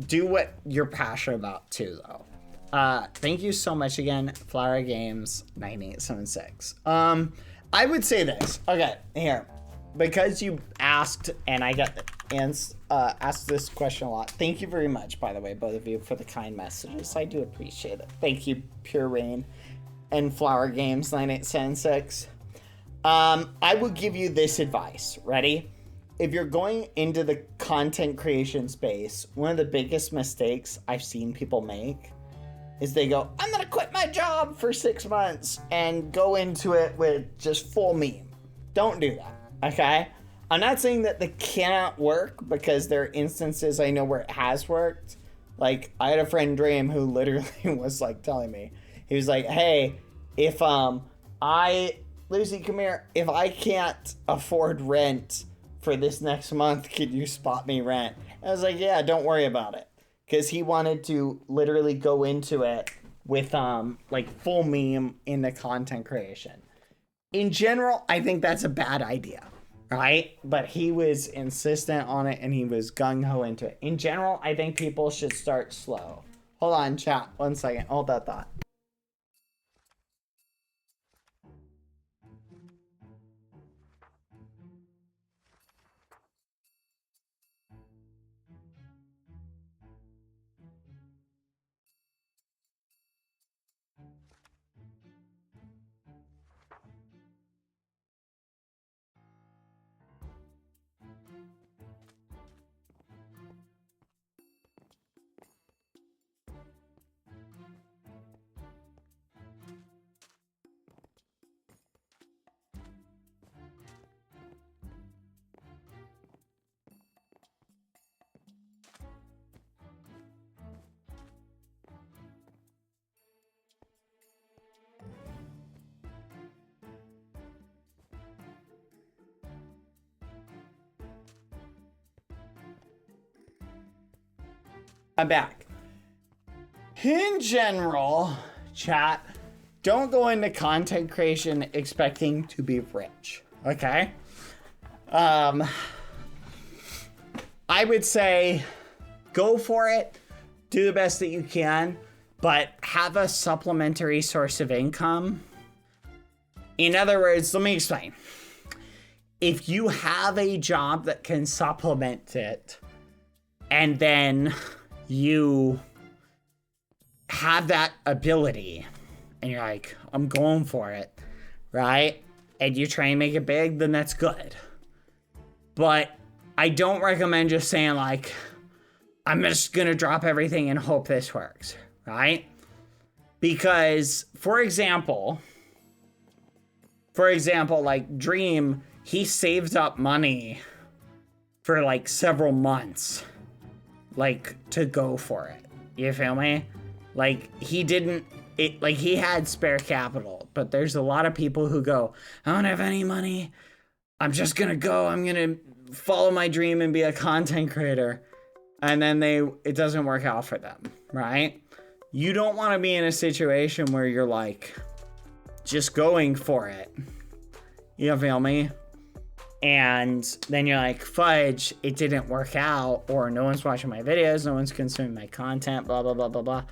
Do what you're passionate about too, though. Thank you so much again, Flower Games 9876. I would say this. Okay, here. Because you asked, and I got asked this question a lot. Thank you very much, by the way, both of you, for the kind messages. I do appreciate it. Thank you, Pure Rain and Flower Games 9876. I will give you this advice. Ready? If you're going into the content creation space, one of the biggest mistakes I've seen people make is they go, I'm gonna quit my job for 6 months and go into it with just full meme. Don't do that, okay? I'm not saying that they cannot work, because there are instances I know where it has worked. Like, I had a friend, Dream, who literally was like telling me, he was like, hey, if Lucy, come here, if I can't afford rent for this next month, could you spot me rent? I was like, yeah, don't worry about it. Because he wanted to literally go into it with like full meme in the content creation. In general, I think that's a bad idea, right? But he was insistent on it, and he was gung-ho into it. In general, I think people should start slow. Hold on, chat, 1 second, hold that thought. I'm back. In general, chat, don't go into content creation expecting to be rich, okay? I would say go for it, do the best that you can, but have a supplementary source of income. In other words, let me explain. If you have a job that can supplement it, and then you have that ability, and you're like, I'm going for it, right? And you try and make it big, then that's good. But I don't recommend just saying like, I'm just gonna drop everything and hope this works, right? Because, for example, like Dream, he saved up money for like several months, like to go for it. You feel me? Like he had spare capital, but there's a lot of people who go, I don't have any money. I'm just gonna go. I'm gonna follow my dream and be a content creator. And then it doesn't work out for them, right? You don't want to be in a situation where you're like just going for it. You feel me? And then you're like, fudge, it didn't work out, or no one's watching my videos, no one's consuming my content, blah, blah, blah, blah, blah.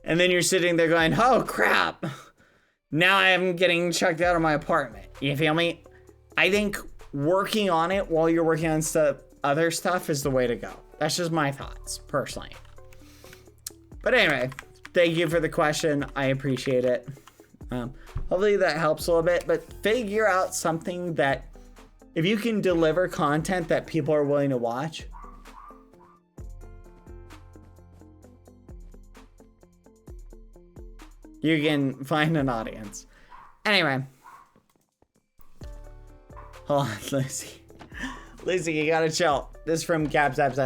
And then you're sitting there going, oh crap, now I'm getting chucked out of my apartment. You feel me? I think working on it while you're working on other stuff is the way to go. That's just my thoughts, personally. But anyway, thank you for the question. I appreciate it. Hopefully that helps a little bit, but figure out something that, if you can deliver content that people are willing to watch, you can find an audience. Anyway. Hold on, Lucy. Lucy, you gotta chill. This is from Gabs. Oh,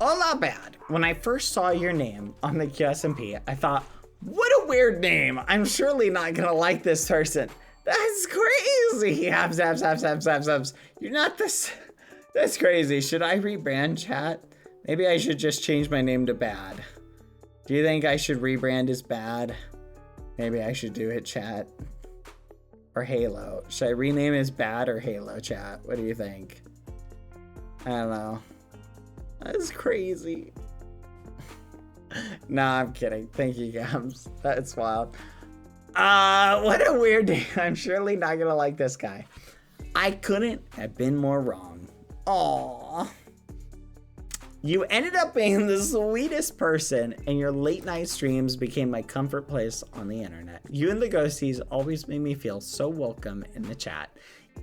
not bad. When I first saw your name on the QSMP, I thought, what a weird name. I'm surely not gonna like this person. That's crazy. Abs. You're not this. That's crazy. Should I rebrand, chat? Maybe I should just change my name to Bad. Do you think I should rebrand as Bad? Maybe I should do it, chat. Or Halo. Should I rename as Bad or Halo, chat? What do you think? I don't know. That's crazy. Nah, I'm kidding. Thank you, Gabs. That's wild. What a weird day. I'm surely not gonna like this guy. I couldn't have been more wrong. Aww. You ended up being the sweetest person, and your late night streams became my comfort place on the internet. You and the ghosties always made me feel so welcome in the chat,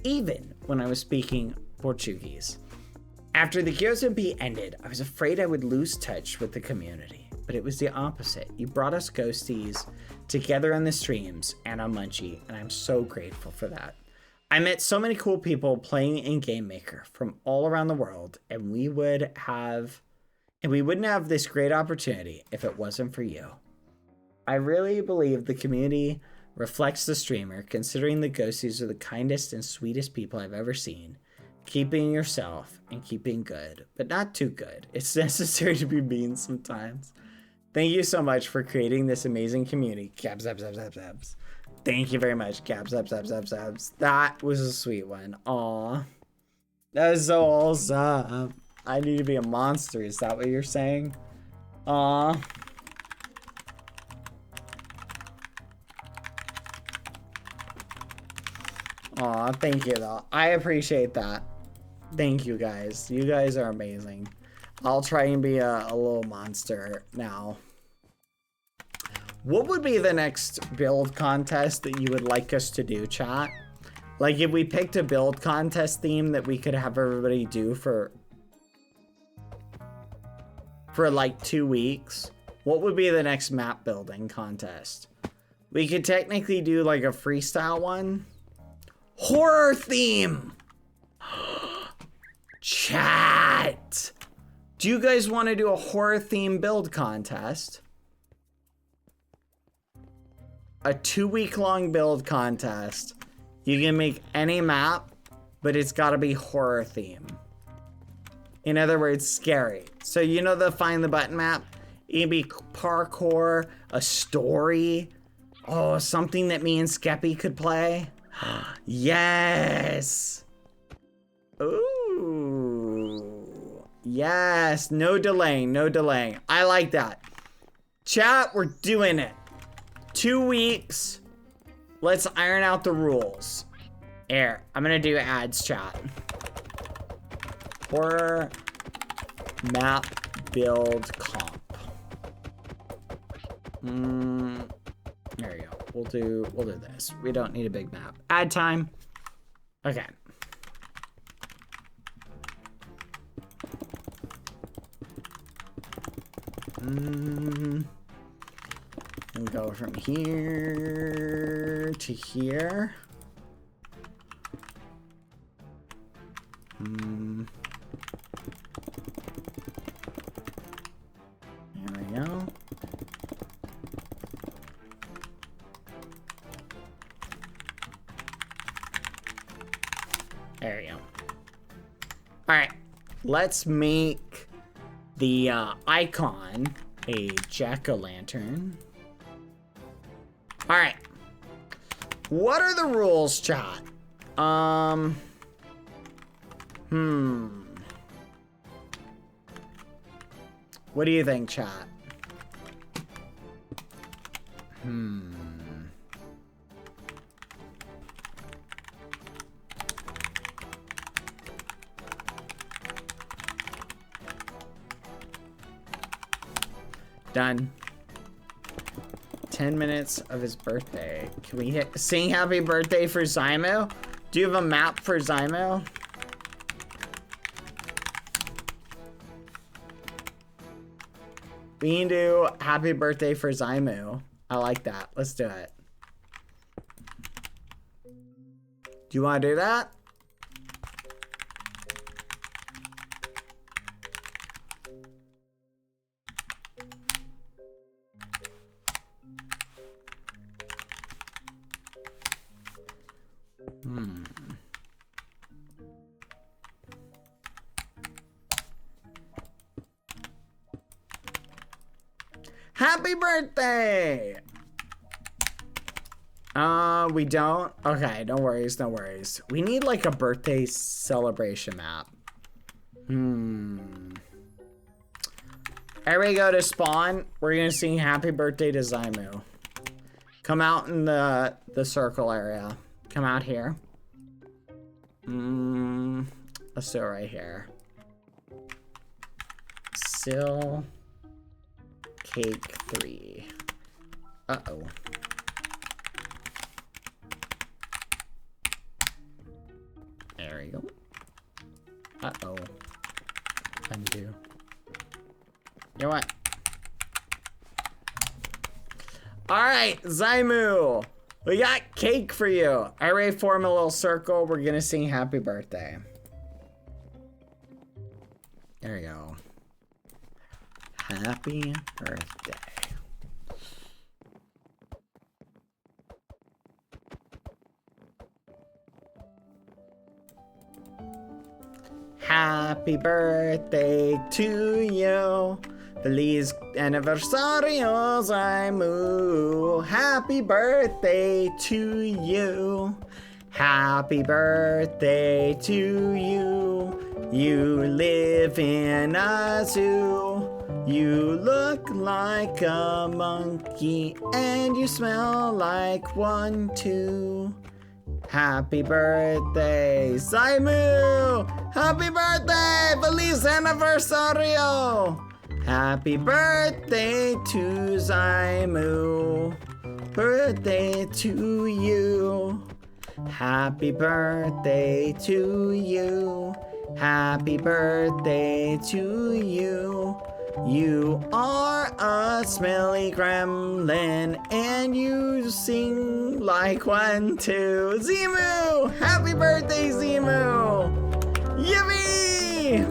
even when I was speaking Portuguese. After the QSMP ended, I was afraid I would lose touch with the community, but it was the opposite. You brought us ghosties together on the streams and on Munchie, and I'm so grateful for that. I met so many cool people playing in Game Maker from all around the world, and we wouldn't have this great opportunity if it wasn't for you. I really believe the community reflects the streamer, considering the ghosties are the kindest and sweetest people I've ever seen. Keeping yourself and keeping good, but not too good. It's necessary to be mean sometimes. Thank you so much for creating this amazing community. Gabs. Thank you very much, Gabs. That was a sweet one. Aw. That is so awesome. I need to be a monster. Is that what you're saying? Aw. Aw, thank you though. I appreciate that. Thank you guys. You guys are amazing. I'll try and be a little monster now. What would be the next build contest that you would like us to do, chat? Like if we picked a build contest theme that we could have everybody do for like 2 weeks, what would be the next map building contest? We could technically do like a freestyle one. Horror theme! Chat! Do you guys want to do a horror theme build contest? A 2-week-long build contest. You can make any map, but it's got to be horror theme. In other words, scary. So you know the Find the Button map? It can be parkour, a story. Oh, something that me and Skeppy could play. Yes. Ooh. Yes, no delaying, no delaying. I like that. Chat, we're doing it. 2 weeks. Let's iron out the rules. Here, I'm gonna do ads, chat. Horror map build comp. There you go. We'll do this. We don't need a big map. Ad time. Okay. And go from here to here. There we go. There we go. All right, let's make the icon a jack-o'-lantern. All right. What are the rules, chat? What do you think, chat? Done. 10 minutes of his birthday. Can we sing happy birthday for Zymo? Do you have a map for Zymo? We can do happy birthday for Zymo. I like that. Let's do it. Do you want to do that? Happy birthday! We don't? Okay, no worries, no worries. We need like a birthday celebration map. Everybody go to spawn. We're gonna sing happy birthday to Zymu. Come out in the circle area. Come out here. Let's do it right here. Sill Cake 3. Uh-oh. There we go. Uh-oh. Undo. You know what? Alright, Zymu! We got cake for you. Alright, form a little circle. We're gonna sing happy birthday. There we go. Happy birthday. Happy birthday to you. Feliz aniversario, Zymu. Happy birthday to you. Happy birthday to you. You live in a zoo. You look like a monkey and you smell like one too. Happy birthday, Zymu! Happy birthday, Feliz aniversario! Happy birthday to Zymu. Birthday to you. Happy birthday to you. Happy birthday to you. You are a smelly gremlin and you sing like one too. Zimu! Happy birthday, Zimu! Yippee!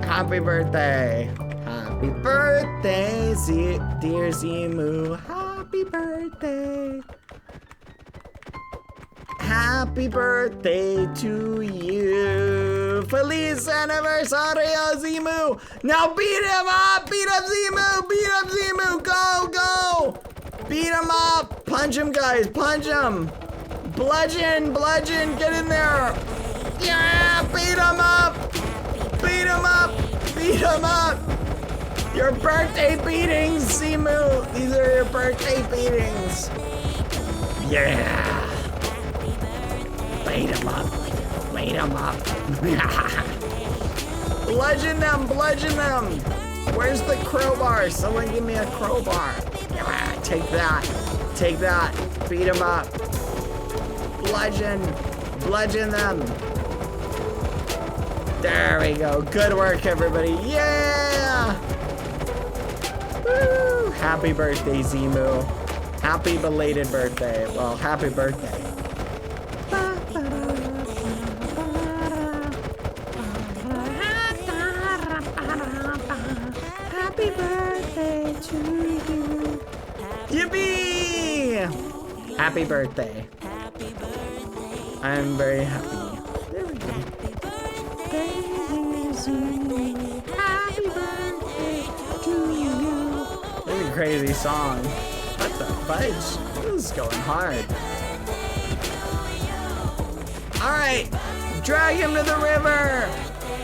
Happy birthday. Happy birthday, dear Zimu. Happy birthday. Happy birthday to you. Feliz aniversario, Zimu. Now beat him up. Beat up Zimu. Beat up Zimu. Go, go. Beat him up. Punch him, guys. Punch him. Bludgeon, bludgeon. Get in there. Yeah, beat him up. Beat Beat him up! Beat him up! Your birthday beatings, Simu! These are your birthday beatings! Yeah! Beat him up! Beat him up! Bludgeon them! Bludgeon them! Where's the crowbar? Someone give me a crowbar. Yeah, take that. Take that. Beat him up. Bludgeon. Bludgeon them. There we go. Good work, everybody. Yeah! Woo! Happy birthday, Zimu. Happy belated birthday. Well, happy birthday. Happy birthday to you. Yippee! Happy birthday. I'm very happy. There we go. Happy birthday to you. This is a crazy song. What the fudge? This is going hard. Alright. Drag him to the river.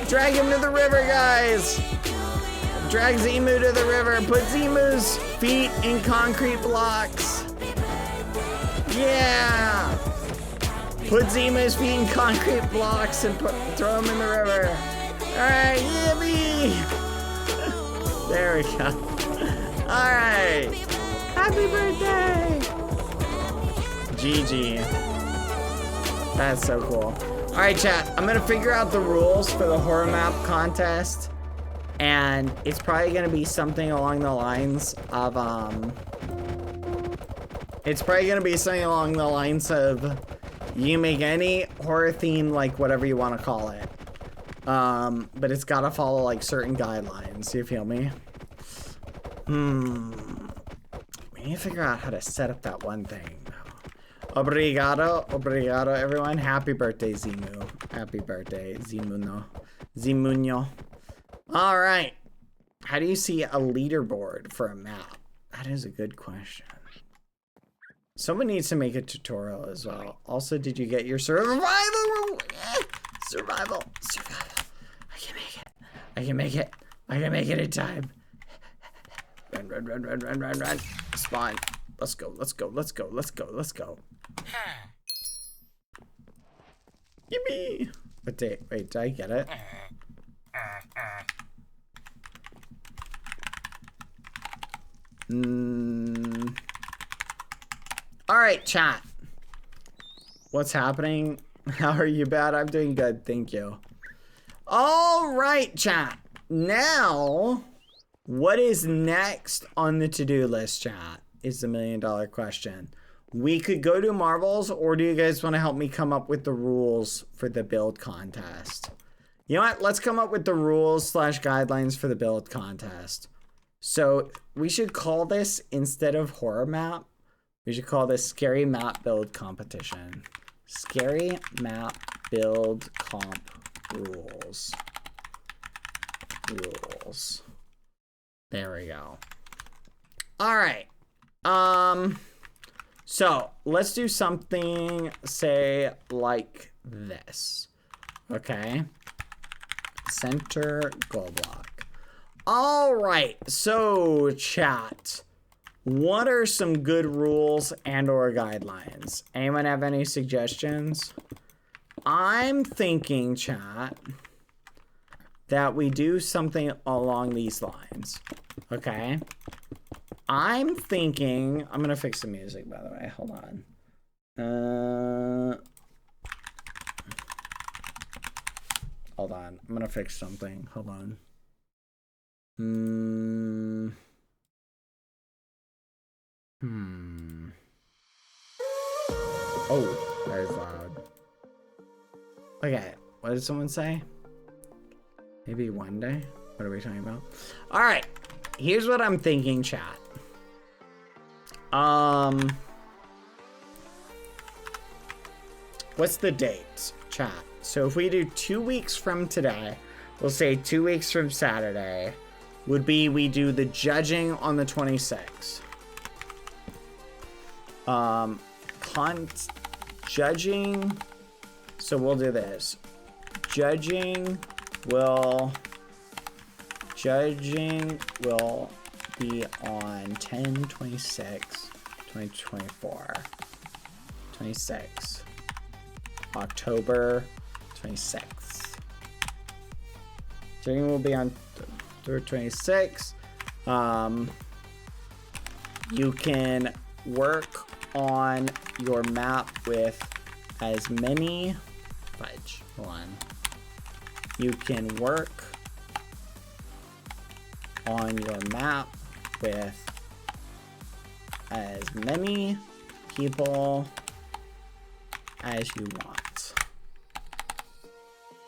Drag him to the river, guys. Drag Zimu to the river. Put Zimu's feet in concrete blocks. Yeah. Put Zimu's feet in concrete blocks and throw him in the river. Alright, yippee! There we go. Alright. Happy birthday! GG. That's so cool. Alright, chat. I'm gonna figure out the rules for the horror map contest. And it's probably gonna be something along the lines of, it's probably gonna be something along the lines of, you make any horror theme, like whatever you want to call it. But it's gotta follow like certain guidelines, you feel me? We need to figure out how to set up that one thing. Obrigado, obrigado everyone. Happy birthday, Zimu. Happy birthday, Zimuno. Zimuno. Alright. How do you see a leaderboard for a map? That is a good question. Someone needs to make a tutorial as well. Also, did you get your survival? Survival. Survival. I can make it. I can make it. I can make it in time. Run, run, run, run, run, run, run. Spawn. Let's go, let's go, let's go, let's go, let's go. Yippee! Wait, did I get it? Alright, chat. What's happening? How are you, bad? I'm doing good, thank you. Alright, chat. Now, what is next on the to-do list, chat? Is the $1 million question. We could go to Marbles, or do you guys want to help me come up with the rules for the build contest? You know what? Let's come up with the rules / guidelines for the build contest. So we should call this, instead of horror map, we should call this scary map build competition. Scary map build comp rules. Rules. There we go. All right. So let's do something, say, like this. Okay. Center goal block. All right. So chat, what are some good rules and or guidelines? Anyone have any suggestions? I'm thinking, chat, that we do something along these lines. Okay. I'm thinking, I'm gonna fix the music, by the way. Hold on. Hold on. I'm gonna fix something. Hold on. Oh, that is loud. Okay, what did someone say? Maybe one day? What are we talking about? All right, here's what I'm thinking, chat. What's the date, chat? So if we do 2 weeks from today, we'll say 2 weeks from Saturday, would be we do the judging on the 26th. Judging, so we'll do this. Judging will be on 10/26/2024. 26. October 26th. Judging will be on October 26th. You can work on your map with as many. Fudge. Hold on. You can work on your map with as many people as you want.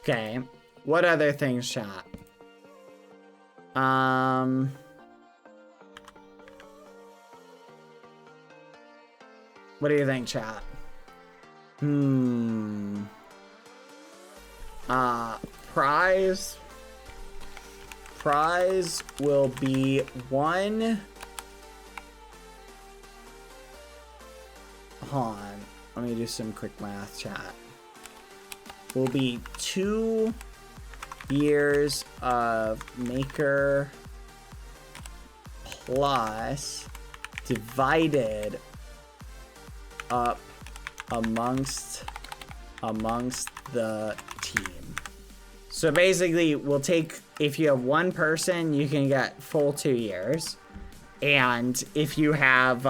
Okay. What other things, chat? What do you think, chat? Prize will be 1. Hold on. Let me do some quick math, chat. Will be 2 years of Maker plus divided up amongst the team. So basically, we'll take, if you have one person, you can get full 2 years. And if you have,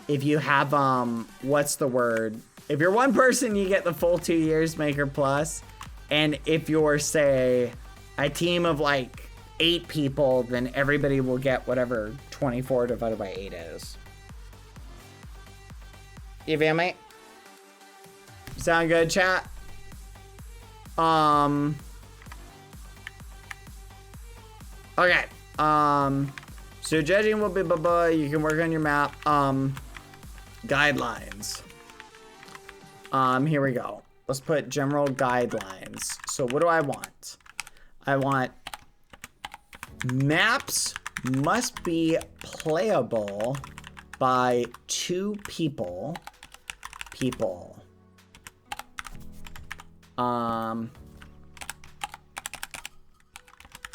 if you have, what's the word? If you're one person, you get the full 2 years Maker Plus. And if you're, say, a team of like 8 people, then everybody will get whatever 24 divided by 8 is. You feel me? Sound good, chat? Okay. So judging will be you can work on your map. Guidelines. Here we go. Let's put general guidelines. So what do I want? I want maps must be playable by 2 people.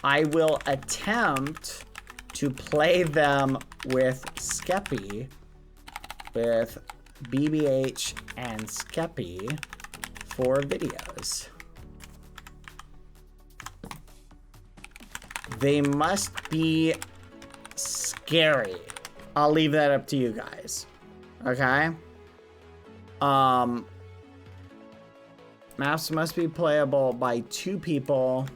I will attempt to play them with Skeppy, with BBH and Skeppy for videos. They must be scary. I'll leave that up to you guys. Okay? Maps must be playable by 2 people.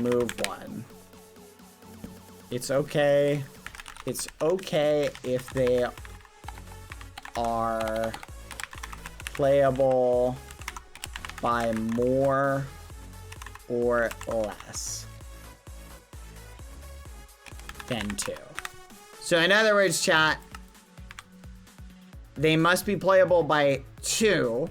Move 1. It's okay. It's okay if they are playable by more or less than 2. So in other words, chat, they must be playable by 2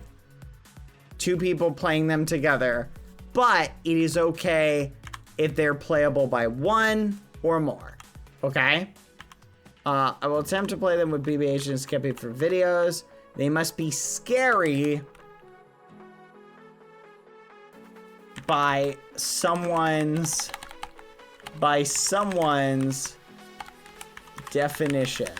people playing them together, but it is okay if they're playable by 1 or more. Okay? I will attempt to play them with BBH and Skeppy for videos. They must be scary by someone's definition.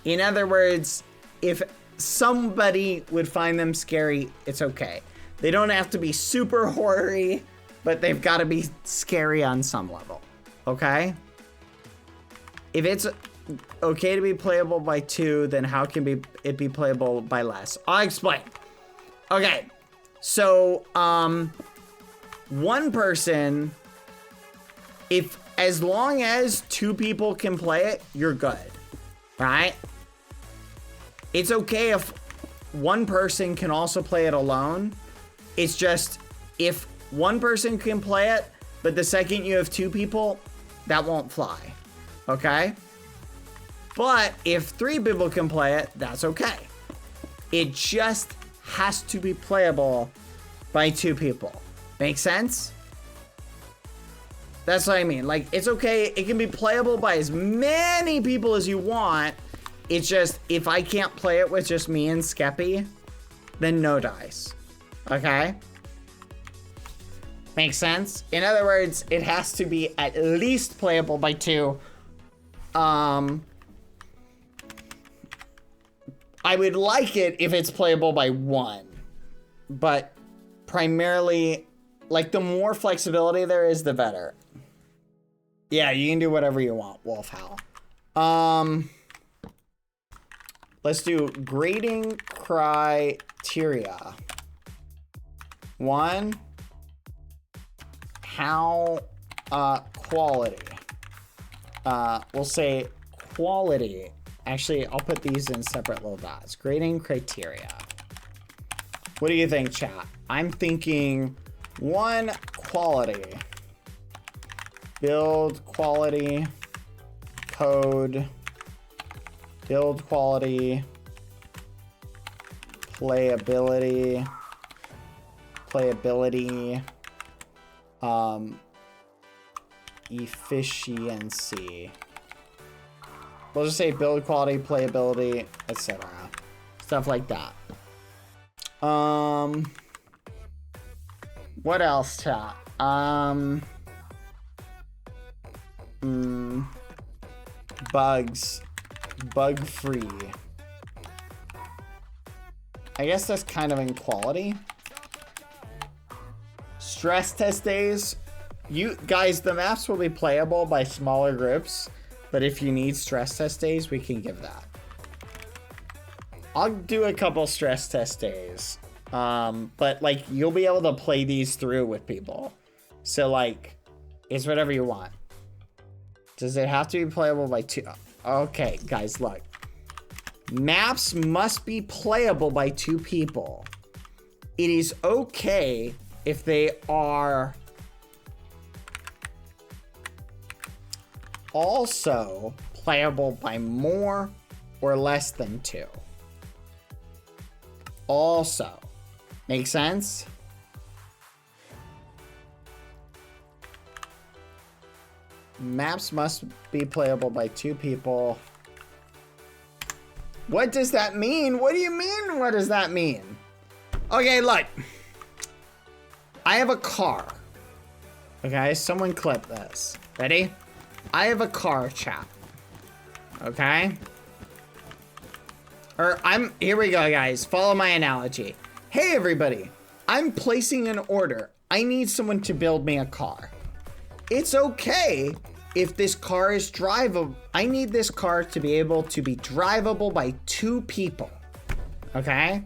In other words, if somebody would find them scary, it's okay. They don't have to be super horror-y, but they've got to be scary on some level. Okay? If it's okay to be playable by 2, then how can it be playable by less? I'll explain. Okay. So, one person, as long as 2 people can play it, you're good. Right? It's okay if one person can also play it alone. It's just, if one person can play it, but the second you have 2 people, that won't fly. Okay? But if 3 people can play it, that's okay. It just has to be playable by 2 people. Make sense? That's what I mean. Like, it's okay. It can be playable by as many people as you want. It's just, if I can't play it with just me and Skeppy, then no dice. Okay? Makes sense? In other words, it has to be at least playable by 2. I would like it if it's playable by 1. But primarily, like, the more flexibility there is, the better. Yeah, you can do whatever you want, Wolf Howl. Let's do grading criteria. 1, how quality. We'll say quality. Actually, I'll put these in separate little dots. Grading criteria. What do you think, chat? I'm thinking 1, quality. Build quality. Code. Build quality. Playability. Efficiency. We'll just say build quality, playability, etc. Stuff like that. What else, chat? Bugs. Bug free. I guess that's kind of in quality. Stress test days. You guys, the maps will be playable by smaller groups, but if you need stress test days, we can give that. I'll do a couple stress test days. But like, you'll be able to play these through with people. So like, it's whatever you want. Does it have to be playable by 2? Okay, guys, look. Maps must be playable by 2 people. It is okay if they are also playable by more or less than 2. Also. Make sense? Maps must be playable by 2 people. What does that mean? What do you mean? What does that mean? Okay, look. I have a car. Okay, someone clip this. Ready? I have a car, chat. Okay? Here we go, guys. Follow my analogy. Hey, everybody. I'm placing an order. I need someone to build me a car. It's okay if this car is drivable. I need this car to be able to be drivable by 2 people. Okay?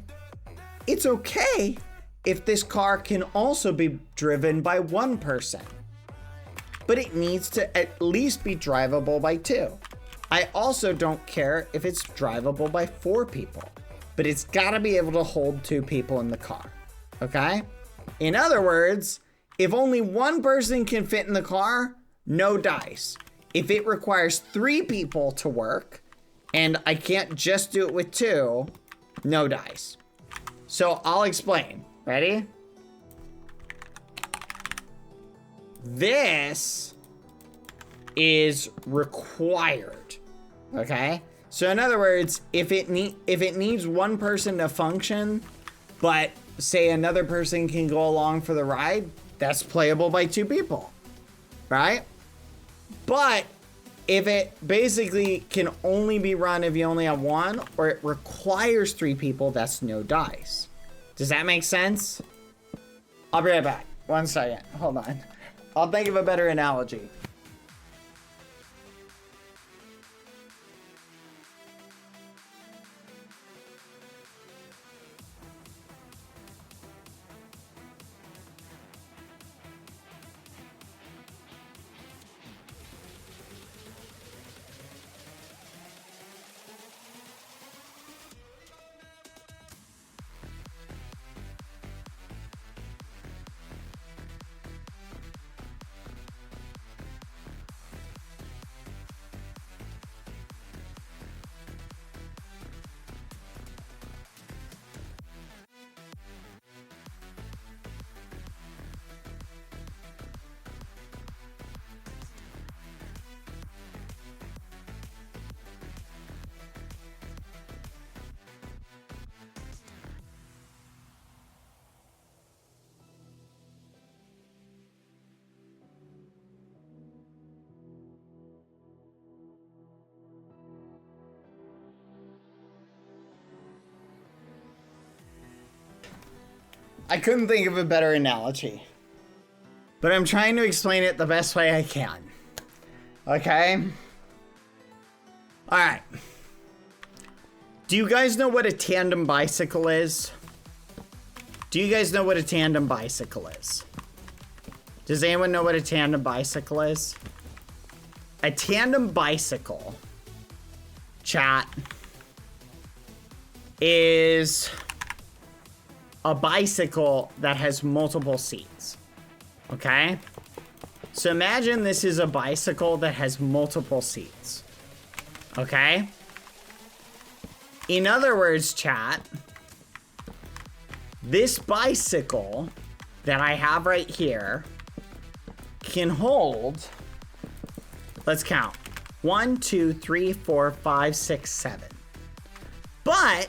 It's okay if this car can also be driven by 1 person. But it needs to at least be drivable by 2. I also don't care if it's drivable by 4 people. But it's gotta be able to hold 2 people in the car. Okay? In other words, if only 1 person can fit in the car, no dice. If it requires 3 people to work, and I can't just do it with 2, no dice. So I'll explain. Ready? This is required. Okay? So in other words, if it needs 1 person to function, but say another person can go along for the ride, that's playable by 2 people. Right? But if it basically can only be run if you only have 1, or it requires 3 people, that's no dice. Does that make sense? I'll be right back. 1 second. Hold on. I'll think of a better analogy. I couldn't think of a better analogy. But I'm trying to explain it the best way I can. Okay? Alright. Do you guys know what a tandem bicycle is? Do you guys know what a tandem bicycle is? Does anyone know what a tandem bicycle is? A tandem bicycle, chat, is a bicycle that has multiple seats. Okay? So imagine this is a bicycle that has multiple seats. Okay? In other words, chat, this bicycle that I have right here can hold, let's count, 1, 2, 3, 4, 5, 6, 7. But,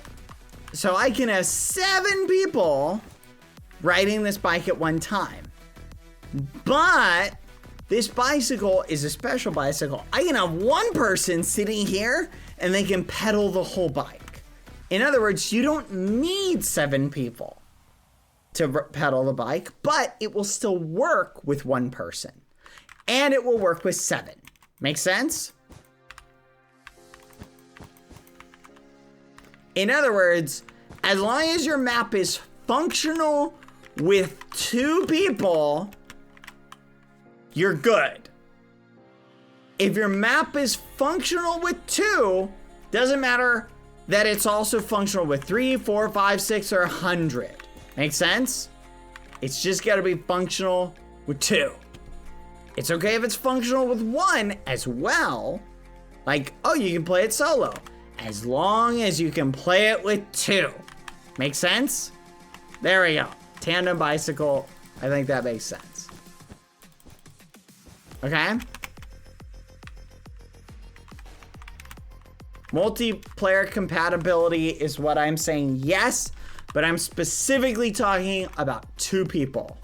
so I can have 7 people riding this bike at one time. But this bicycle is a special bicycle. I can have one person sitting here and they can pedal the whole bike. In other words, you don't need 7 people to pedal the bike, but it will still work with one person. And it will work with 7. Make sense? In other words, as long as your map is functional with 2 people, you're good. If your map is functional with 2, doesn't matter that it's also functional with 3, 4, 5, 6, or 100. Make sense? It's just gotta be functional with 2. It's okay if it's functional with 1 as well. Like, oh, you can play it solo. As long as you can play it with 2. Make sense? There we go. Tandem bicycle. I think that makes sense. Okay? Multiplayer compatibility is what I'm saying yes, but I'm specifically talking about 2 people.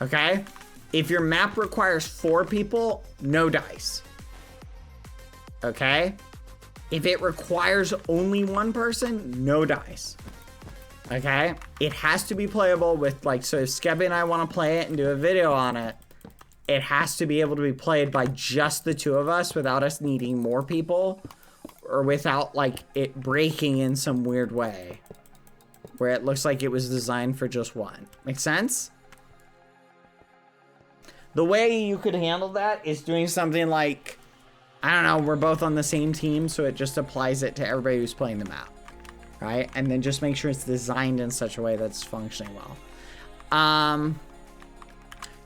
Okay? If your map requires 4 people, no dice. Okay? If it requires only 1 person, no dice. Okay? It has to be playable with, like, so if Skeppy and I want to play it and do a video on it, it has to be able to be played by just the 2 of us without us needing more people, or without, like, it breaking in some weird way where it looks like it was designed for just 1. Make sense? The way you could handle that is doing something like, I don't know, we're both on the same team, so it just applies it to everybody who's playing the map, right? And then just make sure it's designed in such a way that's functioning well.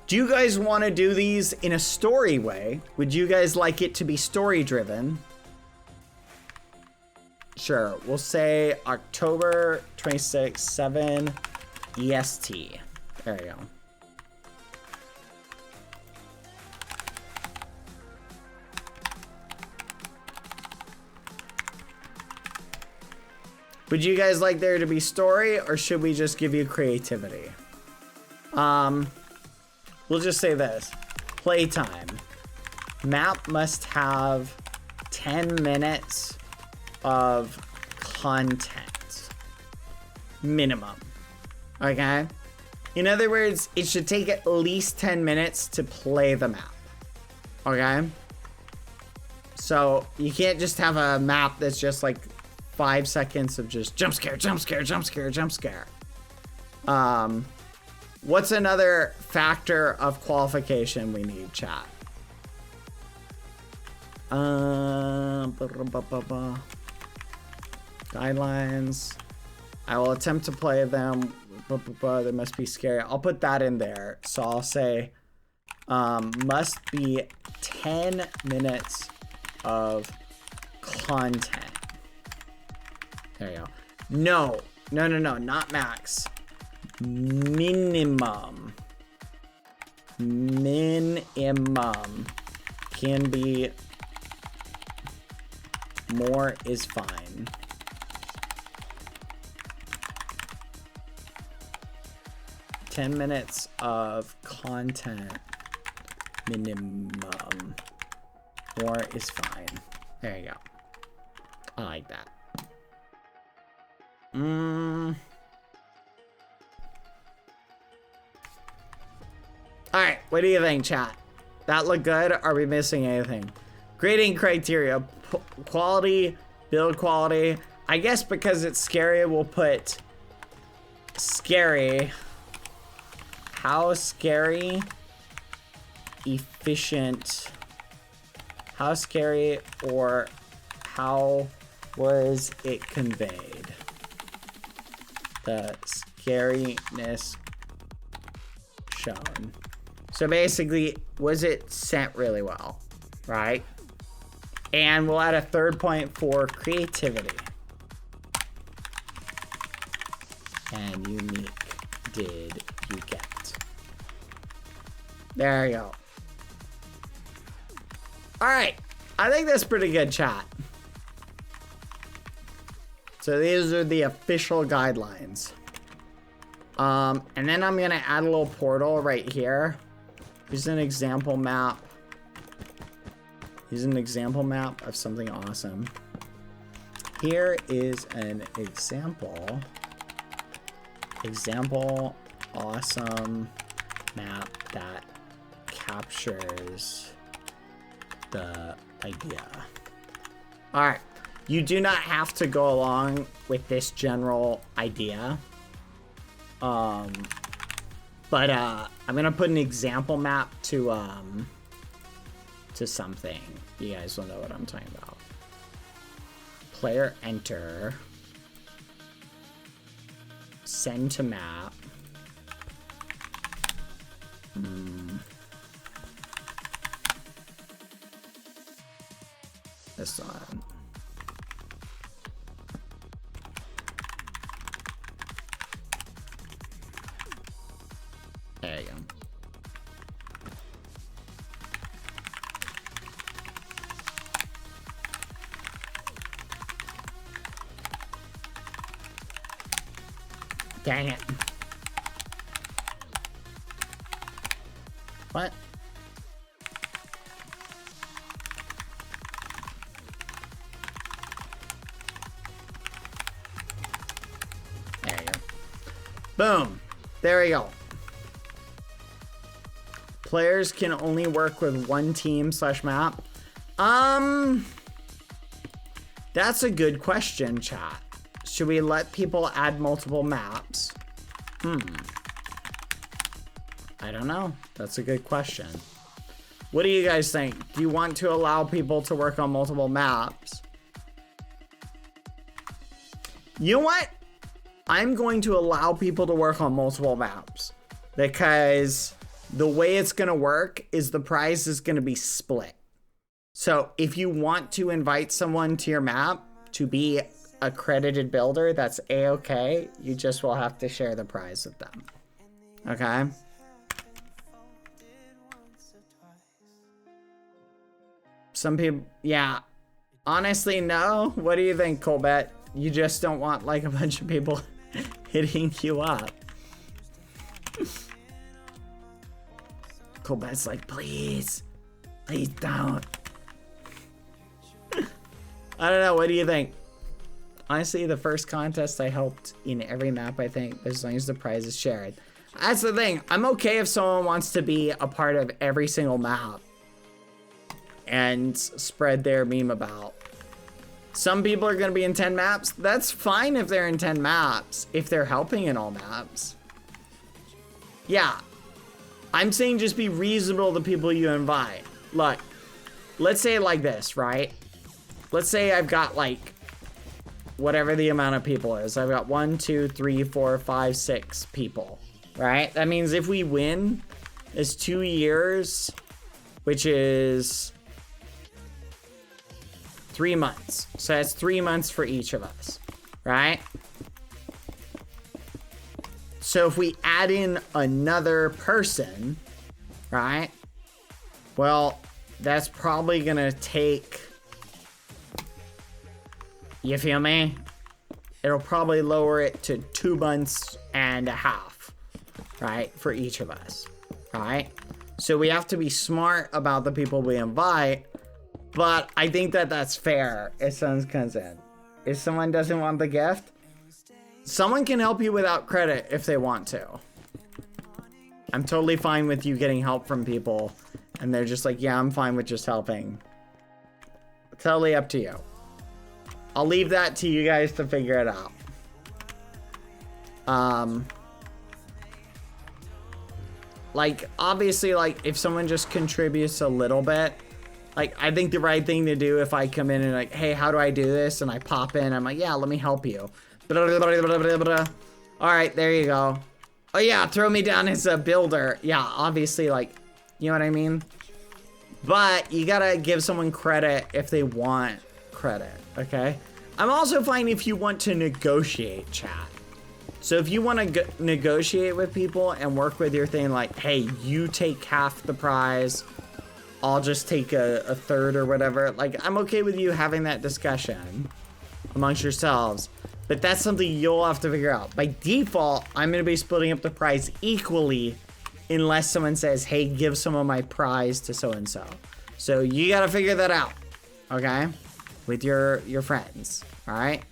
Do you guys want to do these in a story way? Would you guys like it to be story driven? Sure, we'll say October 26th, 7 EST. There you go. Would you guys like there to be story, or should we just give you creativity? We'll just say this. Playtime. Map must have 10 minutes of content. Minimum. Okay? In other words, it should take at least 10 minutes to play the map. Okay? So, you can't just have a map that's just like 5 seconds of just jump scare, jump scare, jump scare, jump scare. What's another factor of qualification we need, chat? Guidelines. I will attempt to play them. They must be scary. I'll put that in there. So I'll say must be 10 minutes of content. There you go. No, not max. Minimum can be more is fine. Ten minutes of content minimum. More is fine. There you go. I like that. All right, what do you think, chat? That look good? Are we missing anything? Grading criteria, quality, build quality. I guess because it's scary, we'll put scary. How scary, efficient, how scary, or how was it conveyed? The scariness shown. So basically, was it sent really well, right? And we'll add a third point for creativity. And unique did you get? There you go. All right, I think that's pretty good, chat. So these are the official guidelines. And then I'm gonna add a little portal right here. Here's an example map. Here's an example map of something awesome. Here is an example awesome map that captures the idea. All right, you do not have to go along with this general idea. But I'm gonna put an example map to something. You guys will know what I'm talking about. Player enter. Send to map. This one. There you go. Dang it. What? There you go. Boom. There we go. Players can only work with one team / map. That's a good question, chat. Should we let people add multiple maps? I don't know. That's a good question. What do you guys think? Do you want to allow people to work on multiple maps? You know what? I'm going to allow people to work on multiple maps because the way it's going to work is the prize is going to be split. So if you want to invite someone to your map to be accredited builder, that's a-okay. You just will have to share the prize with them. Okay? Some people, yeah. Honestly, no. What do you think, Colbert? You just don't want like a bunch of people hitting you up. Colbert's like, please don't. I don't know. What do you think? Honestly, the first contest I helped in every map, I think, as long as the prize is shared. That's the thing. I'm okay if someone wants to be a part of every single map and spread their meme about. Some people are going to be in 10 maps. That's fine if they're in 10 maps, if they're helping in all maps. Yeah. I'm saying just be reasonable to people you invite. Look, let's say it like this, right? Let's say I've got like whatever the amount of people is. I've got 1, 2, 3, 4, 5, 6 people, right? That means if we win, it's 2 years, which is 3 months. So that's 3 months for each of us, right? So if we add in another person, right? Well, that's probably gonna take, you feel me? It'll probably lower it to 2.5 months, right? For each of us, right? So we have to be smart about the people we invite, but I think that that's fair if someone comes in. If someone doesn't want the gift, someone can help you without credit if they want to. I'm totally fine with you getting help from people. And they're just like, yeah, I'm fine with just helping. Totally up to you. I'll leave that to you guys to figure it out. Like, obviously, like, if someone just contributes a little bit, like, I think the right thing to do if I come in and like, hey, how do I do this? And I pop in, I'm like, yeah, let me help you. All right, there you go. Oh yeah, throw me down as a builder. Yeah, obviously, like, you know what I mean? But you gotta give someone credit if they want credit, okay? I'm also fine if you want to negotiate, chat. So if you want to negotiate with people and work with your thing, like, hey, you take half the prize, I'll just take a third or whatever. Like, I'm okay with you having that discussion amongst yourselves, but that's something you'll have to figure out. By default, I'm going to be splitting up the prize equally unless someone says, hey, give some of my prize to so-and-so. So you got to figure that out, okay? With your friends, all right?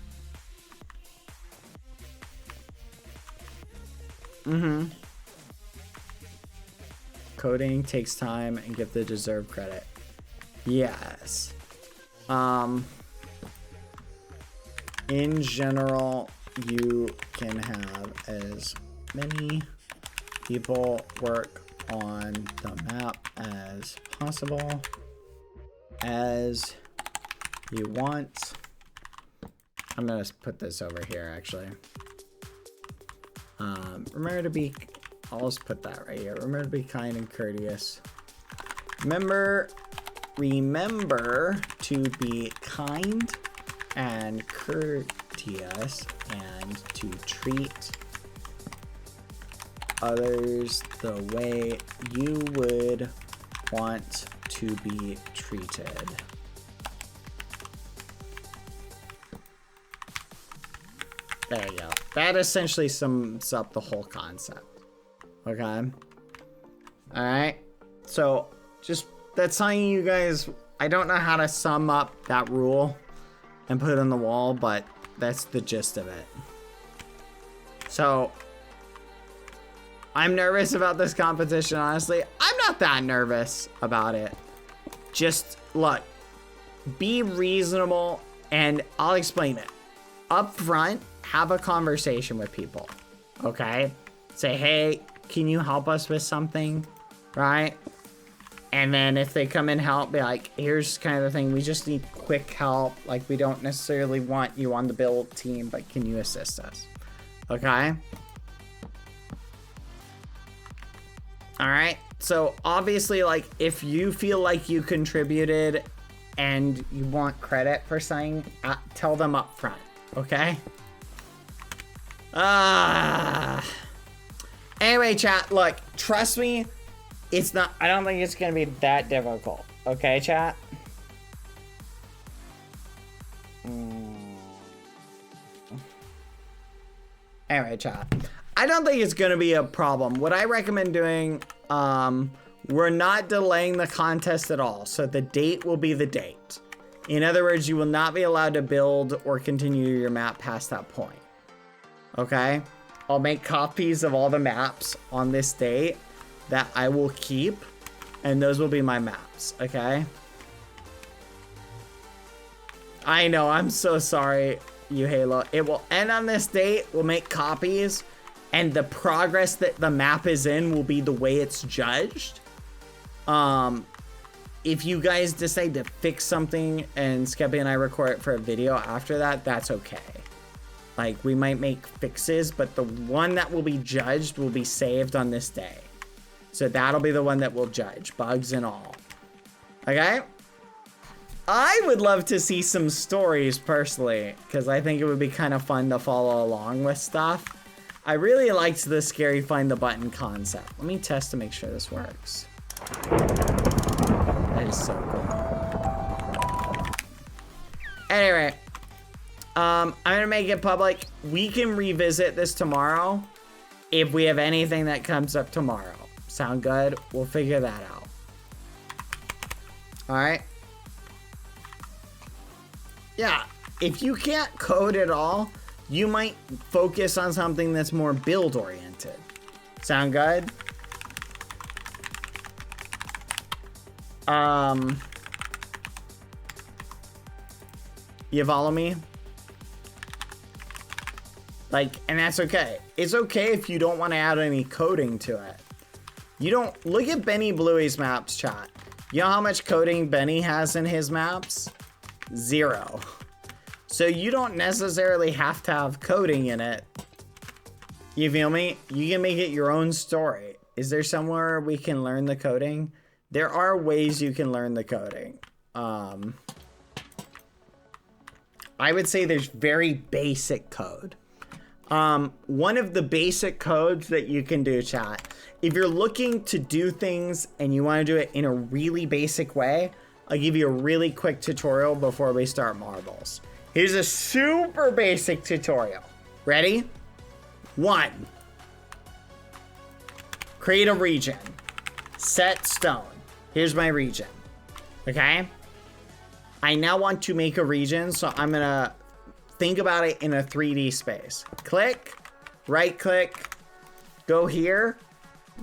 Coding takes time and get the deserved credit. Yes. In general, you can have as many people work on the map as possible as you want. I'm gonna put this over here actually. Remember to be, I'll just put that right here. Remember to be kind and courteous. Remember to be kind and courteous and to treat others the way you would want to be treated. There you go. That essentially sums up the whole concept. Okay. Alright. So, just, that's telling you guys, I don't know how to sum up that rule and put it on the wall, but that's the gist of it. So, I'm nervous about this competition, honestly. I'm not that nervous about it. Just, look, be reasonable, and I'll explain it. Up front, have a conversation with people, okay? Say, hey, can you help us with something, right? And then if they come and help, be like, here's kind of the thing. We just need quick help. Like, we don't necessarily want you on the build team, but can you assist us? Okay? All right. So obviously, like, if you feel like you contributed and you want credit for something, tell them up front, okay? Anyway, chat, look, trust me, it's not, I don't think it's gonna be that difficult. Okay, chat? Anyway, chat, I don't think it's gonna be a problem. What I recommend doing, we're not delaying the contest at all, so the date will be the date. In other words, you will not be allowed to build or continue your map past that point. Okay? I'll make copies of all the maps on this date that I will keep, and those will be my maps, okay? I know, I'm so sorry, you Halo. It will end on this date, we'll make copies, and the progress that the map is in will be the way it's judged. If you guys decide to fix something and Skeppy and I record it for a video after that, that's okay. Like, we might make fixes, but the one that will be judged will be saved on this day. So that'll be the one that will judge, bugs and all. Okay? I would love to see some stories, personally, because I think it would be kind of fun to follow along with stuff. I really liked the scary find the button concept. Let me test to make sure this works. That is so cool. Anyway. I'm gonna make it public. We can revisit this tomorrow if we have anything that comes up tomorrow. Sound good? We'll figure that out. Alright? Yeah, if you can't code at all, you might focus on something that's more build oriented. Sound good? You follow me? Like, and that's okay. It's okay if you don't want to add any coding to it. You don't, look at Benny Bluey's maps, chat. You know how much coding Benny has in his maps? 0. So you don't necessarily have to have coding in it. You feel me? You can make it your own story. Is there somewhere we can learn the coding? There are ways you can learn the coding. I would say there's very basic code. One of the basic codes that you can do, chat, if you're looking to do things and you want to do it in a really basic way, I'll give you a really quick tutorial before we start marbles. Here's a super basic tutorial. Ready? 1. Create a region. Set stone. Here's my region. Okay? I now want to make a region, so I'm gonna think about it in a 3D space. Click, right click, go here,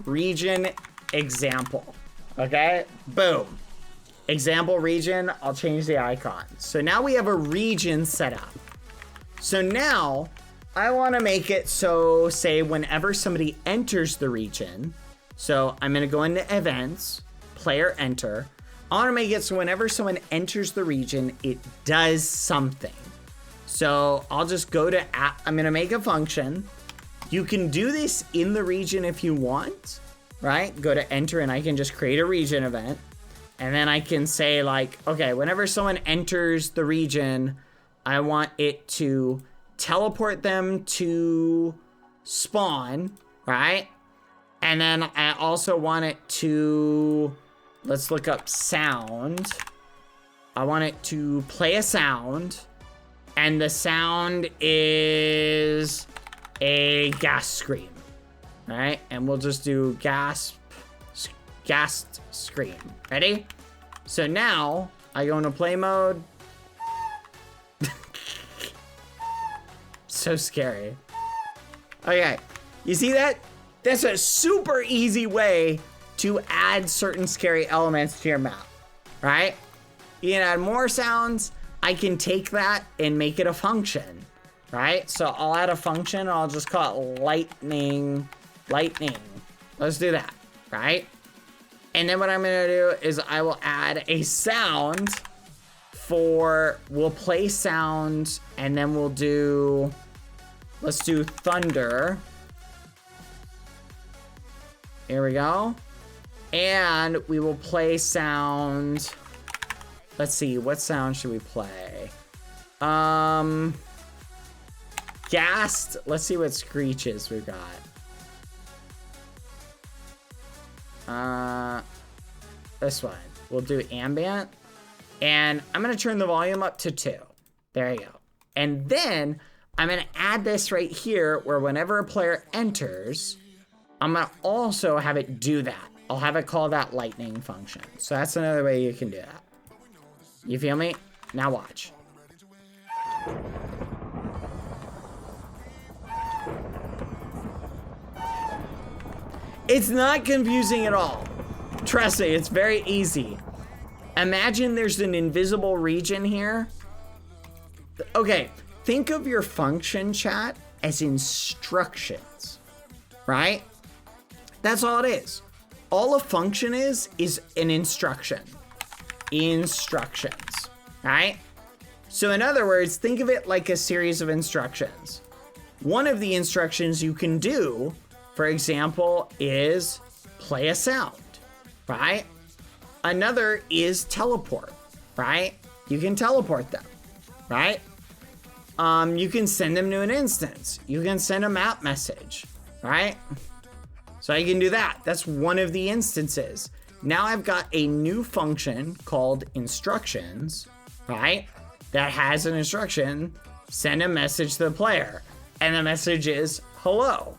region example. Okay? Boom. Example region, I'll change the icon. So now we have a region set up. So now I want to make it so, say, whenever somebody enters the region, so I'm going to go into events, player enter. I want to make it so whenever someone enters the region, it does something. So I'll just go to, I'm going to make a function. You can do this in the region if you want, right? Go to enter and I can just create a region event. And then I can say like, okay, whenever someone enters the region, I want it to teleport them to spawn, right? And then I also want it to, let's look up sound. I want it to play a sound. And the sound is a gasp scream, right? And we'll just do gasp scream. Ready? So now I go into play mode. So scary. Okay, you see that? That's a super easy way to add certain scary elements to your map, right? You can add more sounds. I can take that and make it a function, right? So I'll add a function. I'll just call it lightning. Let's do that, right? And then what I'm gonna do is I will add a sound we'll play sound, and then we'll do, let's do thunder. Here we go. And we will play sound. Let's see, what sound should we play? Gassed. Let's see what screeches we've got. This one. We'll do ambient. And I'm going to turn the volume up to 2. There you go. And then I'm going to add this right here where whenever a player enters, I'm going to also have it do that. I'll have it call that lightning function. So that's another way you can do that. You feel me? Now watch. It's not confusing at all. Trust me, it's very easy. Imagine there's an invisible region here. Okay, think of your function, chat, as instructions, right? That's all it is. All a function is an instruction. Instructions, right? So in other words, think of it like a series of instructions. One of the instructions you can do, for example, is play a sound, right? Another is teleport, right? You can teleport them, right? You can send them to an instance. You can send a map message, right? So I can do that. That's one of the instances. Now I've got a new function called instructions, right? That has an instruction, send a message to the player. And the message is hello,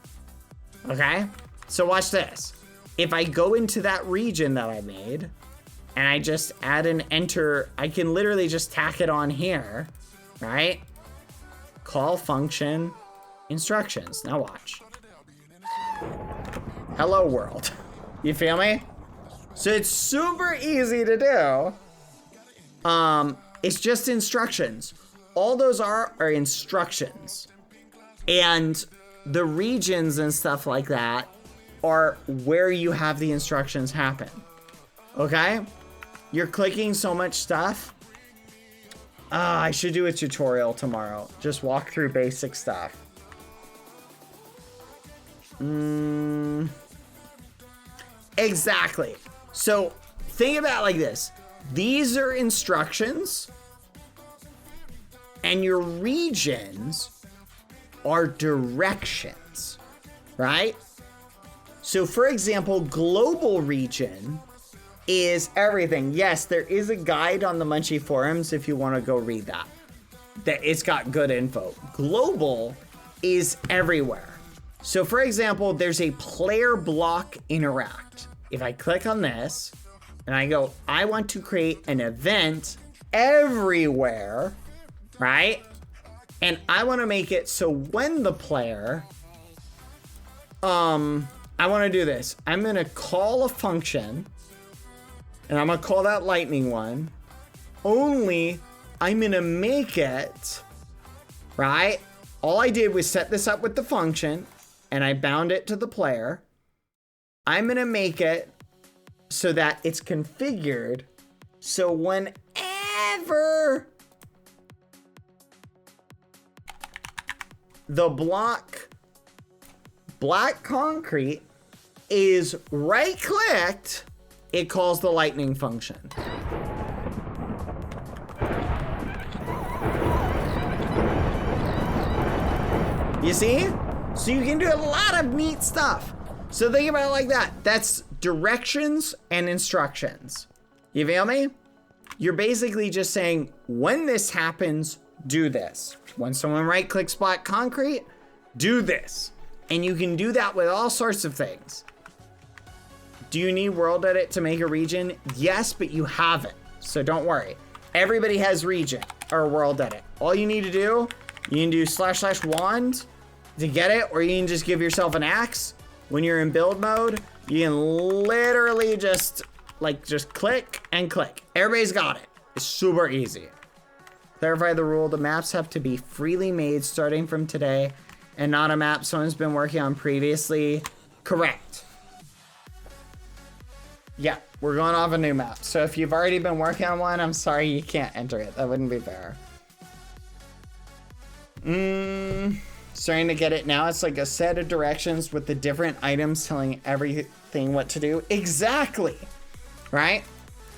okay? So watch this. If I go into that region that I made, and I just add an enter, I can literally just tack it on here, right? Call function instructions. Now watch. Hello world. You feel me? So it's super easy to do. It's just instructions. All those are instructions. And the regions and stuff like that are where you have the instructions happen. Okay? You're clicking so much stuff. I should do a tutorial tomorrow. Just walk through basic stuff. Exactly. So think about it like this. These are instructions, and your regions are directions, right? So for example, global region is everything. Yes, there is a guide on the Munchie forums if you want to go read that. It's got good info. Global is everywhere. So for example, there's a player block interact. If I click on this and I go, I want to create an event everywhere, right? And I want to make it so when the player, I want to do this. I'm going to call a function, and I'm going to call that lightning one. Only I'm going to make it, right? All I did was set this up with the function, and I bound it to the player. I'm going to make it so that it's configured so whenever the black concrete is right-clicked, it calls the lightning function. You see? So you can do a lot of neat stuff. So think about it like that. That's directions and instructions. You feel me? You're basically just saying, when this happens, do this. When someone right-clicks black concrete, do this. And you can do that with all sorts of things. Do you need world edit to make a region? Yes, but you have it. So don't worry. Everybody has region or world edit. All you need to do, you can do //wand to get it, or you can just give yourself an axe. When you're in build mode, you can literally just click and click. Everybody's got it. It's super easy. Clarify the rule. The maps have to be freely made starting from today and not a map someone's been working on previously. Correct. Yeah, we're going off a new map. So if you've already been working on one, I'm sorry you can't enter it. That wouldn't be fair. Starting to get it now. It's like a set of directions with the different items telling everything what to do. Exactly. Right?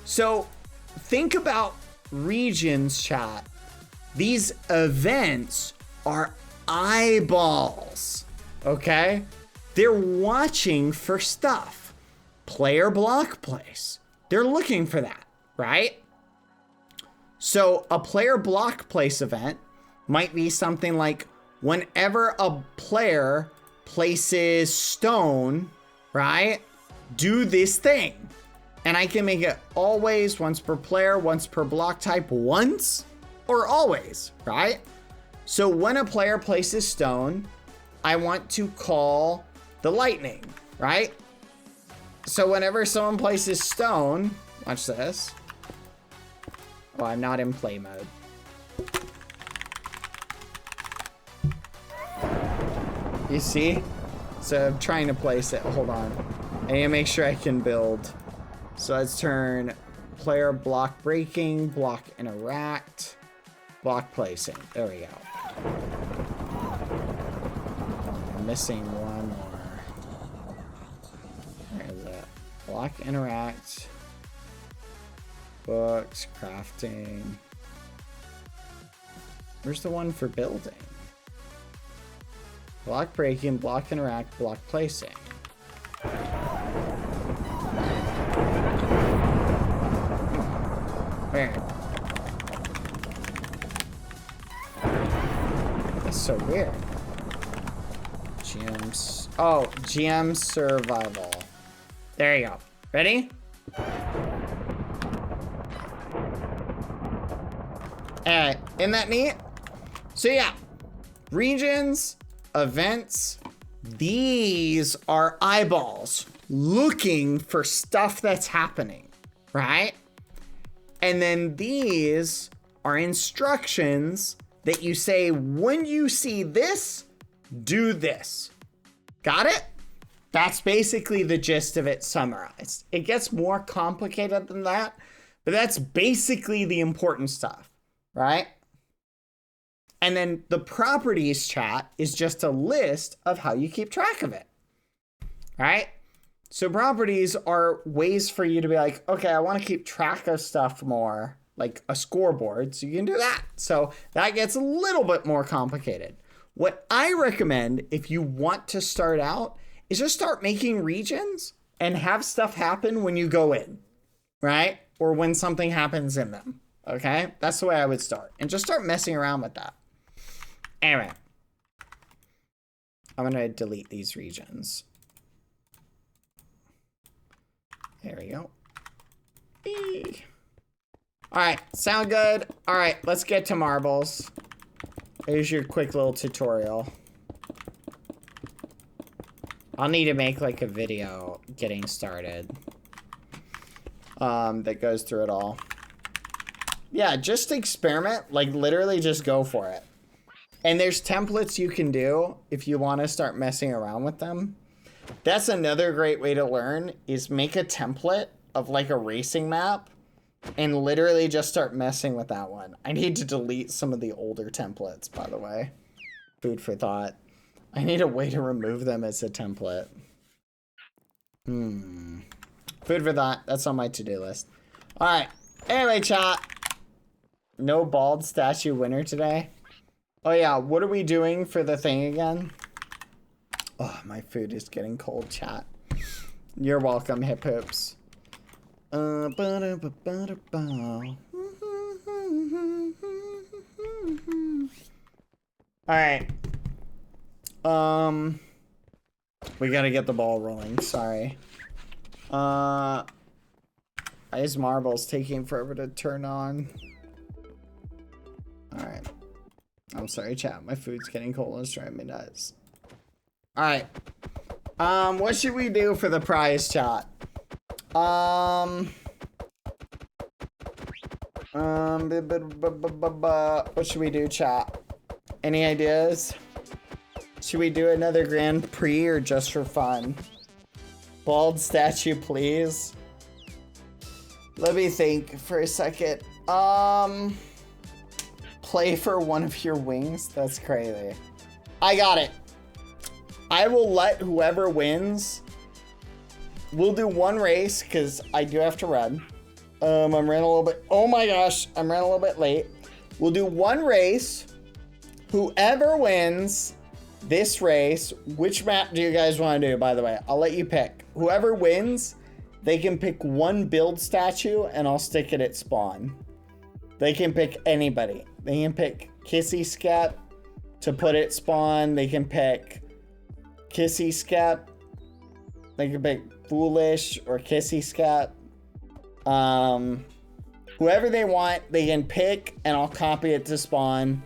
So think about regions, chat. These events are eyeballs. Okay? They're watching for stuff. Player block place. They're looking for that, right? So a player block place event might be something like whenever a player places stone, right? Do this thing. And I can make it always, once per player, once per block type, once or always, right? So when a player places stone, I want to call the lightning, right? So whenever someone places stone, watch this. Oh, I'm not in play mode. You see? So I'm trying to place it. Hold on. I need to make sure I can build. So let's turn player block breaking, block interact, block placing. There we go. I'm missing one more. Where is it? Block interact, books, crafting. Where's the one for building? Block breaking, block interact, block placing. Where? That's so weird. GM's. Oh, GM survival. There you go. Ready? Alright, isn't that neat? So yeah, regions, events, these are eyeballs. looking for stuff that's happening, right? And then these are instructions that you say, when you see this, do this. Got it? That's basically the gist of it summarized. It gets more complicated than that, but that's basically the important stuff, right? And then the properties chat is just a list of how you keep track of it, right? So properties are ways for you to be like, okay, I want to keep track of stuff more, like a scoreboard, so you can do that. So that gets a little bit more complicated. What I recommend if you want to start out is just start making regions and have stuff happen when you go in, right? Or when something happens in them, okay? That's the way I would start. And just start messing around with that. Anyway, I'm gonna delete these regions. There we go. Eee. All right, sound good? All right, let's get to marbles. Here's your quick little tutorial. I'll need to make like a video getting started that goes through it all. Yeah, just experiment, like literally just go for it. And there's templates you can do if you want to start messing around with them. That's another great way to learn is make a template of like a racing map and literally just start messing with that one. I need to delete some of the older templates, by the way. Food for thought. I need a way to remove them as a template. Food for thought. That's on my to-do list. All right. Anyway, chat. No bald statue winner today. Oh yeah, what are we doing for the thing again? Oh, my food is getting cold, chat. You're welcome, hip hoops. Alright. We gotta get the ball rolling, sorry. These marbles taking forever to turn on. Alright. I'm sorry, chat. My food's getting cold and it's driving me nuts. Alright. What should we do for the prize, chat? What should we do, chat? Any ideas? Should we do another Grand Prix or just for fun? Bald statue, please. Let me think for a second. Play for one of your wings? That's crazy. I got it. I will let whoever wins. We'll do one race because I do have to run. I'm running a little bit. Oh my gosh, I'm running a little bit late. We'll do one race. Whoever wins this race, which map do you guys want to do, by the way? I'll let you pick. Whoever wins, they can pick one build statue and I'll stick it at spawn. They can pick anybody. They can pick Kissy Scat to put at spawn. They can pick Kissy Scat. They can pick Foolish or Kissy Scat. Whoever they want, they can pick and I'll copy it to spawn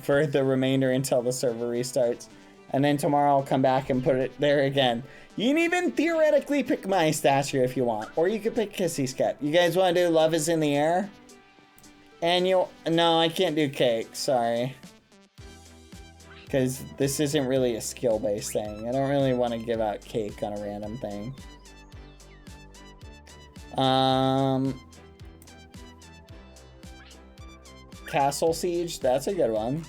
for the remainder until the server restarts. And then tomorrow I'll come back and put it there again. You can even theoretically pick my statue if you want. Or you could pick Kissy Scat. You guys want to do Love is in the Air? Annual? No, I can't do cake. Sorry. Because this isn't really a skill-based thing. I don't really want to give out cake on a random thing. Castle Siege? That's a good one.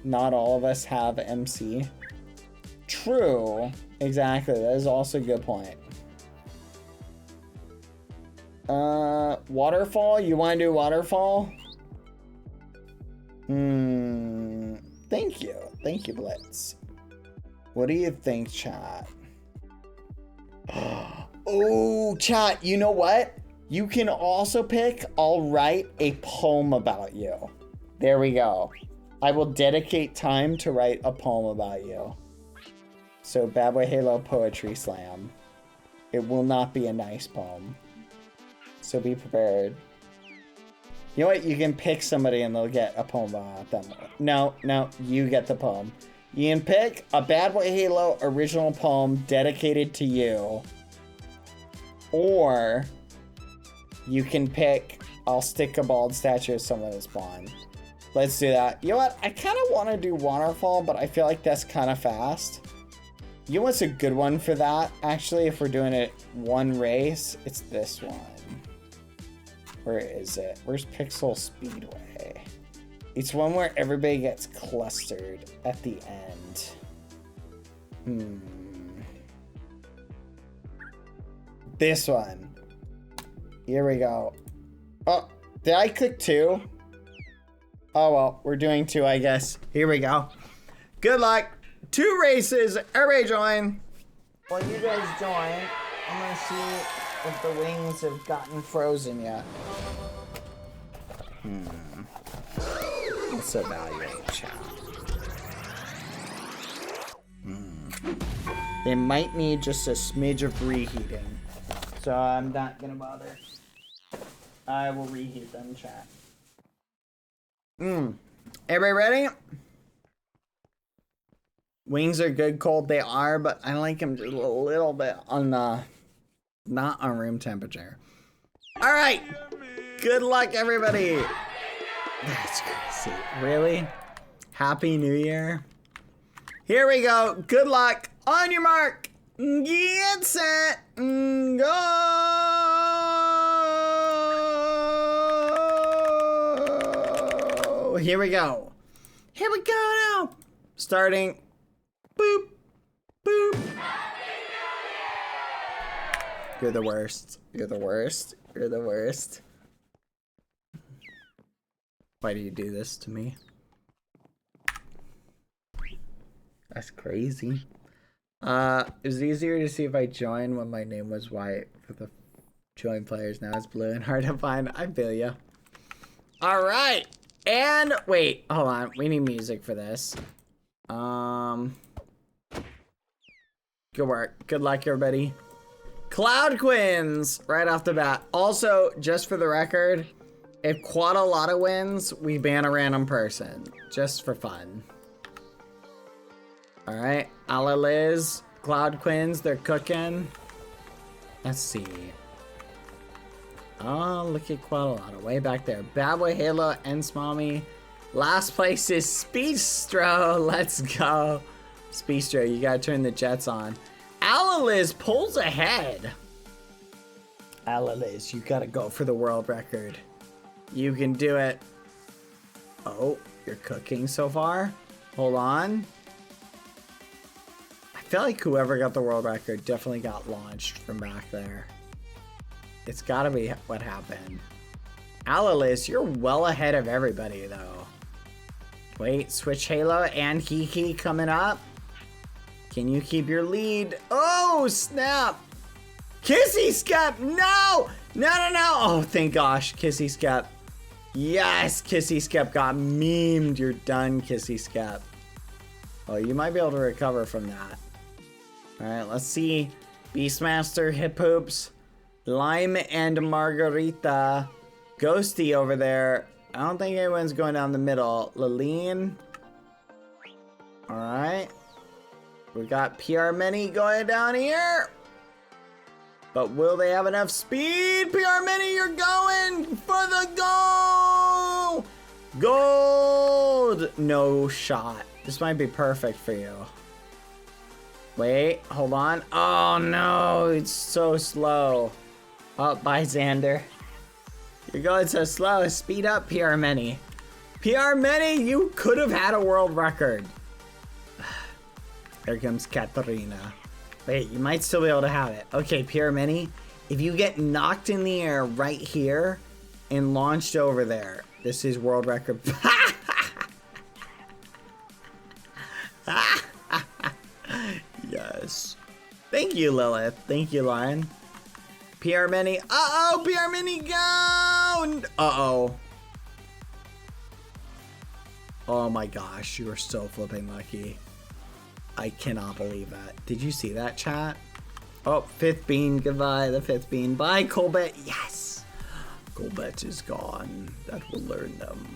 Not all of us have MC. True. Exactly. That is also a good point. Waterfall? You want to do waterfall? Thank you. Thank you, Blitz. What do you think, chat? Oh, chat, you know what? You can also pick, I'll write a poem about you. There we go. I will dedicate time to write a poem about you. So, Bad Boy Halo Poetry Slam. It will not be a nice poem. So be prepared. You know what? You can pick somebody and they'll get a poem about them. No, you get the poem. You can pick a Bad Boy Halo original poem dedicated to you. Or you can pick, I'll stick a bald statue of someone that's blonde. Let's do that. You know what? I kind of want to do Waterfall, but I feel like that's kind of fast. You know what's a good one for that? Actually, if we're doing it one race, it's this one. Where is it? Where's Pixel Speedway? It's one where everybody gets clustered at the end. This one. Here we go. Oh, did I click 2? Oh well, we're doing 2, I guess. Here we go. Good luck. 2 races. Everybody join. While you guys join, I'm gonna see if the wings have gotten frozen yet. Let's evaluate chat. They might need just a smidge of reheating. So I'm not gonna bother. I will reheat them, chat. Everybody ready? Wings are good cold, they are, but I like them just a little bit on the, not on room temperature. All right, good luck, everybody. That's crazy. Really? Happy New Year. Here we go. Good luck. On your mark. Get set. Go. Here we go. Here we go now. Starting. Boop. Boop. You're the worst. You're the worst. You're the worst. Why do you do this to me? That's crazy. It was easier to see if I joined when my name was white for the join players. Now it's blue and hard to find. I feel ya. All right. And wait, hold on. We need music for this. Good work. Good luck, everybody. Cloud Quins right off the bat. Also, just for the record, if Quadalotta wins, we ban a random person. Just for fun. Alright. Ala Liz, Cloud Quins, they're cooking. Let's see. Oh, look at Quadalotta way back there. Bad Boy Halo and Smommy. Last place is Speedstro. Let's go. Speedstro, you gotta turn the jets on. Ala Liz pulls ahead. Ala Liz, you gotta go for the world record. You can do it. Oh, you're cooking so far? Hold on. I feel like whoever got the world record definitely got launched from back there. It's gotta be what happened. Alalis, you're well ahead of everybody though. Wait, Switch Halo and Kiki coming up. Can you keep your lead? Oh, snap. Kissy Skep, no! No. Oh, thank gosh, Kissy Skep. Yes, Kissy Skep got memed. You're done, Kissy Skep. Oh, you might be able to recover from that. All right, let's see. Beastmaster, Hip Hoops, Lime and Margarita. Ghosty over there. I don't think anyone's going down the middle. Laline. All right. We got PR Mini going down here. But will they have enough speed? PR Mini, you're going for the goal! Gold! No shot. This might be perfect for you. Wait, hold on. Oh no, it's so slow. Oh, bye Xander. You're going so slow. Speed up, PR Mini. PR Mini, you could have had a world record. Here comes Katarina. Wait, you might still be able to have it. Okay, PR Mini, if you get knocked in the air right here and launched over there, this is world record. Yes. Thank you, Lilith. Thank you, Lion. PR Mini. Uh-oh, PR Mini, go! Uh-oh. Oh my gosh, you are so flipping lucky. I cannot believe that. Did you see that, chat? Oh, fifth bean. Goodbye, the fifth bean. Bye, Colbert. Yes. Golbet is gone. That will learn them.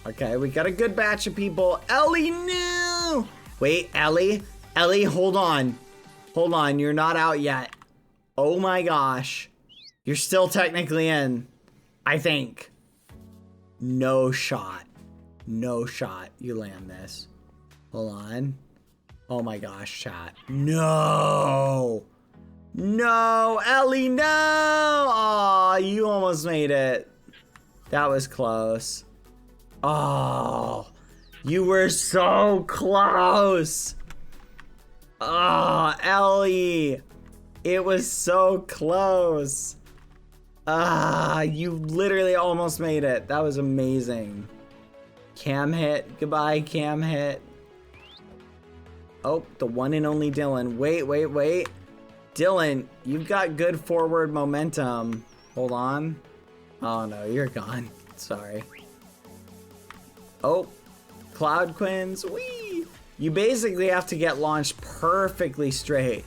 Okay, we got a good batch of people. Ellie, no! Wait, Ellie? Ellie, hold on. Hold on, you're not out yet. Oh my gosh. You're still technically in. I think. No shot. No shot. You land this. Hold on. Oh my gosh, chat. No! No, Ellie, no! Aw, you almost made it. That was close. Oh, you were so close. Oh, Ellie. It was so close. You literally almost made it. That was amazing. Cam hit. Goodbye, Cam hit. Oh, the one and only Dylan. Wait. Dylan, you've got good forward momentum. Hold on. Oh no, you're gone. Sorry. Oh, Cloud Quins. Whee! You basically have to get launched perfectly straight.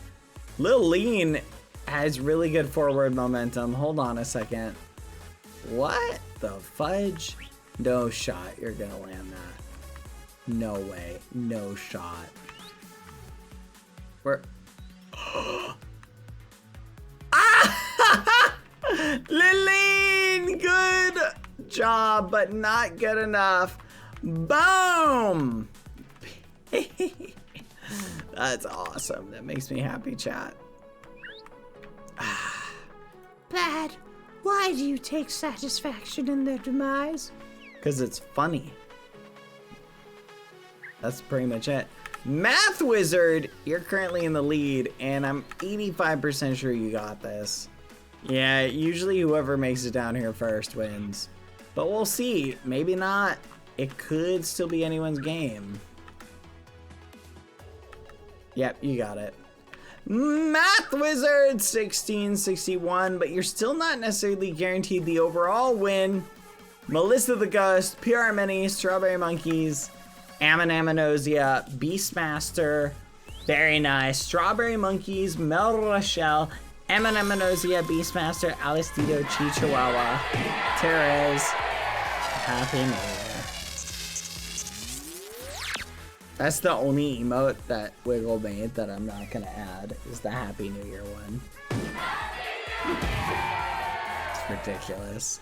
Lil Lean has really good forward momentum. Hold on a second. What the fudge? No shot you're gonna land that. No way. No shot. We're... Ah! Lilleen! Good job, but not good enough. Boom! That's awesome. That makes me happy, chat. Dad, why do you take satisfaction in their demise? Because it's funny. That's pretty much it. Math Wizard, you're currently in the lead, and I'm 85% sure you got this. Yeah, usually whoever makes it down here first wins. But we'll see. Maybe not. It could still be anyone's game. Yep, you got it. Math Wizard 1661, but you're still not necessarily guaranteed the overall win. Melissa the Ghost, PR Mini, Strawberry Monkeys, Aminosia, Beastmaster, very nice. Strawberry Monkeys, Mel Rochelle, Aminosia, Beastmaster, Alistito, Chihuahua, Therese. Happy New Year. That's the only emote that Wiggle made that I'm not gonna add, is the Happy New Year one. It's ridiculous.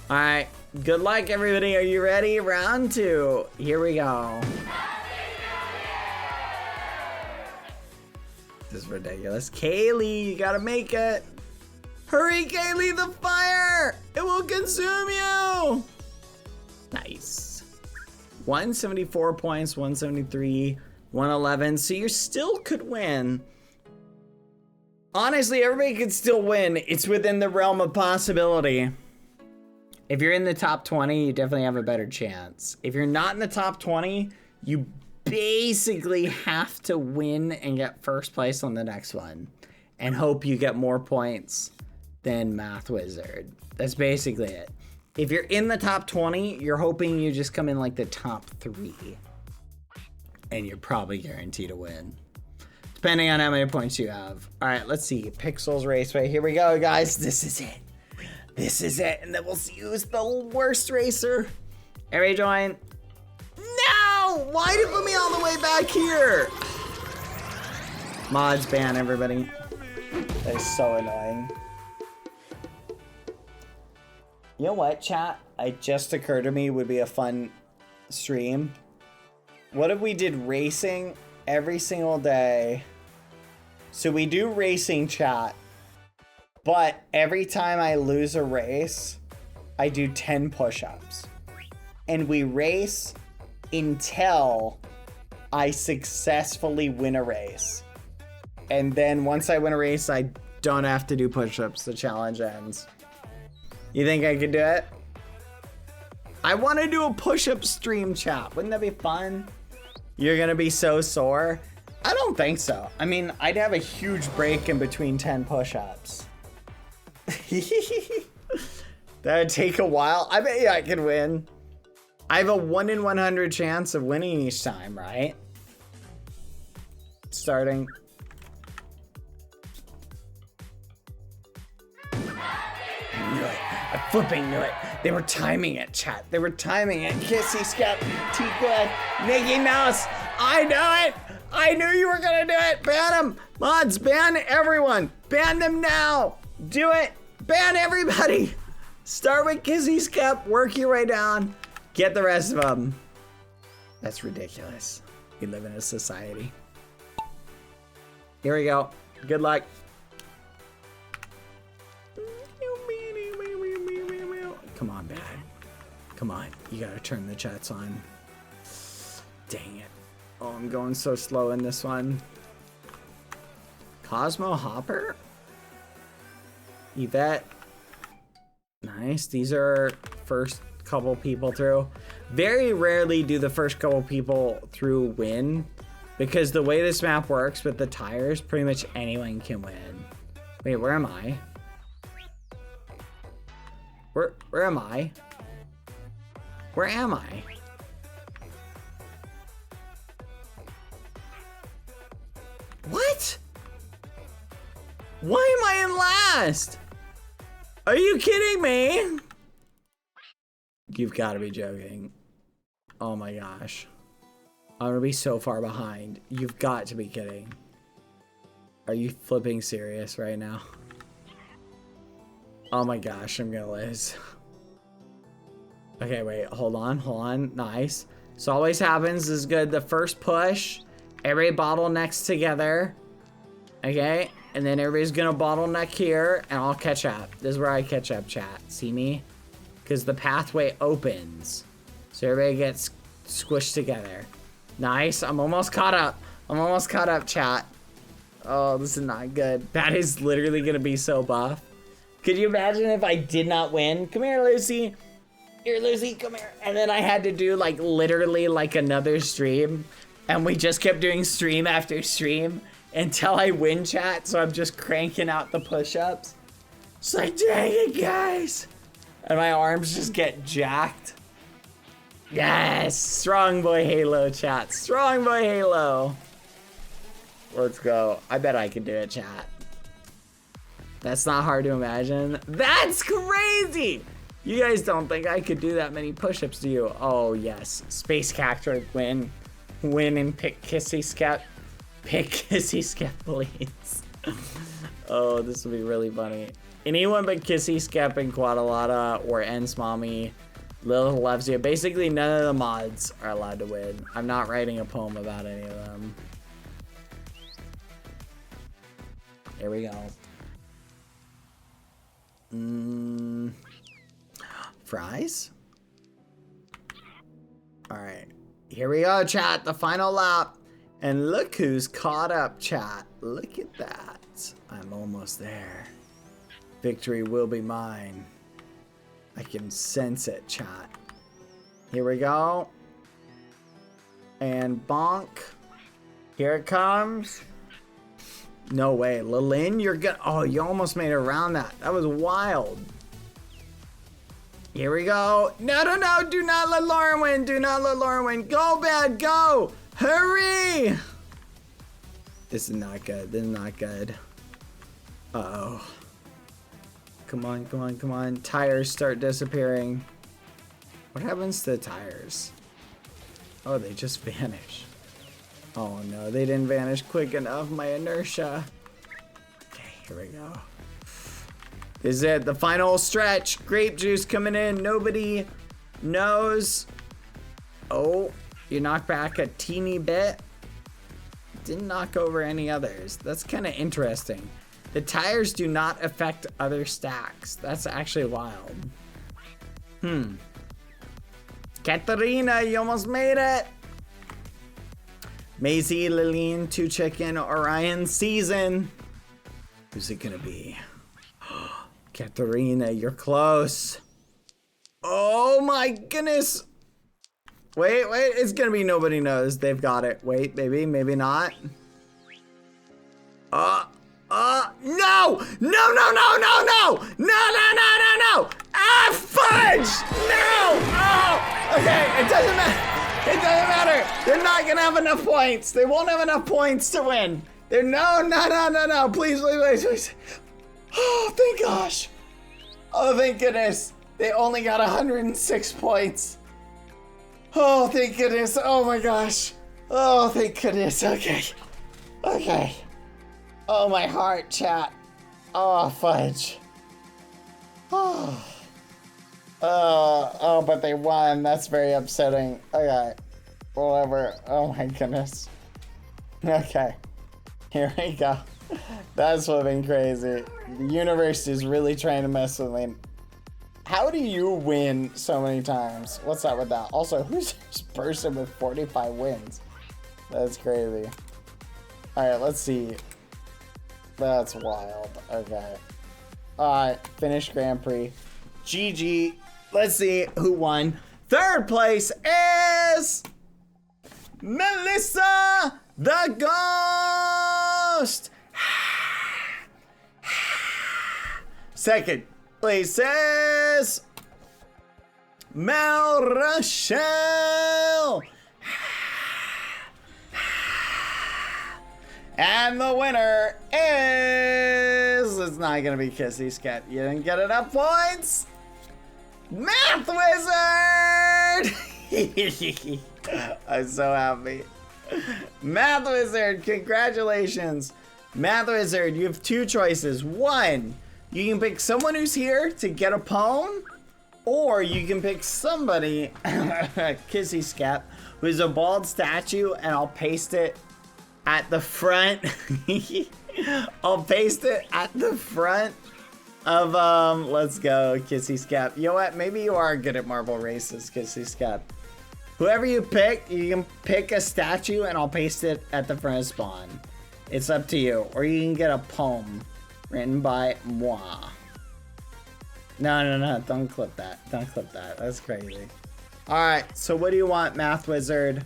Alright, good luck everybody. Are you ready? Round 2. Here we go. This is ridiculous. Kaylee, you gotta make it. Hurry, Kaylee, the fire! It will consume you! Nice. 174 points, 173, 111. So you still could win. Honestly, everybody could still win. It's within the realm of possibility. If you're in the top 20, you definitely have a better chance. If you're not in the top 20, you basically have to win and get first place on the next one and hope you get more points than Math Wizard. That's basically it. If you're in the top 20, you're hoping you just come in like the top 3 and you're probably guaranteed to win, depending on how many points you have. All right, let's see. Pixels Raceway. Here we go, guys. This is it. This is it. And then we'll see who's the worst racer. Everybody join. No! Why did you put me all the way back here? Mods ban everybody. That is so annoying. You know what, chat? It just occurred to me would be a fun stream. What if we did racing every single day? So we do racing, chat. But every time I lose a race, I do 10 push-ups. And we race until I successfully win a race. And then once I win a race, I don't have to do push-ups. The challenge ends. You think I could do it? I want to do a push-up stream, chat. Wouldn't that be fun? You're going to be so sore? I don't think so. I mean, I'd have a huge break in between 10 push-ups. That would take a while. I bet you I could win. I have a 1 in 100 chance of winning each time, right? Starting. I flipping knew it. They were timing it, chat. They were timing it. Kissy, Skep, T-Quid, Nikki Mouse. I knew it. I knew you were gonna do it. Ban them. Mods, ban everyone. Ban them now. Do it. Ban everybody. Start with Kissy, Skep. Work your way down. Get the rest of them. That's ridiculous. We live in a society. Here we go. Good luck. Come on, Bad. Come on. You gotta turn the chats on. Dang it. Oh, I'm going so slow in this one. Cosmo Hopper? Yvette. Nice. These are first couple people through. Very rarely do the first couple people through win, because the way this map works with the tires, pretty much anyone can win. Wait, where am I? Where am I? Where am I? What? Why am I in last? Are you kidding me? You've got to be joking. Oh my gosh. I'm gonna be so far behind. You've got to be kidding. Are you flipping serious right now? Oh my gosh, I'm gonna lose. Okay, wait, hold on. Nice. So always happens is good. The first push, every bottlenecks together. Okay, and then everybody's gonna bottleneck here, and I'll catch up. This is where I catch up, chat. See me? Because the pathway opens. So everybody gets squished together. Nice, I'm almost caught up. Chat. Oh, this is not good. That is literally gonna be so buff. Could you imagine if I did not win? Come here, Lucy. Here, Lucy, come here. And then I had to do like literally like another stream. And we just kept doing stream after stream until I win, chat. So I'm just cranking out the push-ups. It's like, dang it, guys. And my arms just get jacked. Yes, strong boy Halo, chat. Strong boy Halo. Let's go. I bet I can do it, chat. That's not hard to imagine. That's crazy. You guys don't think I could do that many push-ups, do you? Oh, yes. Space Cactor win. Win and pick Kissy Skep. Pick Kissy Skep, please. Oh, this will be really funny. Anyone but Kissy Skep and Quadalata or Ens Mommy, Lilith loves you. Basically, none of the mods are allowed to win. I'm not writing a poem about any of them. Here we go. Fries? Alright. Here we go, chat. The final lap. And look who's caught up, chat. Look at that. I'm almost there. Victory will be mine. I can sense it, chat. Here we go. And bonk. Here it comes. No way. Lilin, you're good. Oh, you almost made it around that. That was wild. Here we go. No. Do not let Lauren win. Go, Bad. Go. Hurry. This is not good. Uh-oh. Come on. Tires start disappearing. What happens to the tires? Oh, they just vanish. Oh no, they didn't vanish quick enough. My inertia. Okay, here we go. This is it, the final stretch. Grape juice coming in. Nobody knows. Oh, you knocked back a teeny bit. Didn't knock over any others. That's kind of interesting. The tires do not affect other stacks. That's actually wild. Katarina, you almost made it. Maisie, Lillian, Two Chicken, Orion, Season. Who's it gonna be? Katarina, you're close. Oh my goodness. Wait, it's gonna be nobody knows. They've got it. Wait, maybe not. No! Ah, fudge! No! Oh! Okay, it doesn't matter. They're not gonna have enough points. They won't have enough points to win. No. Please. Oh, thank gosh. Oh, thank goodness. They only got 106 points. Oh, thank goodness. Oh my gosh. Oh, thank goodness. Okay. Okay. Oh, my heart, chat. Oh, fudge. Oh. Oh, but they won. That's very upsetting. Okay. Whatever. Oh my goodness. Okay. Here we go. That's flipping crazy. The universe is really trying to mess with me. How do you win so many times? What's up with that? Also, who's this person with 45 wins? That's crazy. Alright, let's see. That's wild. Okay. Alright, finish Grand Prix. GG. Let's see who won. Third place is Melissa the Ghost. Second place is Mel Rochelle. And the winner is... It's not going to be Kissy Scat. You didn't get enough points. Math Wizard! I'm so happy. Math Wizard, congratulations. Math Wizard, you have two choices. One, you can pick someone who's here to get a poem, or you can pick somebody, Kissy Scat, who's a bald statue, and I'll paste it at the front. I'll paste it at the front of, let's go, Kissy Scat. You know what? Maybe you are good at marble races, Kissy Scat. Whoever you pick, you can pick a statue and I'll paste it at the front of spawn. It's up to you. Or you can get a poem written by moi. No, don't clip that. Don't clip that. That's crazy. Alright, so what do you want, Math Wizard?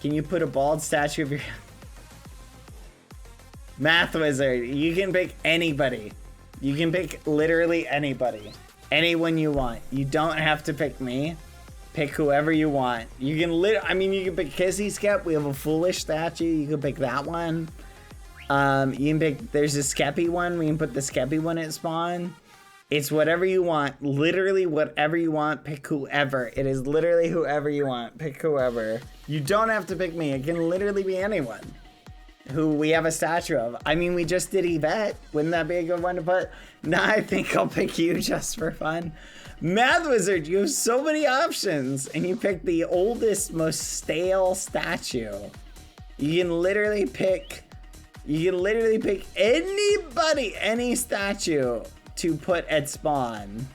Can you put a bald statue of your... Math Wizard, you can pick anybody. You can pick literally anybody. Anyone you want. You don't have to pick me. Pick whoever you want. You can you can pick Kissy Skep. We have a foolish statue. You can pick that one. You can pick, there's a Skeppy one. We can put the Skeppy one at spawn. It's whatever you want. Literally whatever you want. Pick whoever. It is literally whoever you want. Pick whoever. You don't have to pick me. It can literally be anyone who we have a statue of. I mean, we just did Yvette. Wouldn't that be a good one to put? No, I think I'll pick you just for fun. Math Wizard, you have so many options, and you picked the oldest, most stale statue. You can literally pick anybody, any statue to put at spawn.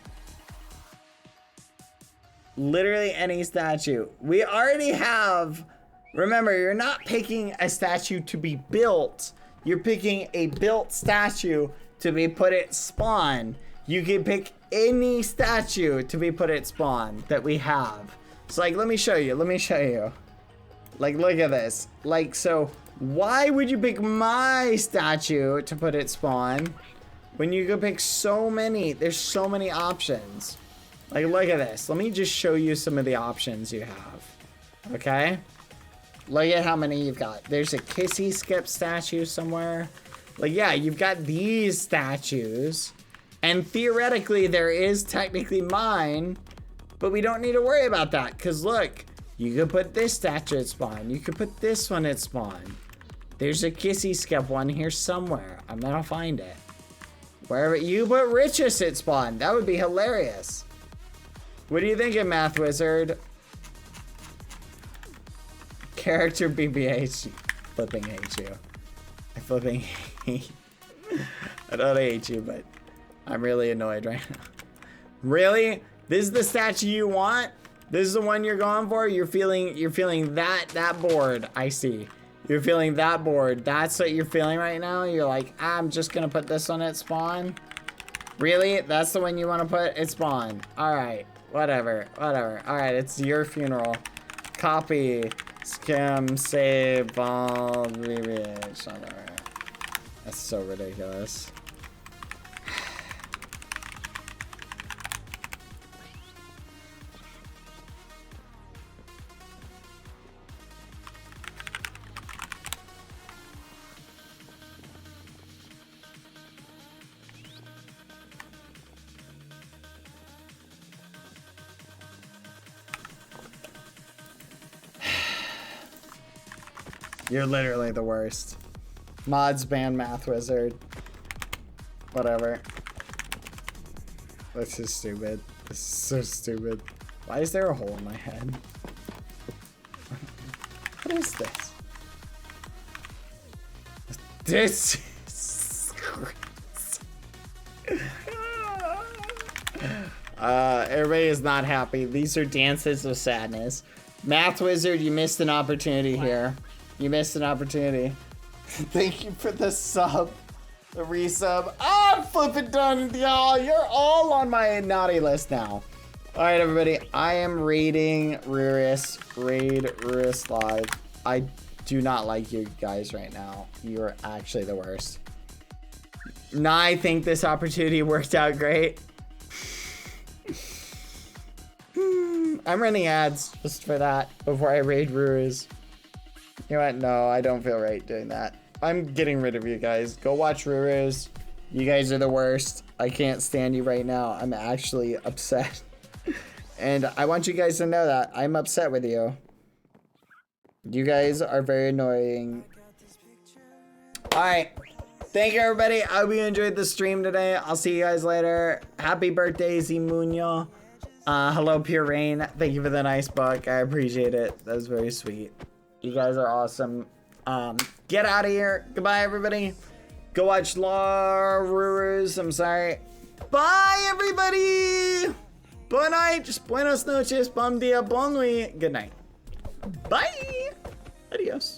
Literally any statue. We already have, remember, you're not picking a statue to be built. You're picking a built statue to be put at spawn. You can pick any statue to be put at spawn that we have. So like, let me show you. Like, look at this. Like, so why would you pick my statue to put at spawn when you could pick so many? There's so many options. Like, look at this. Let me just show you some of the options you have. Okay? Look at how many you've got. There's a Kissy Skip statue somewhere. Like, yeah, you've got these statues. And theoretically, there is technically mine, but we don't need to worry about that. Because look, you could put this statue at spawn. You could put this one at spawn. There's a Kissy Skep one here somewhere. I'm gonna find it. Wherever you put Richest at spawn, that would be hilarious. What do you think of Math Wizard? Character BBH. Flipping hate you. I flipping hate. I don't hate you, but I'm really annoyed right now. Really? This is the statue you want? This is the one you're going for? You're feeling that bored. I see. You're feeling that bored. That's what you're feeling right now? You're like, I'm just gonna put this one at spawn? Really? That's the one you want to put at spawn? Alright. Whatever. Alright, it's your funeral. Copy. Skim. Save. Ball. BBH. That's so ridiculous. You're literally the worst. Mods ban Math Wizard. Whatever. This is stupid. This is so stupid. Why is there a hole in my head? What is this? This is crazy. Everybody is not happy. These are dances of sadness. Math Wizard, you missed an opportunity here. You missed an opportunity. Thank you for the sub. The resub. Oh, I'm flipping done, y'all. You're all on my naughty list now. All right, everybody. I am raiding Ruris. Raid Ruris live. I do not like you guys right now. You are actually the worst. Now I think this opportunity worked out great. I'm running ads just for that before I raid Ruris. You know what? No, I don't feel right doing that. I'm getting rid of you guys. Go watch Ruris. You guys are the worst. I can't stand you right now. I'm actually upset. And I want you guys to know that. I'm upset with you. You guys are very annoying. Alright. Thank you, everybody. I hope you enjoyed the stream today. I'll see you guys later. Happy birthday, Zimuño. Hello, Pure Rain. Thank you for the nice book. I appreciate it. That was very sweet. You guys are awesome. Get out of here. Goodbye, everybody. Go watch La Ruris. I'm sorry. Bye, everybody. Bon night. Buenas noches. Bom dia. Bon nuit. Good night. Bye. Adios.